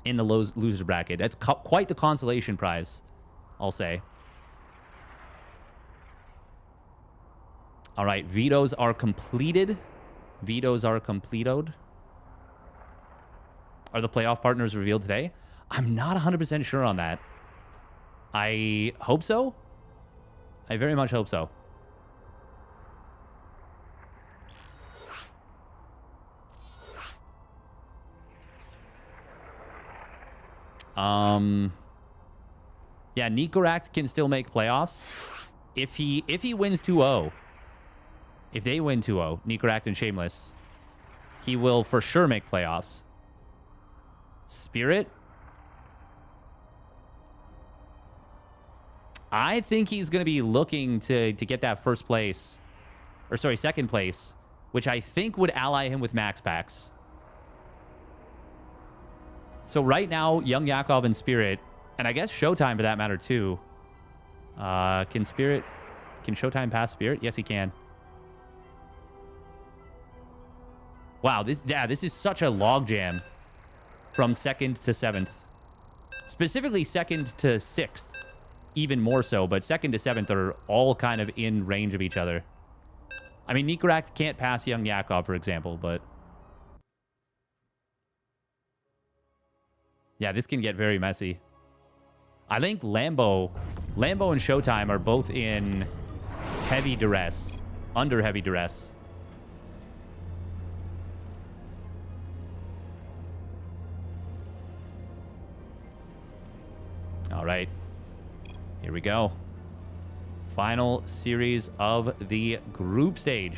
in the loser bracket. That's quite the consolation prize, I'll say. All right, vetoes are completed. Vetoes are completed. Are the playoff partners revealed today? I'm not 100% sure on that. I hope so. I very much hope so. Yeah, Nikorak can still make playoffs if he wins 2-0. If they win 2-0, Nikorak and Shameless, he will for sure make playoffs. Spirit, I think he's going to be looking to get that first place, or sorry, second place, which I think would ally him with MaxPax. So right now, Young Yakov and Spirit, and I guess ShoWTimE for that matter too. Can ShoWTimE pass Spirit? Yes, he can. Wow, this is such a logjam from 2nd to 7th. Specifically 2nd to 6th, even more so, but 2nd to 7th are all kind of in range of each other. I mean, Nikorak can't pass Young Yakov, for example, but yeah, this can get very messy. I think Lambo and ShoWTimE are both in heavy duress, under heavy duress. All right, here we go. Final series of the group stage.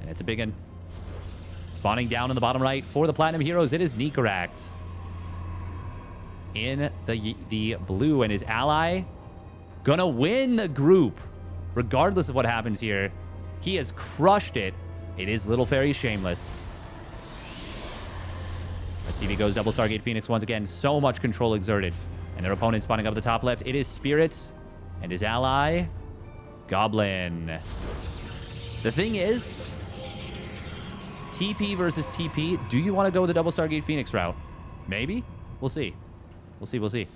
And it's a big one. Spawning down in the bottom right for the Platinum Heroes, it is Nikorak in the blue, and his ally gonna win the group regardless of what happens here. He has crushed it. It is Little Fairy Shameless. Let's see if he goes double Stargate Phoenix once again. So much control exerted. And their opponent spawning up the top left. It is Spirit and his ally, Goblin. The thing is, TP versus TP. Do you want to go the double Stargate Phoenix route? Maybe? We'll see. We'll see.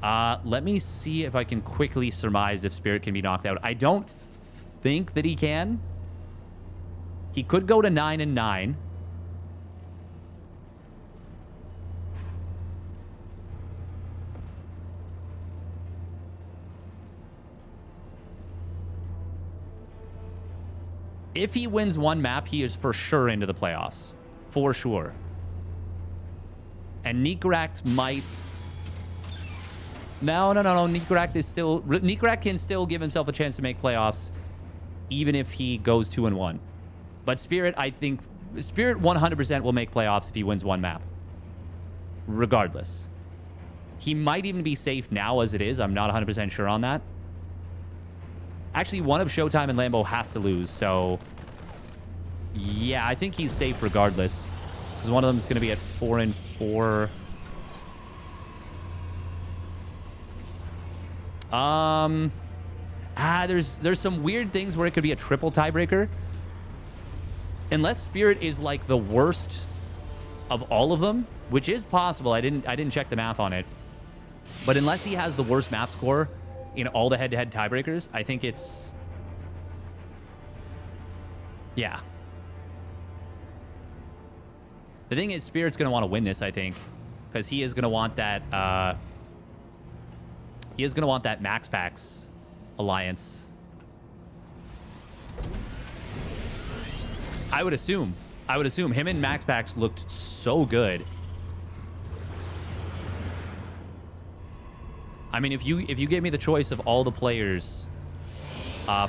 Let me see if I can quickly surmise if Spirit can be knocked out. I don't think that he can. He could go to 9-9. If he wins one map, he is for sure into the playoffs. For sure. And Nikorak might... No. Nikorak can still give himself a chance to make playoffs, even if he goes 2-1. But Spirit, I think... Spirit 100% will make playoffs if he wins one map. Regardless. He might even be safe now as it is. I'm not 100% sure on that. Actually, one of ShoWTimE and Lambo has to lose, so... Yeah, I think he's safe regardless. Because one of them is going to be at 4-4. There's some weird things where it could be a triple tiebreaker. Unless Spirit is like the worst of all of them, which is possible. I didn't check the math on it. But unless he has the worst map score in all the head-to-head tiebreakers, I think it's... Yeah. The thing is, Spirit's going to want to win this, I think. Because he is going to want that... he is going to want that MaxPax alliance. I would assume him and MaxPax looked so good. I mean, if you gave me the choice of all the players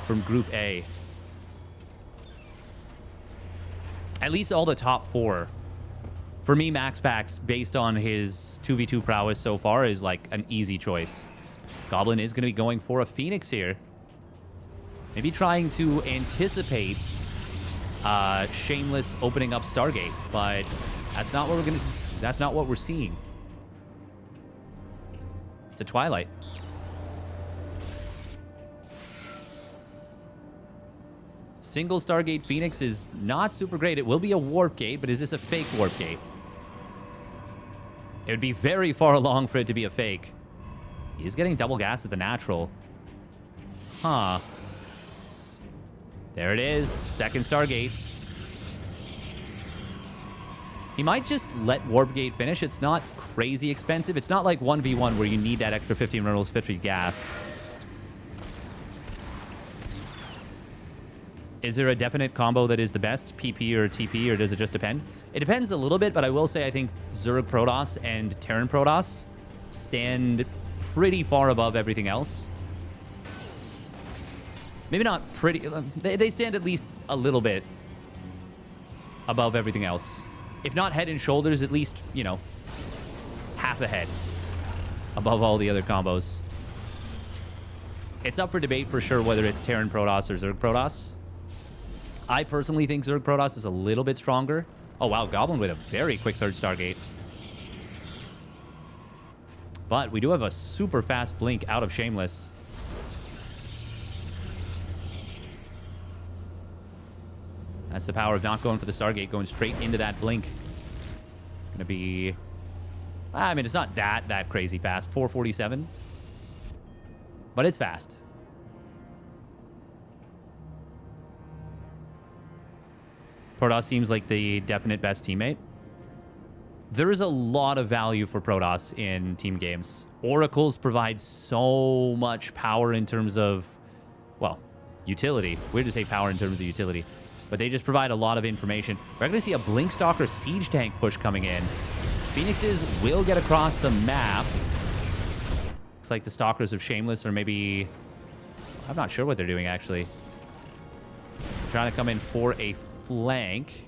from Group A, at least all the top 4, for me, MaxPax, based on his 2v2 prowess so far, is like an easy choice. Goblin is going to be going for a Phoenix here. Maybe trying to anticipate Shameless opening up Stargate, but that's not what that's not what we're seeing. It's a Twilight. Single Stargate Phoenix is not super great. It will be a warp gate, but is this a fake warp gate? It would be very far along for it to be a fake. He's getting double gas at the natural. Huh. There it is. Second Stargate. He might just let Warp Gate finish. It's not crazy expensive. It's not like 1v1 where you need that extra 50 minerals, 50 gas. Is there a definite combo that is the best? PP or TP, or does it just depend? It depends a little bit, but I will say I think Zerg Protoss and Terran Protoss stand pretty far above everything else. Maybe not pretty. They stand at least a little bit above everything else. If not head and shoulders, at least, you know, half a head above all the other combos. It's up for debate for sure whether it's Terran Protoss or Zerg Protoss. I personally think Zerg Protoss is a little bit stronger. Oh, wow. Goblin with a very quick third Stargate. But we do have a super fast blink out of Shameless. That's the power of not going for the Stargate, going straight into that blink. Gonna be... I mean, it's not that crazy fast. 447. But it's fast. Protoss seems like the definite best teammate. There is a lot of value for Protoss in team games. Oracles provide so much power in terms of, well, utility. Weird to say power in terms of utility. But they just provide a lot of information. We're going to see a Blink Stalker Siege Tank push coming in. Phoenixes will get across the map. Looks like the Stalkers of Shameless are maybe... I'm not sure what they're doing, actually. Trying to come in for a flank.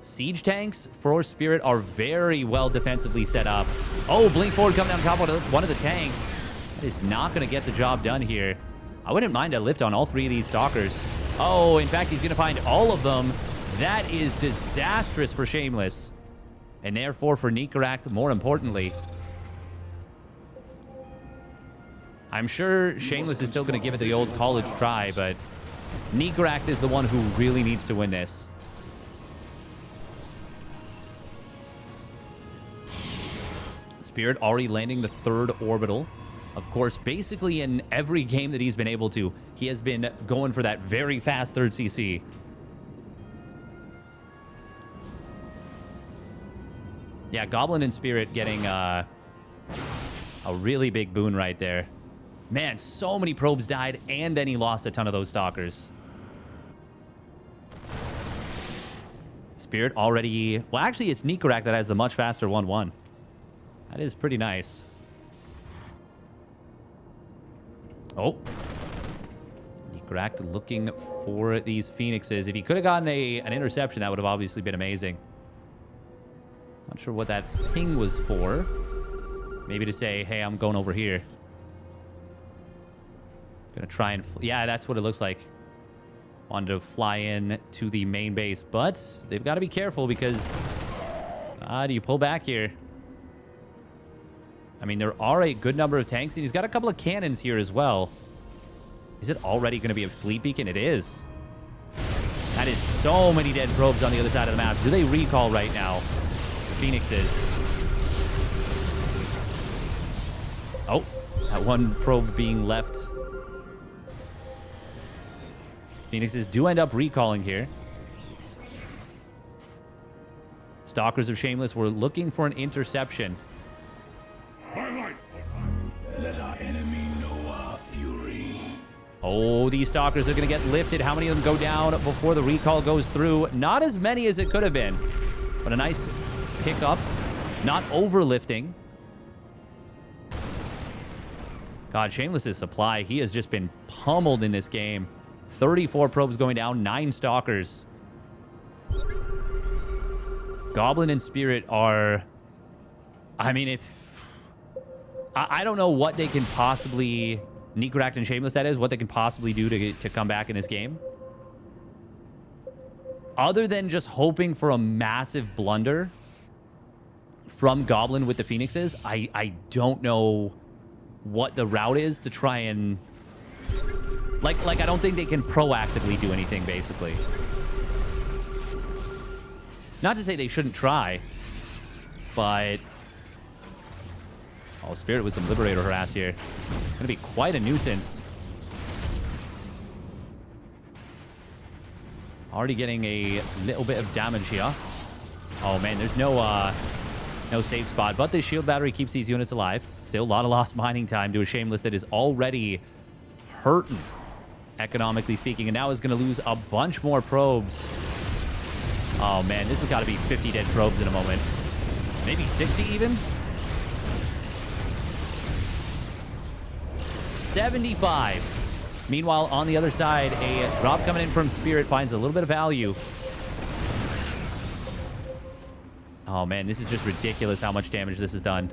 Siege tanks for Spirit are very well defensively set up. Oh, Blink Forward coming down top of one of the tanks. That is not going to get the job done here. I wouldn't mind a lift on all 3 of these Stalkers. Oh, in fact, he's going to find all of them. That is disastrous for Shameless. And therefore for Nikarak, more importantly. I'm sure Shameless is still going to give it the old college try, but Nikarak is the one who really needs to win this. Spirit already landing the 3rd orbital. Of course, basically in every game that he's been able to, he has been going for that very fast 3rd CC. Yeah, Goblin and Spirit getting a really big boon right there. Man, so many probes died, and then he lost a ton of those Stalkers. Spirit already... Well, actually, it's Nikarak that has the much faster 1-1. That is pretty nice. Oh. Nikarak looking for these Phoenixes. If he could have gotten an interception, that would have obviously been amazing. Not sure what that ping was for. Maybe to say, hey, I'm going over here. Gonna try and... Yeah, that's what it looks like. Wanted to fly in to the main base, but they've got to be careful because... do you pull back here? I mean, there are a good number of tanks, and he's got a couple of cannons here as well. Is it already going to be a fleet beacon? It is. That is so many dead probes on the other side of the map. Do they recall right now? Phoenixes. Oh, that one probe being left. Phoenixes do end up recalling here. Stalkers of Shameless were looking for an interception. Let our enemy know our fury. Oh, these Stalkers are going to get lifted. How many of them go down before the recall goes through? Not as many as it could have been, but a nice pick up. Not overlifting. God, Shameless's supply, he has just been pummeled in this game. 34 probes going down, 9 Stalkers. Goblin and Spirit are... I mean, if... I don't know what they can possibly... Necroact and Shameless, that is, what they can possibly do to come back in this game. Other than just hoping for a massive blunder from Goblin with the Phoenixes, I don't know what the route is to try and... Like, I don't think they can proactively do anything, basically. Not to say they shouldn't try, but... Oh, Spirit with some Liberator harass here. Gonna be quite a nuisance. Already getting a little bit of damage here. Oh, man, there's no safe spot, but the shield battery keeps these units alive. Still a lot of lost mining time to a Shameless that is already hurting, economically speaking, and now is going to lose a bunch more probes. Oh, man, this has got to be 50 dead probes in a moment. Maybe 60 even? 75. Meanwhile, on the other side, a drop coming in from Spirit finds a little bit of value. Oh, man, this is just ridiculous how much damage this has done.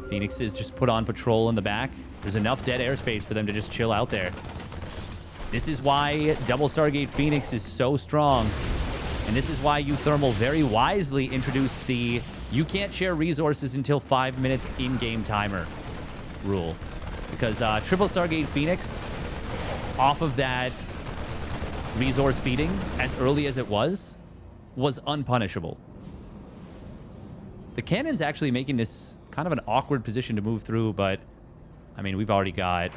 Phoenixes just put on patrol in the back. There's enough dead airspace for them to just chill out there. This is why Double Stargate Phoenix is so strong. And this is why uThermal very wisely introduced the you can't share resources until 5 minutes in-game timer rule. Because Triple Stargate Phoenix, off of that resource feeding, as early as it was unpunishable. The cannon's actually making this kind of an awkward position to move through, but, I mean, we've already got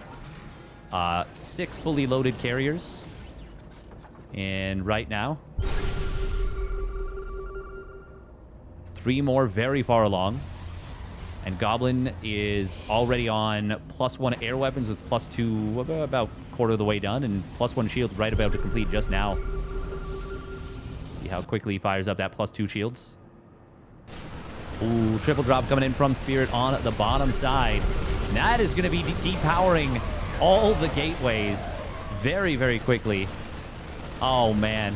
6 fully loaded carriers. And right now, 3 more very far along. And Goblin is already on +1 air weapons with +2, about quarter of the way done, and +1 shields right about to complete just now. See how quickly he fires up that +2 shields. Ooh, triple drop coming in from Spirit on the bottom side. And that is going to be depowering all the gateways very, very quickly. Oh, man.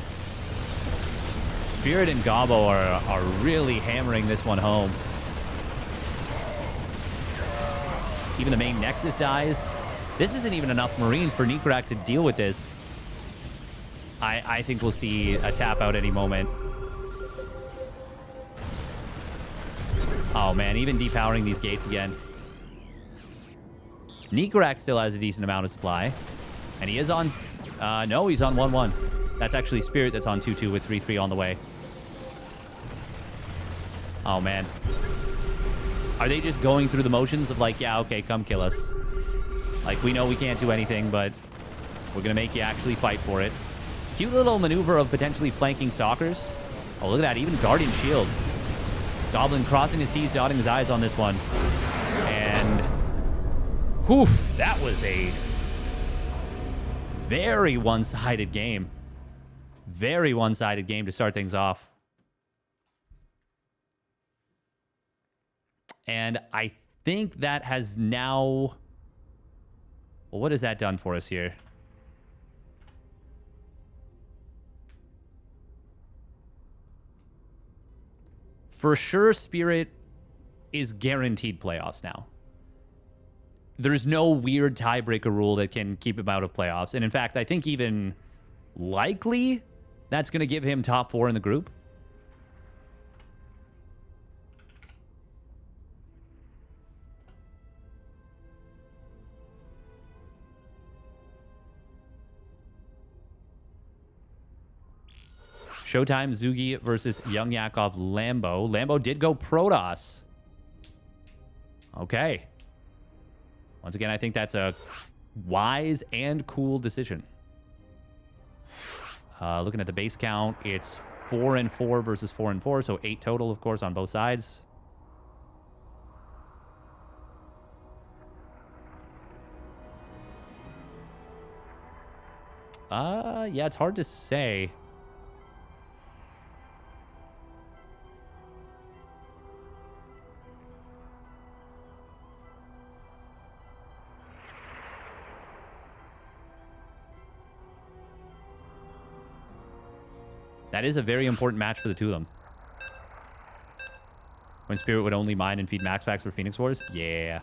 Spirit and Gobbo are really hammering this one home. Even the main Nexus dies. This isn't even enough Marines for Necroact to deal with this. I think we'll see a tap out any moment. Oh, man. Even depowering these gates again. Necroact still has a decent amount of supply. And he is on... no, he's on 1-1. That's actually Spirit that's on 2-2 with 3-3 on the way. Oh, man. Are they just going through the motions of like, yeah, okay, come kill us? Like, we know we can't do anything, but we're going to make you actually fight for it. Cute little maneuver of potentially flanking Stalkers. Oh, look at that. Even Guardian Shield. Goblin crossing his T's, dotting his I's on this one. And... whew, that was a very one-sided game. Very one-sided game to start things off. And I think that has now... well, what has that done for us here? For sure, Spirit is guaranteed playoffs now. There's no weird tiebreaker rule that can keep him out of playoffs. And in fact, I think even likely that's going to give him top 4 in the group. ShoWTimE Zugi versus Young Yakov Lambo. Lambo did go Protoss. Okay. Once again, I think that's a wise and cool decision. Looking at the base count, it's 4 and 4 versus 4 and 4, so 8 total, of course, on both sides. Yeah, it's hard to say. That is a very important match for the two of them. When Spirit would only mine and feed MaxPax for Phoenix Wars? Yeah.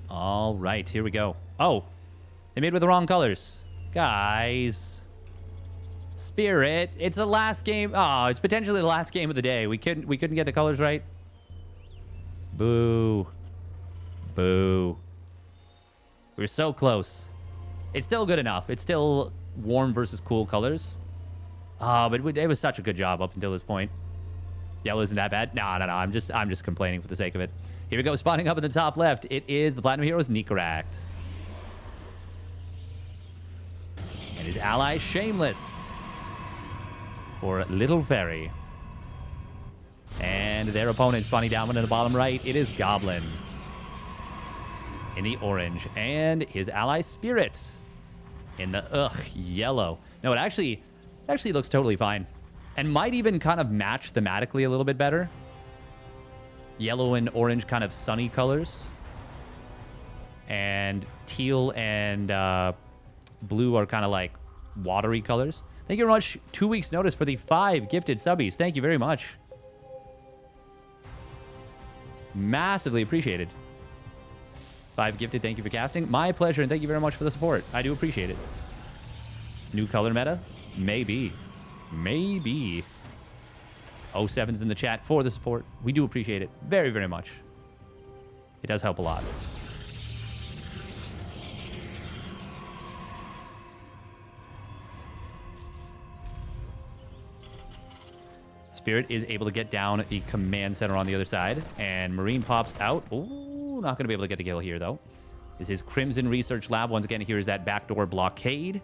All right, here we go. Oh, they made with the wrong colors. Guys. Spirit, it's the last game. Oh, it's potentially the last game of the day. We couldn't get the colors right. Boo. Boo. We were so close. It's still good enough. It's still warm versus cool colors. But it was such a good job up until this point. Yellow isn't that bad. No. I'm just complaining for the sake of it. Here we go. Spawning up in the top left. It is the Platinum Heroes Necroact. And his ally Shameless. For Little Fairy. And their opponent spawning down in the bottom right. It is Goblin. In the orange. And his ally Spirit. In the yellow. No, it actually looks totally fine. And might even kind of match thematically a little bit better. Yellow and orange kind of sunny colors. And teal and blue are kind of like watery colors. Thank you very much. 2 weeks notice for the 5 gifted subbies. Thank you very much. Massively appreciated. 5 gifted. Thank you for casting. My pleasure, and thank you very much for the support. I do appreciate it. New color meta? Maybe. Maybe. 07's in the chat for the support. We do appreciate it very, very much. It does help a lot. Spirit is able to get down the command center on the other side. And Marine pops out. Oh, not going to be able to get the kill here, though. This is Crimson Research Lab. Once again, here is that backdoor blockade.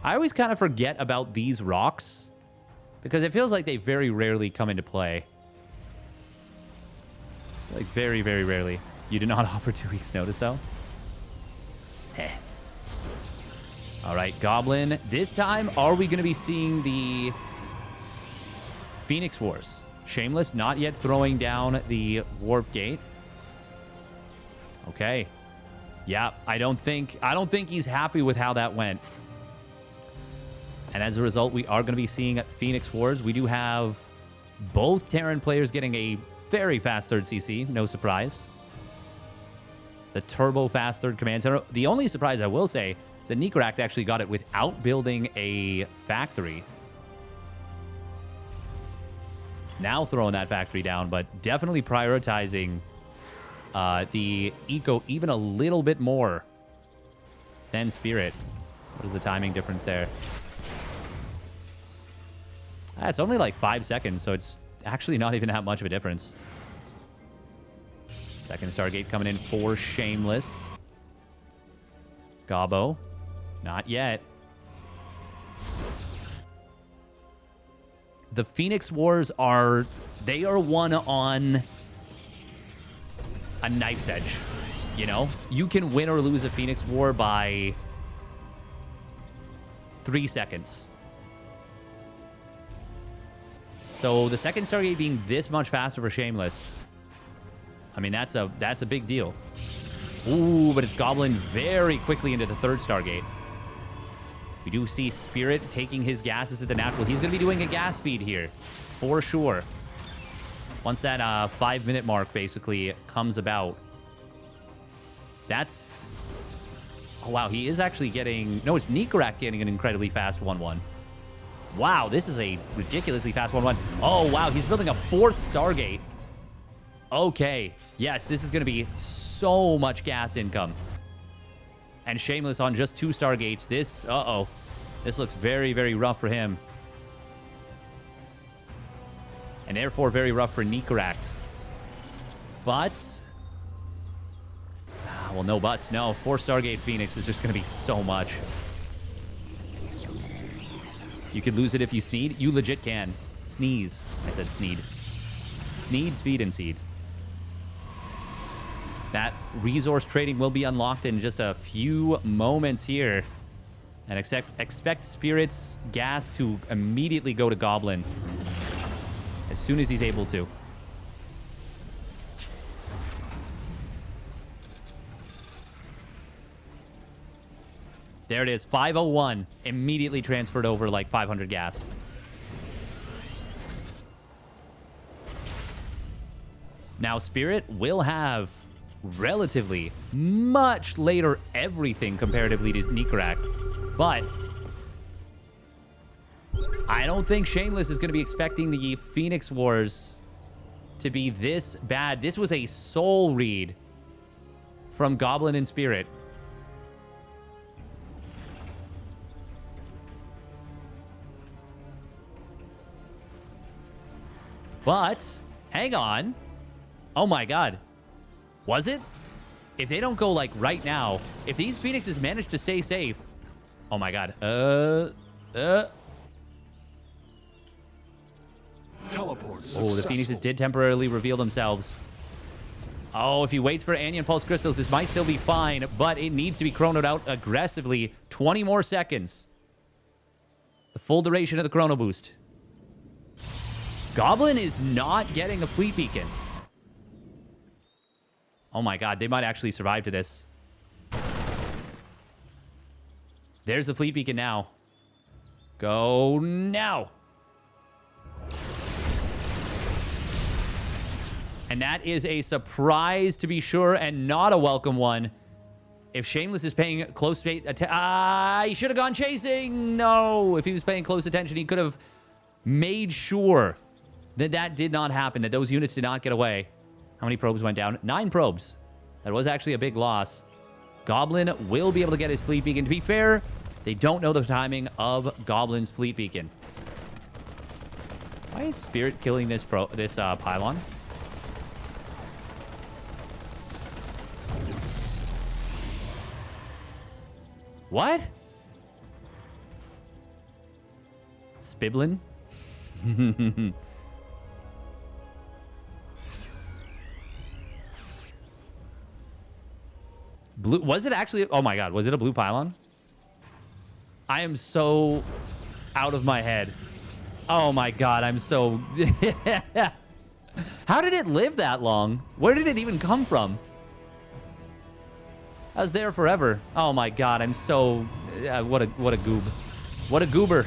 I always kind of forget about these rocks because it feels like they very rarely come into play. Like, very, very rarely. You did not offer 2 weeks notice, though? Heh. All right, Goblin. This time, are we going to be seeing the Phoenix Wars? Shameless not yet throwing down the Warp Gate. Okay. Yeah, I don't think he's happy with how that went. And as a result, we are going to be seeing Phoenix Wars. We do have both Terran players getting a very fast third CC. No surprise. The turbo fast third command center. The only surprise I will say is that Necroact actually got it without building a factory. Now throwing that factory down, but definitely prioritizing the eco even a little bit more than Spirit. What is the timing difference there? It's only like 5 seconds, so it's actually not even that much of a difference. Second Stargate coming in for Shameless. Gobbo. Not yet. The Phoenix Wars are... They are won on a knife's edge. You know? You can win or lose a Phoenix War by 3 seconds. So the second Stargate being this much faster for Shameless, I mean, that's a big deal. Ooh, but it's Goblin very quickly into the third Stargate. We do see Spirit taking his gases at the natural. He's going to be doing a gas feed here, for sure. Once that 5-minute mark basically comes about. That's... Oh, wow. He is actually getting... No, it's Nikarak getting an incredibly fast 1-1. Wow, this is a ridiculously fast 1-1. Oh, wow. He's building a 4th Stargate. Okay. Yes, this is going to be so much gas income. And Shameless on just 2 Stargates. This... Uh-oh. This looks very, very rough for him. And therefore very rough for Nikarak. But... well, no buts. No. 4 Stargate Phoenix is just going to be so much. You could lose it if you sneed. You legit can. Sneeze. I said sneed. Sneed, speed, and seed. That resource trading will be unlocked in just a few moments here. And expect Spirit's gas to immediately go to Goblin. As soon as he's able to. There it is. 501. Immediately transferred over like 500 gas. Now, Spirit will have relatively much later everything comparatively to Nikarak. But I don't think Shameless is going to be expecting the Phoenix Wars to be this bad. This was a soul read from Goblin and Spirit. But, hang on. Oh my god. Was it? If they don't go, like, right now, if these Phoenixes manage to stay safe... Oh my god. Teleport Oh, the Phoenixes did temporarily reveal themselves. Oh, if he waits for Anion Pulse Crystals, this might still be fine, but it needs to be chronoed out aggressively. 20 more seconds. The full duration of the chrono boost. Goblin is not getting a fleet beacon. Oh my god, they might actually survive to this. There's the fleet beacon now. Go now. And that is a surprise to be sure, and not a welcome one. If Shameless is paying close attention... he should have gone chasing! No! If he was paying close attention, he could have made sure that that did not happen, that those units did not get away. How many probes went down? 9 probes. That was actually a big loss. Goblin will be able to get his fleet beacon. To be fair, they don't know the timing of Goblin's fleet beacon. Why is Spirit killing this pylon? What? Spiblin? Blue, was it actually? Oh my god, was it a blue pylon? I am so out of my head. Oh my god, I'm so... How did it live that long? Where did it even come from? I was there forever. Oh my god, I'm so... what a goob. What a goober.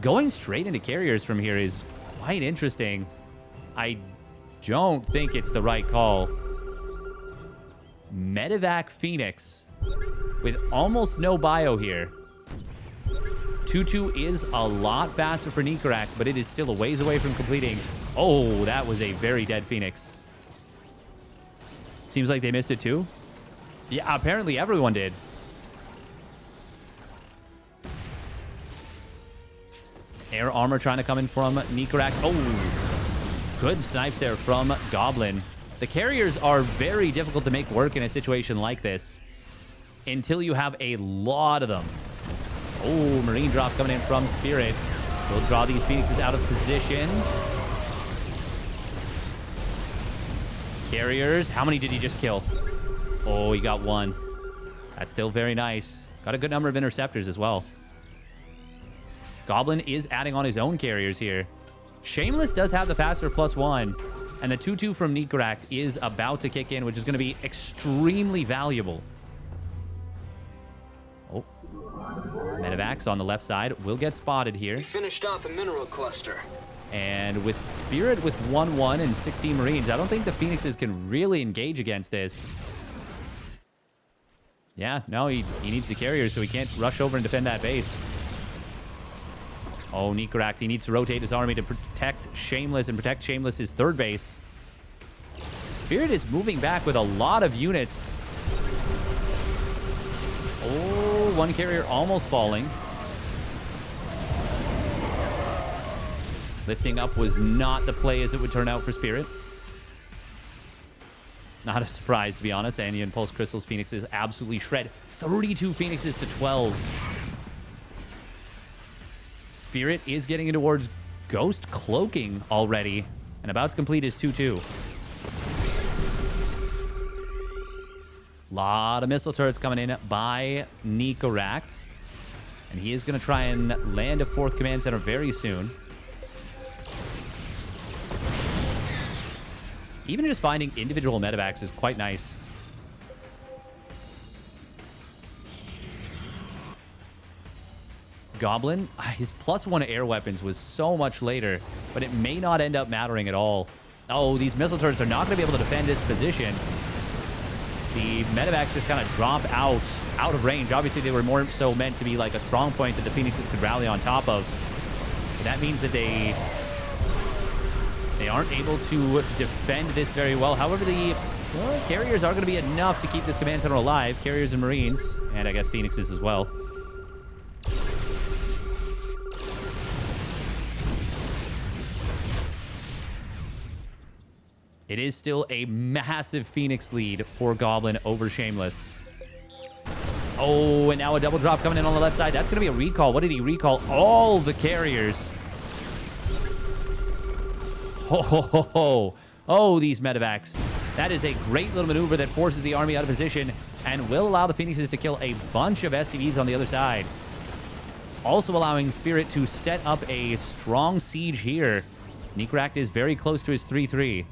Going straight into carriers from here is quite interesting. I don't think it's the right call. Medevac Phoenix with almost no bio here. 2-2 is a lot faster for Nikarak, but it is still a ways away from completing. Oh, that was a very dead Phoenix. Seems like they missed it too. Yeah, apparently everyone did. Air armor trying to come in from Nikarak. Oh, good snipes there from Goblin. The carriers are very difficult to make work in a situation like this until you have a lot of them. Oh, Marine drop coming in from Spirit. We'll draw these Phoenixes out of position. Carriers. How many did he just kill? Oh, he got 1. That's still very nice. Got a good number of interceptors as well. Goblin is adding on his own carriers here. Shameless does have the faster +1. And the 2-2 from Nikarak is about to kick in, which is going to be extremely valuable. Oh. Medevacs on the left side will get spotted here. We finished off a mineral cluster. And with Spirit with 1-1 and 16 Marines, I don't think the Phoenixes can really engage against this. Yeah, no, he needs the carrier, so he can't rush over and defend that base. Oh, Nikorak, he needs to rotate his army to protect Shameless and protect Shameless's third base. Spirit is moving back with a lot of units. Oh, one carrier almost falling. Lifting up was not the play as it would turn out for Spirit. Not a surprise, to be honest. Annie and Pulse Crystal's Phoenixes absolutely shred. 32 Phoenixes to 12. Spirit is getting in towards Ghost Cloaking already. And about to complete his 2-2. Lot of missile turrets coming in by Nikorak. And he is going to try and land a 4th command center very soon. Even just finding individual medevacs is quite nice. Goblin, his +1 air weapons was so much later, but it may not end up mattering at all. Oh, these missile turrets are not going to be able to defend this position. The medevacs just kind of drop out of range. Obviously, they were more so meant to be like a strong point that the Phoenixes could rally on top of. But that means that they aren't able to defend this very well. However, the carriers are going to be enough to keep this command center alive. Carriers and Marines, and I guess Phoenixes as well. It is still a massive Phoenix lead for Goblin over Shameless. Oh, and now a double drop coming in on the left side. That's going to be a recall. What did he recall? All the carriers. Ho, ho, ho, ho. Oh, these medevacs. That is a great little maneuver that forces the army out of position and will allow the Phoenixes to kill a bunch of SCVs on the other side. Also allowing Spirit to set up a strong siege here. Nikorak is very close to his 3-3.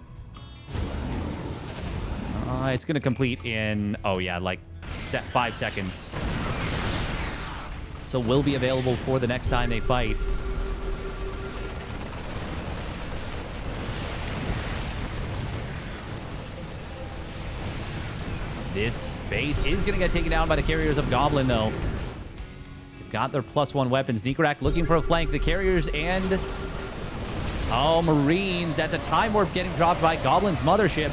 It's going to complete in, oh yeah, like 5 seconds. So will be available for the next time they fight. This base is going to get taken down by the carriers of Goblin, though. They've got their +1 weapons. Nikorak looking for a flank. The carriers and... oh, Marines. That's a time warp getting dropped by Goblin's mothership.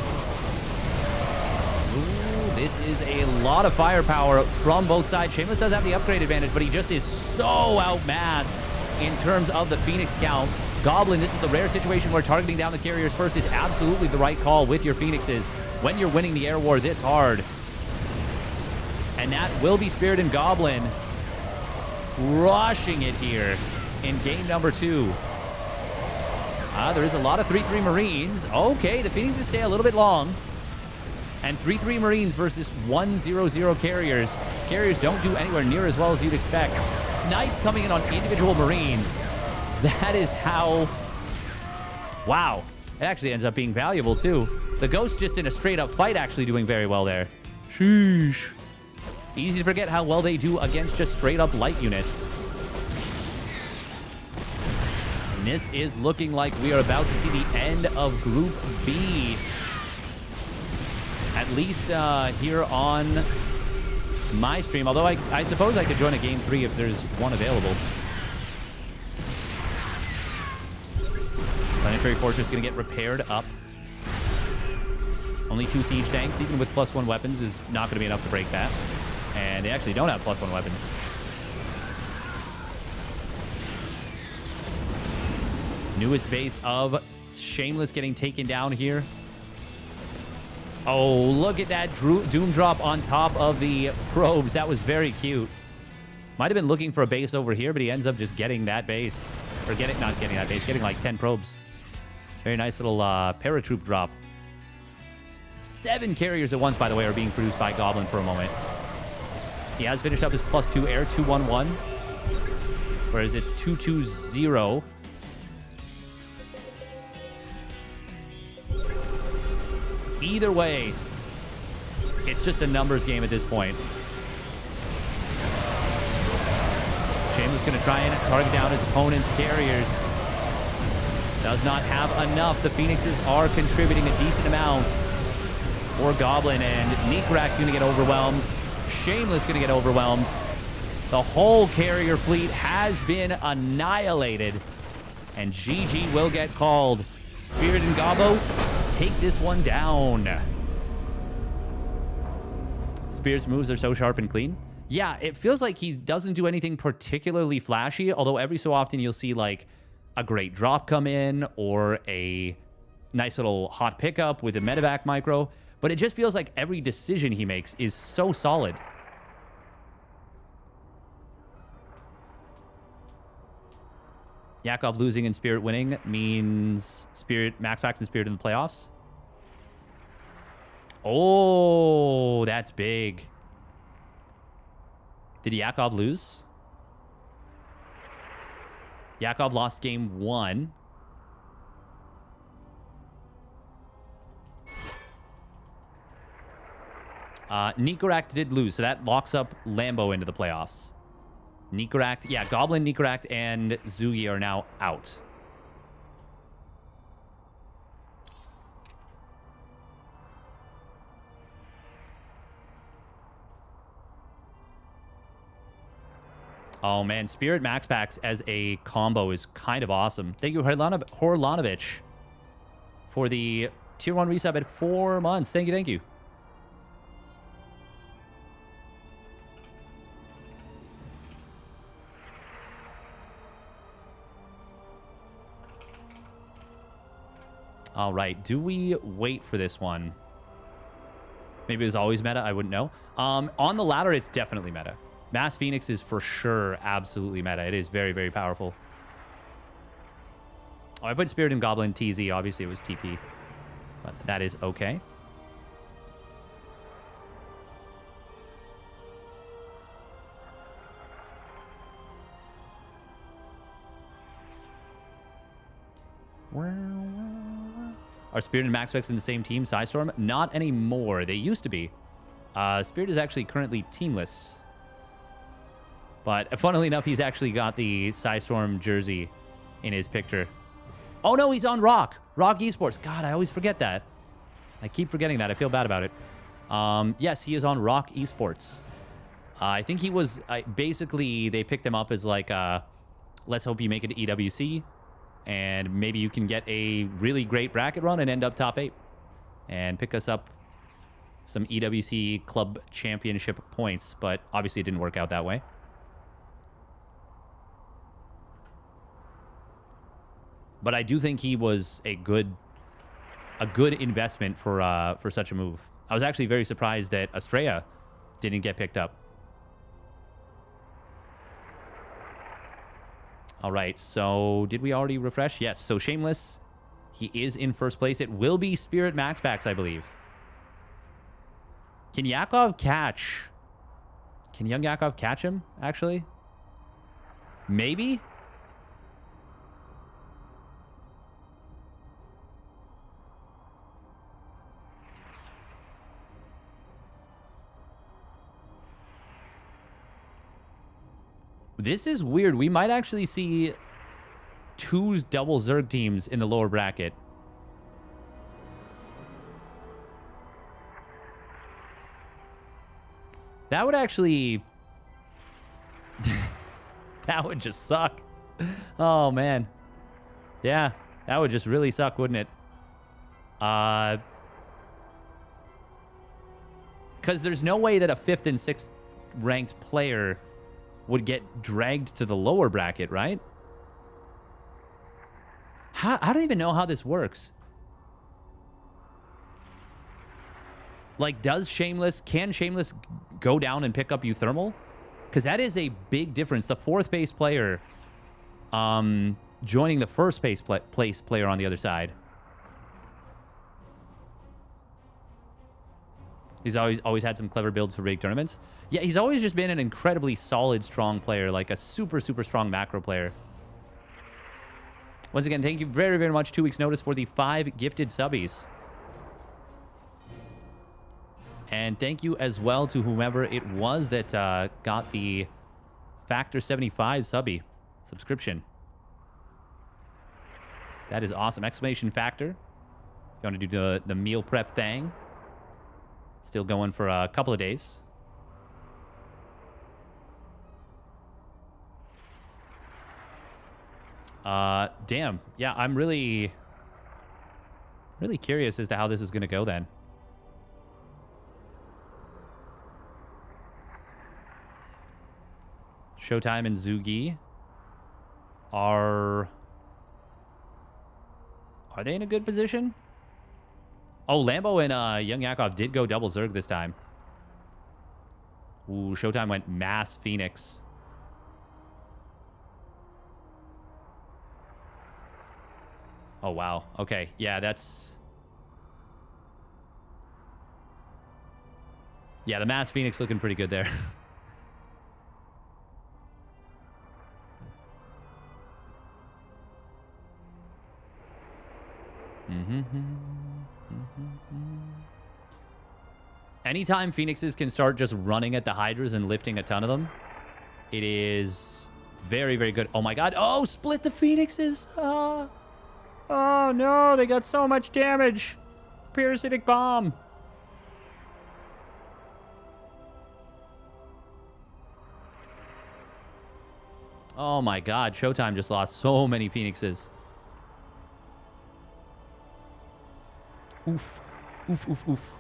Ooh, this is a lot of firepower from both sides. Shameless does have the upgrade advantage, but he just is so outmassed in terms of the Phoenix count. Goblin, this is the rare situation where targeting down the carriers first is absolutely the right call with your Phoenixes when you're winning the air war this hard. And that will be Spirit and Goblin rushing it here in game number 2. There is a lot of 3-3 Marines. Okay, the Phoenixes stay a little bit long. And 3-3 Marines versus 1-0-0 carriers. Carriers don't do anywhere near as well as you'd expect. Snipe coming in on individual Marines. That is how... wow. It actually ends up being valuable, too. The Ghost just in a straight-up fight actually doing very well there. Sheesh. Easy to forget how well they do against just straight-up light units. And this is looking like we are about to see the end of Group B. At least here on my stream. Although I suppose I could join a Game 3 if there's one available. Planetary Fortress going to get repaired up. Only 2 siege tanks, even with +1 weapons, is not going to be enough to break that. And they actually don't have +1 weapons. Newest base of Shameless getting taken down here. Oh, look at that Doom drop on top of the probes. That was very cute. Might have been looking for a base over here, but he ends up just getting that base. Or not getting that base, getting like 10 probes. Very nice little paratroop drop. 7 carriers at once, by the way, are being produced by Goblin for a moment. He has finished up his +2 air, 2-1-1. Whereas it's 2-2-0. Either way, it's just a numbers game at this point. Shameless going to try and target down his opponent's carriers. Does not have enough. The Phoenixes are contributing a decent amount. Or Goblin, and Nikrak going to get overwhelmed. Shameless going to get overwhelmed. The whole carrier fleet has been annihilated. And GG will get called. Spirit and Gobbo take this one down. Spirit's moves are so sharp and clean. Yeah, it feels like he doesn't do anything particularly flashy, although every so often you'll see like a great drop come in or a nice little hot pickup with a medevac micro. But it just feels like every decision he makes is so solid. Yakov losing and Spirit winning means Spirit, MaxPax and Spirit in the playoffs. Oh, that's big. Did Yakov lose? Yakov lost game 1. Nikorak did lose, so that locks up Lambo into the playoffs. Nikorak, yeah, Goblin, Nikorak, and Zugi are now out. Oh, man, Spirit MaxPax as a combo is kind of awesome. Thank you, Horlanovich, for the Tier 1 resub at 4 months. Thank you, thank you. All right, do we wait for this one? Maybe it was always meta, I wouldn't know. On the ladder, it's definitely meta. Mass Phoenix is for sure absolutely meta. It is very, very powerful. Oh, I put Spirit and Goblin TZ. Obviously, it was TP. But that is okay. Are Spirit and MaxPax in the same team, Psystorm? Not anymore. They used to be. Spirit is actually currently teamless. But funnily enough, he's actually got the Psystorm jersey in his picture. Oh no, he's on Rock. Rock Esports. God, I always forget that. I keep forgetting that. I feel bad about it. Yes, he is on Rock Esports. I think he was... basically, they picked him up as like, let's hope you make it to EWC. And maybe you can get a really great bracket run and end up top 8. And pick us up some EWC Club Championship points. But obviously it didn't work out that way. But I do think he was a good investment for such a move. I was actually very surprised that Estrella didn't get picked up. All right, so did we already refresh? Yes, so Shameless, he is in first place. It will be Spirit MaxPax, I believe. Can Yakov catch? Can young Yakov catch him, actually? Maybe? This is weird. We might actually see 2 double Zerg teams in the lower bracket. That would actually... that would just suck. Oh, man. Yeah, that would just really suck, wouldn't it? Because there's no way that a 5th and 6th ranked player would get dragged to the lower bracket, right? I don't even know how this works. Like, can Shameless go down and pick up uThermal? Because that is a big difference. The 4th base player joining the 1st place player on the other side. He's always had some clever builds for big tournaments. Yeah, he's always just been an incredibly solid, strong player, like a super, super strong macro player. Once again, thank you very, very much. 2 weeks notice for the 5 gifted subbies. And thank you as well to whomever it was that got the Factor 75 subby subscription. That is awesome. Exclamation factor. If you want to do the meal prep thing. Still going for a couple of days. Damn. Yeah, I'm really curious as to how this is going to go then. ShoWTimE and Zugi are they in a good position? Oh, Lambo and Young Yakov did go double Zerg this time. Ooh, ShoWTimE went mass Phoenix. Oh, wow. Okay. Yeah, that's... Yeah, the mass Phoenix looking pretty good there. Anytime Phoenixes can start just running at the Hydras and lifting a ton of them, it is very, very good. Oh, my God. Oh, split the Phoenixes. Oh, no. They got so much damage. Parasitic bomb. Oh, my God. ShoWTimE just lost so many Phoenixes. Oof. Oof, oof, oof.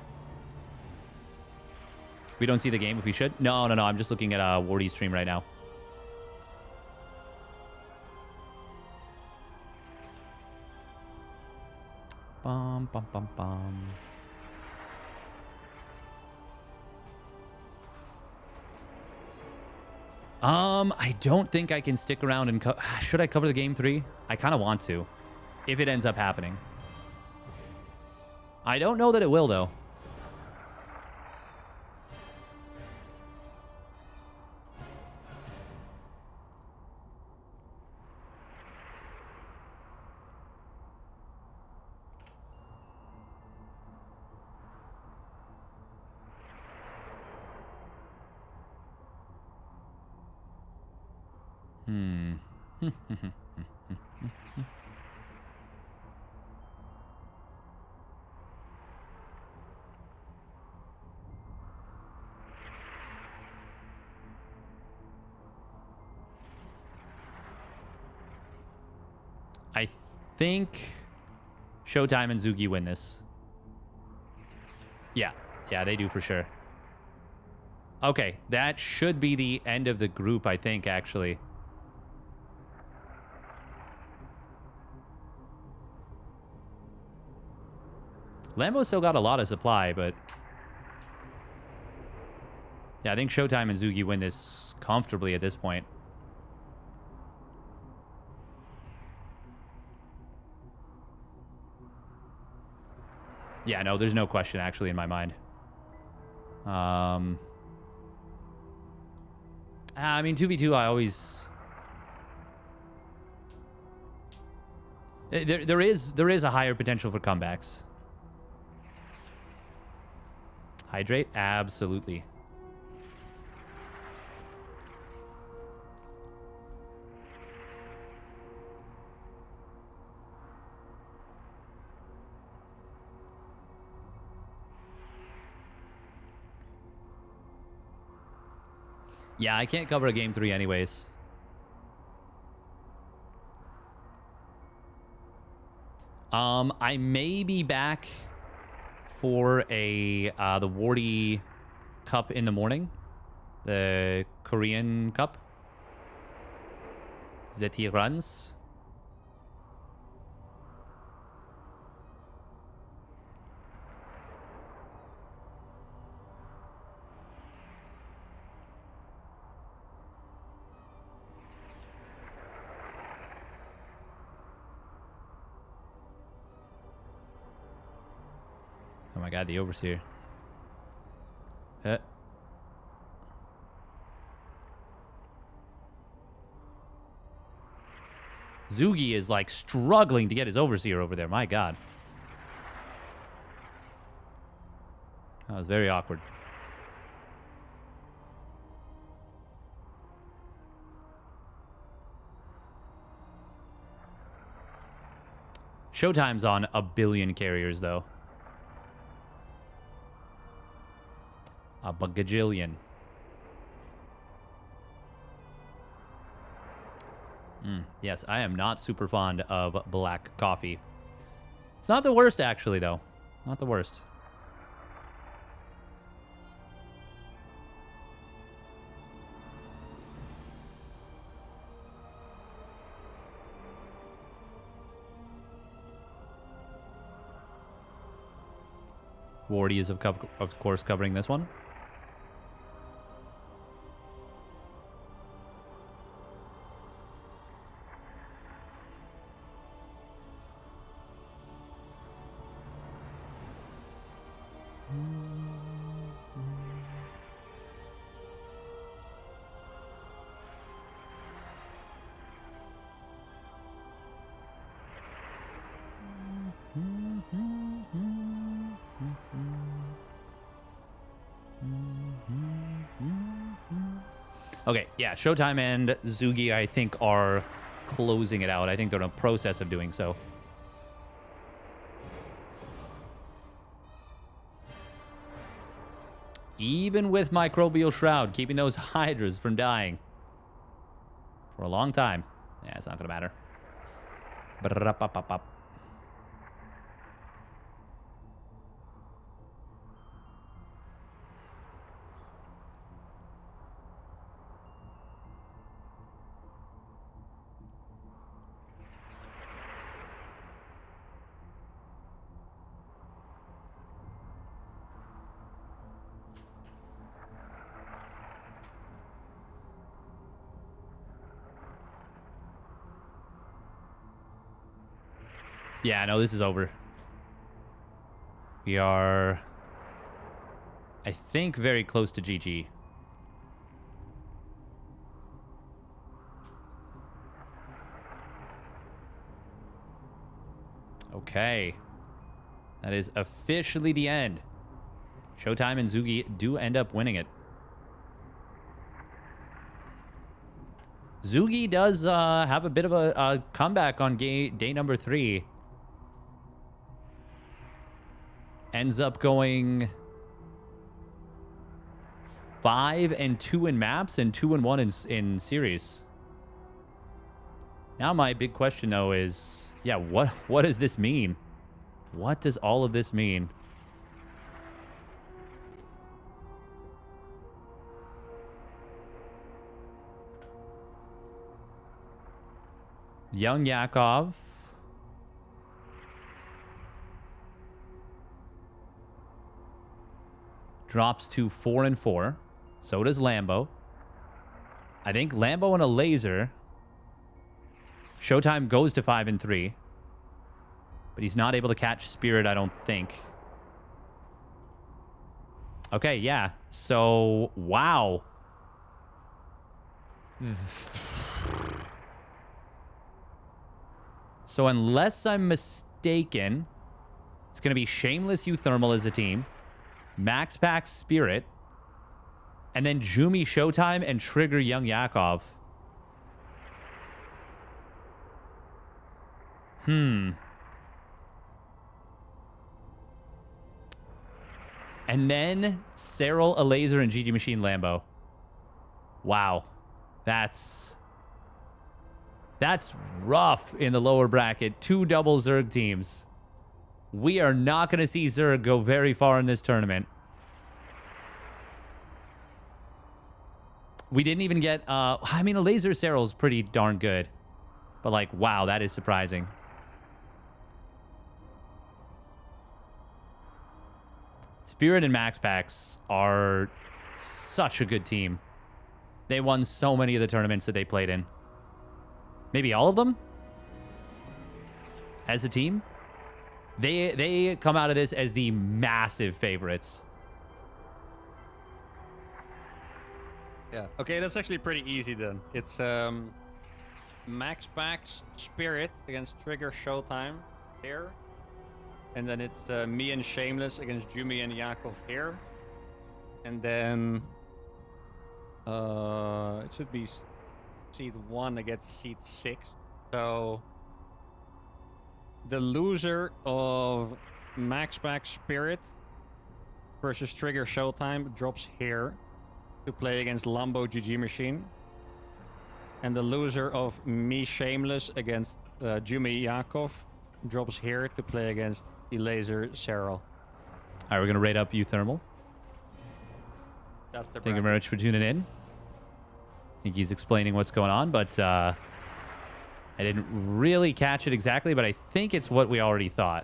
We don't see the game if we should? No. I'm just looking at Wardy's stream right now. Bum, bum, bum, bum. I don't think I can stick around and... Should I cover the game 3? I kind of want to, if it ends up happening. I don't know that it will, though. I think ShoWTimE and Zugi win this. Yeah, they do for sure. Okay, that should be the end of the group, I think, actually. Lambo still got a lot of supply, but... Yeah, I think ShoWTimE and Zugi win this comfortably at this point. Yeah, no, there's no question, actually, in my mind. I mean, 2v2, I always... There is a higher potential for comebacks. Hydrate? Absolutely. Yeah, I can't cover a game 3 anyways. I may be back for the Wardy Cup in the morning. The Korean Cup. That he runs. Oh my God, the Overseer. Zugi is like struggling to get his Overseer over there. My God. That was very awkward. ShoWTimE's on a billion carriers, though. A bagajillion. Yes, I am not super fond of black coffee. It's not the worst, actually, though. Not the worst. Wardy is, of course, covering this one. Okay, yeah, ShoWTimE and Zugi, I think, are closing it out. I think they're in a process of doing so. Even with Microbial Shroud, keeping those Hydras from dying for a long time. Yeah, it's not going to matter. Brrrapapapap. Yeah, no, this is over. We are, I think, very close to GG. Okay. That is officially the end. ShoWTimE and Zugi do end up winning it. Zugi does have a bit of a comeback on day number 3. Ends up going 5-2 in maps and 2-1 in series. Now my big question though is, yeah, what does this mean? What does all of this mean? Young Yakov. Drops to 4-4. So does Lambo. I think Lambo and Elazer. ShoWTimE goes to 5-3. But he's not able to catch Spirit, I don't think. Okay, yeah. So, wow. So unless I'm mistaken, it's going to be Shameless uThermal as a team. MaxPax Spirit. And then Jumi ShoWTimE and Trigger Young Yakov. And then Serral, Elazer, and GG Machine Lambo. Wow. That's rough in the lower bracket. 2 double Zerg teams. We are not going to see Zerg go very far in this tournament. We didn't even get... I mean, Elazer Serral is pretty darn good. But, like, wow, that is surprising. Spirit and MaxPax are such a good team. They won so many of the tournaments that they played in. Maybe all of them? As a team? They come out of this as the massive favorites. Yeah. Okay, that's actually pretty easy then. It's MaxPax Spirit against Trigger ShoWTimE here. And then it's me and Shameless against Jumi and Yakov here. And then it should be seed 1 against seed 6. So the loser of MaxPax Spirit versus Trigger Showtime drops here to play against Lambo GG Machine. And the loser of me Shameless against Jumi Yakov drops here to play against Elazer Serral. All right, we're going to rate up uThermal. That's the Thank you very much for tuning in. I think he's explaining what's going on, but I didn't really catch it exactly, but I think it's what we already thought.